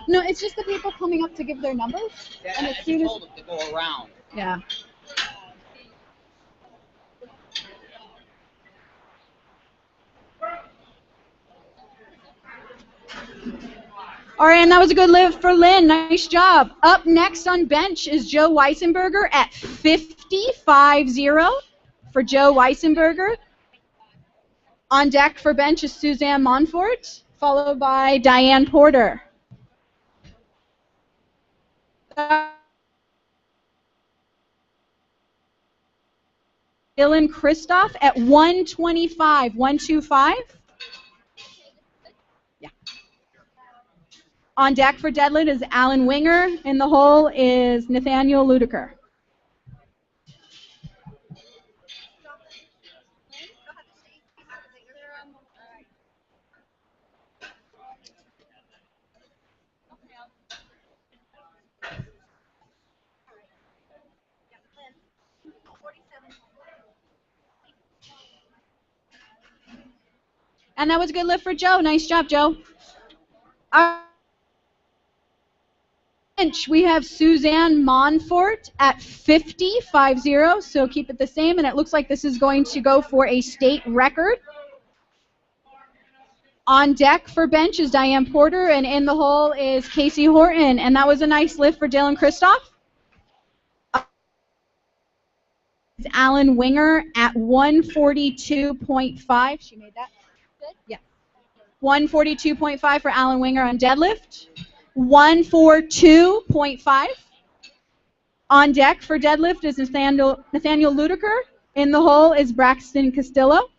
No, it's just the people coming up to give their numbers. Yeah, and as I soon just as... told them to go around. Yeah. All right, and that was a good lift for Lynn. Nice job. Up next on bench is Joe Weissenberger at 50 for Joe Weissenberger. On deck for bench is Suzanne Monfort, followed by Diane Porter. Dylan Kristoff at 125. Yeah. On deck for deadlift is Alan Winger. In the hole is Nathaniel Ludiker. And that was a good lift for Joe. Nice job, Joe. Bench, we have Suzanne Monfort at 50, so keep it the same, and it looks like this is going to go for a state record. On deck for bench is Diane Porter, and in the hole is Casey Horton, and that was a nice lift for Dylan Kristoff. It's Alan Winger at 142.5. She made that? Good? Yeah. 142.5 for Alan Winger on deadlift. 142.5. On deck for deadlift is Nathaniel Ludiker. In the hole is Braxton Castillo.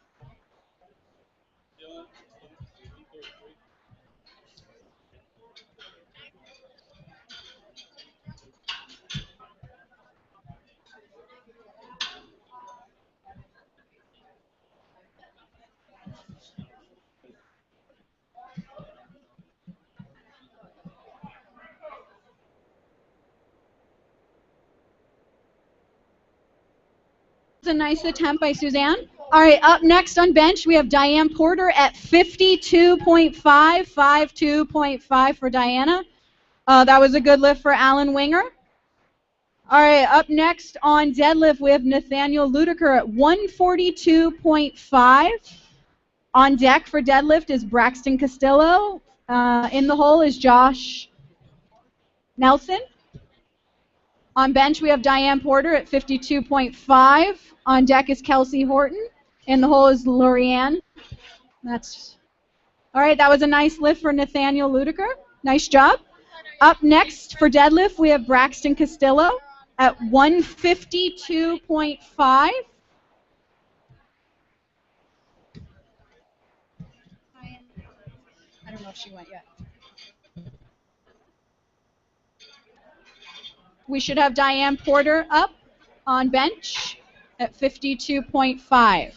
a nice attempt by Suzanne. All right, up next on bench, we have Diane Porter at 52.5, 52.5 for Diana. That was a good lift for Alan Winger. All right, up next on deadlift, we have Nathaniel Ludiker at 142.5. On deck for deadlift is Braxton Castillo. In the hole is Josh Nelson. On bench, we have Diane Porter at 52.5. On deck is Kelsey Horton. In the hole is Lorianne. All right, that was a nice lift for Nathaniel Ludiker. Nice job. Up next for deadlift, we have Braxton Castillo at 152.5. I don't know if she went yet. We should have Diane Porter up on bench at 52.5.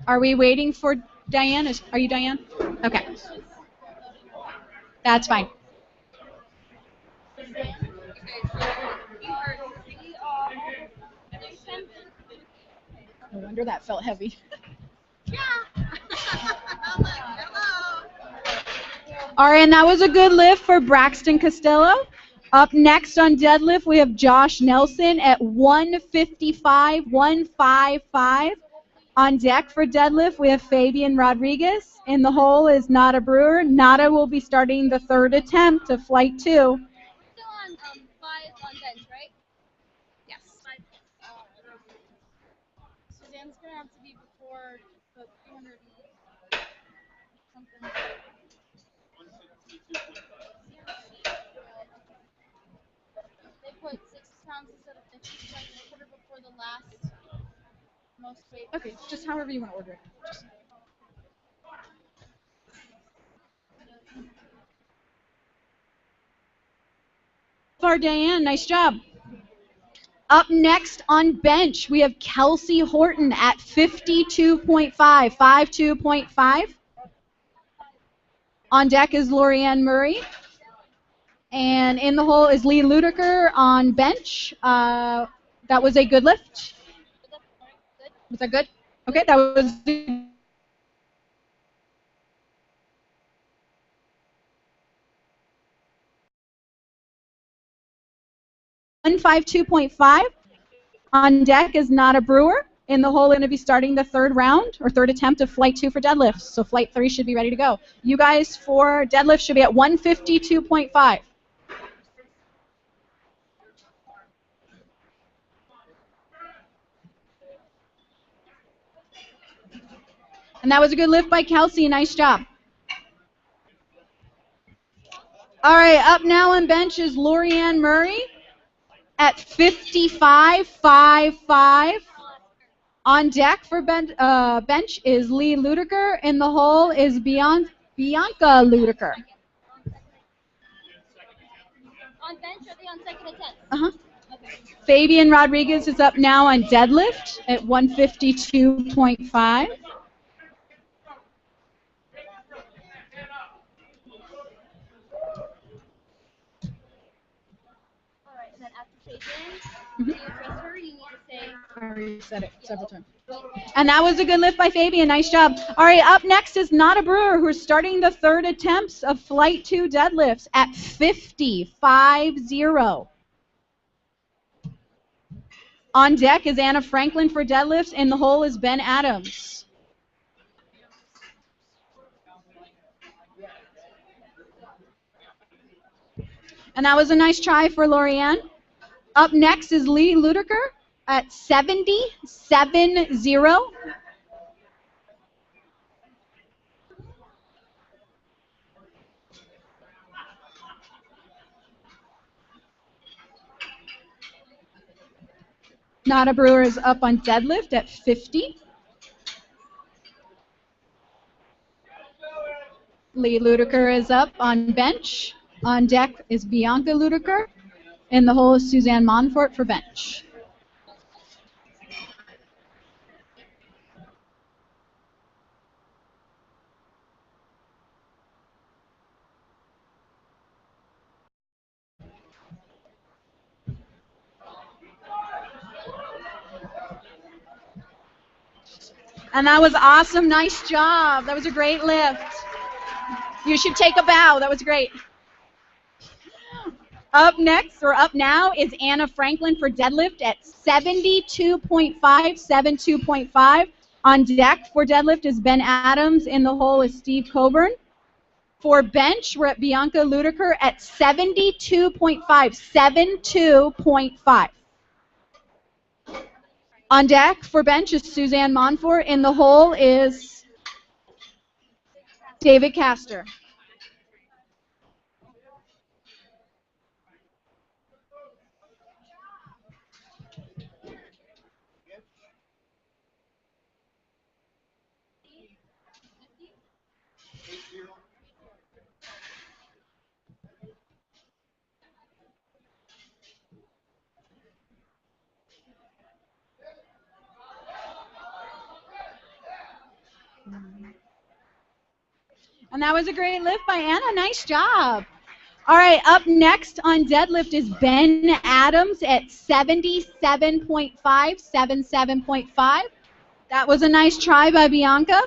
Are we waiting for Diane? Are you Diane? Okay. That's fine. No wonder that felt heavy. All right, and that was a good lift for Braxton Castillo. Up next on deadlift, we have Josh Nelson at 155, 155. On deck for deadlift, we have Fabian Rodriguez. In the hole is Nada Brewer. Nada will be starting the third attempt of flight 2. Still on 5 on bench, right? Yes. Suzanne's going to have to be before the 300 something. They put 6 pounds instead of 50, so I can put her before the last most weight. Okay, just however you want to order it. For Diane, nice job. Up next on bench, we have Kelsey Horton at 52.5, 52.5. On deck is Lorianne Murray. And in the hole is Lee Ludiker on bench. That was a good lift. Was that good? Okay, that was 152.5. On deck is Nada Brewer. In the hole, going to be starting the third round or third attempt of flight 2 for deadlifts. So flight 3 should be ready to go. You guys for deadlift should be at 152.5. And that was a good lift by Kelsey. Nice job. All right, up now on bench is Lorianne Murray at 55.55. On deck for bench is Lee Ludiker. In the hole is Bianca Ludiker. On bench, are they on second attempt? Uh-huh. Okay. Fabian Rodriguez is up now on deadlift at 152.5. I already said it several times. And that was a good lift by Fabian. Nice job. All right, up next is Nada Brewer, who's starting the third attempts of flight 2 deadlifts at 50.50. On deck is Anna Franklin for deadlifts. In the hole is Ben Adams. And that was a nice try for Lorianne. Up next is Lee Ludiker at 70.70. Nada Brewer is up on deadlift at 50. Lee Ludiker is up on bench. On deck is Bianca Ludiker. In the hole is Suzanne Monfort for bench. And that was awesome. Nice job. That was a great lift. You should take a bow. That was great. Up next, or up now, is Anna Franklin for deadlift at 72.5, 72.5. On deck for deadlift is Ben Adams. In the hole is Steve Coburn. For bench, we're at Bianca Ludiker at 72.5, 72.5. On deck for bench is Suzanne Monfort. In the hole is David Castor. And that was a great lift by Anna. Nice job. All right, up next on deadlift is Ben Adams at 77.5, 77.5. That was a nice try by Bianca.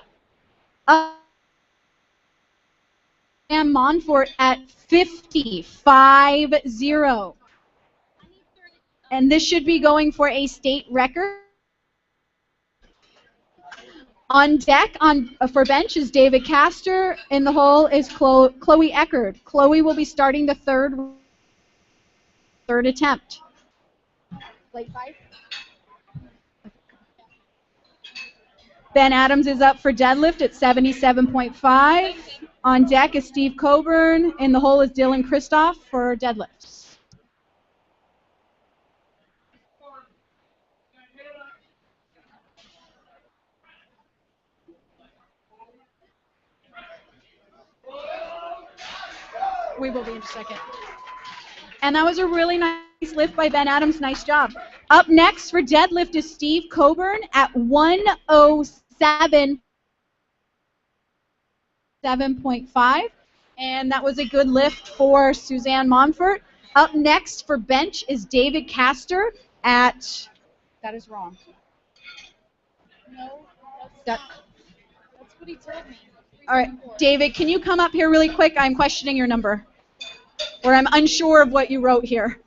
And Monfort at 50.50. And this should be going for a state record. On deck for bench is David Castor. In the hole is Chloe Eckerd. Chloe will be starting the third attempt. Plate 5. Ben Adams is up for deadlift at 77.5. On deck is Steve Coburn. In the hole is Dylan Kristoff for deadlifts. We will be in a second. And that was a really nice lift by Ben Adams. Nice job. Up next for deadlift is Steve Coburn at 107.5. And that was a good lift for Suzanne Monfort. Up next for bench is David Castor at, that is wrong. No, that's what he told me. All right, David, can you come up here really quick? I'm questioning your number. Or I'm unsure of what you wrote here.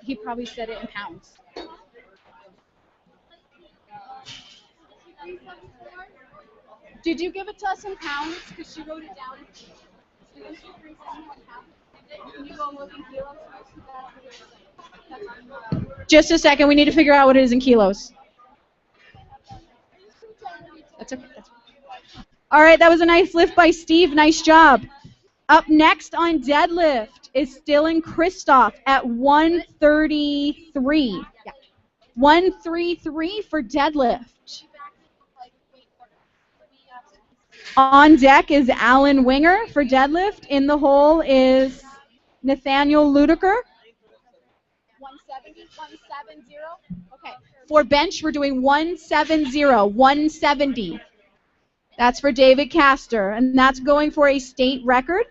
He probably said it in pounds. Did you give it to us in pounds? Because she wrote it down. Can you go look in kilos? Just a second. We need to figure out what it is in kilos. That's okay. All right, that was a nice lift by Steve. Nice job. Up next on deadlift is Dylan Kristoff at 133. Yeah. 133 for deadlift. On deck is Alan Winger for deadlift. In the hole is Nathaniel Ludiker. 170. Okay. For bench, we're doing 170. 170. That's for David Castor, and that's going for a state record.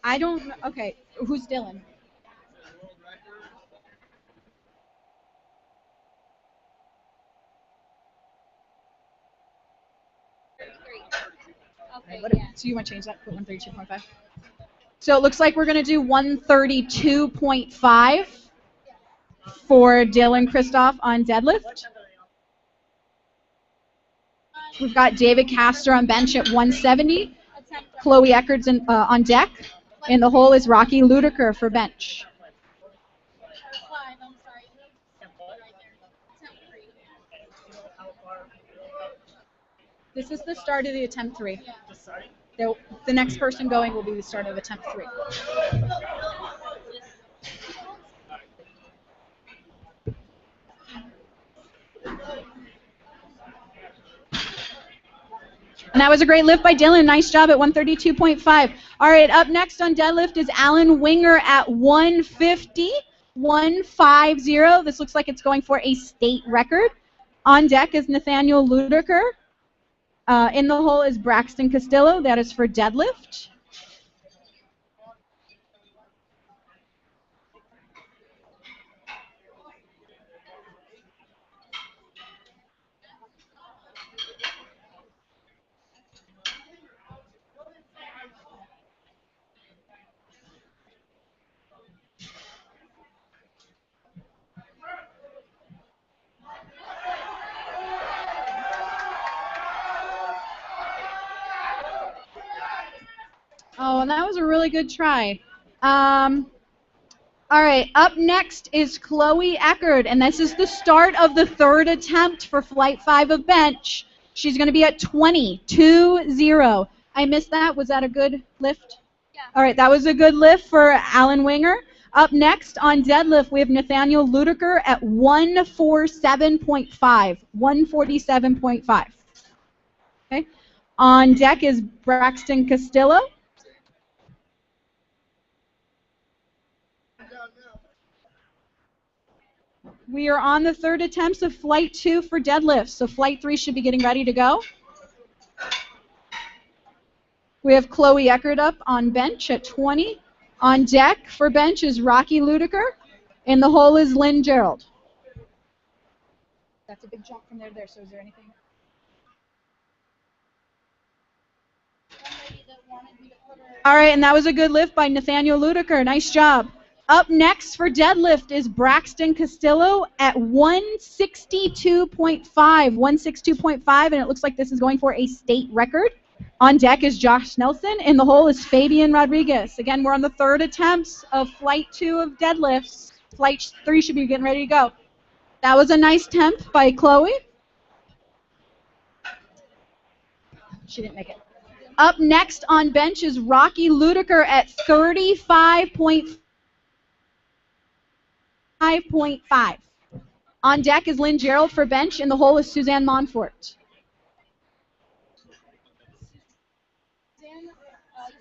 I don't know. Okay, who's Dylan? Okay, so you want to change that? Put 132.5. So it looks like we're going to do 132.5 for Dylan Kristoff on deadlift. We've got David Castor on bench at 170. Chloe Eckerd's on deck. In the hole is Rocky Ludiker for bench. This is the start of the attempt 3. The next person going will be the start of attempt 3. And that was a great lift by Dylan. Nice job at 132.5. All right, up next on deadlift is Alan Winger at 150. 150. This looks like it's going for a state record. On deck is Nathaniel Ludiker. In the hole is Braxton Castillo. That is for deadlift. and that was a really good try. All right, up next is Chloe Eckerd, and this is the start of the third attempt for Flight 5 of bench. She's going to be at 20. I missed that. Was that a good lift? Yeah. All right, that was a good lift for Alan Winger. Up next on deadlift, we have Nathaniel Ludeker at 147.5. 147.5. Okay. On deck is Braxton Castillo. We are on the third attempts of Flight 2 for deadlifts, so Flight 3 should be getting ready to go. We have Chloe Eckerd up on bench at 20. On deck for bench is Rocky Ludeker, and the hole is Lynn Gerald. That's a big jump from there to there, so is there anything? All right, and that was a good lift by Nathaniel Ludeker. Nice job. Up next for deadlift is Braxton Castillo at 162.5. 162.5, and it looks like this is going for a state record. On deck is Josh Nelson, and the hole is Fabian Rodriguez. Again, we're on the third attempts of Flight 2 of deadlifts. Flight 3 should be getting ready to go. That was a nice temp by Chloe. She didn't make it. Up next on bench is Rocky Ludeker at 35.5. On deck is Lynn Gerald for bench, and the hole is Suzanne Monfort.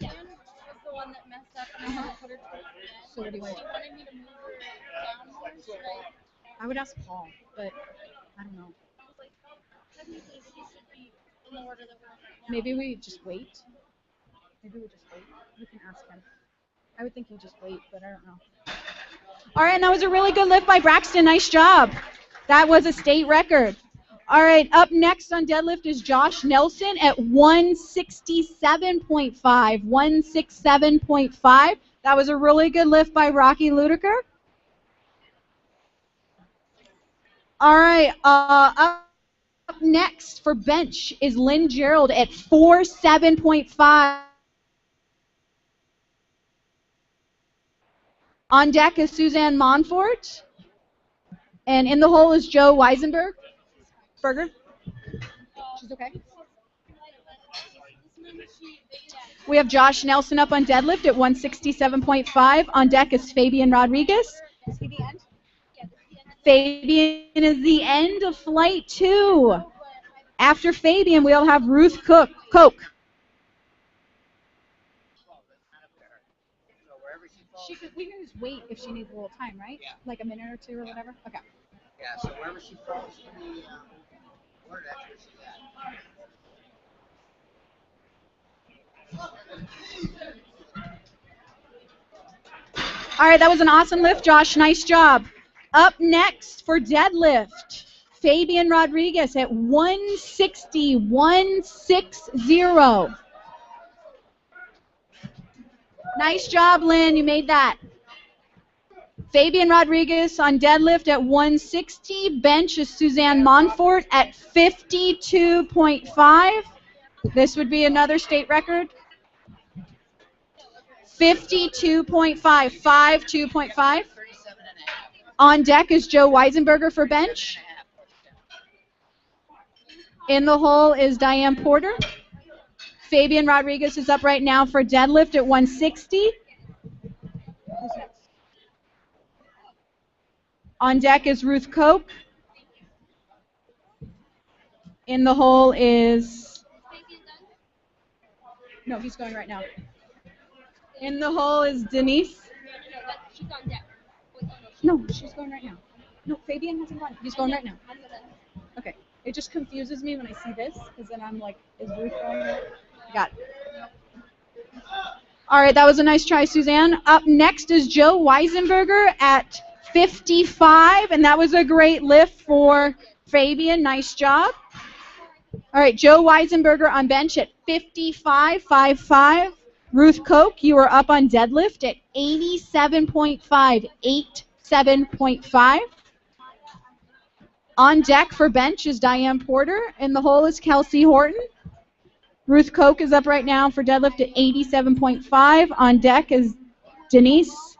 Jan was the one that messed up and I had to put her towards the end. So what do you want? She wanted me to move her down more, should I would ask Paul, but I don't know. I was like, technically she should be in the order that we're in right now. Maybe we just wait. Maybe we just wait. We can ask him. I would think he'll just wait, but I don't know. All right, and that was a really good lift by Braxton. Nice job. That was a state record. All right, up next on deadlift is Josh Nelson at 167.5. 167.5. That was a really good lift by Rocky Ludeker. All right, up next for bench is Lynn Gerald at 47.5. On deck is Suzanne Monfort. And in the hole is Joe Weisenberg. Berger. She's okay. We have Josh Nelson up on deadlift at 167.5. On deck is Fabian Rodriguez. Is he the end? Fabian is the end of Flight 2. After Fabian, we'll have Ruth Koch. We can just wait if she needs a little time, right? Yeah. Like a minute or two or whatever? Okay. Yeah, so wherever she falls to the order, that's where she's at. All right, that was an awesome lift, Josh. Nice job. Up next for deadlift, Fabian Rodriguez at 160. 160. Nice job, Lynn. You made that. Fabian Rodriguez on deadlift at 160. Bench is Suzanne Monfort at 52.5. This would be another state record. 52.5. 52.5. On deck is Joe Weisenberger for bench. In the hole is Diane Porter. Fabian Rodriguez is up right now for deadlift at 160. On deck is Ruth Koch. In the hole is... No, he's going right now. In the hole is Denise. She's on deck. No, she's going right now. No, Fabian hasn't gone. He's going right now. Okay. It just confuses me when I see this, because then I'm like, is Ruth going right? Got it. All right, that was a nice try, Suzanne. Up next is Joe Weisenberger at 55, and that was a great lift for Fabian. Nice job. All right, Joe Weisenberger on bench at 55.5. Ruth Koch, you are up on deadlift at 87.5. 87.5. On deck for bench is Diane Porter, and the hole is Kelsey Horton. Ruth Koch is up right now for deadlift at 87.5. On deck is Denise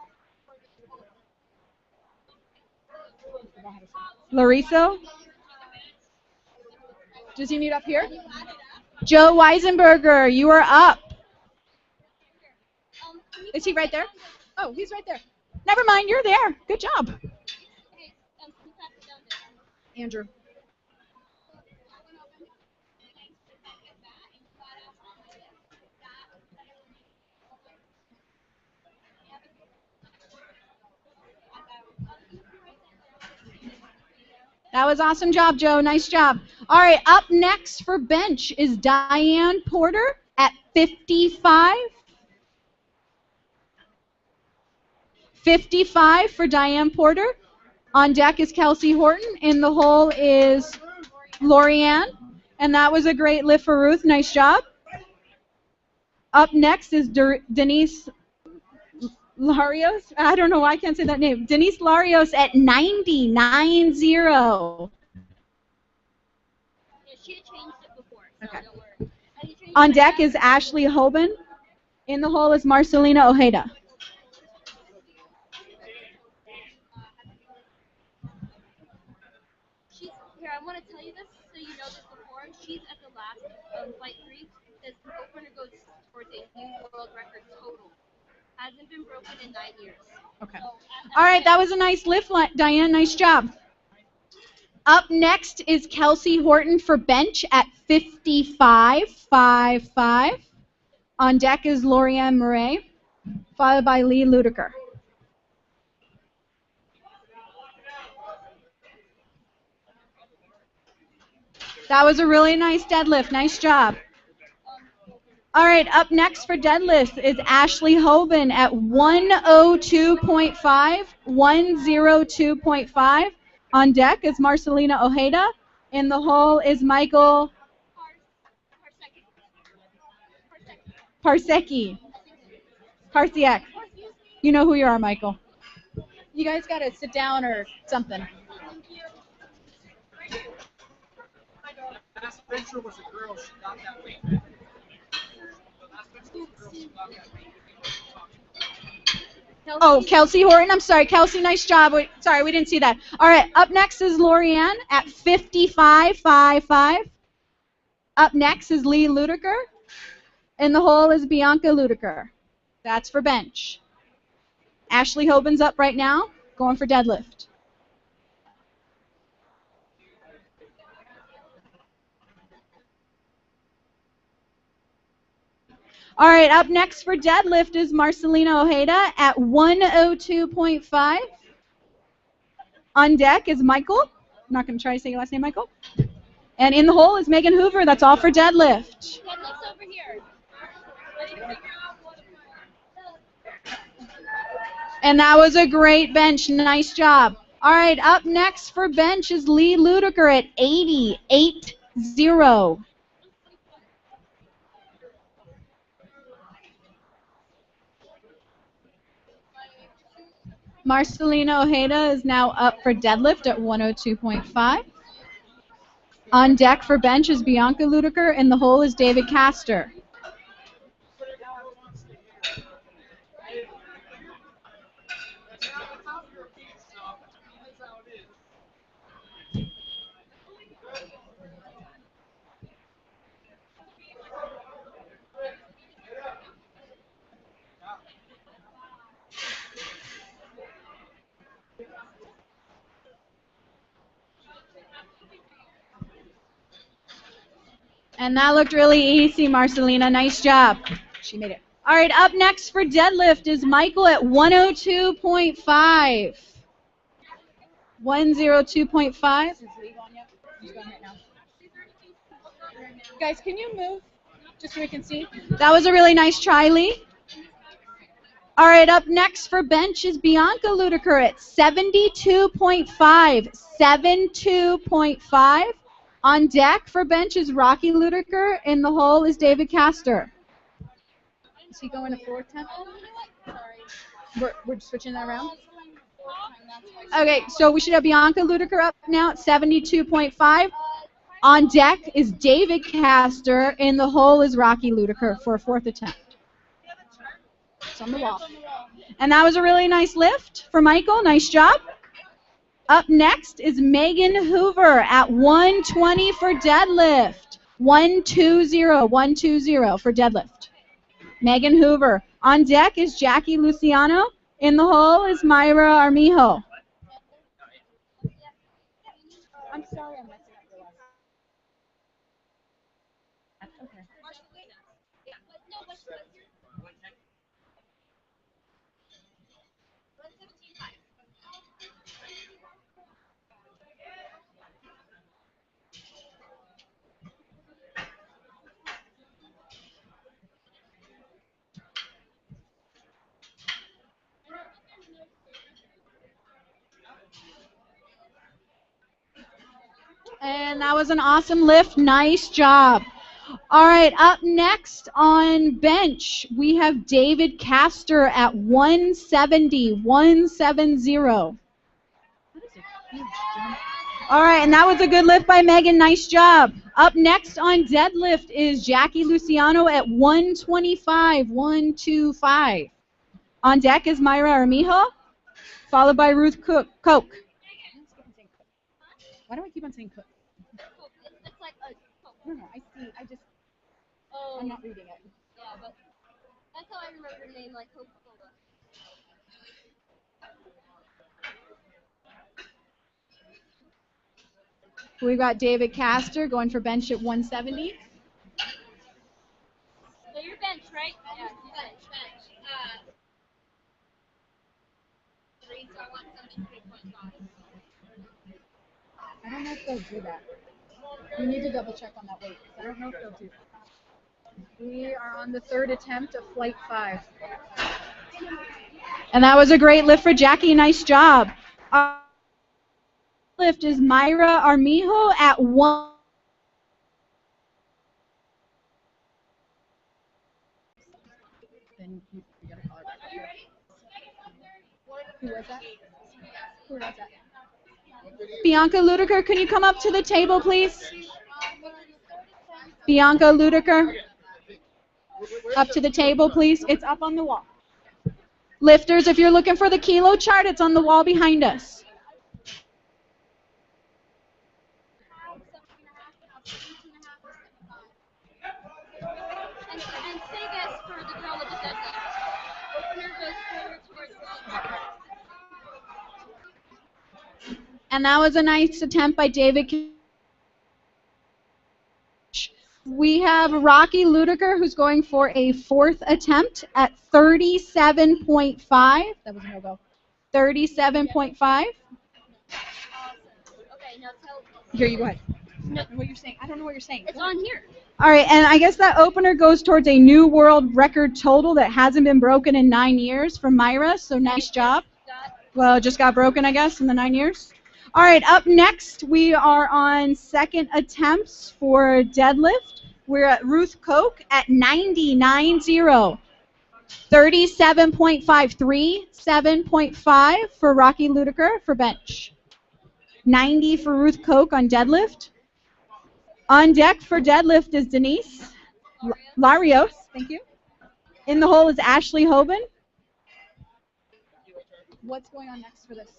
Lariso. Does he need up here? Joe Weisenberger, you are up. Is he right there? Oh, he's right there. Never mind, you're there. Good job. Andrew. That was awesome job, Joe. Nice job. All right, up next for bench is Diane Porter at 55. 55 for Diane Porter. On deck is Kelsey Horton. In the hole is Lorianne. And that was a great lift for Ruth. Nice job. Up next is Denise Larios. I don't know why I can't say that name. Denise Larios at 90. 90. Yeah, she had changed it before, so Okay. don't worry. On deck is Ashley Hoban. In the hole is Marcelina Ojeda. She's here. I want to tell you this so you know this before. She's at the last flight 3. Says the opener goes towards a new world record total. Hasn't been broken in 9 years. Okay. All right, that was a nice lift, Diane. Nice job. Up next is Kelsey Horton for bench at 55. 5-5. On deck is Lorianne Murray, followed by Lee Ludeker. That was a really nice deadlift. Nice job. All right, up next for deadlift is Ashley Hoban at 102.5. 102.5. On deck is Marcelina Ojeda. In the hole is Michael Parsecki. Parsiak. You know who you are, Michael. You guys got to sit down or something. Last venture was a girl, she got that weight. The last venture was a girl, she got that weight. Oh, Kelsey Horton. I'm sorry. Kelsey, nice job. Sorry, we didn't see that. All right, up next is Lorianne at 55. 5-5. Up next is Lee Ludeker. In the hole is Bianca Ludeker. That's for bench. Ashley Hoban's up right now, going for deadlift. All right, up next for deadlift is Marcelina Ojeda at 102.5. On deck is Michael. I'm not going to try to say your last name, Michael. And in the hole is Megan Hoover. That's all for deadlift. Deadlift's over here. And that was a great bench. Nice job. All right, up next for bench is Lee Ludeker at 80. 80. Marcelina Ojeda is now up for deadlift at 102.5. On deck for bench is Bianca Ludeker, and the hole is David Castor. And that looked really easy, Marcelina. Nice job. She made it. All right, up next for deadlift is Michael at 102.5. 102.5. Guys, can you move just so we can see? That was a really nice try, Lee. All right, up next for bench is Bianca Ludeker at 72.5. 72.5. On deck for bench is Rocky Ludeker. In the hole is David Castor. Is he going to fourth tempo? We're switching that around? Okay, so we should have Bianca Ludeker up now at 72.5. On deck is David Castor. In the hole is Rocky Ludiker for a 4th attempt. It's on the wall. And that was a really nice lift for Michael. Nice job. Up next is Megan Hoover at 120 for deadlift. 120 for deadlift. Megan Hoover. On deck is Jackie Luciano. In the hole is Myra Armijo. I'm sorry I'm messing up your last. Okay. And that was an awesome lift. Nice job. All right, up next on bench, we have David Castor at 170. All right, and that was a good lift by Megan. Nice job. Up next on deadlift is Jackie Luciano at 125. On deck is Myra Armijo, followed by Ruth Koch. Why do I keep on saying Cook? It's like a No, I see. I'm not reading it. Yeah, but that's how I remember her name, like Coca-Cola. We've got David Castor going for bench at 170. So you're bench, right? Yeah, bench. So I want 73.5. I don't know if they'll do that. We need to double check on that weight. I don't know if they'll do that. We are on the 3rd attempt of flight 5. And that was a great lift for Jackie. Nice job. Our lift is Myra Armijo at 1. Then we gotta call her back. Who was that? Who was that? Bianca Ludiker, can you come up to the table, please? Bianca Ludiker, up to the table, please. It's up on the wall. Lifters, if you're looking for the kilo chart, it's on the wall behind us. And say this for the girl with the deadlift. Opener goes forward towards the And that was a nice attempt by David. We have Rocky Ludiker, who's going for a 4th attempt at 37.5. That was a no-go. 37.5. Okay, now tell. Here, you go ahead. No. I don't know what you're saying. I don't know what you're saying. It's on here. All right, and I guess that opener goes towards a new world record total that hasn't been broken in 9 years for Myra, so nice job. Well, it just got broken, I guess, in the 9 years. All right, up next, we are on 2nd attempts for deadlift. We're at Ruth Koch at 90. 37.5. 37.5 for Rocky Ludiker for bench. 90 for Ruth Koch on deadlift. On deck for deadlift is Denise Larios. Thank you. In the hole is Ashley Hoban. What's going on next for this?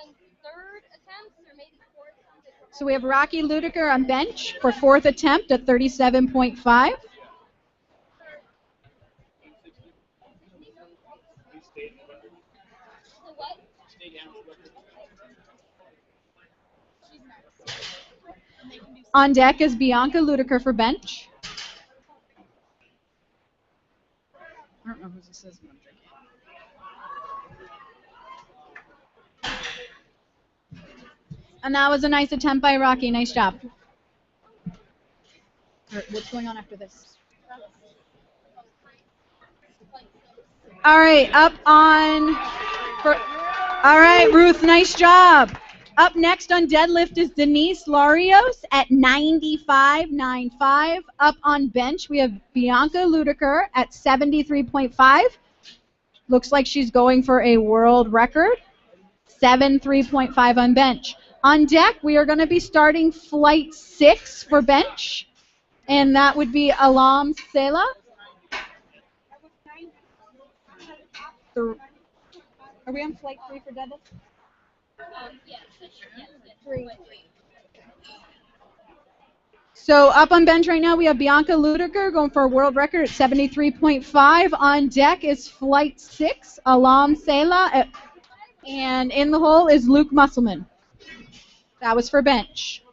On 3rd attempts or maybe 4th attempt. So we have Rocky Ludiker on bench for 4th attempt at 37.5. On deck is Bianca Ludiker for bench. I don't know who this is. And that was a nice attempt by Rocky. Nice job. What's going on after this? All right, up on. All right, Ruth, nice job. Up next on deadlift is Denise Larios at 95.95. Up on bench, we have Bianca Ludiker at 73.5. Looks like she's going for a world record. 7.3.5 on bench. On deck, we are going to be starting flight 6 for bench, and that would be Alam Sela. Are we on flight 3 for deadlift? Yes. 3. So up on bench right now, we have Bianca Ludiker going for a world record at 73.5. On deck is flight 6, Alam Sela, and in the hole is Luke Musselman. That was for bench.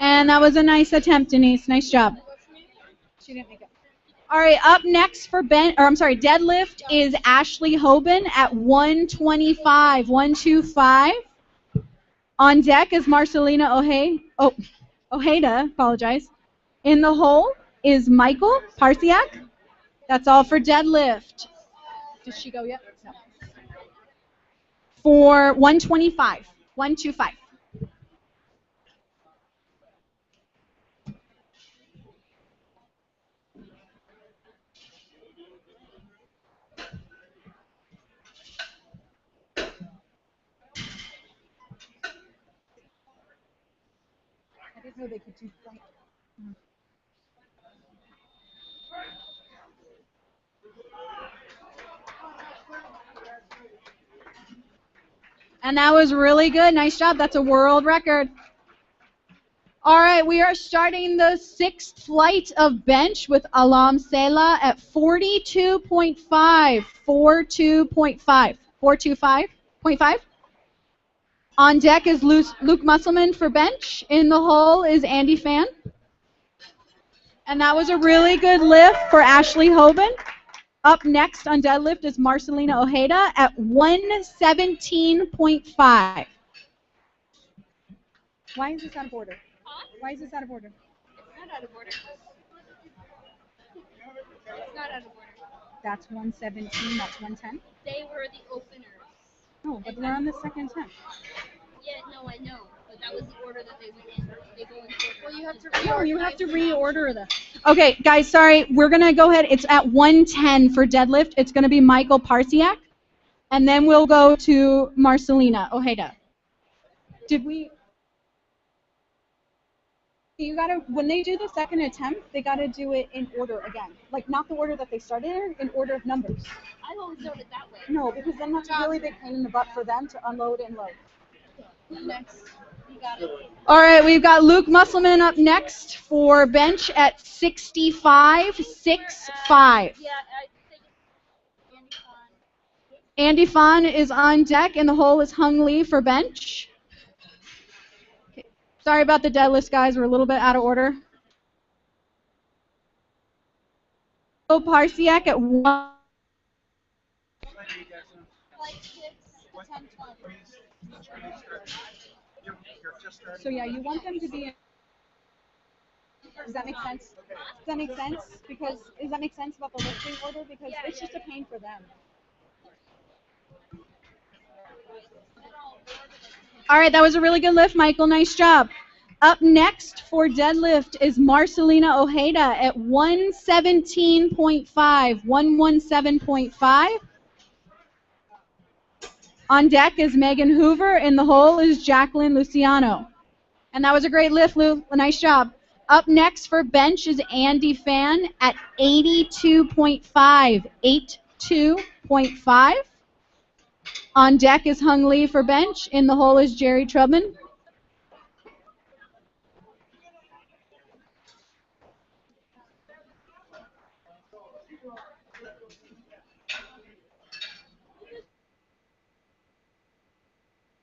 And that was a nice attempt, Denise. Nice job. She didn't make it. All right, up next for deadlift is Ashley Hoban at 125. On deck is Marcelina Ojeda, apologize. In the hole is Michael Parsiak. That's all for deadlift. Did she go yet? No. For 125. 125. I didn't know they could do point. And that was really good. Nice job. That's a world record. All right, we are starting the 6th flight of bench with Alam Sela at 42.5. 42.5. 425.5. On deck is Luke Musselman for bench. In the hole is Andy Fan. And that was a really good lift for Ashley Hoban. Up next on deadlift is Marcelina Ojeda at 117.5. Why is this out of order? Why is this out of order? It's not out of order. It's not out of order. That's 117, that's 110. They were the openers. No, but we're on the second attempt. Yeah, no, I know. But that was the order that they went in. They go in order. Well, you have to No, you have to reorder them. Okay, guys, sorry. We're going to go ahead. It's at 110 for deadlift. It's going to be Michael Parsiak. And then we'll go to Marcelina Ojeda. Did we... You gotta, when they do the second attempt, they gotta do it in order again. Like, not the order that they started in order of numbers. I've always done it that way. No, because then that's a really big pain in the butt for them to unload and load. Next. You got it. All right, we've got Luke Musselman up next for bench at 65.5. Yeah, I think Andy Fan is on deck, and the hole is Hung Lee for bench. Okay. Sorry about the deadlift, guys. We're a little bit out of order. Parsiak at 1. So yeah, you want them to be in. Does that make sense? Does that make sense? Because does that make sense about the lifting order? Because it's just a pain for them. All right, that was a really good lift, Michael. Nice job. Up next for deadlift is Marcelina Ojeda at 117.5. 117.5. On deck is Megan Hoover. In the hole is Jacqueline Luciano. And that was a great lift, Lou. Nice job. Up next for bench is Andy Fan at 82.5. 82.5. On deck is Hung Lee for bench. In the hole is Jerry Trubman.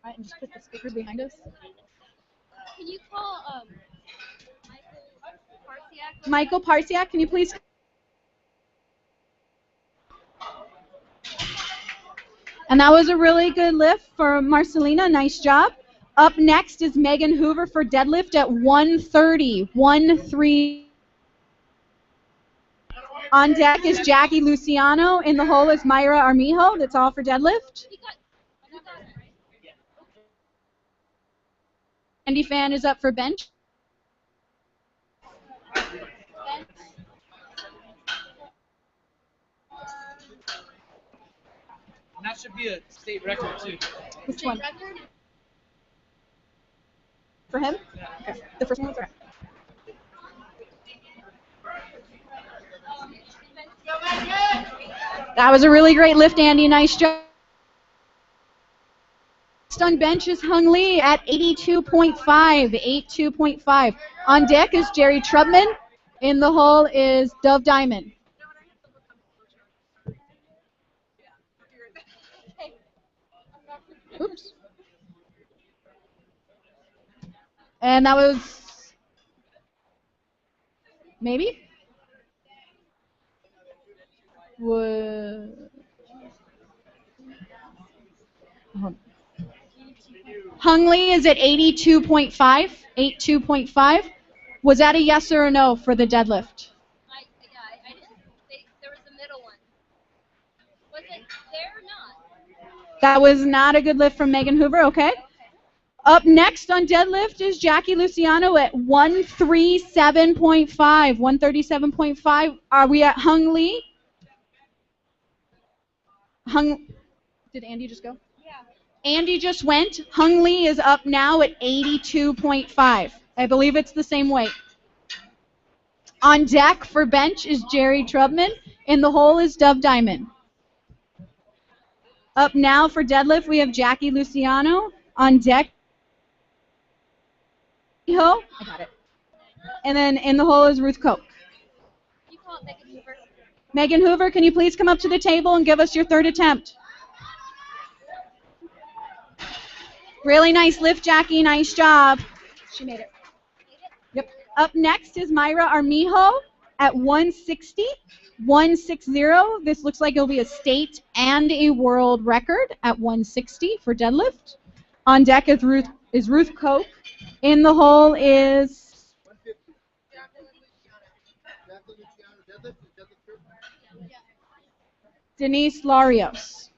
All right, and just put the speaker behind us. Can you call Michael Parsiak, can you please? And that was a really good lift for Marcelina. Nice job. Up next is Megan Hoover for deadlift at 130. 130. On deck is Jackie Luciano. In the hole is Myra Armijo. That's all for deadlift. Andy Fan is up for bench. And that should be a state record too. Which one? For him? Okay. The first one was right. That was a really great lift, Andy. Nice job. Next on bench is Hung Lee at 82.5. 82.5. On deck is Jerry Trubman. In the hole is Dove Diamond. Oops. And that was maybe? Hung Lee is at 82.5. 82.5. Was that a yes or a no for the deadlift? I didn't think there was a middle one. Was it there or not? That was not a good lift from Megan Hoover, okay. Up next on deadlift is Jackie Luciano at 137.5. 137.5. Are we at Hung Lee? Did Andy just go? Yeah. Andy just went. Hung Lee is up now at 82.5. I believe it's the same weight. On deck for bench is Jerry Trubman. In the hole is Dove Diamond. Up now for deadlift, we have Jackie Luciano. On deck, I got it. And then in the hole is Ruth Koch. You call it Megan Hoover. Megan Hoover, can you please come up to the table and give us your third attempt? Really nice lift, Jackie. Nice job. She made it. Yep. Up next is Myra Armijo at 160. 160. This looks like it'll be a state and a world record at 160 for deadlift. On deck is Ruth Koch. In the hole is Denise Larios.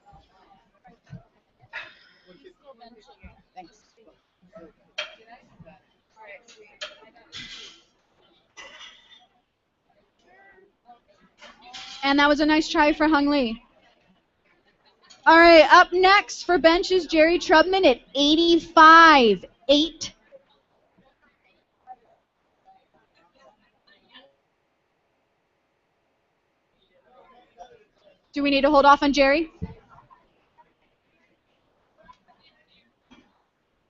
Thanks. And that was a nice try for Hung Lee. All right, up next for bench is Jerry Trubman at 85. 8. Do we need to hold off on Jerry?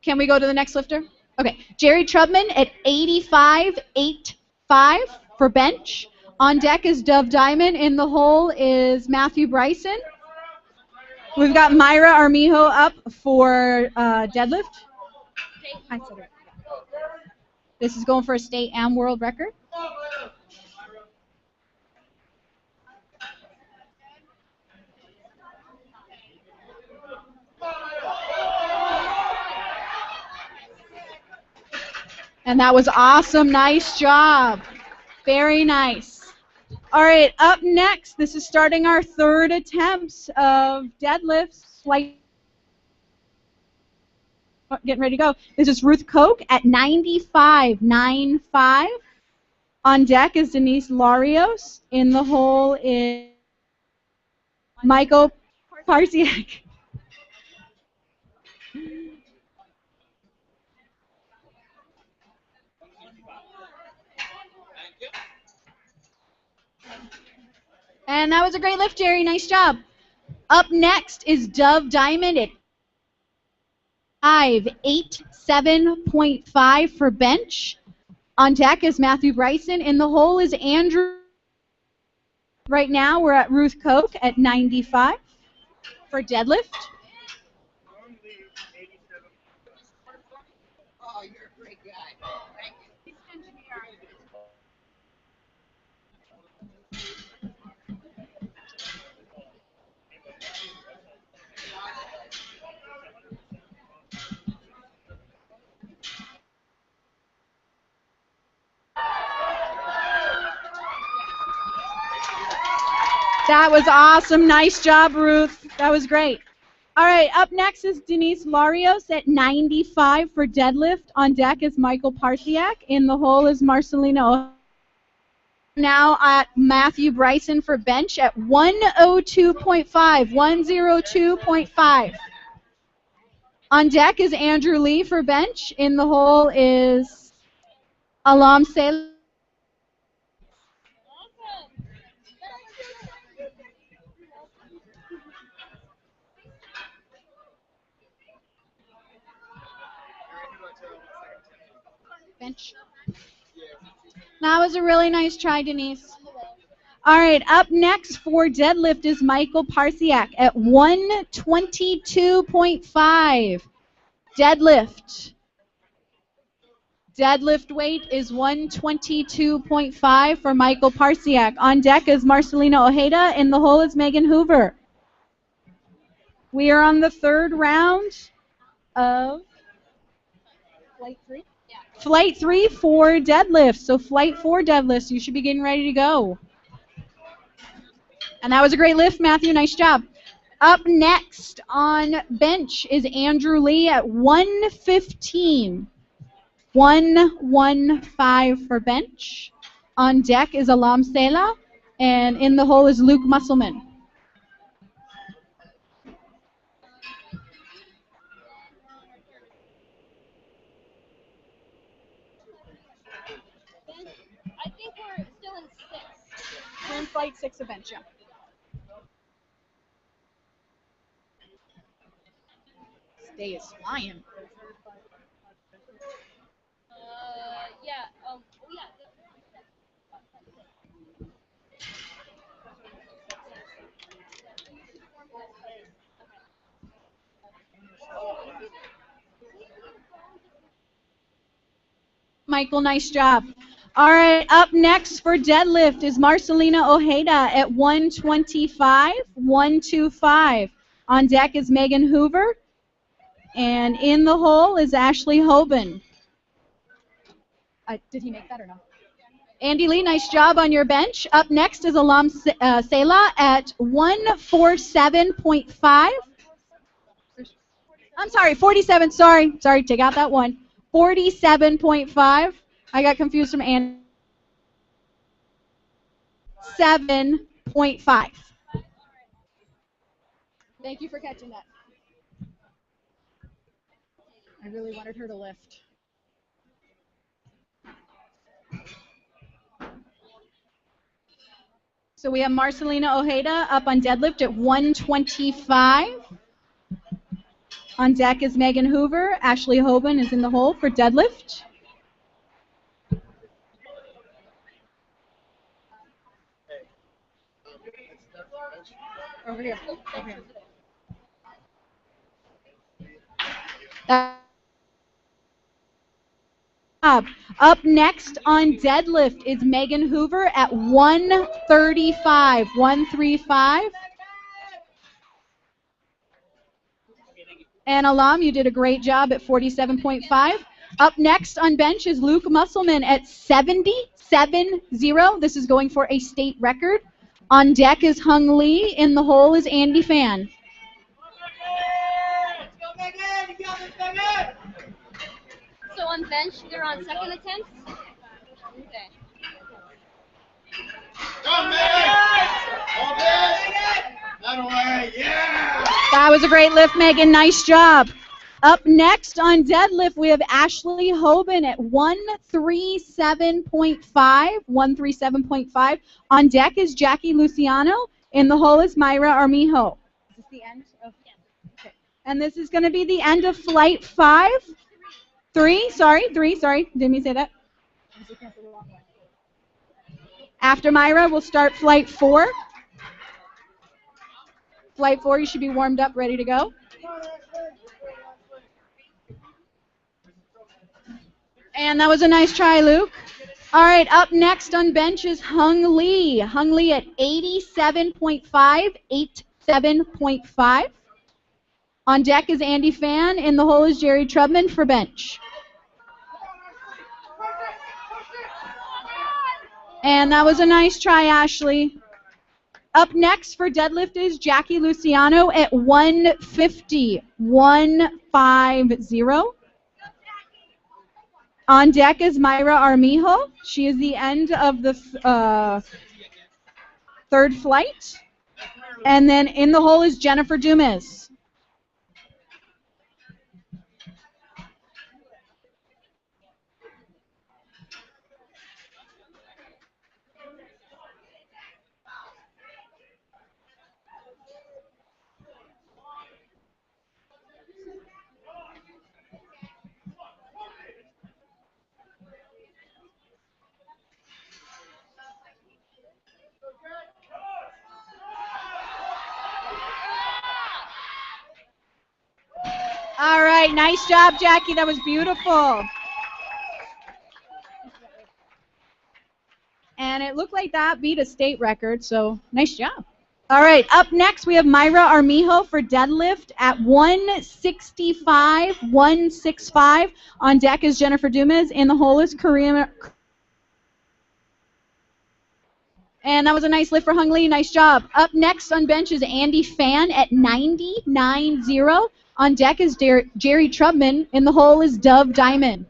Can we go to the next lifter? Okay, Jerry Trubman at 85.85 for bench. On deck is Dove Diamond. In the hole is Matthew Bryson. We've got Myra Armijo up for deadlift. I said it. This is going for a state and world record. And that was awesome. Nice job. Very nice. All right, up next, this is starting our third attempts of deadlifts. Getting ready to go. This is Ruth Koch at 95.95. On deck is Denise Larios. In the hole is Michael Parsiak. And that was a great lift, Jerry. Nice job. Up next is Dove Diamond at 87.5 for bench. On deck is Matthew Bryson. In the hole is Andrew. Right now we're at Ruth Koch at 95 for deadlift. Oh, you're a great guy. Thank you. That was awesome. Nice job, Ruth. That was great. All right, up next is Denise Larios at 95 for deadlift. On deck is Michael Parsiak. In the hole is Marcelino. Now at Matthew Bryson for bench at 102.5, 102.5. On deck is Andrew Lee for bench. In the hole is Alam Sel. Bench. That was a really nice try, Denise. All right, up next for deadlift is Michael Parsiak at 122.5. Deadlift. Deadlift weight is 122.5 for Michael Parsiak. On deck is Marcelina Ojeda. In the hole is Megan Hoover. We are on the third round of Flight 3? Yeah. Flight 3 for deadlifts. So Flight 4 deadlifts, you should be getting ready to go. And that was a great lift, Matthew. Nice job. Up next on bench is Andrew Lee at 115. 115 for bench. On deck is Alam Sela. And in the hole is Luke Musselman. I think we're still in 6. We're in Flight 6 of bench, yeah. Day is flying. Yeah. Oh yeah. Michael, nice job. All right, up next for deadlift is Marcelina Ojeda at 125, 125. On deck is Megan Hoover. And in the hole is Ashley Hoban. Did he make that or no? Andy Lee, nice job on your bench. Up next is Alam Sela at 147.5. I'm sorry, 47. Sorry, take out that one. 47.5. I got confused from Andy. 7.5. Thank you for catching that. I really wanted her to lift. So we have Marcelina Ojeda up on deadlift at 125. On deck is Megan Hoover. Ashley Hoban is in the hole for deadlift. Over here. Over here. Up next on deadlift is Megan Hoover at 135. 135. And Alam, you did a great job at 47.5. Up next on bench is Luke Musselman at 70. This is going for a state record. On deck is Hung Lee. In the hole is Andy Fan. So on bench, they're on second attempts? Okay. That was a great lift, Megan. Nice job. Up next on deadlift, we have Ashley Hoban at 137.5. 137.5. On deck is Jackie Luciano. In the hole is Myra Armijo. Is this the end of? Okay. And this is going to be the end of flight 5. 3. Sorry. Didn't mean to say that. After Myra, we'll start flight 4. Flight 4, you should be warmed up, ready to go. And that was a nice try, Luke. All right, up next on bench is Hung Lee. Hung Lee at 87.5, 87.5. On deck is Andy Fan. In the hole is Jerry Trubman for bench. And that was a nice try, Ashley. Up next for deadlift is Jackie Luciano at 150. 150. On deck is Mayra Armijo. She is the end of the third flight. And then in the hole is Jennifer Dumas. All right, nice job, Jackie. That was beautiful. And it looked like that beat a state record, so nice job. All right, up next we have Mayra Armijo for deadlift at 165, 165. On deck is Jennifer Dumas. In the hole is Karina. And that was a nice lift for Hung Lee. Nice job. Up next on bench is Andy Fan at 90, 90. On deck is Jerry Trubman. In the hole is Dove Diamond.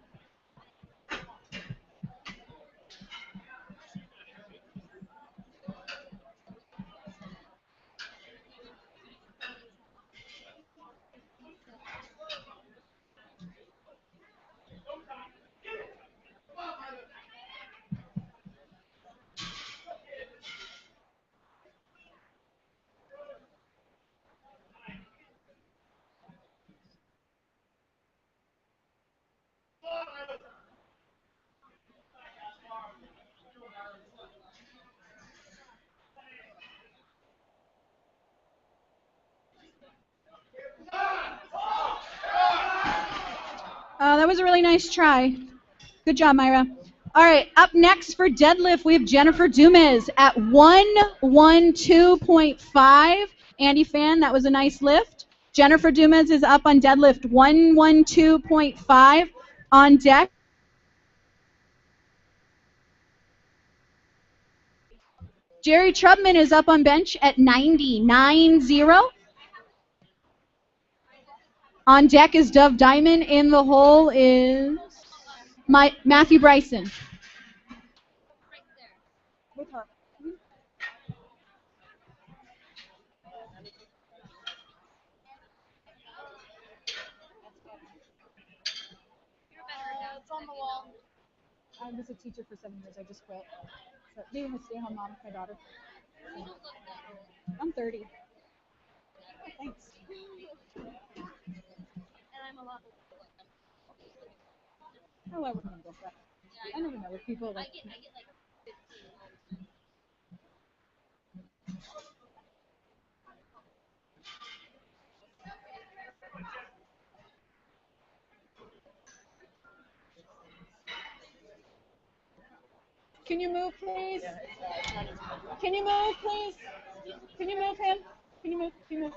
That was a really nice try. Good job, Mayra. All right, up next for deadlift, we have Jennifer Dumas at 112.5. Andy Fan, that was a nice lift. Jennifer Dumas is up on deadlift, 112.5. On deck, Jerry Trubman is up on bench at 90, 90. On deck is Dove Diamond. In the hole is Matthew Bryson. With her. It's on the wall. I was a teacher for 7 years. I just quit. So being a stay-at-home mom with my daughter. I'm 30. Oh, thanks. And I'm a lot. Oh, I wouldn't guess that. I never know if people like. I get like 15. Can you move, please? Can you move, please? Can you move him? Can you move? Can you move?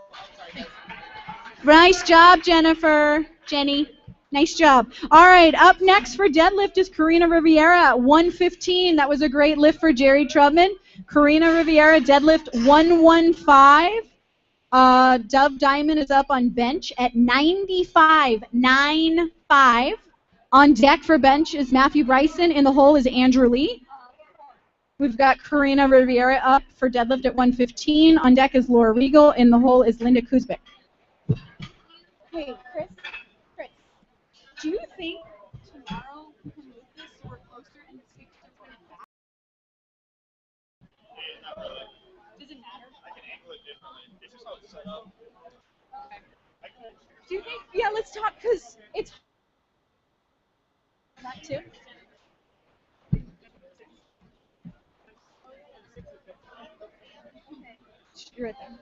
Nice job, Jennifer. Jenny. Nice job. All right, up next for deadlift is Karina Riviera at 115. That was a great lift for Jerry Trubman. Karina Riviera deadlift 115. Dove Diamond is up on bench at 95, 95. On deck for bench is Matthew Bryson. In the hole is Andrew Lee. We've got Karina Riviera up for deadlift at 115. On deck is Laura Regal. In the hole is Linda Kuzbik. Hey, Chris, do you think tomorrow we can move this so we're closer and the seats are turning back? Does it matter? I can angle it differently. It's just how it's set up. Okay. Do you think? Yeah, let's talk because it's that too. You're right there.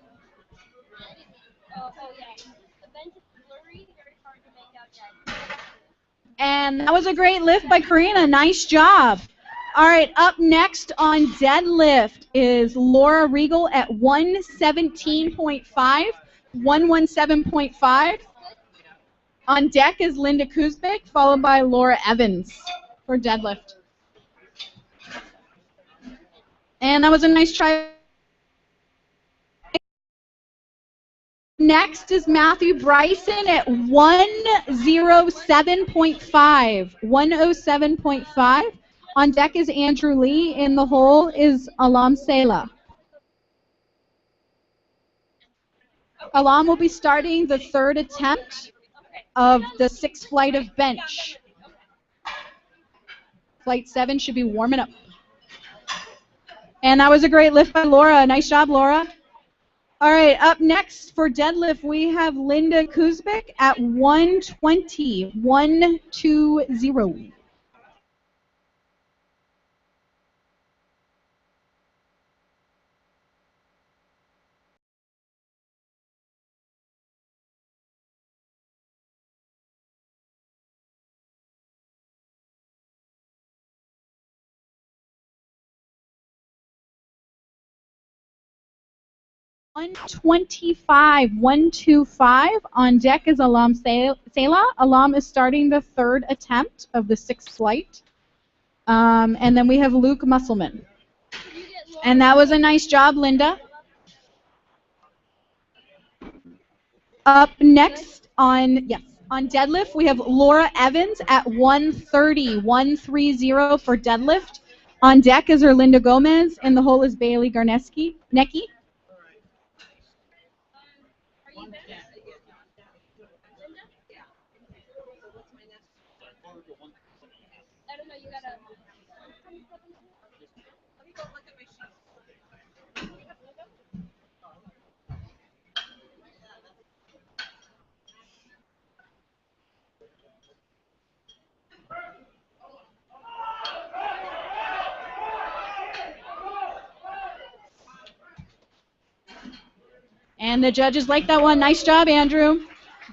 Oh yeah. The bench is blurry, very hard to make out yet. And that was a great lift by Karina. Nice job. All right, up next on deadlift is Laura Regal at 117.5, 117.5. On deck is Linda Kuzbik, followed by Laura Evans for deadlift. And that was a nice try. next is Matthew Bryson at 107.5. 107.5. On deck is Andrew Lee. In the hole is Alam Sela. Alam will be starting the third attempt of the sixth flight of bench. Flight 7 should be warming up. And that was a great lift by Laura. Nice job, Laura. All right, up next for deadlift, we have Linda Kuzbek at 120. 120. $125 on deck is Alam Sela. Alam is starting the third attempt of the sixth flight. And then we have Luke Musselman. And that was a nice job, Linda. Up next on deadlift, we have Laura Evans at 130. 130 for deadlift. On deck is Erlinda Gomez, and the hole is Bailey Garneski. Necki. And the judges like that one. Nice job, Andrew.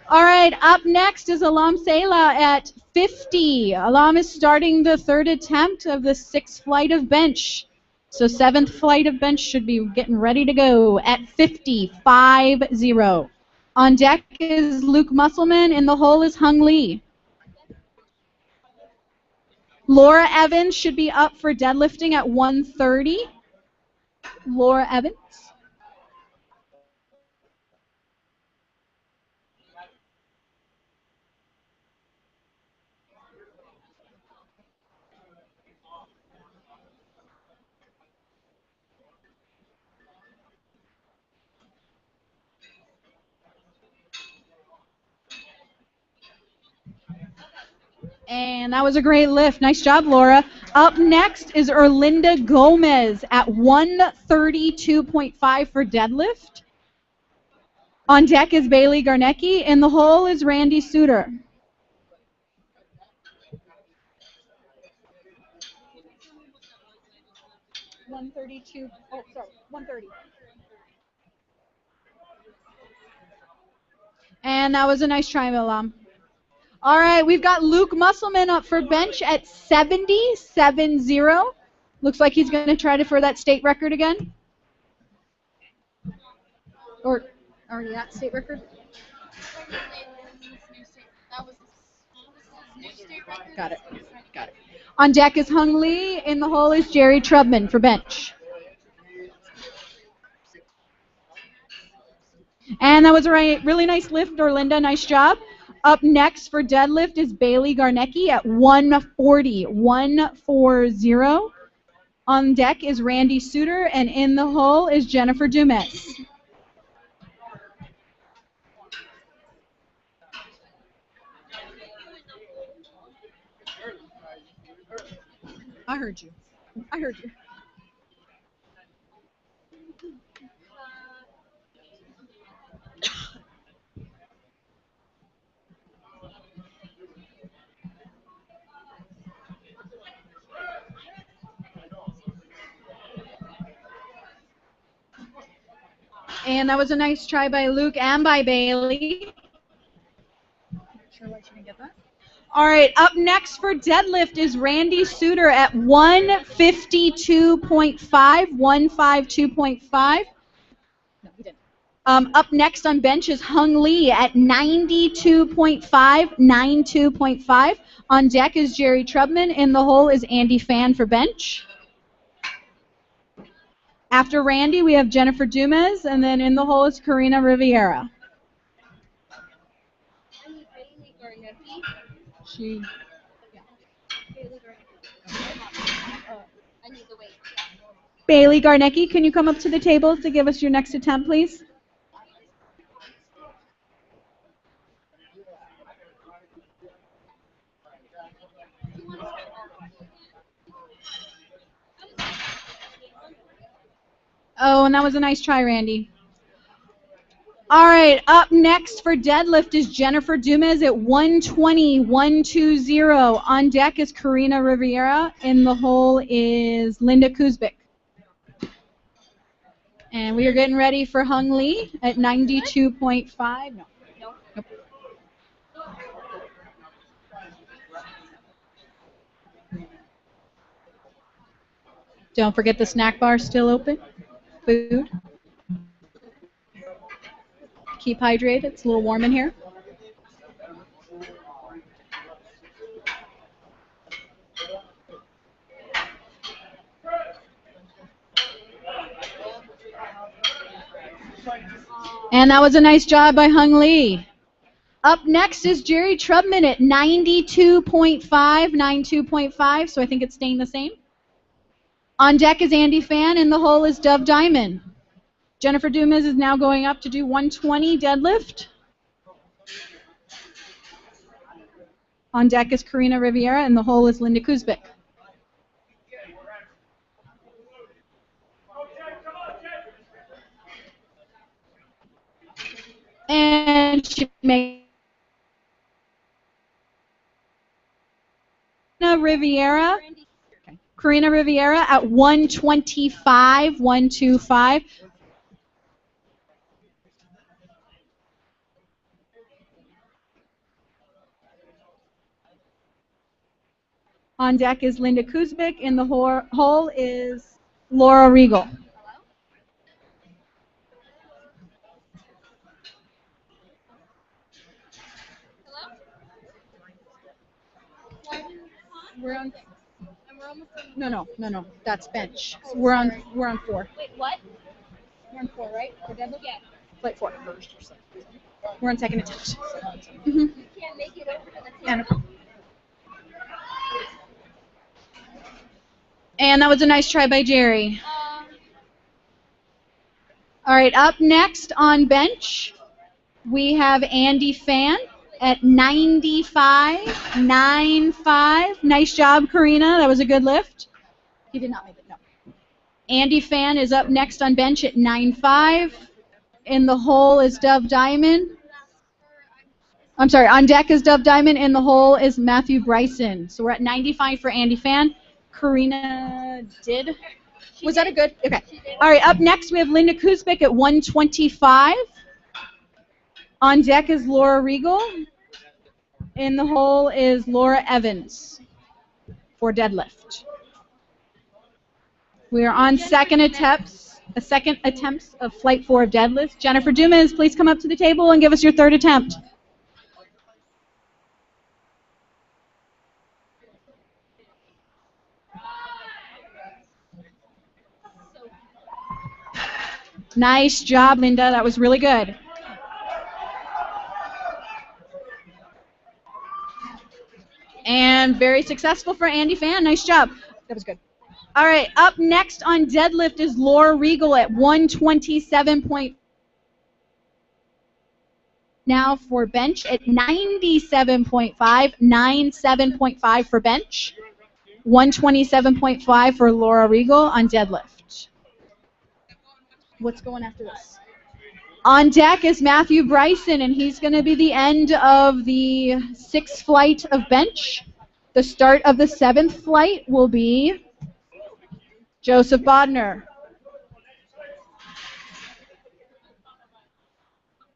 All right, up next is Alam Sela at 50. Alam is starting the third attempt of the sixth flight of bench. So seventh flight of bench should be getting ready to go at 50. 5-0. On deck is Luke Musselman, and the hole is Hung Lee. Laura Evans should be up for deadlifting at 130. Laura Evans. And that was a great lift. Nice job, Laura. Up next is Erlinda Gomez at 132.5 for deadlift. On deck is Bailey Garnecki, and the hole is Randy Suter. Oh, sorry, 130. And that was a nice try, Alam. All right, we've got Luke Musselman up for bench at 70. Looks like he's going to try for that state record again. Or that state record? Got it. On deck is Hung Lee. In the hole is Jerry Trubman for bench. And that was a really nice lift, Orlinda. Nice job. Up next for deadlift is Bailey Garnecki at 140. 140. On deck is Randy Suter, and in the hole is Jennifer Dumas. I heard you. And that was a nice try by Luke and by Bailey. Not sure why she didn't get that. All right, up next for deadlift is Randy Suter at 152.5. 152.5. No, he didn't. Up next on bench is Hung Lee at 92.5. 92.5. On deck is Jerry Trubman. In the hole is Andy Fan for bench. After Randy, we have Jennifer Dumas, and then in the hole is Karina Riviera. She. Bailey Garnecki, can you come up to the table to give us your next attempt, please? Oh, and that was a nice try, Randy. All right, up next for deadlift is Jennifer Dumas at 120, 120. On deck is Karina Riviera. In the hole is Linda Kuzbik. And we are getting ready for Hung Lee at 92.5. No. Nope. Don't forget the snack bar still open. Food. Keep hydrated. It's a little warm in here. And that was a nice job by Hung Lee. Up next is Jerry Trubman at 92.5, 92.5, so I think it's staying the same. On deck is Andy Fan, and the hole is Dove Diamond. Jennifer Dumas is now going up to do 120 deadlift. On deck is Karina Riviera, and the hole is Linda Kuzbik. And she makes Karina Riviera at 125, 125. On deck is Linda Kuzbik, and the hole is Laura Regal. We're on. No. That's bench. We're on 4. Wait, what? We're on 4, right? For deadlift? Yeah. Flight 4. We're on second attempt. You can't make it over to the table. And that was a nice try by Jerry. All right, up next on bench, we have Andy Fan at 95, 95. Nice job, Karina. That was a good lift. He did not make it, no. Andy Fan is up next on bench at 95. In the hole is Dove Diamond. I'm sorry, on deck is Dove Diamond. In the hole is Matthew Bryson. So we're at 95 for Andy Fan. Karina did. Was that a good? Okay. All right, up next we have Linda Kuzbik at 125. On deck is Laura Regal. In the hole is Laura Evans for deadlift. We are on second attempts of flight 4 of deadlift. Jennifer Dumas, please come up to the table and give us your third attempt. Nice job, Linda. That was really good. And very successful for Andy Fan. Nice job. That was good. All right, up next on deadlift is Laura Regal at 127. Now for bench at 97.5, 97.5 for bench. 127.5 for Laura Regal on deadlift. What's going after this? On deck is Matthew Bryson, and he's going to be the end of the 6th flight of bench. The start of the 7th flight will be Joseph Bodner.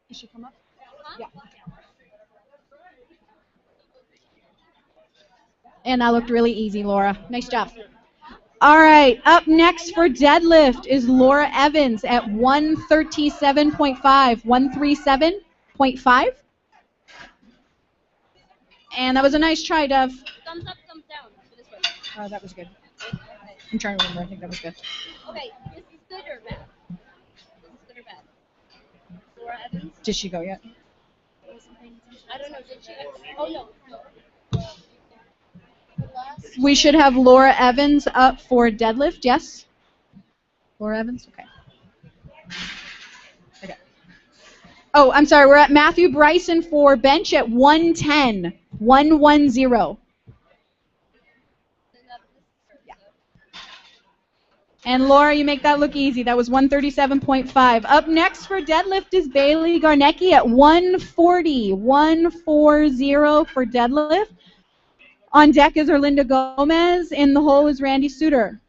Did she come up? Yeah. And that looked really easy, Laura. Nice job. All right, up next for deadlift is Laura Evans at 137.5, 137.5. And that was a nice try, Dove. Thumbs up, thumbs down for this one. Oh, that was good. I'm trying to remember. I think that was good. Okay, this is good or bad? This is good or bad? Laura Evans? Did she go yet? I wasn't paying attention. I don't know. Did she? Oh no. We should have Laura Evans up for deadlift. Yes? Laura Evans? Okay. Okay. Oh, I'm sorry. We're at Matthew Bryson for bench at 110. 110. Yeah. And Laura, you make that look easy. That was 137.5. Up next for deadlift is Bailey Garnecki at 140. 140 for deadlift. On deck is Erlinda Gomez. In the hole is Randy Suter.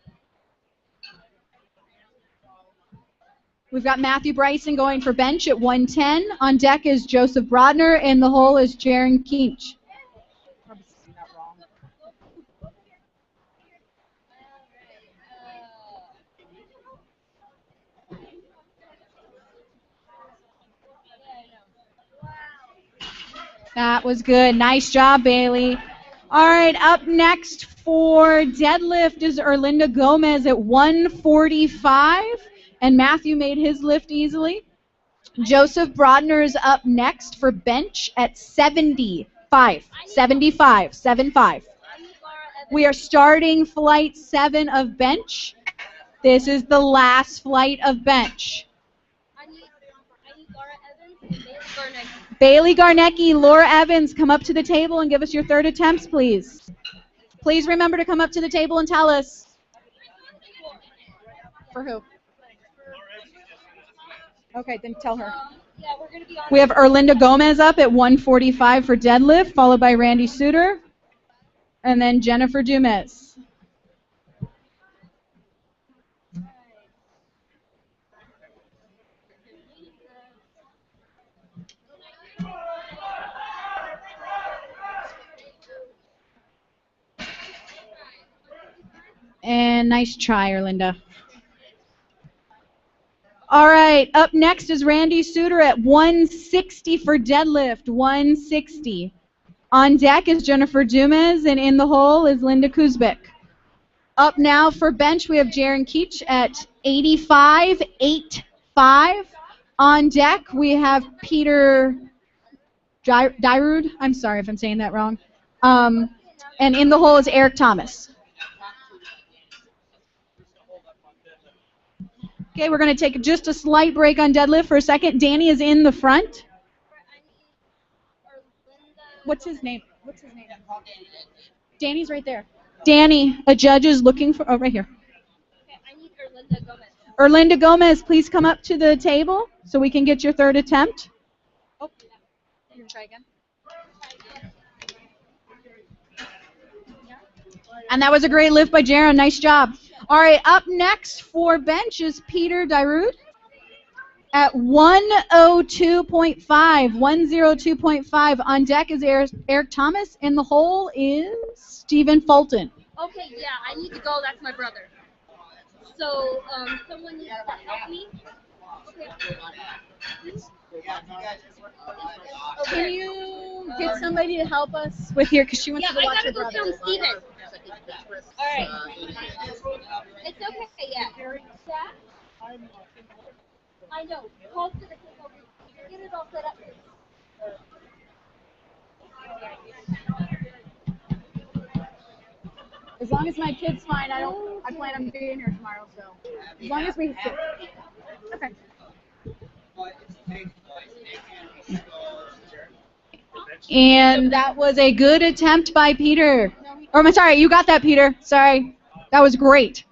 We've got Matthew Bryson going for bench at 110. On deck is Joseph Brodner. In the hole is Jaron Keach. That was good. Nice job, Bailey. All right, up next for deadlift is Erlinda Gomez at 145. And Matthew made his lift easily. Joseph Brodner is up next for bench at 75. 75. We are starting flight 7 of bench. This is the last flight of bench. Bailey Garnecki, Laura Evans, come up to the table and give us your third attempts, please. Please remember to come up to the table and tell us. For who? Okay, then tell her. We have Erlinda Gomez up at 145 for deadlift, followed by Randy Suter, and then Jennifer Dumas. And nice try, Erlinda. All right, up next is Randy Suter at 160 for deadlift, 160. On deck is Jennifer Dumas, and in the hole is Linda Kuzbik. Up now for bench, we have Jaron Keach at 85, 85. On deck, we have Peter Dyrud. I'm sorry if I'm saying that wrong. And in the hole is Eric Thomas. Okay, we're going to take just a slight break on deadlift for a second. Danny is in the front. What's his name? Danny's right there. Danny, a judge is looking for, right here. Okay, I need Erlinda Gomez. Erlinda Gomez, please come up to the table so we can get your third attempt. Oh, you're going to try again? And that was a great lift by Jaron. Nice job. All right, up next for bench is Peter Dyrud at 102.5. 102.5. On deck is Eric Thomas. In the hole is Stephen Fulton. Okay, yeah, I need to go. That's my brother. So, someone needs to help me. Can you get somebody to help us with here? Because she wants to go watch her brother. Yeah, I gotta go film Steven. All right. It's okay, yeah. I know. Call to the kids over. Get it all set up. As long as my kid's fine, I plan on being here tomorrow, so as long as we sit. Okay. And that was a good attempt by Peter. Or I'm sorry, you got that, Peter. Sorry. That was great.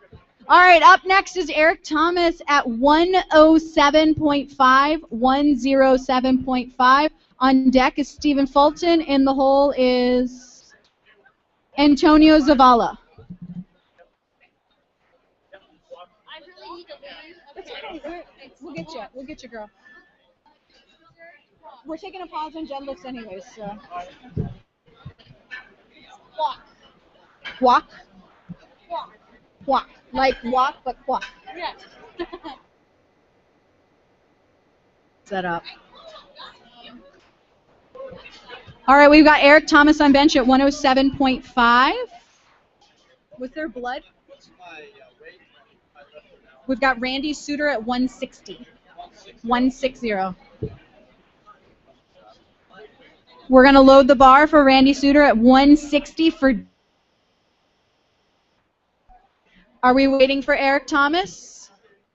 All right, up next is Eric Thomas at 107.5. 107.5. On deck is Stephen Fulton. In the hole is Antonio Zavala. I really need to leave. It's okay. We'll get you, girl. We're taking a pause on deadlifts anyways, so. Walk. Like walk, but walk. Yeah. Set up. All right, we've got Eric Thomas on bench at 107.5. Was there blood? We've got Randy Suter at 160. 160. We're going to load the bar for Randy Suter at 160 for... Are we waiting for Eric Thomas?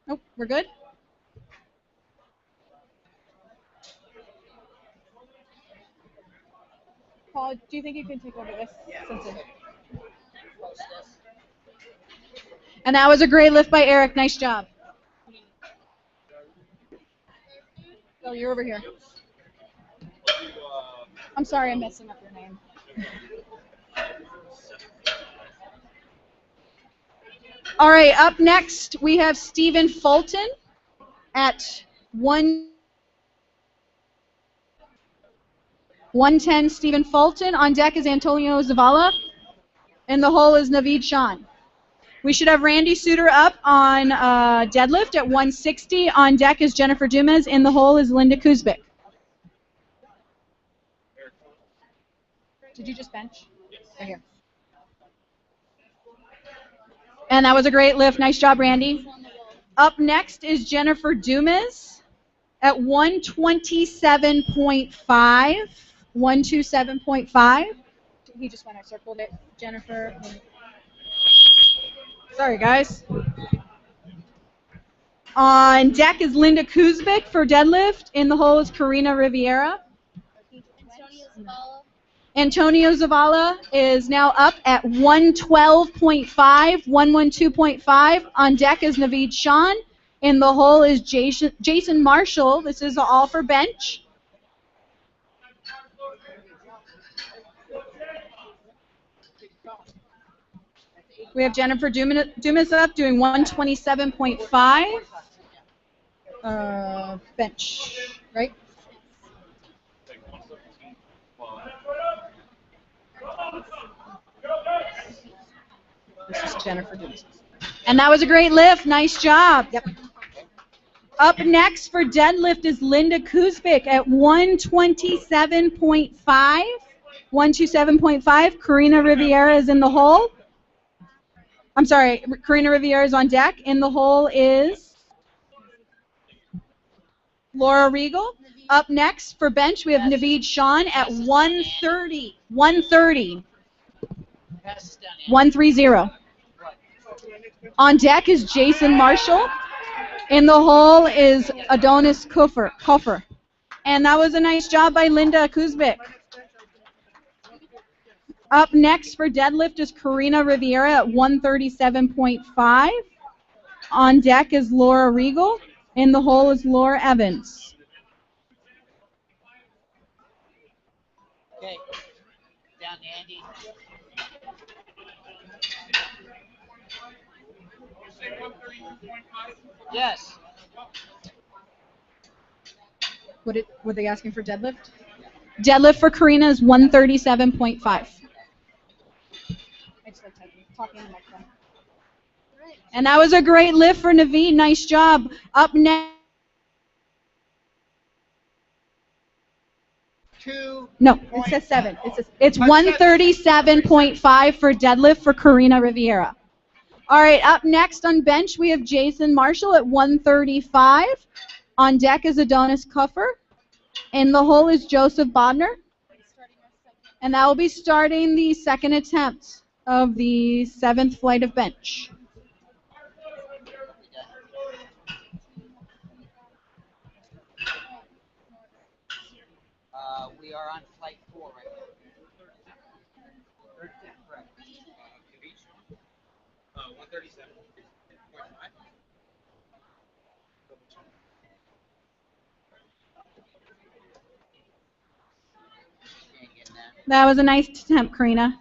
Nope, we're good. Paul, do you think you can take over this? And that was a great lift by Eric. Nice job. Oh, you're over here. I'm sorry I'm messing up your name. All right, up next we have Stephen Fulton at 110. Stephen Fulton. On deck is Antonio Zavala. And the hole is Naveed Shawn. We should have Randy Suter up on deadlift at 160. On deck is Jennifer Dumas. In the hole is Linda Kuzbik. Did you just bench? Right here. And that was a great lift. Nice job, Randy. Up next is Jennifer Dumas at 127.5. 127.5. He just went, I circled it. Jennifer. Sorry, guys. On deck is Linda Kuzbik for deadlift. In the hole is Karina Riviera. Antonio Zavala is now up at 112.5, 112.5. On deck is Naveed Shawn. In the hole is Jason Marshall. This is all for bench. We have Jennifer Dumas up doing 127.5 bench, right? This is Jennifer Dumas. And that was a great lift. Nice job. Yep. Up next for deadlift is Linda Kuzbik at 127.5. 127.5. Karina Riviera is in the hole. I'm sorry, Karina Riviera is on deck. In the hole is Laura Regal. Up next for bench, we have Naveed Shawn at 130. 130. 130. On deck is Jason Marshall. In the hole is Adonis Koffer. And that was a nice job by Linda Kuzbik. Up next for deadlift is Karina Riviera at 137.5. On deck is Laura Regal. In the hole is Laura Evans. Okay. Down to Andy. Yes. What were they asking for deadlift? Deadlift for Karina is 137.5. And that was a great lift for Naveed. Nice job. Up next. No, it says 7. It's 137.5 for deadlift for Karina Riviera. All right, up next on bench we have Jason Marshall at 135. On deck is Adonis Kuffer. In the hole is Joseph Bodner. And that will be starting the second attempt of the 7th flight of bench. We are on flight 4 right now. Correct. 137.5. That was a nice attempt, Karina.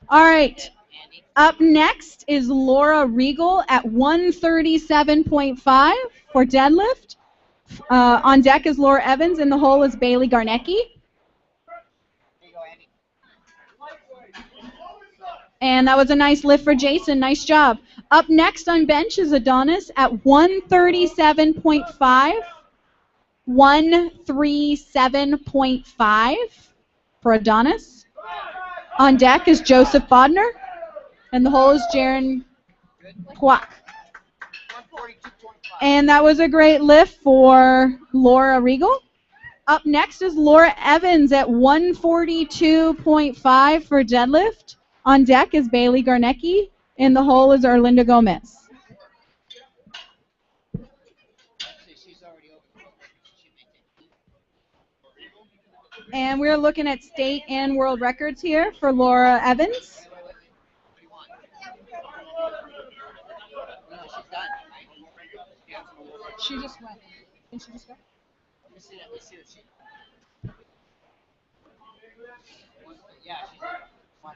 All right. Up next is Laura Regal at 137.5 for deadlift. On deck is Laura Evans. In the hole is Bailey Garnecki. And that was a nice lift for Jason. Nice job. Up next on bench is Adonis at 137.5. 137.5 for Adonis. On deck is Joseph Bodner. And the hole is Jaron Kwok. And that was a great lift for Laura Regal. Up next is Laura Evans at 142.5 for deadlift. On deck is Bailey Garnecki. In the hole is Erlinda Gomez. And we're looking at state and world records here for Laura Evans. She just went. Didn't she just go?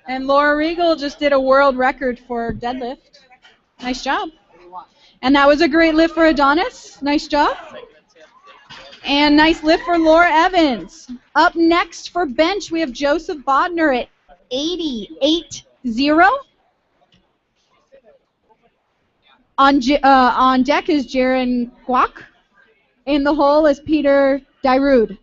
And Laura Regal just did a world record for deadlift. Nice job. And that was a great lift for Adonis. Nice job. And nice lift for Laura Evans. Up next for bench, we have Joseph Bodner at 88.0. On deck is Jaron Kwok. In the hole is Peter Dyrud.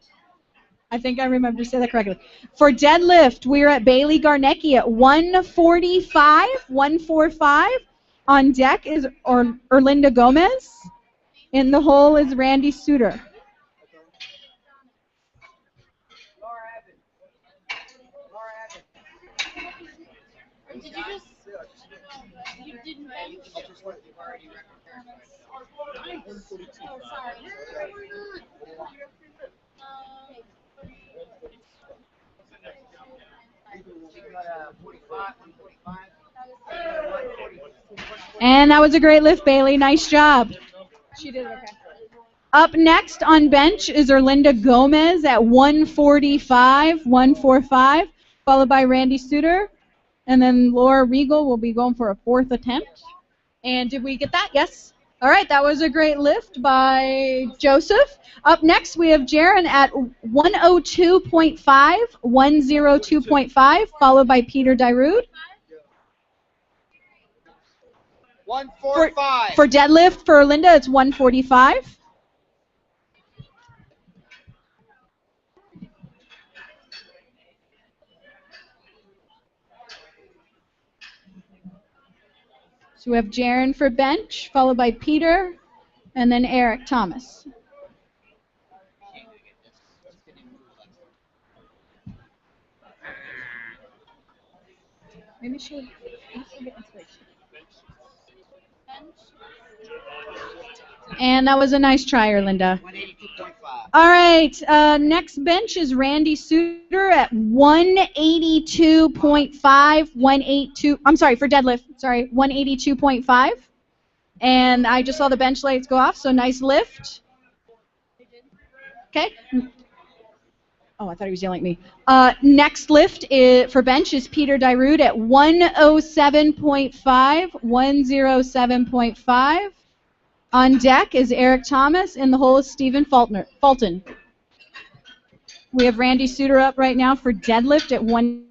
I think I remember to say that correctly. For deadlift, we're at Bailey Garnecki at 145. On deck is Erlinda Gomez. In the hole is Randy Suter. Did you just? You didn't bench? Oh, sorry. And that was a great lift, Bailey. Nice job. She did okay. Up next on bench is Erlinda Gomez at 145, followed by Randy Suter. And then Laura Regal will be going for a fourth attempt. And did we get that? Yes. All right, that was a great lift by Joseph. Up next, we have Jaron at 102.5, followed by Peter Dyrud. 145. For deadlift for Linda, it's 145. So we have Jaron for bench, followed by Peter, and then Eric Thomas. Maybe she'll get inspiration. And that was a nice try, Erlinda. All right, next bench is Randy Suter at 182.5, I'm sorry, for deadlift, 182.5. And I just saw the bench lights go off, so nice lift. Okay. Oh, I thought he was yelling at me. Next lift for bench is Peter Dyrud at 107.5. On deck is Eric Thomas, and the hole is Stephen Fulton. We have Randy Suter up right now for deadlift at 1.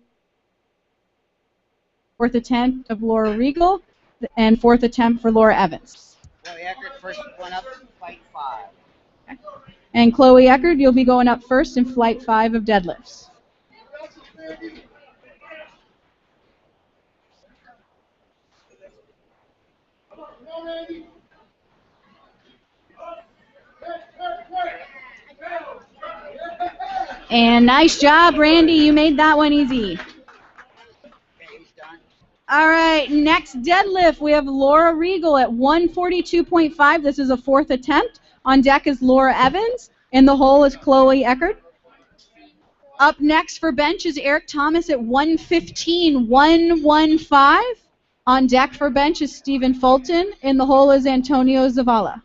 Fourth attempt of Laura Regal, and fourth attempt for Laura Evans. Chloe Eckert, first one up, flight 5. Okay. And Chloe Eckert, you'll be going up first in flight 5 of deadlifts. And nice job, Randy. You made that one easy. All right, next deadlift, we have Laura Regal at 142.5. This is a fourth attempt. On deck is Laura Evans, and the hole is Chloe Eckert. Up next for bench is Eric Thomas at 115. On deck for bench is Stephen Fulton, and the hole is Antonio Zavala.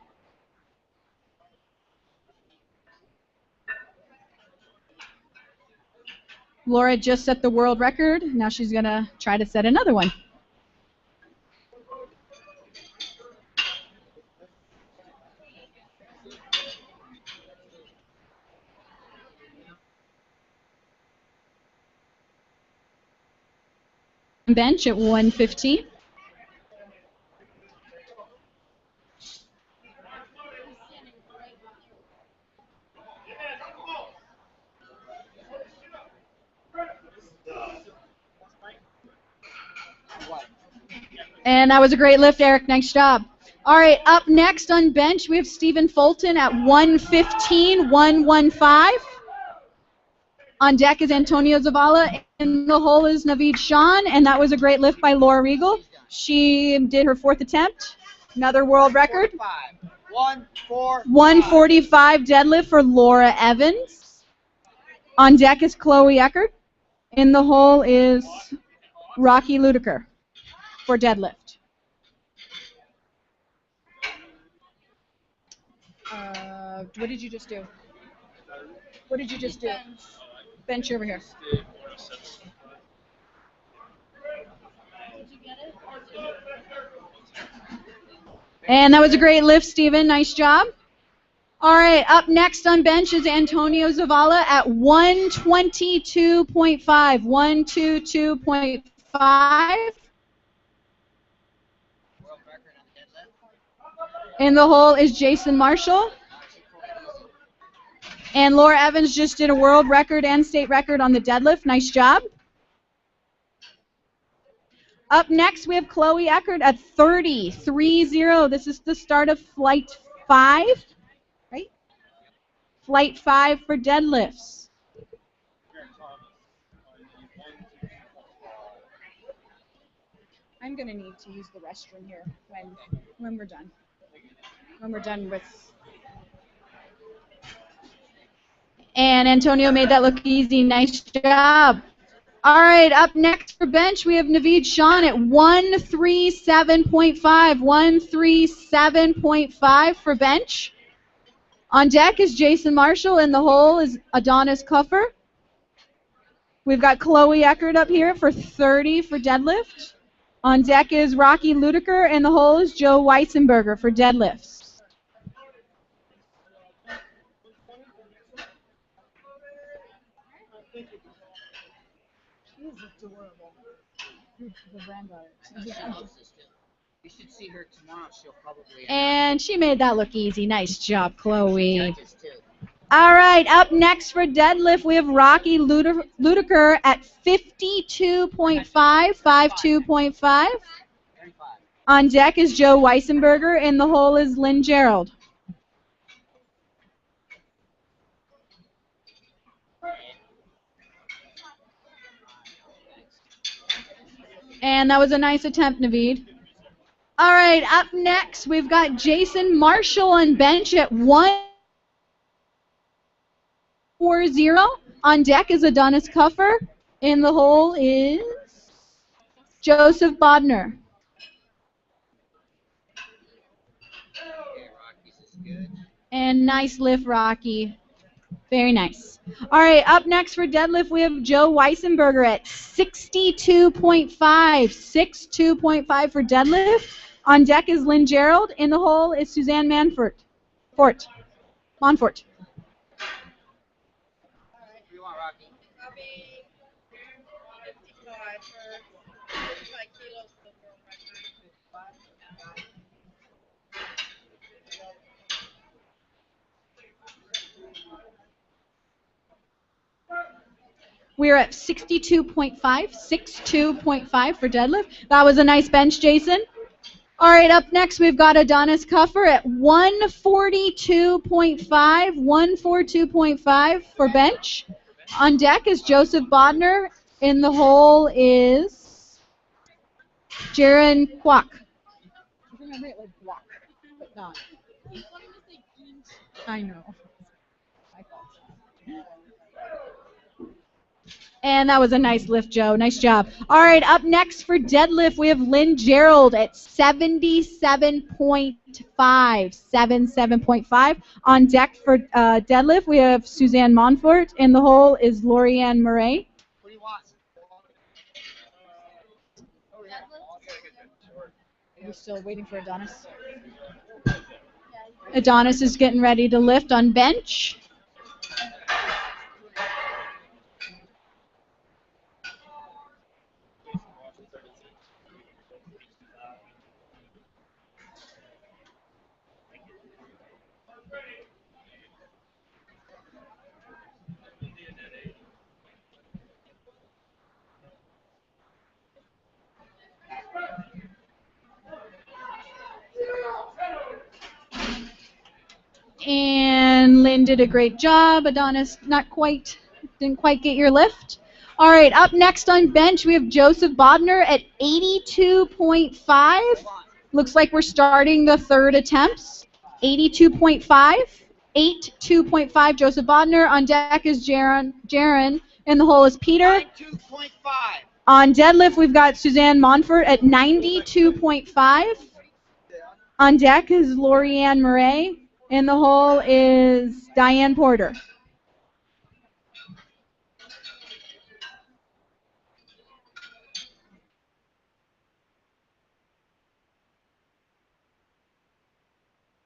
Laura just set the world record. Now she's going to try to set another one. Bench at 115. And that was a great lift, Eric. Nice job. All right, up next on bench, we have Stephen Fulton at 115. On deck is Antonio Zavala. In the hole is Naveed Shawn, and that was a great lift by Laura Regal. She did her 4th attempt. Another world record. 145 deadlift for Laura Evans. On deck is Chloe Eckert. In the hole is Rocky Ludiker for deadlift. What did you just do? What did you just do? Bench over here. And that was a great lift, Steven. Nice job. All right, up next on bench is Antonio Zavala at 122.5. 122.5. In the hole is Jason Marshall. And Laura Evans just did a world record and state record on the deadlift. Nice job. Up next, we have Chloe Eckert at 30. This is the start of flight 5, right? Flight 5 for deadlifts. I'm going to need to use the restroom here when we're done. When we're done with... And Antonio made that look easy. Nice job. All right, up next for bench, we have Naveed Shawn at 137.5. 137.5 for bench. On deck is Jason Marshall, and the hole is Adonis Kuffer. We've got Chloe Eckert up here for 30 for deadlift. On deck is Rocky Ludiker, and the hole is Joe Weisenberger for deadlifts. She is adorable. The granddaughter. You should see her tomorrow. She'll probably. And she made that look easy. Nice job, Chloe. All right, up next for deadlift, we have Rocky Ludiker at 52.5. 52.5. On deck is Joe Weisenberger, and the hole is Lynn Gerald. And that was a nice attempt, Naveed. All right, up next, we've got Jason Marshall on bench at 140. On deck is Adonis Kuffer. In the hole is Joseph Bodner. And nice lift, Rocky. Very nice. All right, up next for deadlift, we have Joe Weisenberger at 62.5. 62.5 for deadlift. On deck is Lynn Gerald. In the hole is Suzanne Monfort. Monfort. We're at 62.5. 62.5 for deadlift. That was a nice bench, Jason. All right, up next we've got Adonis Kuffer at 142.5. 142.5 for bench. On deck is Joseph Bodner. In the hole is Jaron Kwok. I remember it like Kwok, but not. I know. And that was a nice lift, Joe. Nice job. All right, up next for deadlift, we have Lynn Gerald at 77.5. 77.5. On deck for deadlift, we have Suzanne Monfort. In the hole is Lorianne Murray. What do you want? Are we still waiting for Adonis? Adonis is getting ready to lift on bench. And Lynn did a great job. Adonis, not quite Didn't quite get your lift. All right, up next on bench, we have Joseph Bodner at 82.5. Looks like we're starting the third attempts. 82.5. 82.5, Joseph Bodner. On deck is Jaron. In the hole is Peter. 92.5. On deadlift, we've got Suzanne Monfort at 92.5. On deck is Lorianne Murray. In the hole is Diane Porter.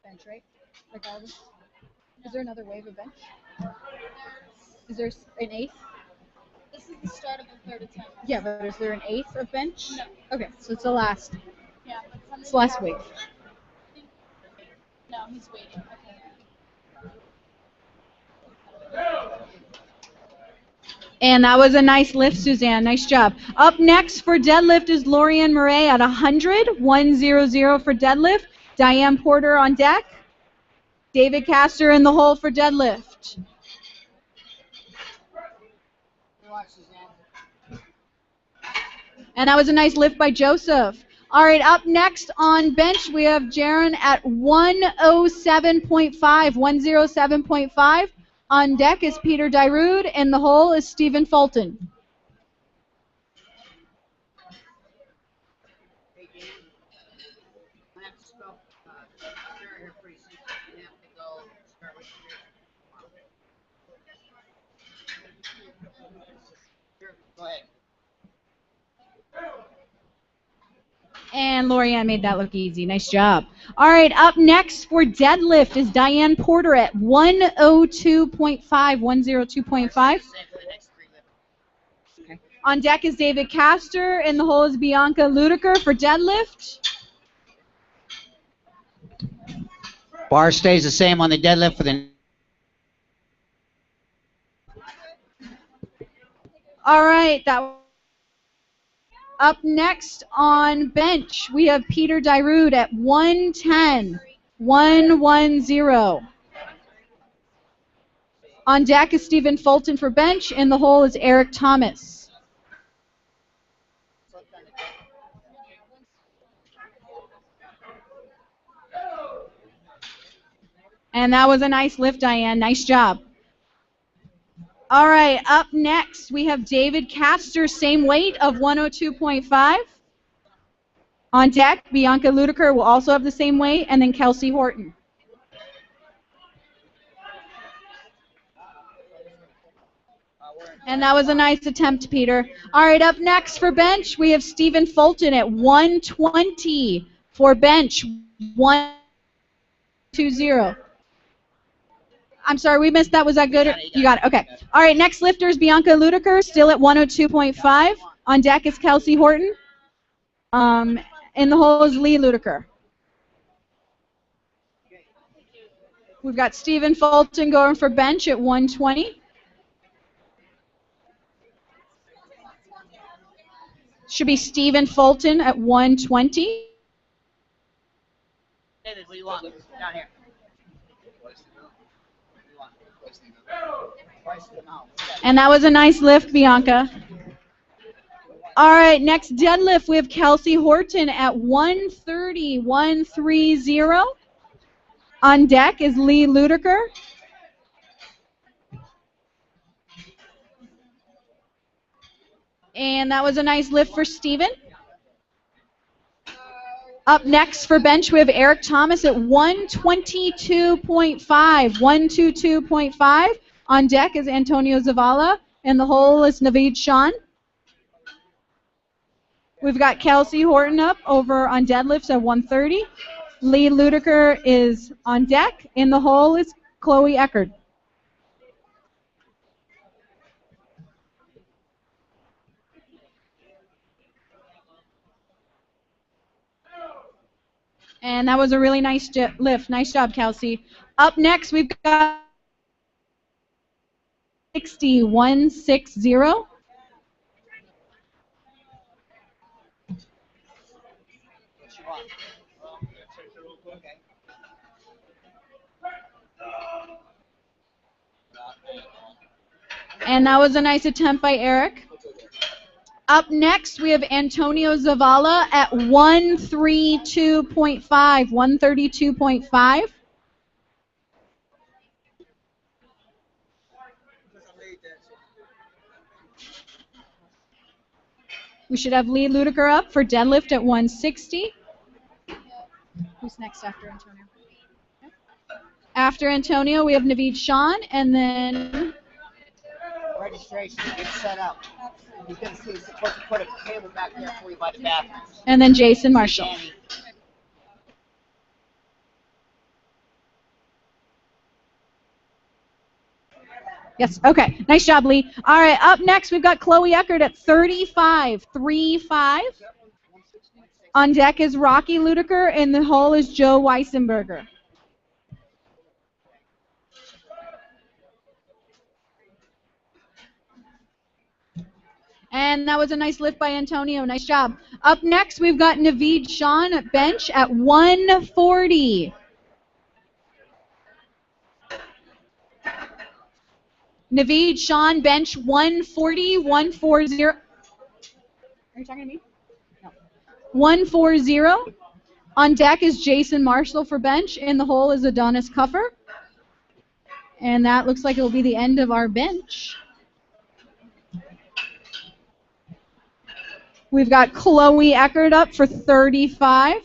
Bench, right? Like all this? Is there another wave of bench? Is there an eighth? This is the start of the third attempt. Yeah, but is there an eighth of bench? No. Okay, so it's the last. Yeah, but It's the last wave. No, he's waiting. Okay. And that was a nice lift, Suzanne. Nice job. Up next for deadlift is Lorianne Murray at 100. 100 for deadlift. Diane Porter on deck. David Castor in the hole for deadlift. And that was a nice lift by Joseph. All right, up next on bench, we have Jaron at 107.5. 107.5. On deck is Peter Dyrud, and the hole is Stephen Fulton. And Lorianne made that look easy. Nice job. All right, up next for deadlift is Diane Porter at 102.5. 102.5. Okay. On deck is David Castor, and the hole is Bianca Ludiker for deadlift. Bar stays the same on the deadlift for the. All right, up next on bench, we have Peter Dyrud at 110. 110. On deck is Stephen Fulton for bench, and the hole is Eric Thomas. And that was a nice lift, Diane. Nice job. All right, up next, we have David Castor, same weight of 102.5. On deck, Bianca Ludiker will also have the same weight, and then Kelsey Horton. And that was a nice attempt, Peter. All right, up next for bench, we have Stephen Fulton at 120 for bench. 120. I'm sorry, we missed that. Was that good? You got it. Okay. All right, next lifter is Bianca Ludiker, still at 102.5. On deck is Kelsey Horton. In the hole is Lee Ludiker. We've got Stephen Fulton going for bench at 120. Should be Stephen Fulton at 120. David, what do you want? Down here. And that was a nice lift, Bianca. All right, next deadlift, we have Kelsey Horton at 130. 130. On deck is Lee Ludiker. And that was a nice lift for Steven. Up next for bench, we have Eric Thomas at 122.5. 122.5. On deck is Antonio Zavala, and the hole is Naveed Shan. We've got Kelsey Horton up over on deadlifts at 130. Lee Ludiker is on deck, and the hole is Chloe Eckerd. And that was a really nice lift. Nice job, Kelsey. Up next, we've got 160. And that was a nice attempt by Eric. Up next, we have Antonio Zavala at 132.5. 132.5. We should have Lee Ludiker up for deadlift at 160. Who's next after Antonio? After Antonio, we have Naveed Sean, and then Registration, get set up. He's going to see supposed to put a table back there for you by the bathroom. and then Jason Marshall. Yes, okay. Nice job, Lee. All right, up next, we've got Chloe Eckert at 35. 3-5. On deck is Rocky Ludiker, and the hole is Joe Weissenberger. And that was a nice lift by Antonio. Nice job. Up next, we've got Naveed Sean at bench at 140. Naveed Sean, bench 140, 140. Are you talking to me? No. 140. On deck is Jason Marshall for bench. In the hole is Adonis Cuffer. And that looks like it will be the end of our bench. We've got Chloe Eckert up for 35.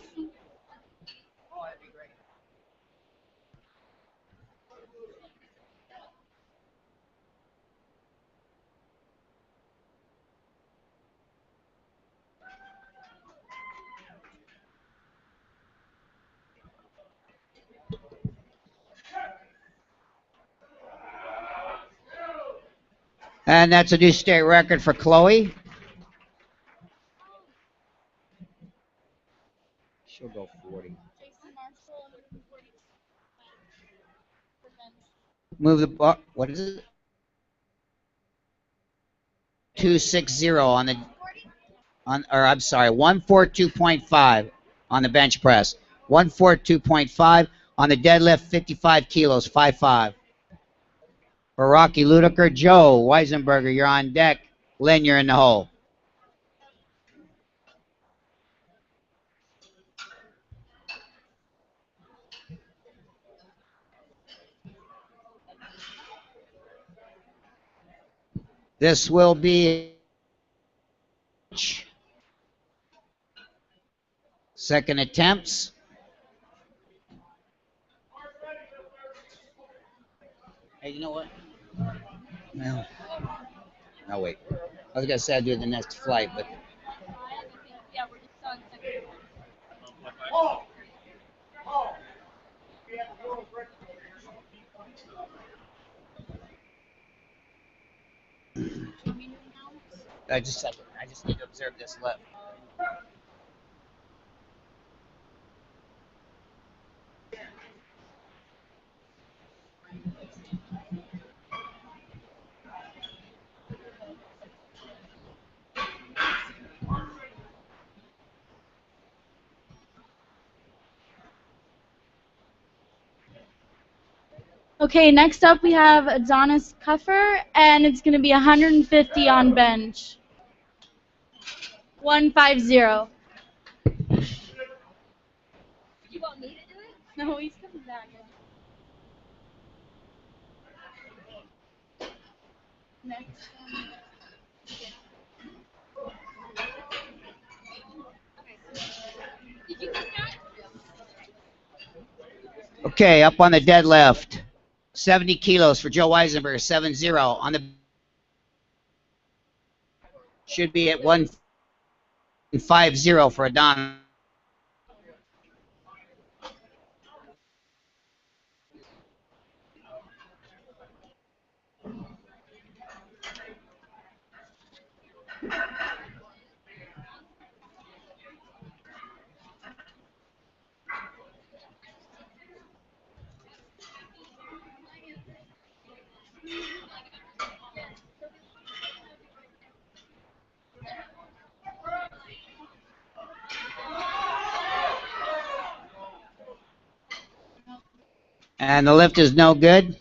And that's a new state record for Chloe. She'll go 40. Move the bar. What is it? 260 on the or I'm sorry, 142.5 on the bench press. 142.5 on the deadlift, 55 kilos, 5'5". For Rocky Ludiker, Joe Weisenberger, you're on deck. Lynn, you're in the hole. This will be second attempts. Hey, you know what? Well, no, wait. I was going to say I'd do the next flight, but... Just a second. I just need to observe this lift. Okay, next up we have Adonis Cuffer, and it's going to be 150 on bench. 150. You want me to do it? No, he's coming back. Next. Okay, up on the deadlift. 70 kilos for Joe Weisenberger, 7-0. On the should be at 150 for Adonis. And the lift is no good.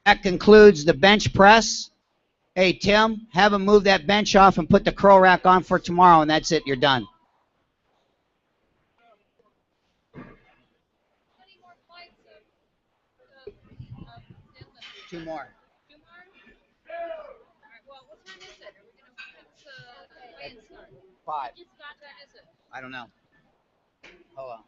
That concludes the bench press. Hey, Tim, have him move that bench off and put the curl rack on for tomorrow, and that's it. You're done. Two more. Five. I don't know. Hold on.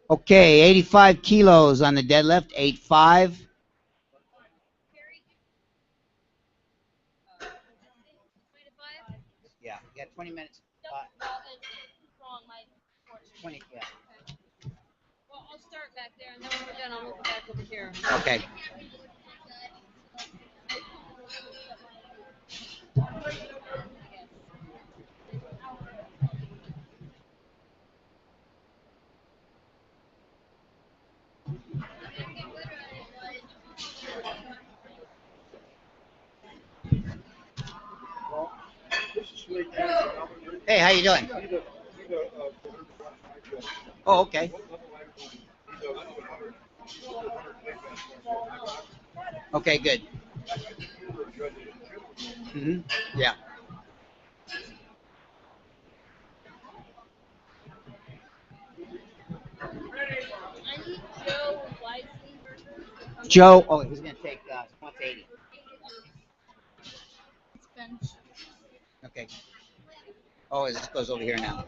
Okay, 85 kilos on the deadlift, 8.5. Yeah, 20 minutes. 20, yeah. Well, I'll start back there, and then when we're done, I'll move it back over here. Okay. Hey, how you doing? Oh, okay. Okay, good. Yeah. Joe, oh, he's going to take, what's 80? It's bench. Okay. Oh, this goes over here now.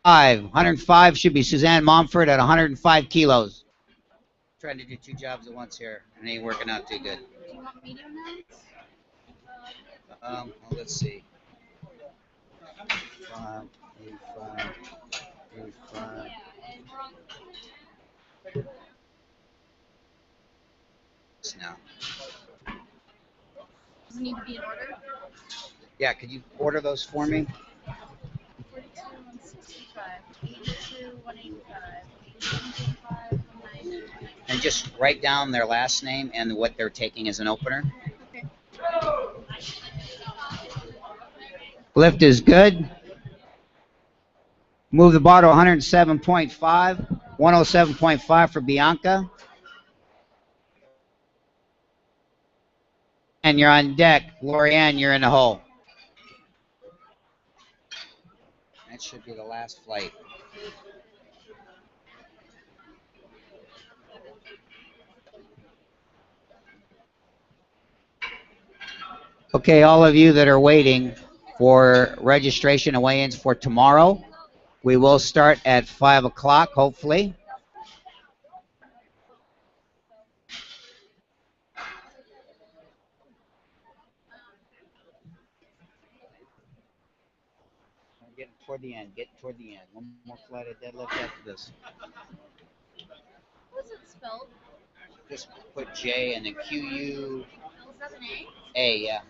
Five, 105 should be Suzanne Momford at 105 kilos. Trying to do two jobs at once here, and it ain't working out too good. Do you want medium mounts? Well, let's see. 85, 85. Now. Does it need to be in order? Yeah, could you order those for me? 42, 165, 82, 185, 190. And just write down their last name and what they're taking as an opener. Okay. Lift is good. Move the bar to 107.5, 107.5 for Bianca. And you're on deck. Lorianne, you're in the hole. That should be the last flight. Okay, all of you that are waiting for registration and weigh-ins for tomorrow, we will start at 5 o'clock, hopefully. Getting toward the end. Get toward the end. One more flight of deadlift after this. What's it spelled? Just put J and then QU. Oh, is that an A? A, yeah.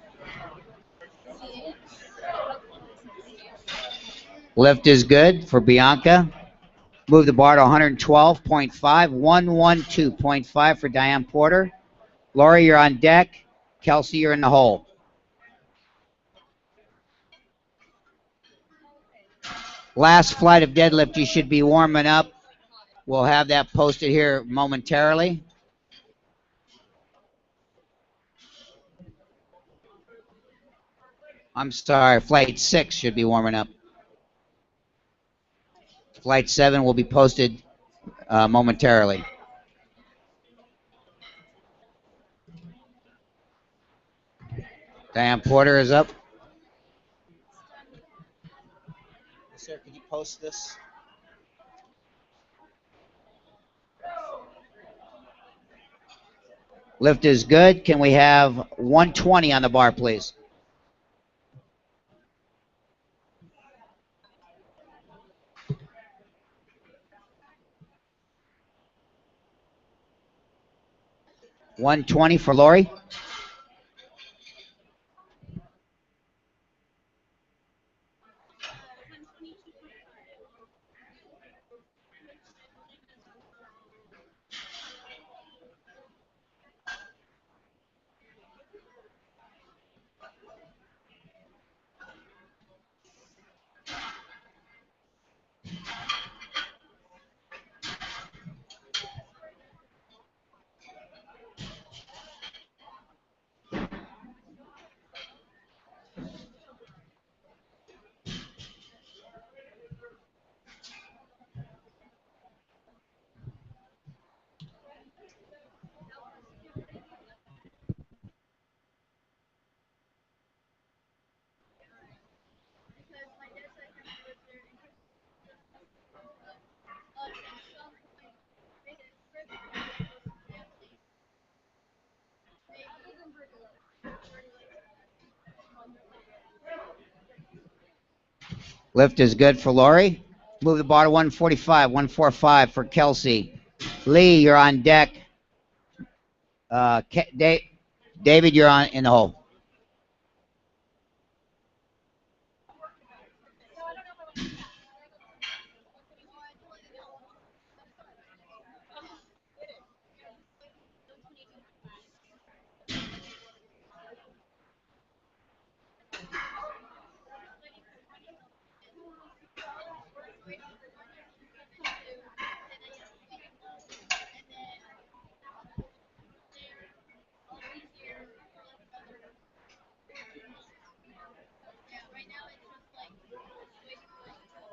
CH? Lift is good for Bianca. Move the bar to 112.5, 112.5 for Diane Porter. Lori, you're on deck. Kelsey, you're in the hole. Last flight of deadlift, you should be warming up. We'll have that posted here momentarily. I'm sorry, flight 6 should be warming up. Flight 7 will be posted momentarily. Diane Porter is up. Sir, could you post this? Lift is good. Can we have 120 on the bar, please? $120 for Lori. Lift is good for Lori. Move the bar to 145, 145 for Kelsey. Lee, you're on deck. David, you're on in the hole.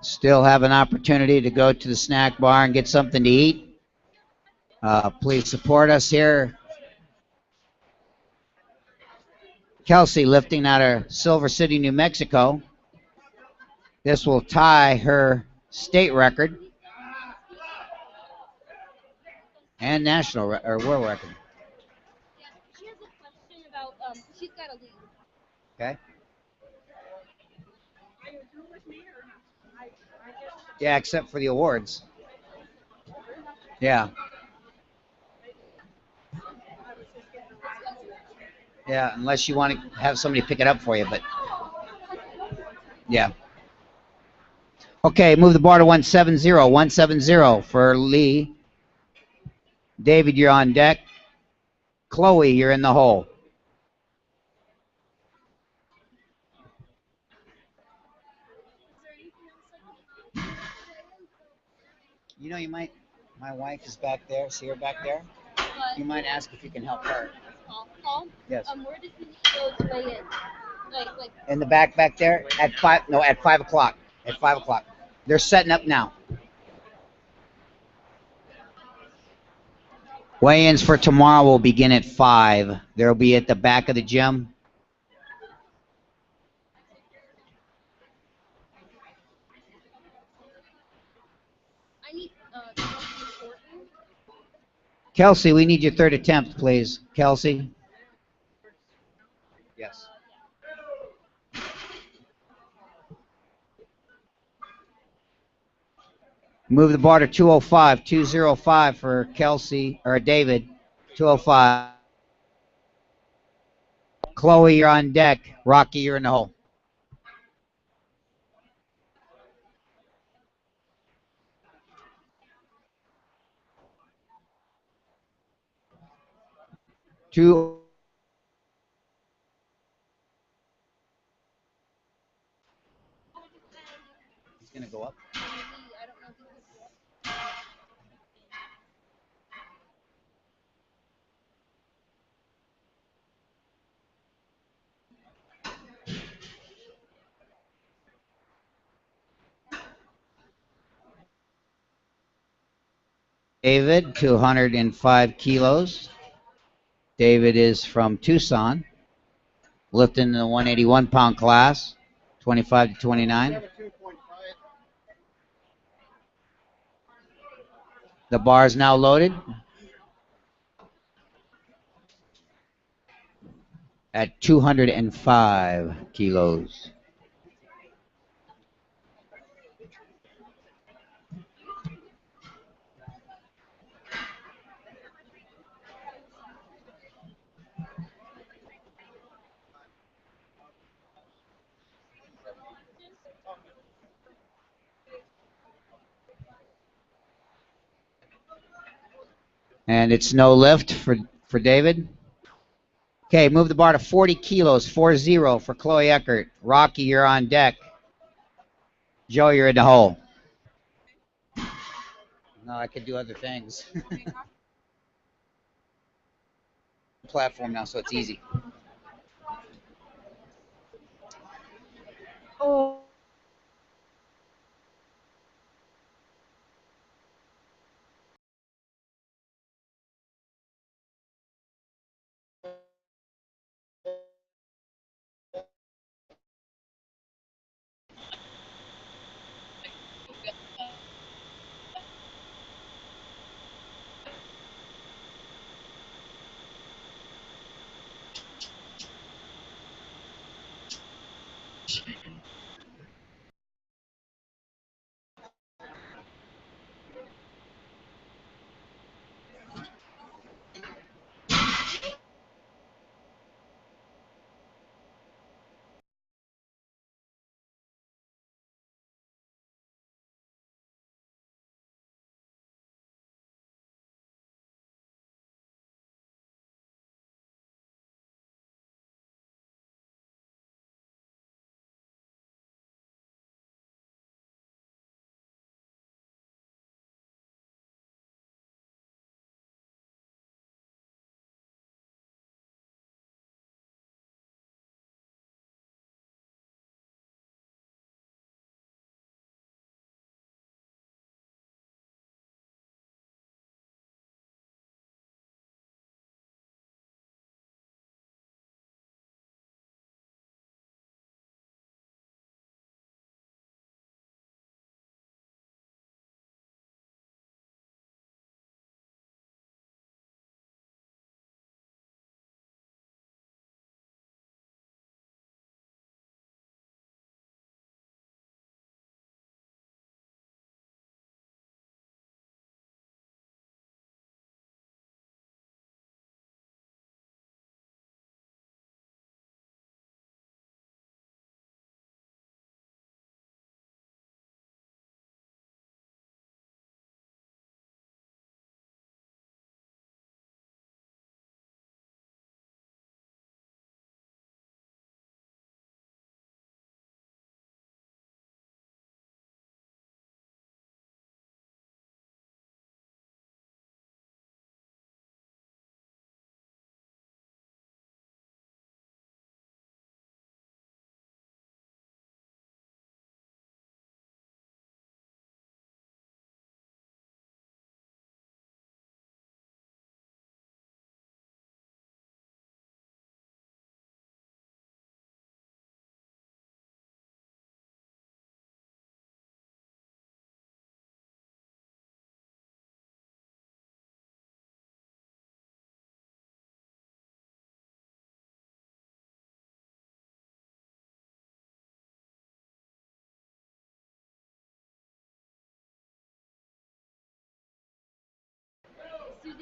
Still have an opportunity to go to the snack bar and get something to eat. Please support us here. Kelsey lifting out of Silver City, New Mexico. This will tie her state record and national or world record. She has a question about, she's got a lead. Okay. Yeah, except for the awards. Yeah. Yeah, unless you want to have somebody pick it up for you, but yeah. Okay, move the bar to 170, 170 for Lee. David, you're on deck. Chloe, you're in the hole. You know, you might, my wife is back there. See her back there? You might ask if you can help her. Paul? Yes. Where does he need to go to weigh in? Like In the back there at 5, no, at 5 o'clock. At 5 o'clock. They're setting up now. Weigh-ins for tomorrow will begin at 5. They'll be at the back of the gym. I need Kelsey, we need your third attempt, please. Kelsey? Yes. Move the bar to 205, 205 for Kelsey, or David, 205. Chloe, you're on deck. Rocky, you're in the hole. Two. He's going to go up. David, 205 kilos. David is from Tucson, lifting the 181-pound class, 25 to 29. The bar is now loaded at 205 kilos. And it's no lift for David. Okay, move the bar to 40 kilos, 40 for Chloe Eckert. Rocky, you're on deck. Joe, you're in the hole. No, I could do other things. Platform now, so it's easy. Oh.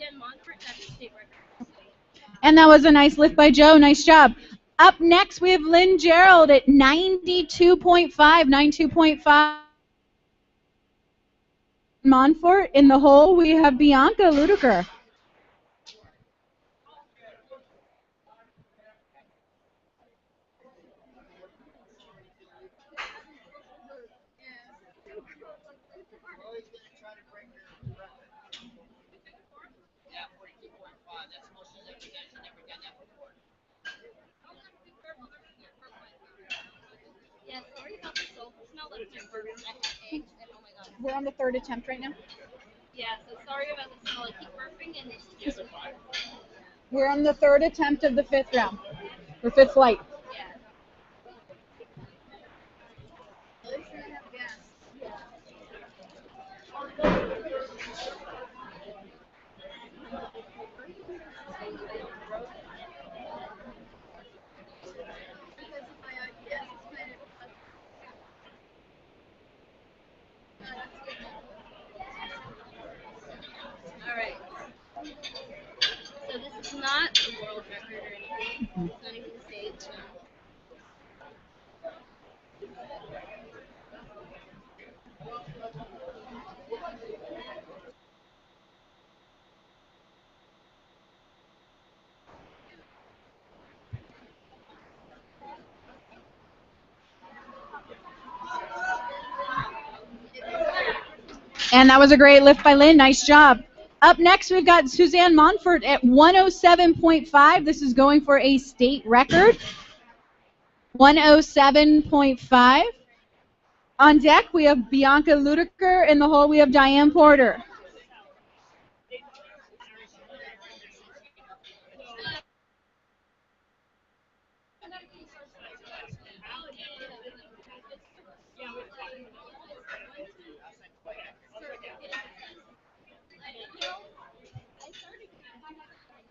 Suzanne Montfort, that's a state record. And that was a nice lift by Joe. Nice job. Up next, we have Lynn Gerald at 92.5, 92.5. Montfort. In the hole, we have Bianca Ludeker. Yeah, sorry about the soap smell that's my burger. I had eggs and oh my god. We're on the third attempt right now. Yeah, so sorry about the smell. I keep burping and it's just We're on the third attempt of the fifth round, or fifth flight. yeah. All right. So this is not a world record or anything. It's not even safe. And that was a great lift by Lynn. Nice job. Up next, we've got Suzanne Montfort at 107.5. This is going for a state record. 107.5. On deck, we have Bianca Ludeker. In the hole, we have Diane Porter.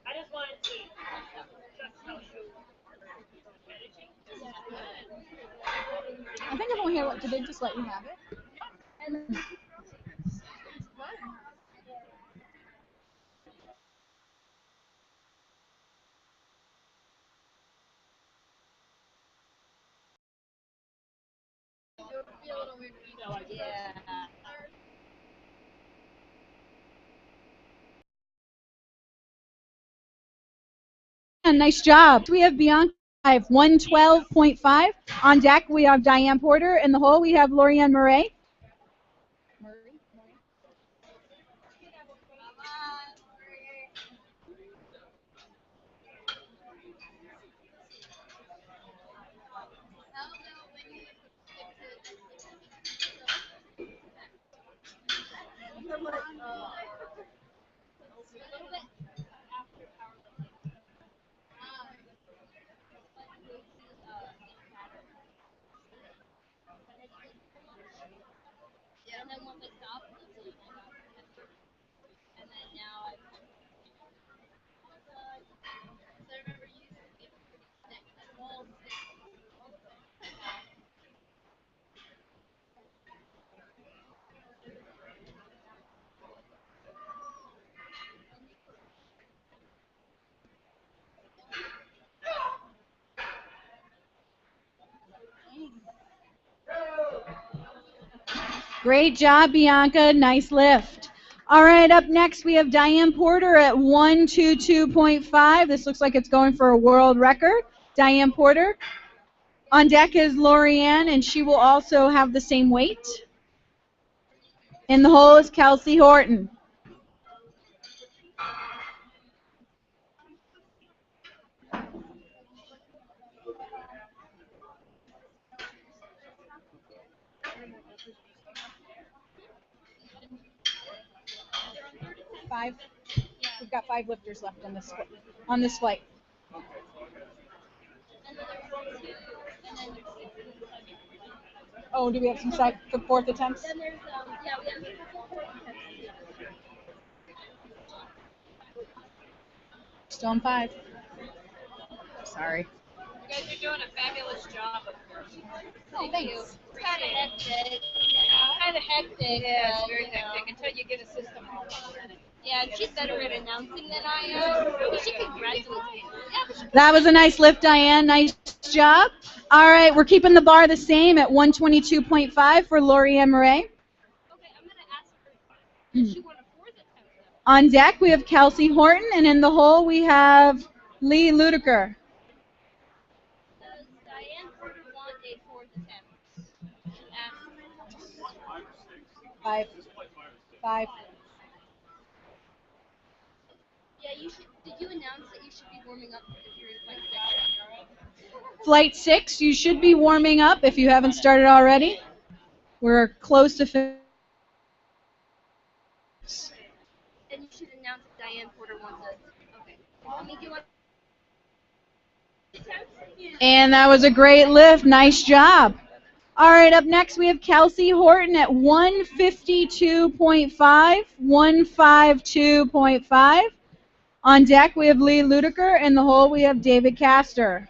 I just wanted to just tell you. I think everyone here, did they just let you have it? Yeah. And nice job. We have Bianca 112.5. On deck, we have Diane Porter. In the hole, we have Lorianne Murray. And then once I stopped, and then now I. So I remember you used to get pretty sick. That whole Great job, Bianca. Nice lift. All right, up next, we have Diane Porter at 122.5. This looks like it's going for a world record. Diane Porter. On deck is Lorianne, and she will also have the same weight. In the hole is Kelsey Horton. Five. We've got 5 lifters left on this flight. Oh, do we have some for fourth attempts? Then there's yeah, we have a couple. Still on 5. Sorry. You guys are doing a fabulous job up here. Oh, thanks. It's kind of hectic. Kind of hectic. Yeah, It's very hectic until you get a system rolling. Yeah, and she's better at announcing than I am. But she congratulates me. Yeah. That was a nice lift, Diane. Nice job. All right, we're keeping the bar the same at 122.5 for Lori Ann Murray. Okay, I'm gonna ask her. Does she want a fourth attempt though? On deck, we have Kelsey Horton, and in the hole, we have Lee Ludiker. Does Diane Porter want a fourth attempt? Five. Yeah, you should. Did you announce that you should be warming up if you're in flight 6? Flight 6, you should be warming up if you haven't started already. We're close to And you should announce that Diane Porter wants a. Okay. I mean, do you want? And that was a great lift. Nice job. All right, up next we have Kelsey Horton at 152.5, 152.5. On deck we have Lee Ludiker. In the hole we have David Castor.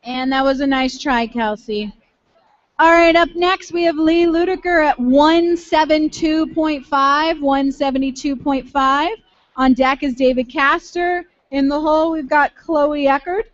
And that was a nice try, Kelsey. All right, up next we have Lee Ludiker at 172.5, 172.5. On deck is David Castor. In the hole we've got Chloe Eckert.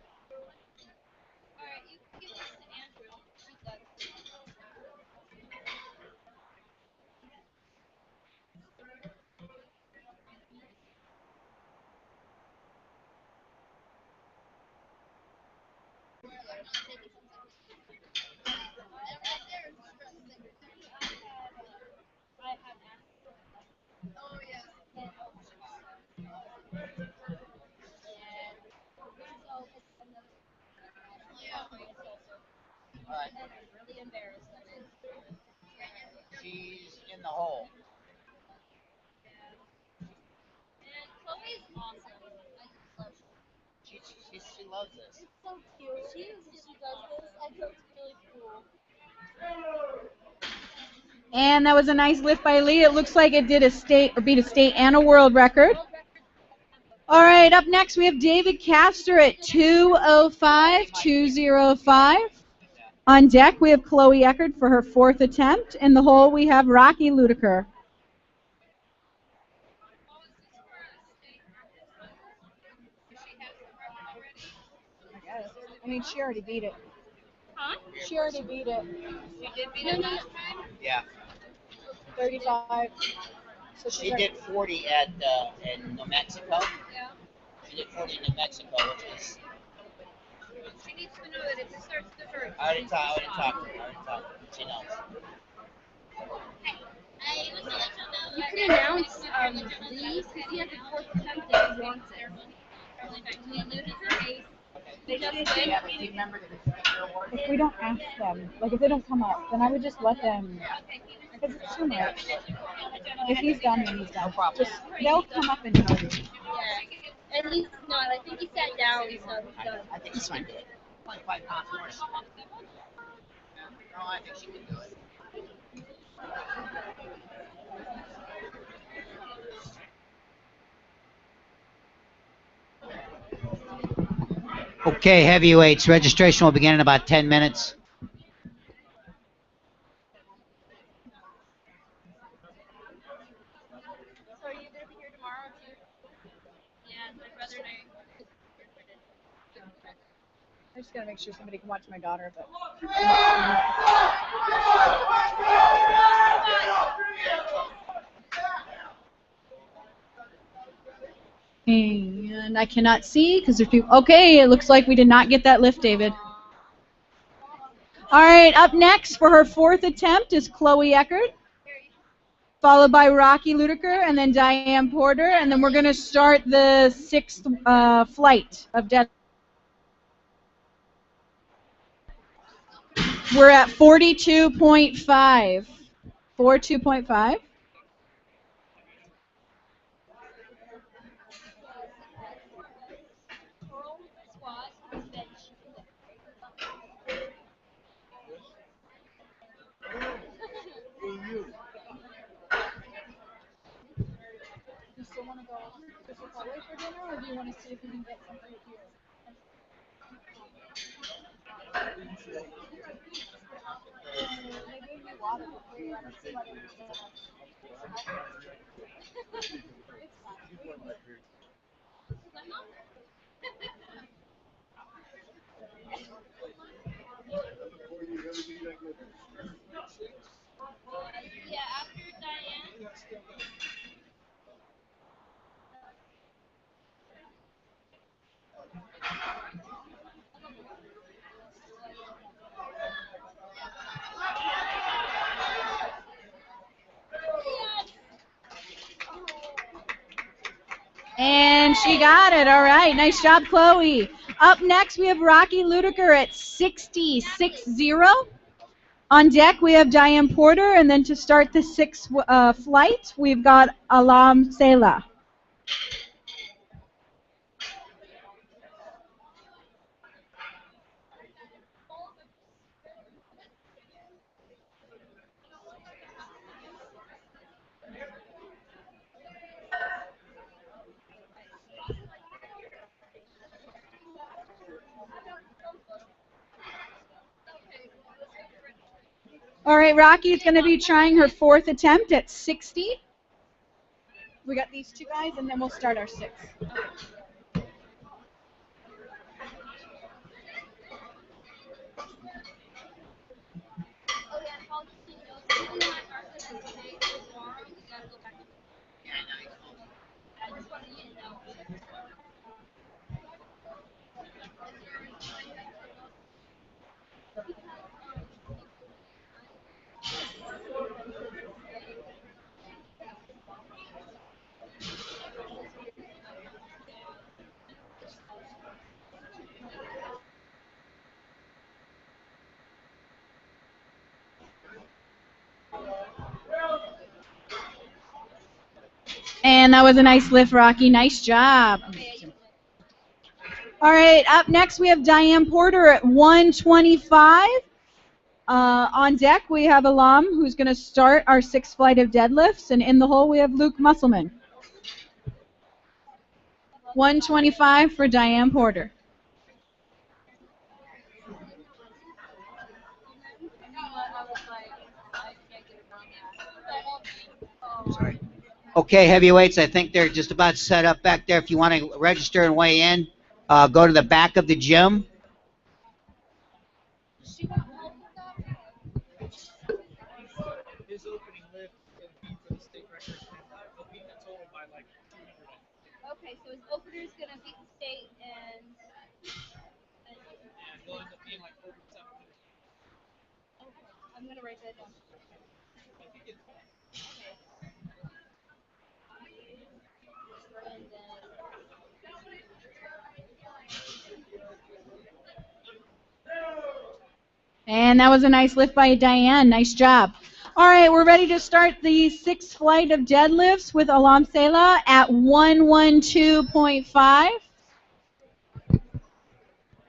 She's in the hole. And Chloe's awesome. I just love her. She loves this. It's so cute. She does this. I think it's really cool. And that was a nice lift by Lee. It looks like it did beat a state and a world record. All right, up next we have David Castor at 205, 205. On deck we have Chloe Eckert for her fourth attempt. In the hole we have Rocky Ludiker. I mean, she already beat it. Huh? She already beat it. You did beat it last time? Yeah. 35. So She did 40 at in New Mexico. Yeah. She did 40 in New Mexico, which was. She needs to know that if it starts to hurt. I already talked to her. She knows. You can announce Lee because he has a fourth attempt if he wants it. Lee Ludiker. They just win. If we don't ask them, like if they don't come up, then I would just let them, because it's too much. If he's done, then he's done. Just, they'll come up and tell you. Yeah. And he's not. I think he sat down, so he's done. I think he's fine. 25 pounds more. No, I think she can do it. Okay, heavyweights. Registration will begin in about 10 minutes. So are you going to be here tomorrow too? Yeah, my brother and I. I just gotta make sure somebody can watch my daughter, but. And I cannot see because there's people. Okay, it looks like we did not get that lift, David. All right, up next for her fourth attempt is Chloe Eckert, followed by Rocky Ludiker, and then Diane Porter, and then we're going to start the sixth flight of deadlift. We're at 42.5. 42.5. You still want to go to Chipotle for dinner, or do you want to see if we can get something here? They gave me water for free. I don't see why they didn't get us. It's fine. And she got it. All right. Nice job, Chloe. Up next, we have Rocky Ludiker at 60.60. On deck, we have Diane Porter. And then to start the sixth flight, we've got Alam Sela. All right, Rocky is going to be trying her fourth attempt at 60. We got these two guys, and then we'll start our sixth. And that was a nice lift, Rocky. Nice job. All right, up next we have Diane Porter at 125. On deck we have Alam, who's going to start our sixth flight of deadlifts, and in the hole we have Luke Musselman. 125 for Diane Porter. Sorry. Okay, heavyweights, I think they're just about set up back there. If you want to register and weigh in, go to the back of the gym. His opening lift is going to be for the state record, and he'll beat the total by like 200. Okay, so his opener is going to beat the state and he'll end up being like 47 minutes. Okay, I'm going to write that down. And that was a nice lift by Diane. Nice job. All right, we're ready to start the sixth flight of deadlifts with Alam Sela at 112.5.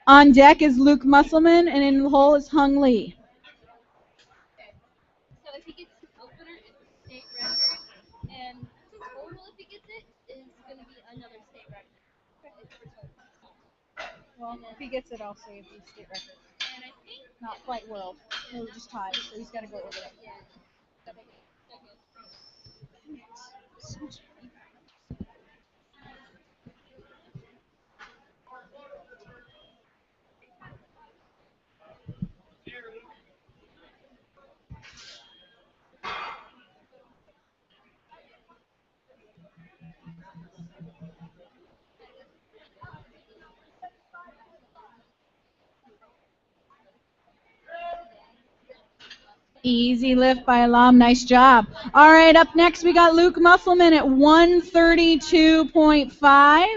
On deck is Luke Musselman, and in the hole is Hung Lee. So if he gets his opener, it's a state record, and his total, if he gets it, is going to be another state record. Well, if he gets it, I'll say the state record. And I think not quite world. It was just tied, so he's got to go over it. Yeah. Easy lift by Alam. Nice job. All right, up next we got Luke Musselman at 132.5.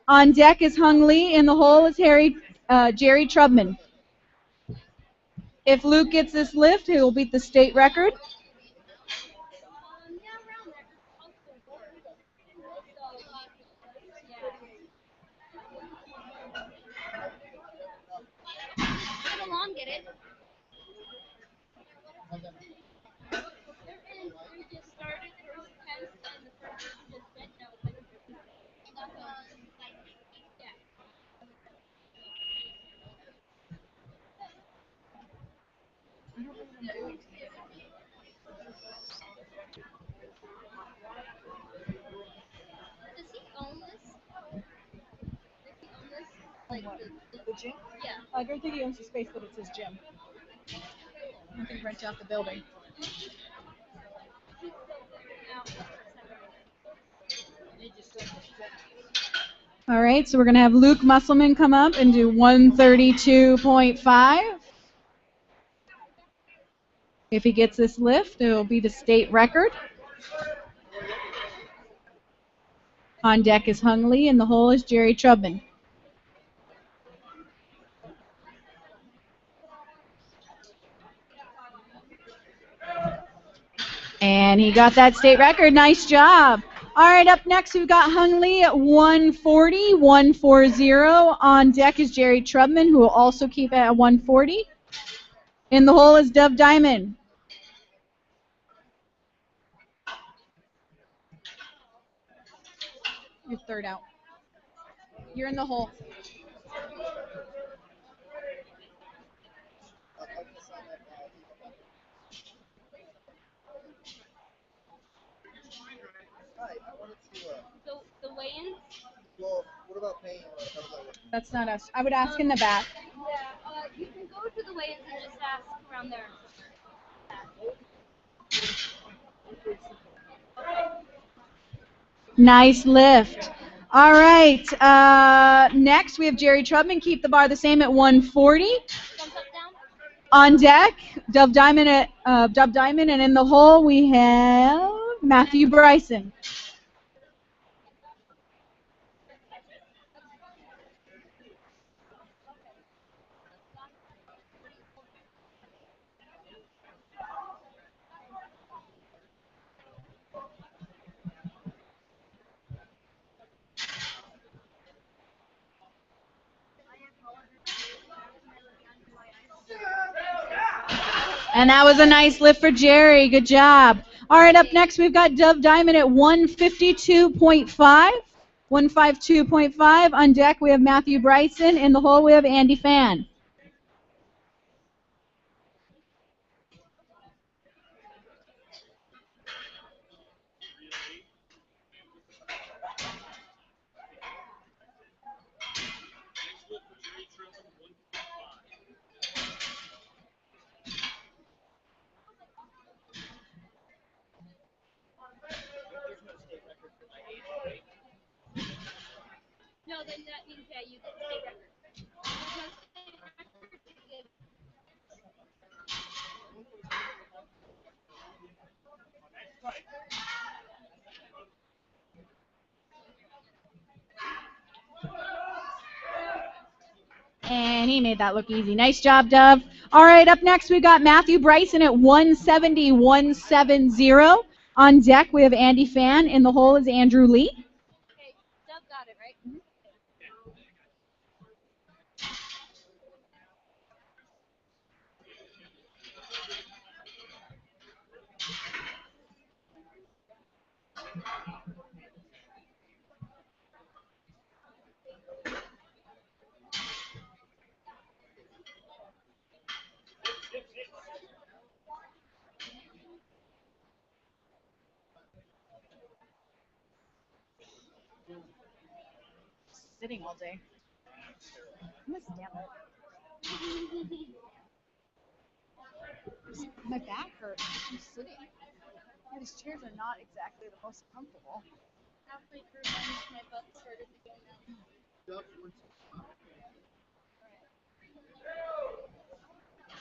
On deck is Hung Lee. In the hole is Jerry Trubman. If Luke gets this lift, he will beat the state record. Get it. Does he own this? Does he own this? Like the gym? Yeah. I don't think he owns the space, but it's his gym. I don't think he rents out the building. All right, so we're going to have Luke Musselman come up and do 132.5. If he gets this lift, it will be the state record. On deck is Hung Lee, and the hole is Jerry Trubman. And he got that state record. Nice job. All right, up next we've got Hung Lee at 140. On deck is Jerry Trubman, who will also keep it at 140. In the hole is Dove Diamond. You're third out. You're in the hole. The weigh-ins? Well, what about paying? That's not us. I would ask in the back. Yeah, you can go to the weigh-ins and just ask around there. Nice lift. All right. Next, we have Jerry Trubman. Keep the bar the same at 140. On deck, Dove Diamond, and in the hole we have Matthew Bryson. And that was a nice lift for Jerry. Good job. All right, up next we've got Dove Diamond at 152.5. 152.5. On deck we have Matthew Bryson. In the hole we have Andy Fan. No, then that means, yeah, you get the state record. And he made that look easy. Nice job, Dove. All right, up next we've got Matthew Bryson at 170. On deck we have Andy Fan. In the hole is Andrew Lee. Okay, Dove got it, right? Sitting all day. I'm gonna stand up. My back hurts from sitting. Yeah, these chairs are not exactly the most comfortable. Halfway through lunch, my butt started to go numb.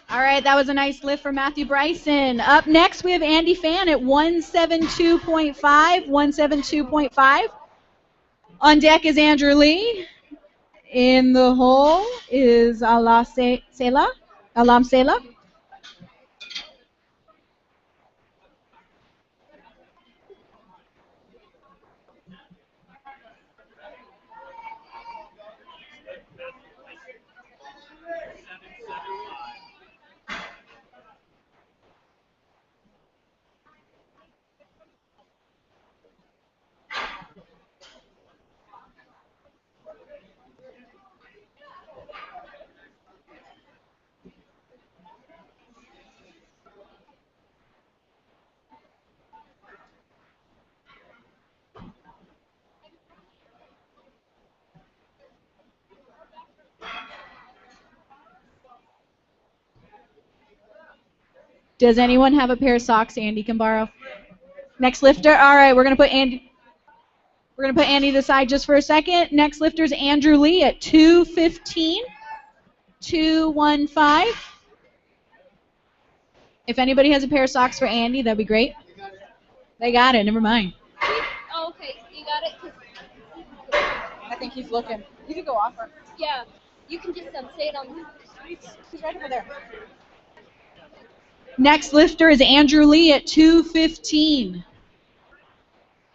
All right, that was a nice lift for Matthew Bryson. Up next, we have Andy Fan at 172.5, 172.5. On deck is Andrew Lee. In the hole is Alam Sela. Does anyone have a pair of socks Andy can borrow? Next lifter. All right, we're gonna put Andy to the side just for a second. Next lifter is Andrew Lee at 215, 215. If anybody has a pair of socks for Andy, that'd be great. They got it. Never mind. Oh, okay, you got it. I think he's looking. You can go offer. Yeah, you can just say it on. He's right over there. Next lifter is Andrew Lee at 215.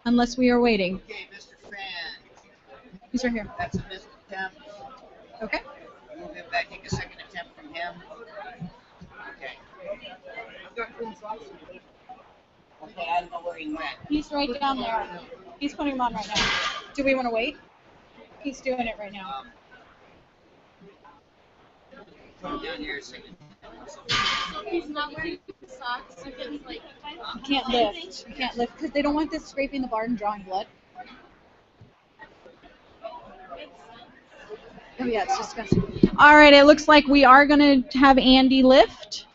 Unless we are waiting. Okay, Mr. Fan. He's right here. That's a missed attempt. Okay. Move him back. Take a second attempt from him. Okay. Okay, I don't know where he went. He's right down there. He's putting him on right now. Do we want to wait? He's doing it right now. Put him down here a second. He's not wearing socks because, like, You can't lift. You can't lift because they don't want this scraping the bar and drawing blood. Oh yeah, it's disgusting. All right, it looks like we are going to have Andy lift.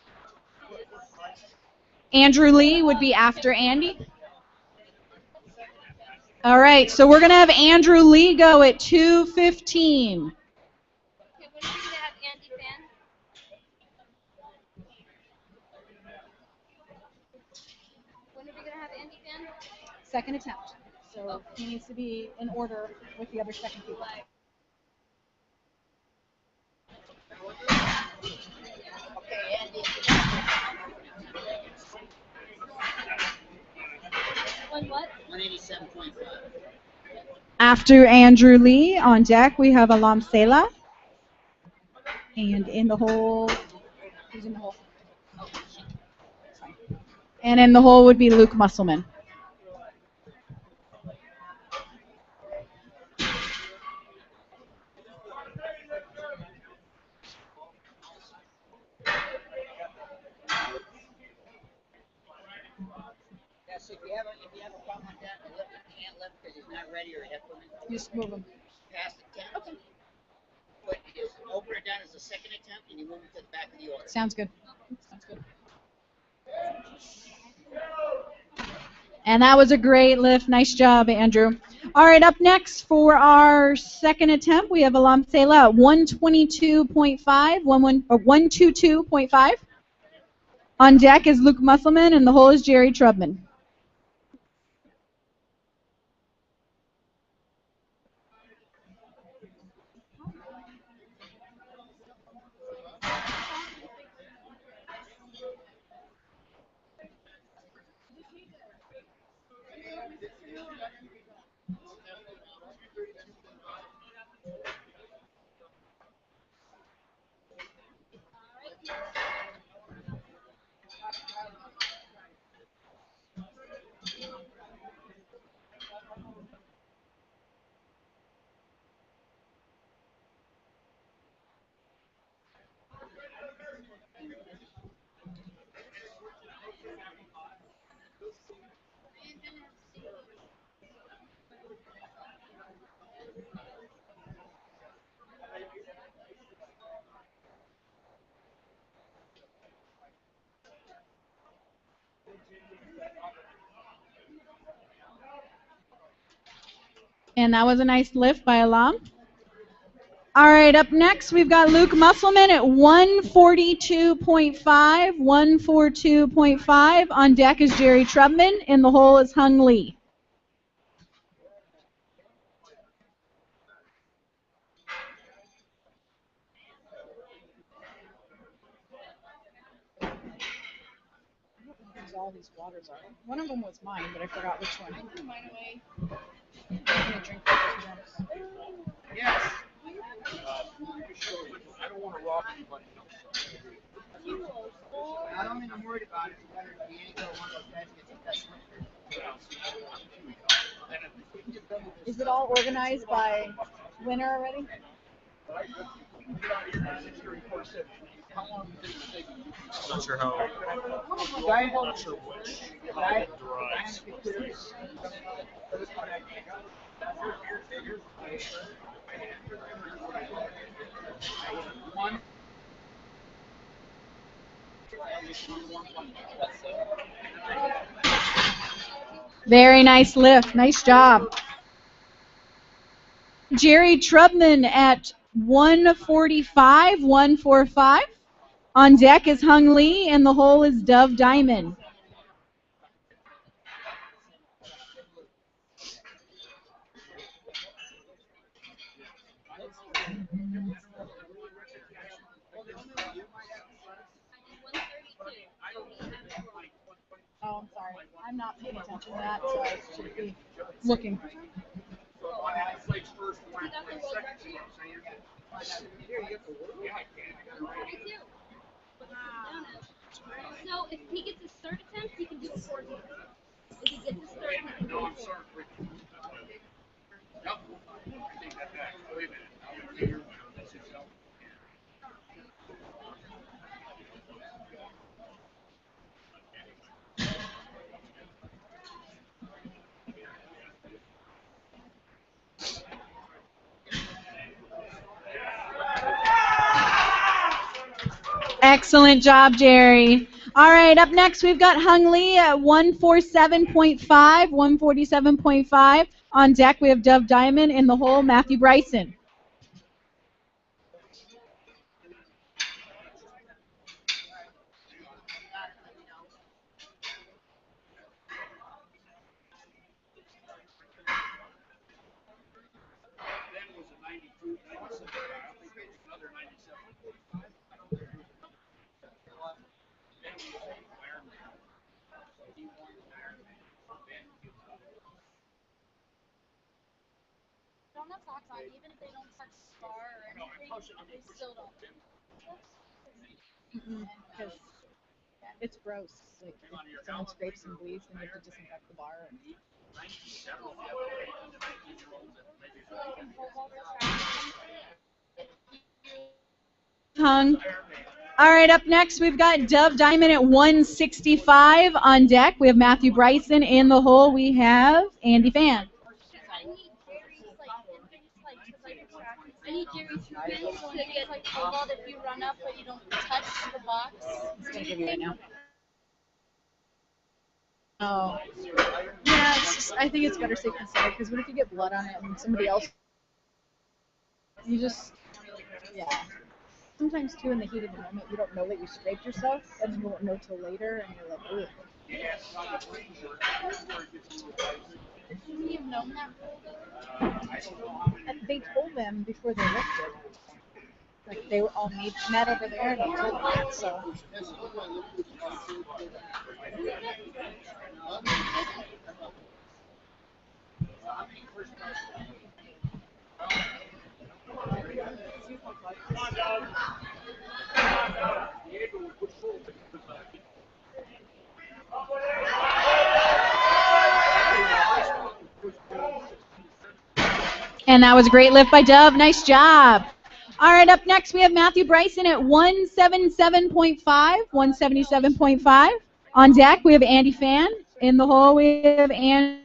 Andrew Lee would be after Andy. All right, so we're going to have Andrew Lee go at 215. Okay, when are we gonna have Andy Fan? When are we gonna have Andy Fan? Second attempt. So he needs to be in order with the other second people. Okay, Andy. On what? 187.5. After Andrew Lee, on deck, we have Alam Sela. And in the hole, Who's in the hole? and in the hole would be Luke Musselman. Yeah, so if you have a problem with that, the lifter can't lift because he's not ready or he has to Just move him. pass the attempt. Okay. But just open it down as a second attempt and you move it to the back of the order. Sounds good. Sounds good. And that was a great lift. Nice job, Andrew. All right, up next for our second attempt, we have Alam Sela at 122.5, 122.5. On deck is Luke Musselman, and the hole is Jerry Trubman. And that was a nice lift by Alam. All right, up next we've got Luke Musselman at 142.5, 142.5. On deck is Jerry Trubman. In the hole is Hung Lee. All these waters are. One of them was mine, but I forgot which one. I threw mine away. I'm gonna drink those ones. Yes. I don't want to rob anybody else. I don't think I'm worried about it. You better be any one of those guys gets a Is it all organized by winner already? Not sure how. Not sure which. Derives. Very nice lift. Nice job. Jerry Trubman at 145, 145. On deck is Hung Lee, and the hole is Dove Diamond. Oh, I'm sorry. I'm not paying attention to that, so I should be looking. So if he gets his third attempt, he can do a fourth. If he gets his third, he can do a fourth. Excellent job, Jerry. All right, up next we've got Hung Lee at 147.5, 147.5. On deck we have Dove Diamond. In the hole, Matthew Bryson. Don't have socks on, even if they don't touch the bar or anything, they still don't. Because it's gross. Like, if someone scrapes and bleeds, then you have to disinfect the bar. Hung. All right, up next we've got Dove Diamond at 165. On deck we have Matthew Bryson. In the hole we have Andy Fan. I need Jerry's pins to get like cobalt if you run up but you don't touch the box. It's gonna give you right now. Oh, yeah. It's just, I think it's better safe than sorry, because what if you get blood on it and somebody else? You just, yeah. Sometimes too, in the heat of the moment, you don't know that you scraped yourself, and then you won't know till later, and you're like, ooh. Wouldn't you have known that rule though? They told them before they lifted. Like, they were all met over there, and they told them, so. And that was a great lift by Dove. Nice job. All right, up next we have Matthew Bryson at 177.5, 177.5. On deck we have Andy Fan. In the hole we have Andy.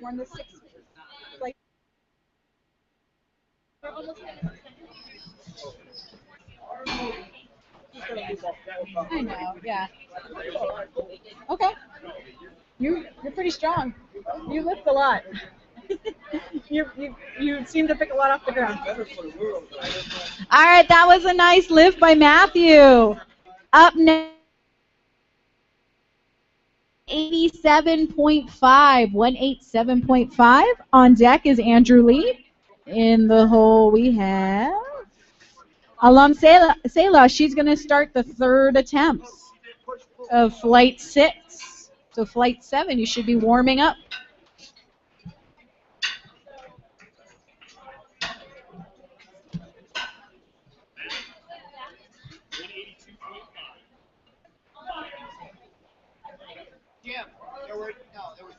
platform, the sixth flight. I know, yeah. Okay. You're pretty strong. You lift a lot. You seem to pick a lot off the ground. All right, that was a nice lift by Matthew. Up next, 187.5. On deck is Andrew Lee. In the hole we have Alam Sela. She's going to start the third attempt of flight 6. So flight 7, you should be warming up. Jim, there was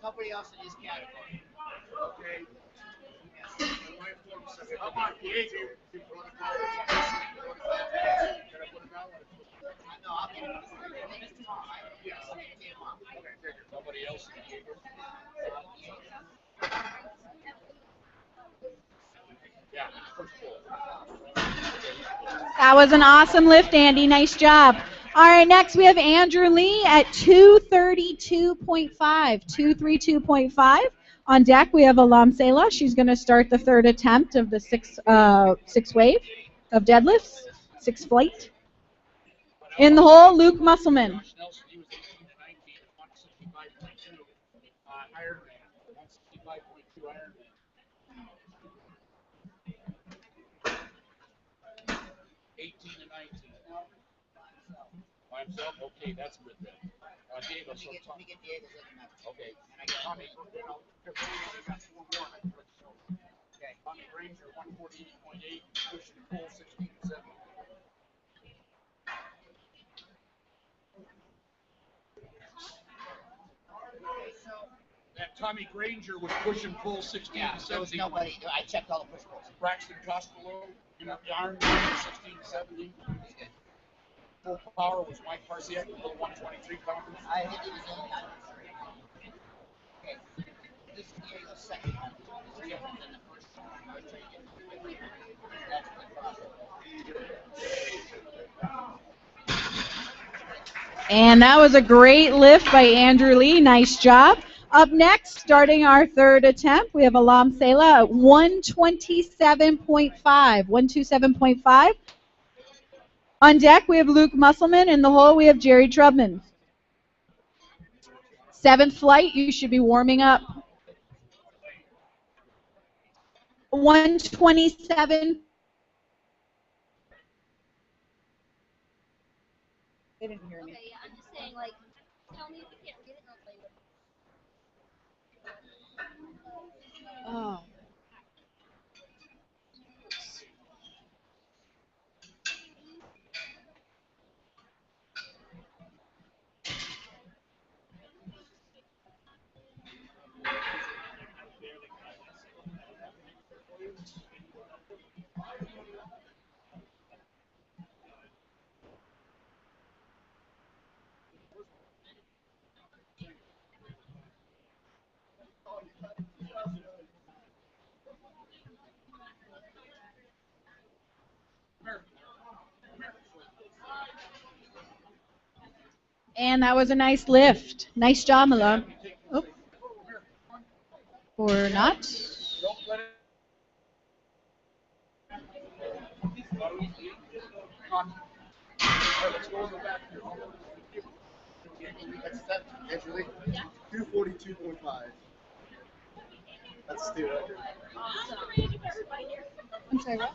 nobody else in this category. Okay. No, I'll get it. Nobody else. Yeah. That was an awesome lift, Andy. Nice job. All right, next we have Andrew Lee at 232.5. 232.5. On deck we have Alam Sela. She's going to start the third attempt of the six wave of deadlifts, 6 flight. In the hole, Luke Musselman. By himself? Okay, that's good then. Diego, so Let me get Diego's looking up. okay. And I get Tommy, you know, Okay. Tommy Ranger, 148.8, pushing full 16.7. That Tommy Granger was pushing full 16 Yeah, to 17. there was nobody. I checked all the push pulls. Braxton Costello, you know, the Iron Man, 16 to 17. Full power was Mike Parsiak, with the 123 pounders. I hit it again. Okay. This is Diego's second one. It's different than the first one. I was trying to get that's the process. And that was a great lift by Andrew Lee. Nice job. Up next, starting our third attempt, we have Alam Sela at 127.5. 127.5. On deck, we have Luke Musselman. In the hole, we have Jerry Trubman. 7th flight, you should be warming up. 127. They didn't hear me. Okay, yeah, I'm just saying, like, tell me if you can't get it, and I'll tell you what. Oh. And that was a nice lift. Nice job, Alam. Oh. Or not. That's really 242.5. That's still record. I'm sorry, what?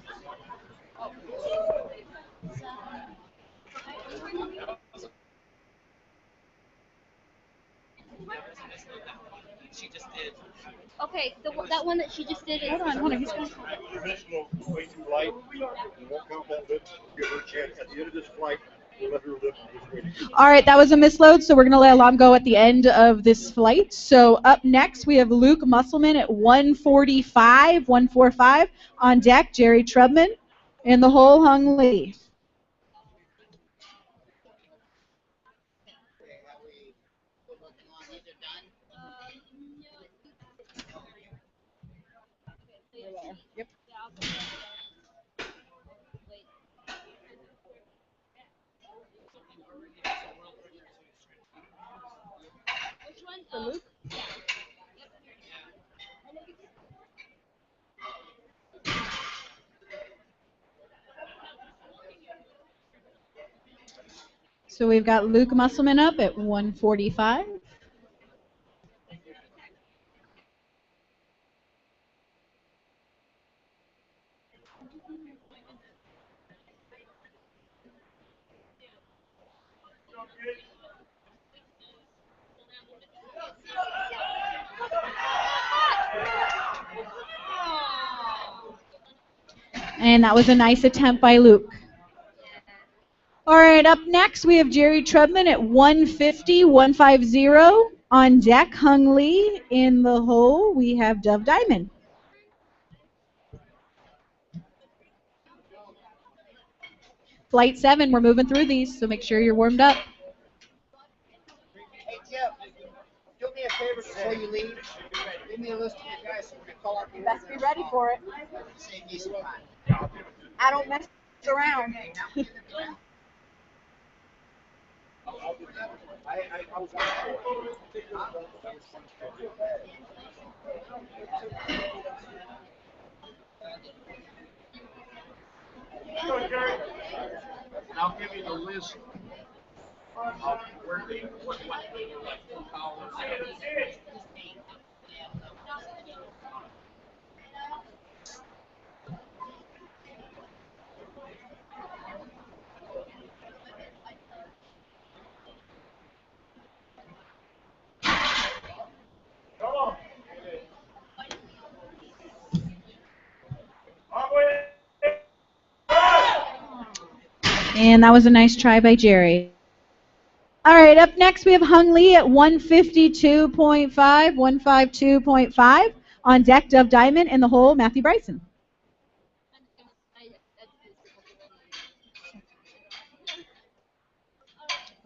She just did. Okay, that one that she just did is. Hold on. He's going to. Your wrist will way too light. You won't count that lift. Give her a chance at the end of this flight. Let her lift this way to you. All right, that was a misload, so we're going to let Alam go at the end of this flight. So up next, we have Luke Musselman at 145. On deck, Jerry Trubman. In the hole, Hung Lee. for Luke. So we've got Luke Musselman up at 145. And that was a nice attempt by Luke. All right, up next we have Jerry Trubman at 150, 150. On deck, Hung Lee. In the hole, we have Dove Diamond. Flight 7, we're moving through these, so make sure you're warmed up. Hey, Jeff, do me a favor before you leave. Give me a list of your guys so we can call up here. Best be ready for it. Save me some time. I don't mess around. I was And I'll give you the list of where they what powers. And that was a nice try by Jerry. All right, up next we have Hung Lee at 152.5, 152.5. On deck, Dove Diamond. In the hole, Matthew Bryson.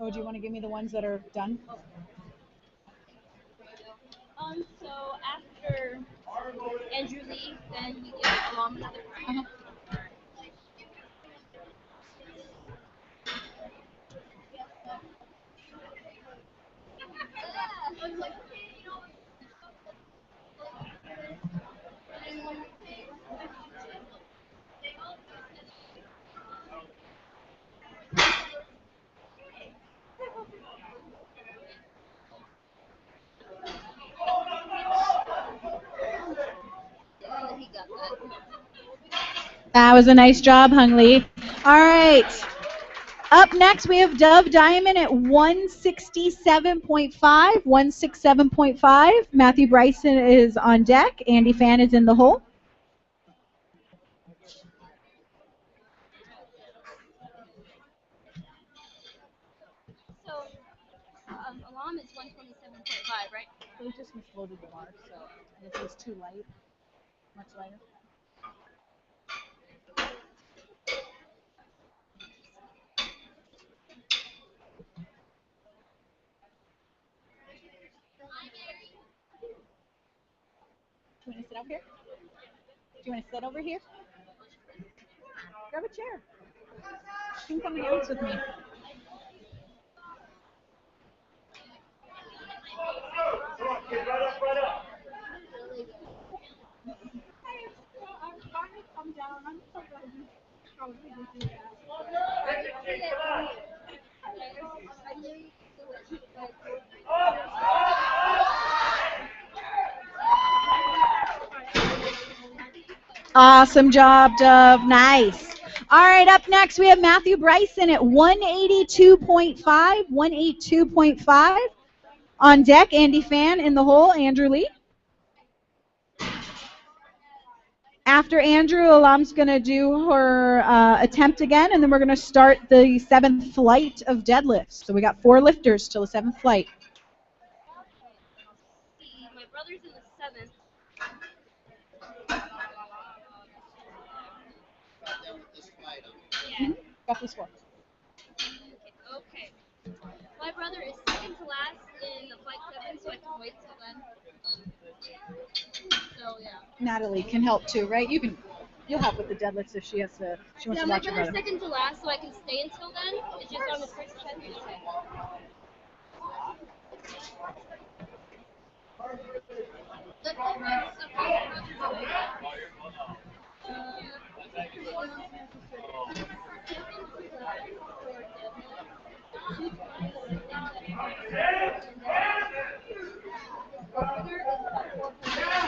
Oh, do you want to give me the ones that are done? So after Andrew Lee, then we give Alam another try. That was a nice job, Hung Lee. All right. Up next, we have Dove Diamond at 167.5, 167.5. Matthew Bryson is on deck. Andy Fan is in the hole. So Alam is 127.5, right? They just misloaded the mark, so and it was too light, much lighter. Do you want to sit up here? Do you want to sit over here? Grab a chair. You can come and dance with me. Come down. I'm so glad you probably did do that. Awesome job, Dove. Nice. All right, up next we have Matthew Bryson at 182.5, 182.5. On deck, Andy Fan. In the hole, Andrew Lee. After Andrew, Alam's going to do her attempt again, and then we're going to start the 7th flight of deadlifts. So we got 4 lifters till the 7th flight. My brother's in the 7th. Yeah. Got this one. Okay. My brother is second to last in the flight 7, so I can wait till then. So yeah. Natalie can help too, right? You'll help with the deadlifts if she wants to Yeah, my watch your brother's brother. second to last, so I can stay until then. It's just on the first 10 minutes.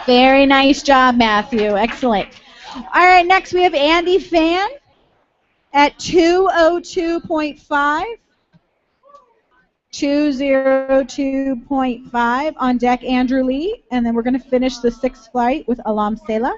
Very nice job, Matthew. Excellent. All right, next we have Andy Fan at 202.5. 202.5 on deck, Andrew Lee, and then we're going to finish the sixth flight with Alam Sela.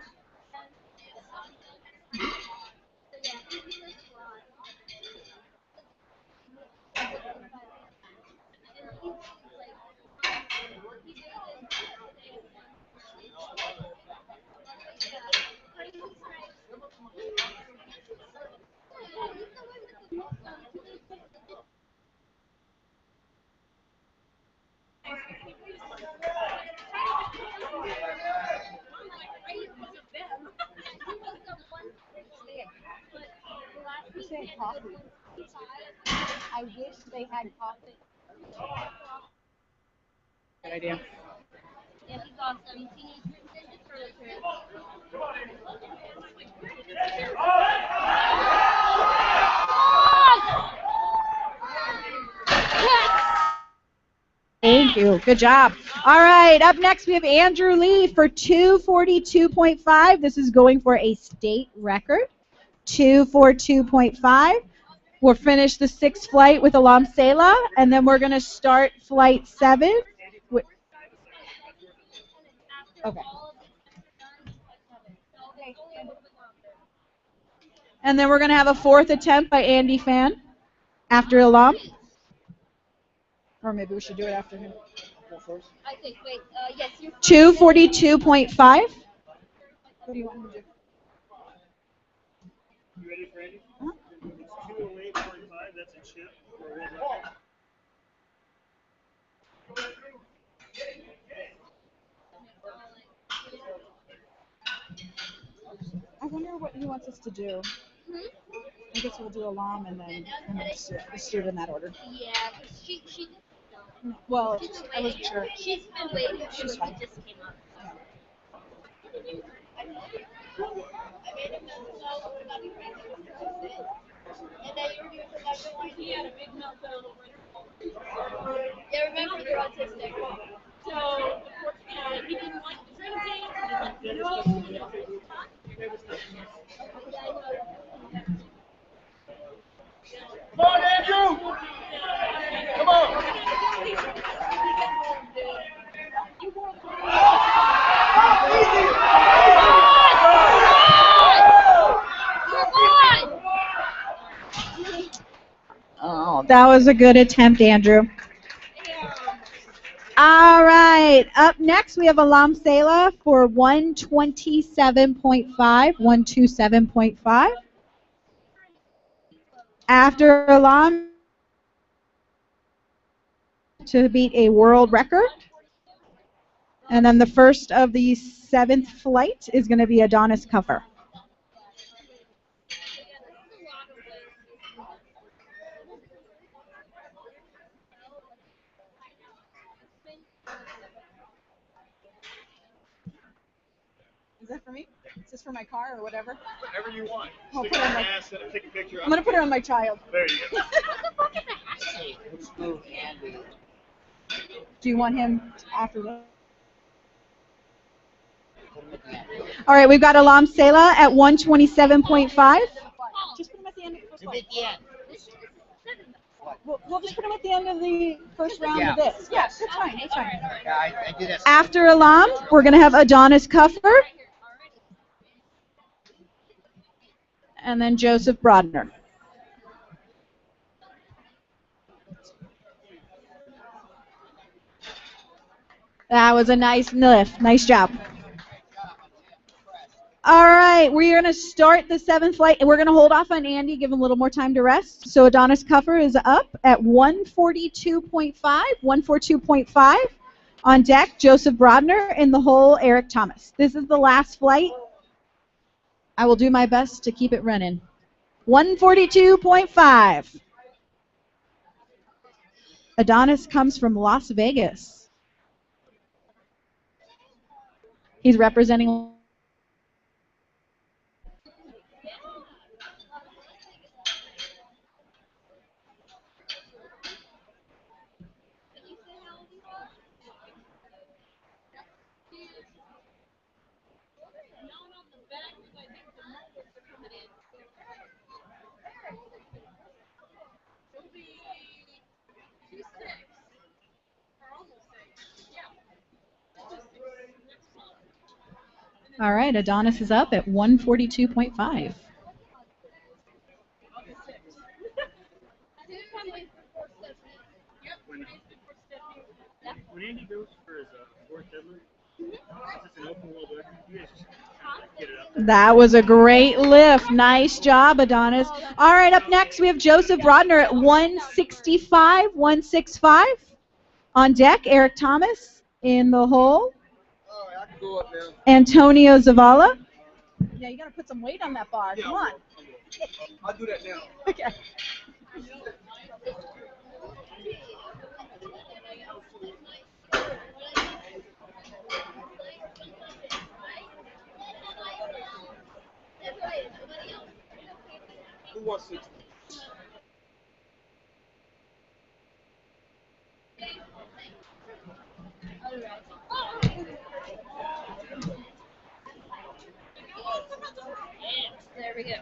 I wish they had coffee. Good idea. Yeah, he's awesome. Teenage Mutant Ninja Turtles. Thank you. Good job. All right. Up next, we have Andrew Lee for 242.5. This is going for a state record. 242.5. We'll finish the sixth flight with Alam Sela, and then we're going to start flight 7. Okay. And then we're going to have a fourth attempt by Andy Fan after Alam. Or maybe we should do it after him. I think, wait, yes, you're 242.5. What do you want me to do? You ready for Andy? Huh? It's 208.5. That's a chip. I wonder what he wants us to do. I guess we'll do Alam and then just do it in that order. Yeah, because she Well, she's been I wasn't waiting. sure. She's been waiting. She's She fine. just came up. Yeah, remember you're autistic. So, he didn't like the drinking. Come on, Andrew! Come on! Oh, that was a good attempt, Andrew. All right. Up next, we have Alam Sela for 127.5. 127.5. After Alam to beat a world record. And then the first of the 7th flight is going to be Adonis Cuffer. Is that for me? Is this for my car or whatever? Whatever you want. I'll Stick put it it on on my my- ass and take a picture. I'm going to put it on my child. There you go. Do you want him after that? All right, we've got Alam Sela at 127.5. Just put him at the end of the first At one. the end. We'll just put him at the end of the first round of this. Yeah, that's fine. That's fine. Yeah, I do this. After Alam, we're going to have Adonis Cuffer. And then Joseph Brodner. That was a nice lift. Nice job. All right, we're going to start the 7th flight, and we're going to hold off on Andy, give him a little more time to rest. So Adonis Cuffer is up at 142.5, 142.5. On deck, Joseph Brodner. In the hole, Eric Thomas. This is the last flight. I will do my best to keep it running. 142.5. Adonis comes from Las Vegas. He's representing. All right, Adonis is up at 142.5. When Andy goes for his fourth deadlift, it's just an open world record. You guys just get it up. That was a great lift. Nice job, Adonis. All right, up next we have Joseph Brodner at 165, 165. On deck, Eric Thomas in the hole. All right, I can go up now. Antonio Zavala. Yeah, you got to put some weight on that bar. Come on. I'll do that now. Okay. Who wants to? There we go.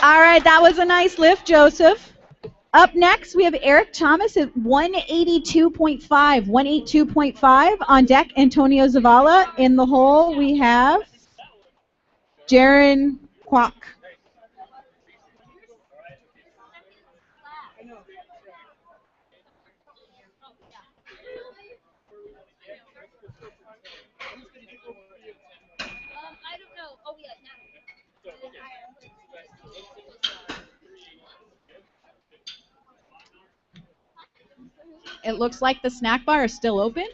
All right, that was a nice lift, Joseph. Up next, we have Eric Thomas at 182.5. 182.5 on deck, Antonio Zavala. In the hole, we have Jaron Kwok. I don't know. Oh, yeah, It looks like the snack bar is still open.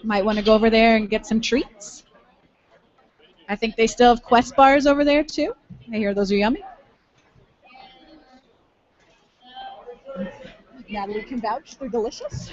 Might want to go over there and get some treats. I think they still have Quest bars over there, too. I hear those are yummy. Natalie can vouch. They're delicious.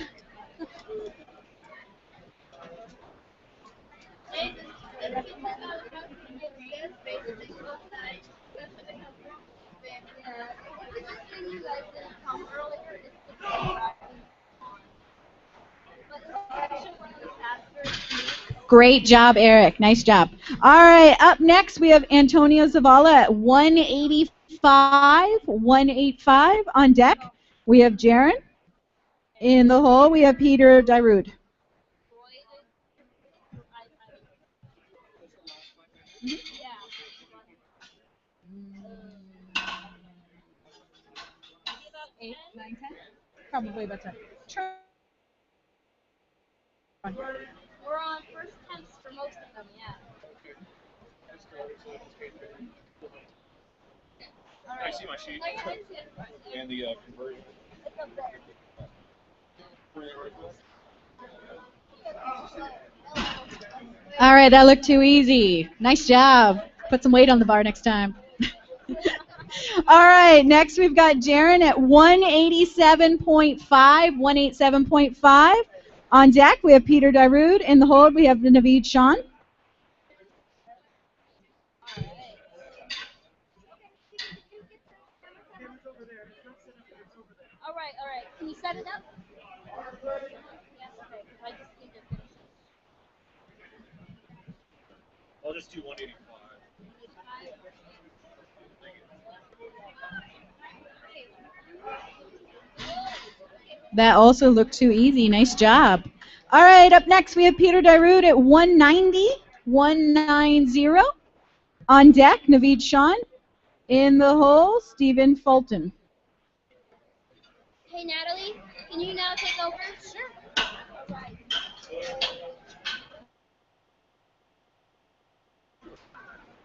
Great job, Eric. Nice job. All right, up next we have Antonio Zavala at 185. 185 on deck. We have Jaron. In the hole, we have Peter Dairud. Eight, 9, 10? Probably about 10. We're on first temps for most of them, yeah. I see my sheet and the conversion. All right, that looked too easy. Nice job. Put some weight on the bar next time. All right, next we've got Jaron at 187.5. 187.5. On deck, we have Peter Dairud. In the hold, we have Naveed Sean. All right. Can you set it up? Yes, okay. I just need to finish it. I'll just do 185. That also looked too easy. Nice job. All right, up next we have Peter Dairud at 190. 190. On deck, Naveed Sean. In the hole, Stephen Fulton. Hey, Natalie, can you now take over? Sure.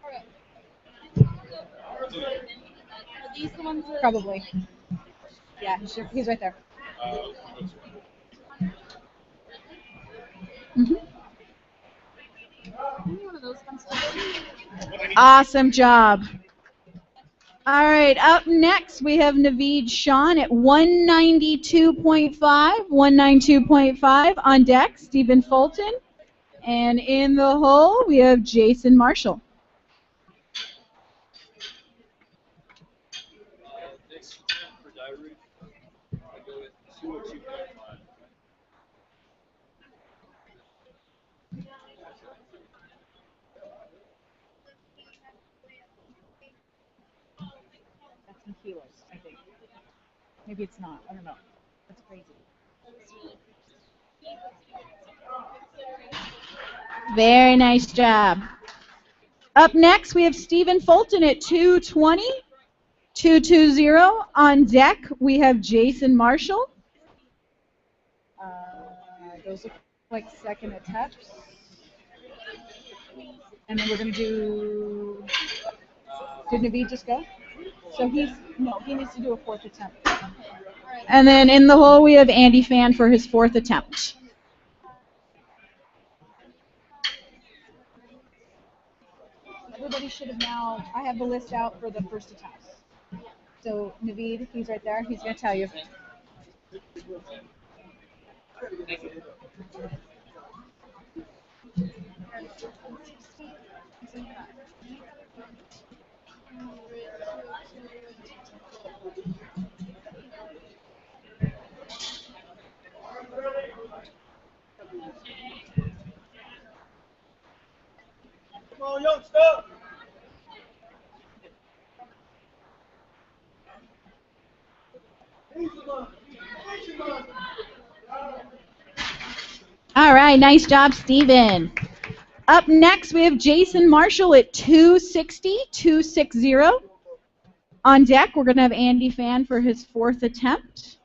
All right. Are these the ones that... Probably. Yeah, he's right there. One of those come Awesome job. All right, up next we have Naveed Sean at 192.5, 192.5 on deck, Stephen Fulton. And in the hole, we have Jason Marshall. Next for diary, I go with 202.5. That's in kilos, I think. Maybe it's not. I don't know. That's crazy. Very nice job. Up next, we have Stephen Fulton at 220, 220. On deck, we have Jason Marshall. Those look like second attempts. And then we're going to do... Did Naveed just go? So he needs to do a fourth attempt. And then in the hole, we have Andy Fan for his fourth attempt. Everybody should have now... I have the list out for the first attempt. So Naveed, he's right there. He's going to tell you. Come on, youngster. All right, nice job, Stephen. Up next, we have Jason Marshall at 260, 260. On deck, we're going to have Andy Fan for his fourth attempt.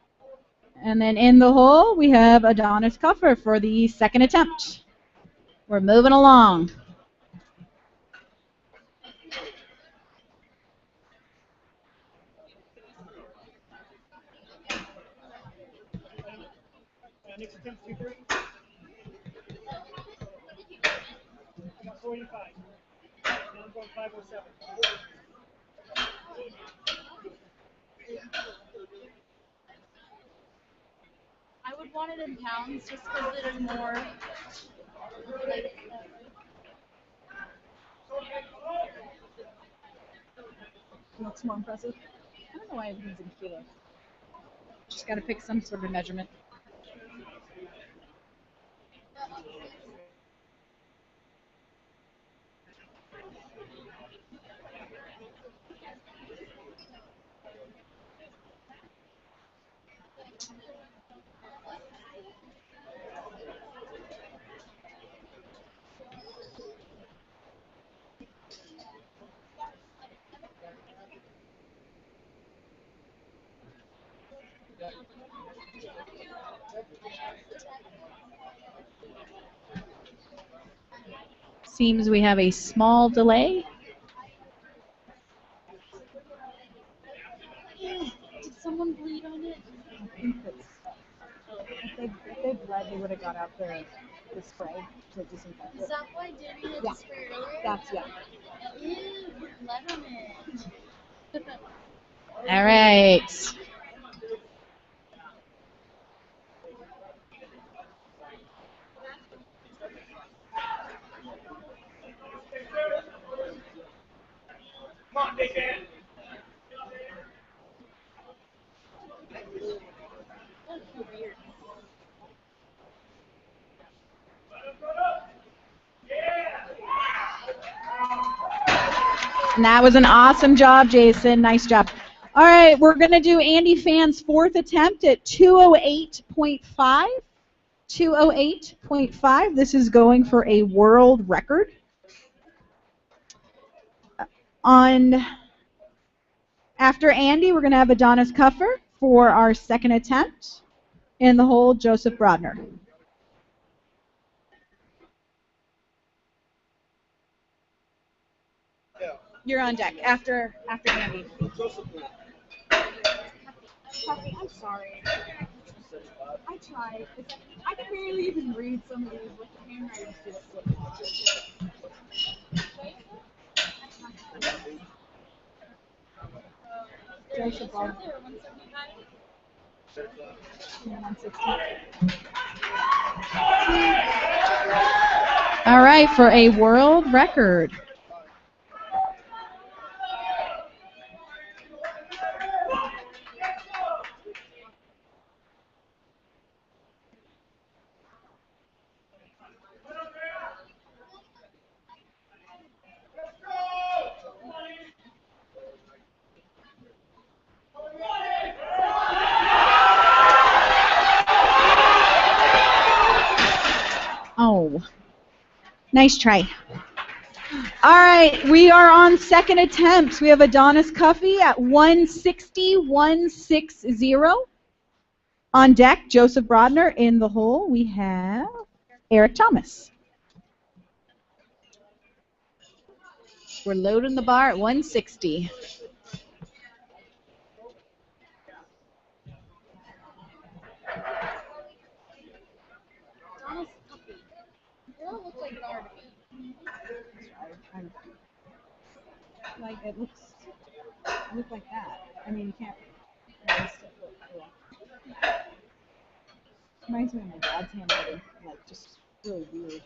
And then in the hole, we have Adonis Cuffer for the second attempt. We're moving along. Next attempt, 230. I got 45. Now I'm going 507. I would want it in pounds just because it is more. What's more impressive? I don't know why everything's in kilos. Just got to pick some sort of measurement. Seems we have a small delay. Did someone bleed on it? I think that's, if they bled, they would have got out the spray to disinfect it. Is that why Danny had Yeah. the spray earlier? That's, yeah. Ew, blood on it. All right. Come on, big man. And that was an awesome job, Jason. Nice job. All right, we're going to do Andy Fan's fourth attempt at 208.5. 208.5. This is going for a world record. After Andy, we're going to have Adonis Cuffer for our second attempt. In the hole, Joseph Brodner. You're on deck after Andy. Puffy, I'm sorry. I tried. I can barely even read some of these with the handwriting. Joseph Ball. 160. All right, for a world record. Oh, nice try. All right, we are on second attempts. We have Adonis Cuffey at 160, 160. On deck, Joseph Brodner. In the hole, we have Eric Thomas. We're loading the bar at 160. Like it looks like that. I mean, you can't. Reminds me of my dad's handwriting, like just really weird.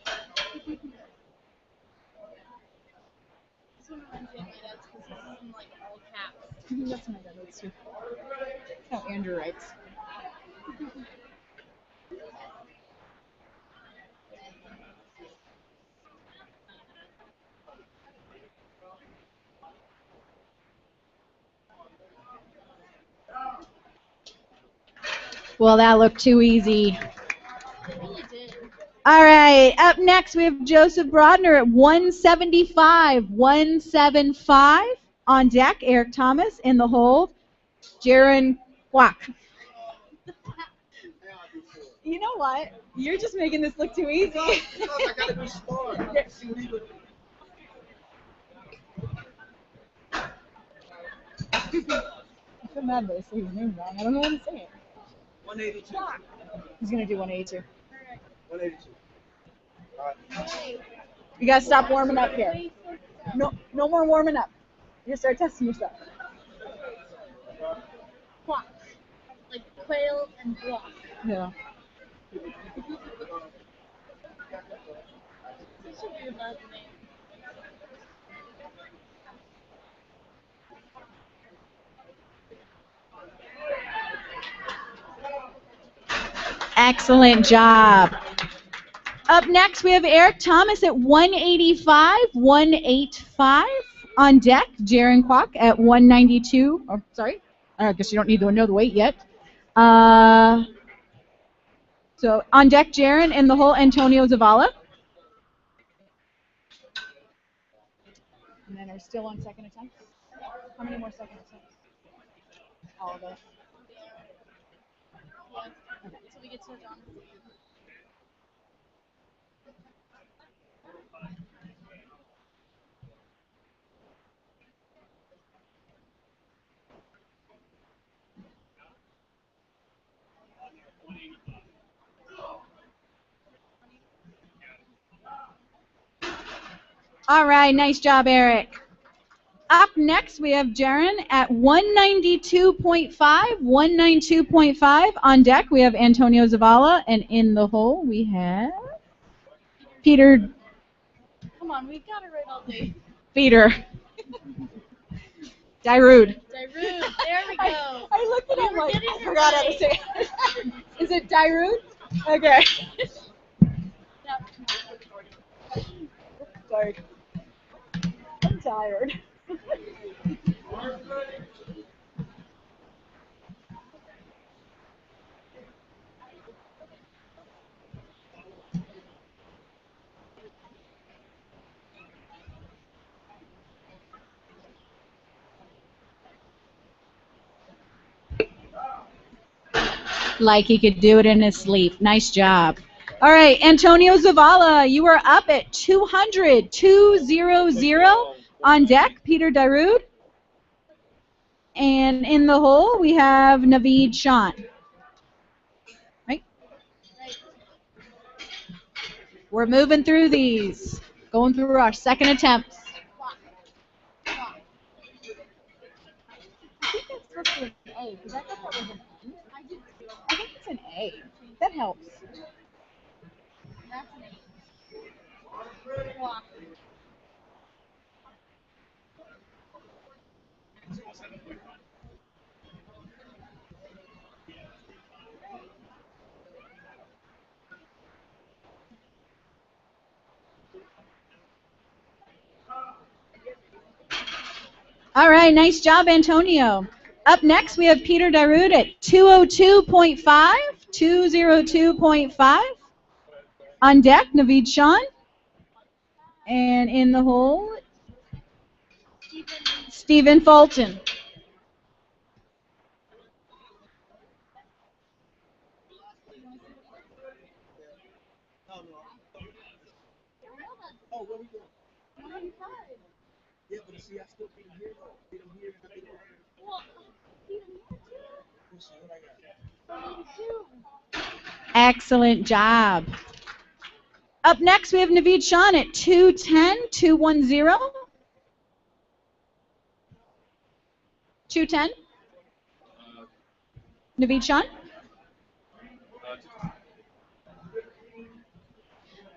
This one reminds me of my dad's because it's in like all caps. That's my dad too. That's how Andrew writes. Well, that looked too easy. It really did. All right, up next we have Joseph Brodner at 175, 175. On deck, Eric Thomas. In the hold, Jaron Kwok. You know what? You're just making this look too easy. I gotta be smart. I feel mad that I say his name wrong. I don't know how to say it. 182. He's gonna do 182. 182. All right. You gotta stop warming up here. No more warming up. You start testing yourself. Quack. Like quail and block. Yeah. Such a weird last name. Excellent job. Up next, we have Eric Thomas at 185, 185. On deck, Jaron Kwok at 192. Oh, sorry. I guess you don't need to know the weight yet. So on deck, Jaron. In the hole, Antonio Zavala. And then we're still on second attempt. How many more second attempts? All of it. Okay. So we get to Adonis. All right, nice job, Eric. Up next, we have Jaron at 192.5, 192.5. On deck, we have Antonio Zavala, and in the hole, we have Peter. Come on, we've got it right all day. Peter. Darude. Darude, there we go. I looked at him like, getting I it forgot how to right. say it. Is it Darude? Okay. Sorry. I'm tired. Like he could do it in his sleep. Nice job. All right, Antonio Zavala, you are up at 200, 200. On deck, Peter Darude. And in the hole, we have Naveed Sean. Right? We're moving through these, going through our second attempts. A, because I thought that was an N. I think it's an A. That helps. That's an 8. Walk. All right, nice job, Antonio. Up next, we have Peter Darude at 202.5, 202.5. On deck, Naveed Sean. And in the hole, Stephen Fulton. Oh, where we going? Yeah, but see, I still beat him here, though. Beat him here, and I beat him here. Well, beat him here too. We'll see what I got. Excellent job. Up next, we have Naveed Sean at 210, 210. 210. Naveed Sean.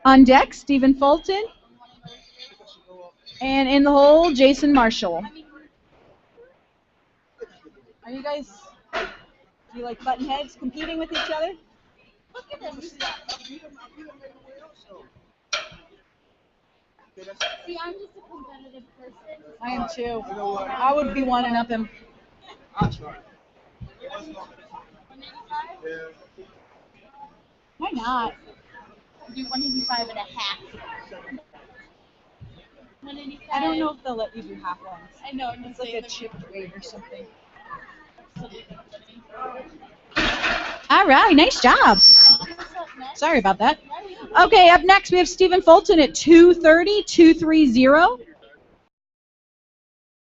On deck, Stephen Fulton. And in the hole, Jason Marshall. Are you guys, do you like button heads competing with each other? Look at him. See, I'm just a competitive person. I am too. I would be wanting up him. I'll try. 185? Why not? Do 185 and a half. 185. I don't know if they'll let you do half ones. I know. It's like a chipped weight or something. All right, nice job. Sorry about that. Okay, up next we have Stephen Fulton at 230, 230.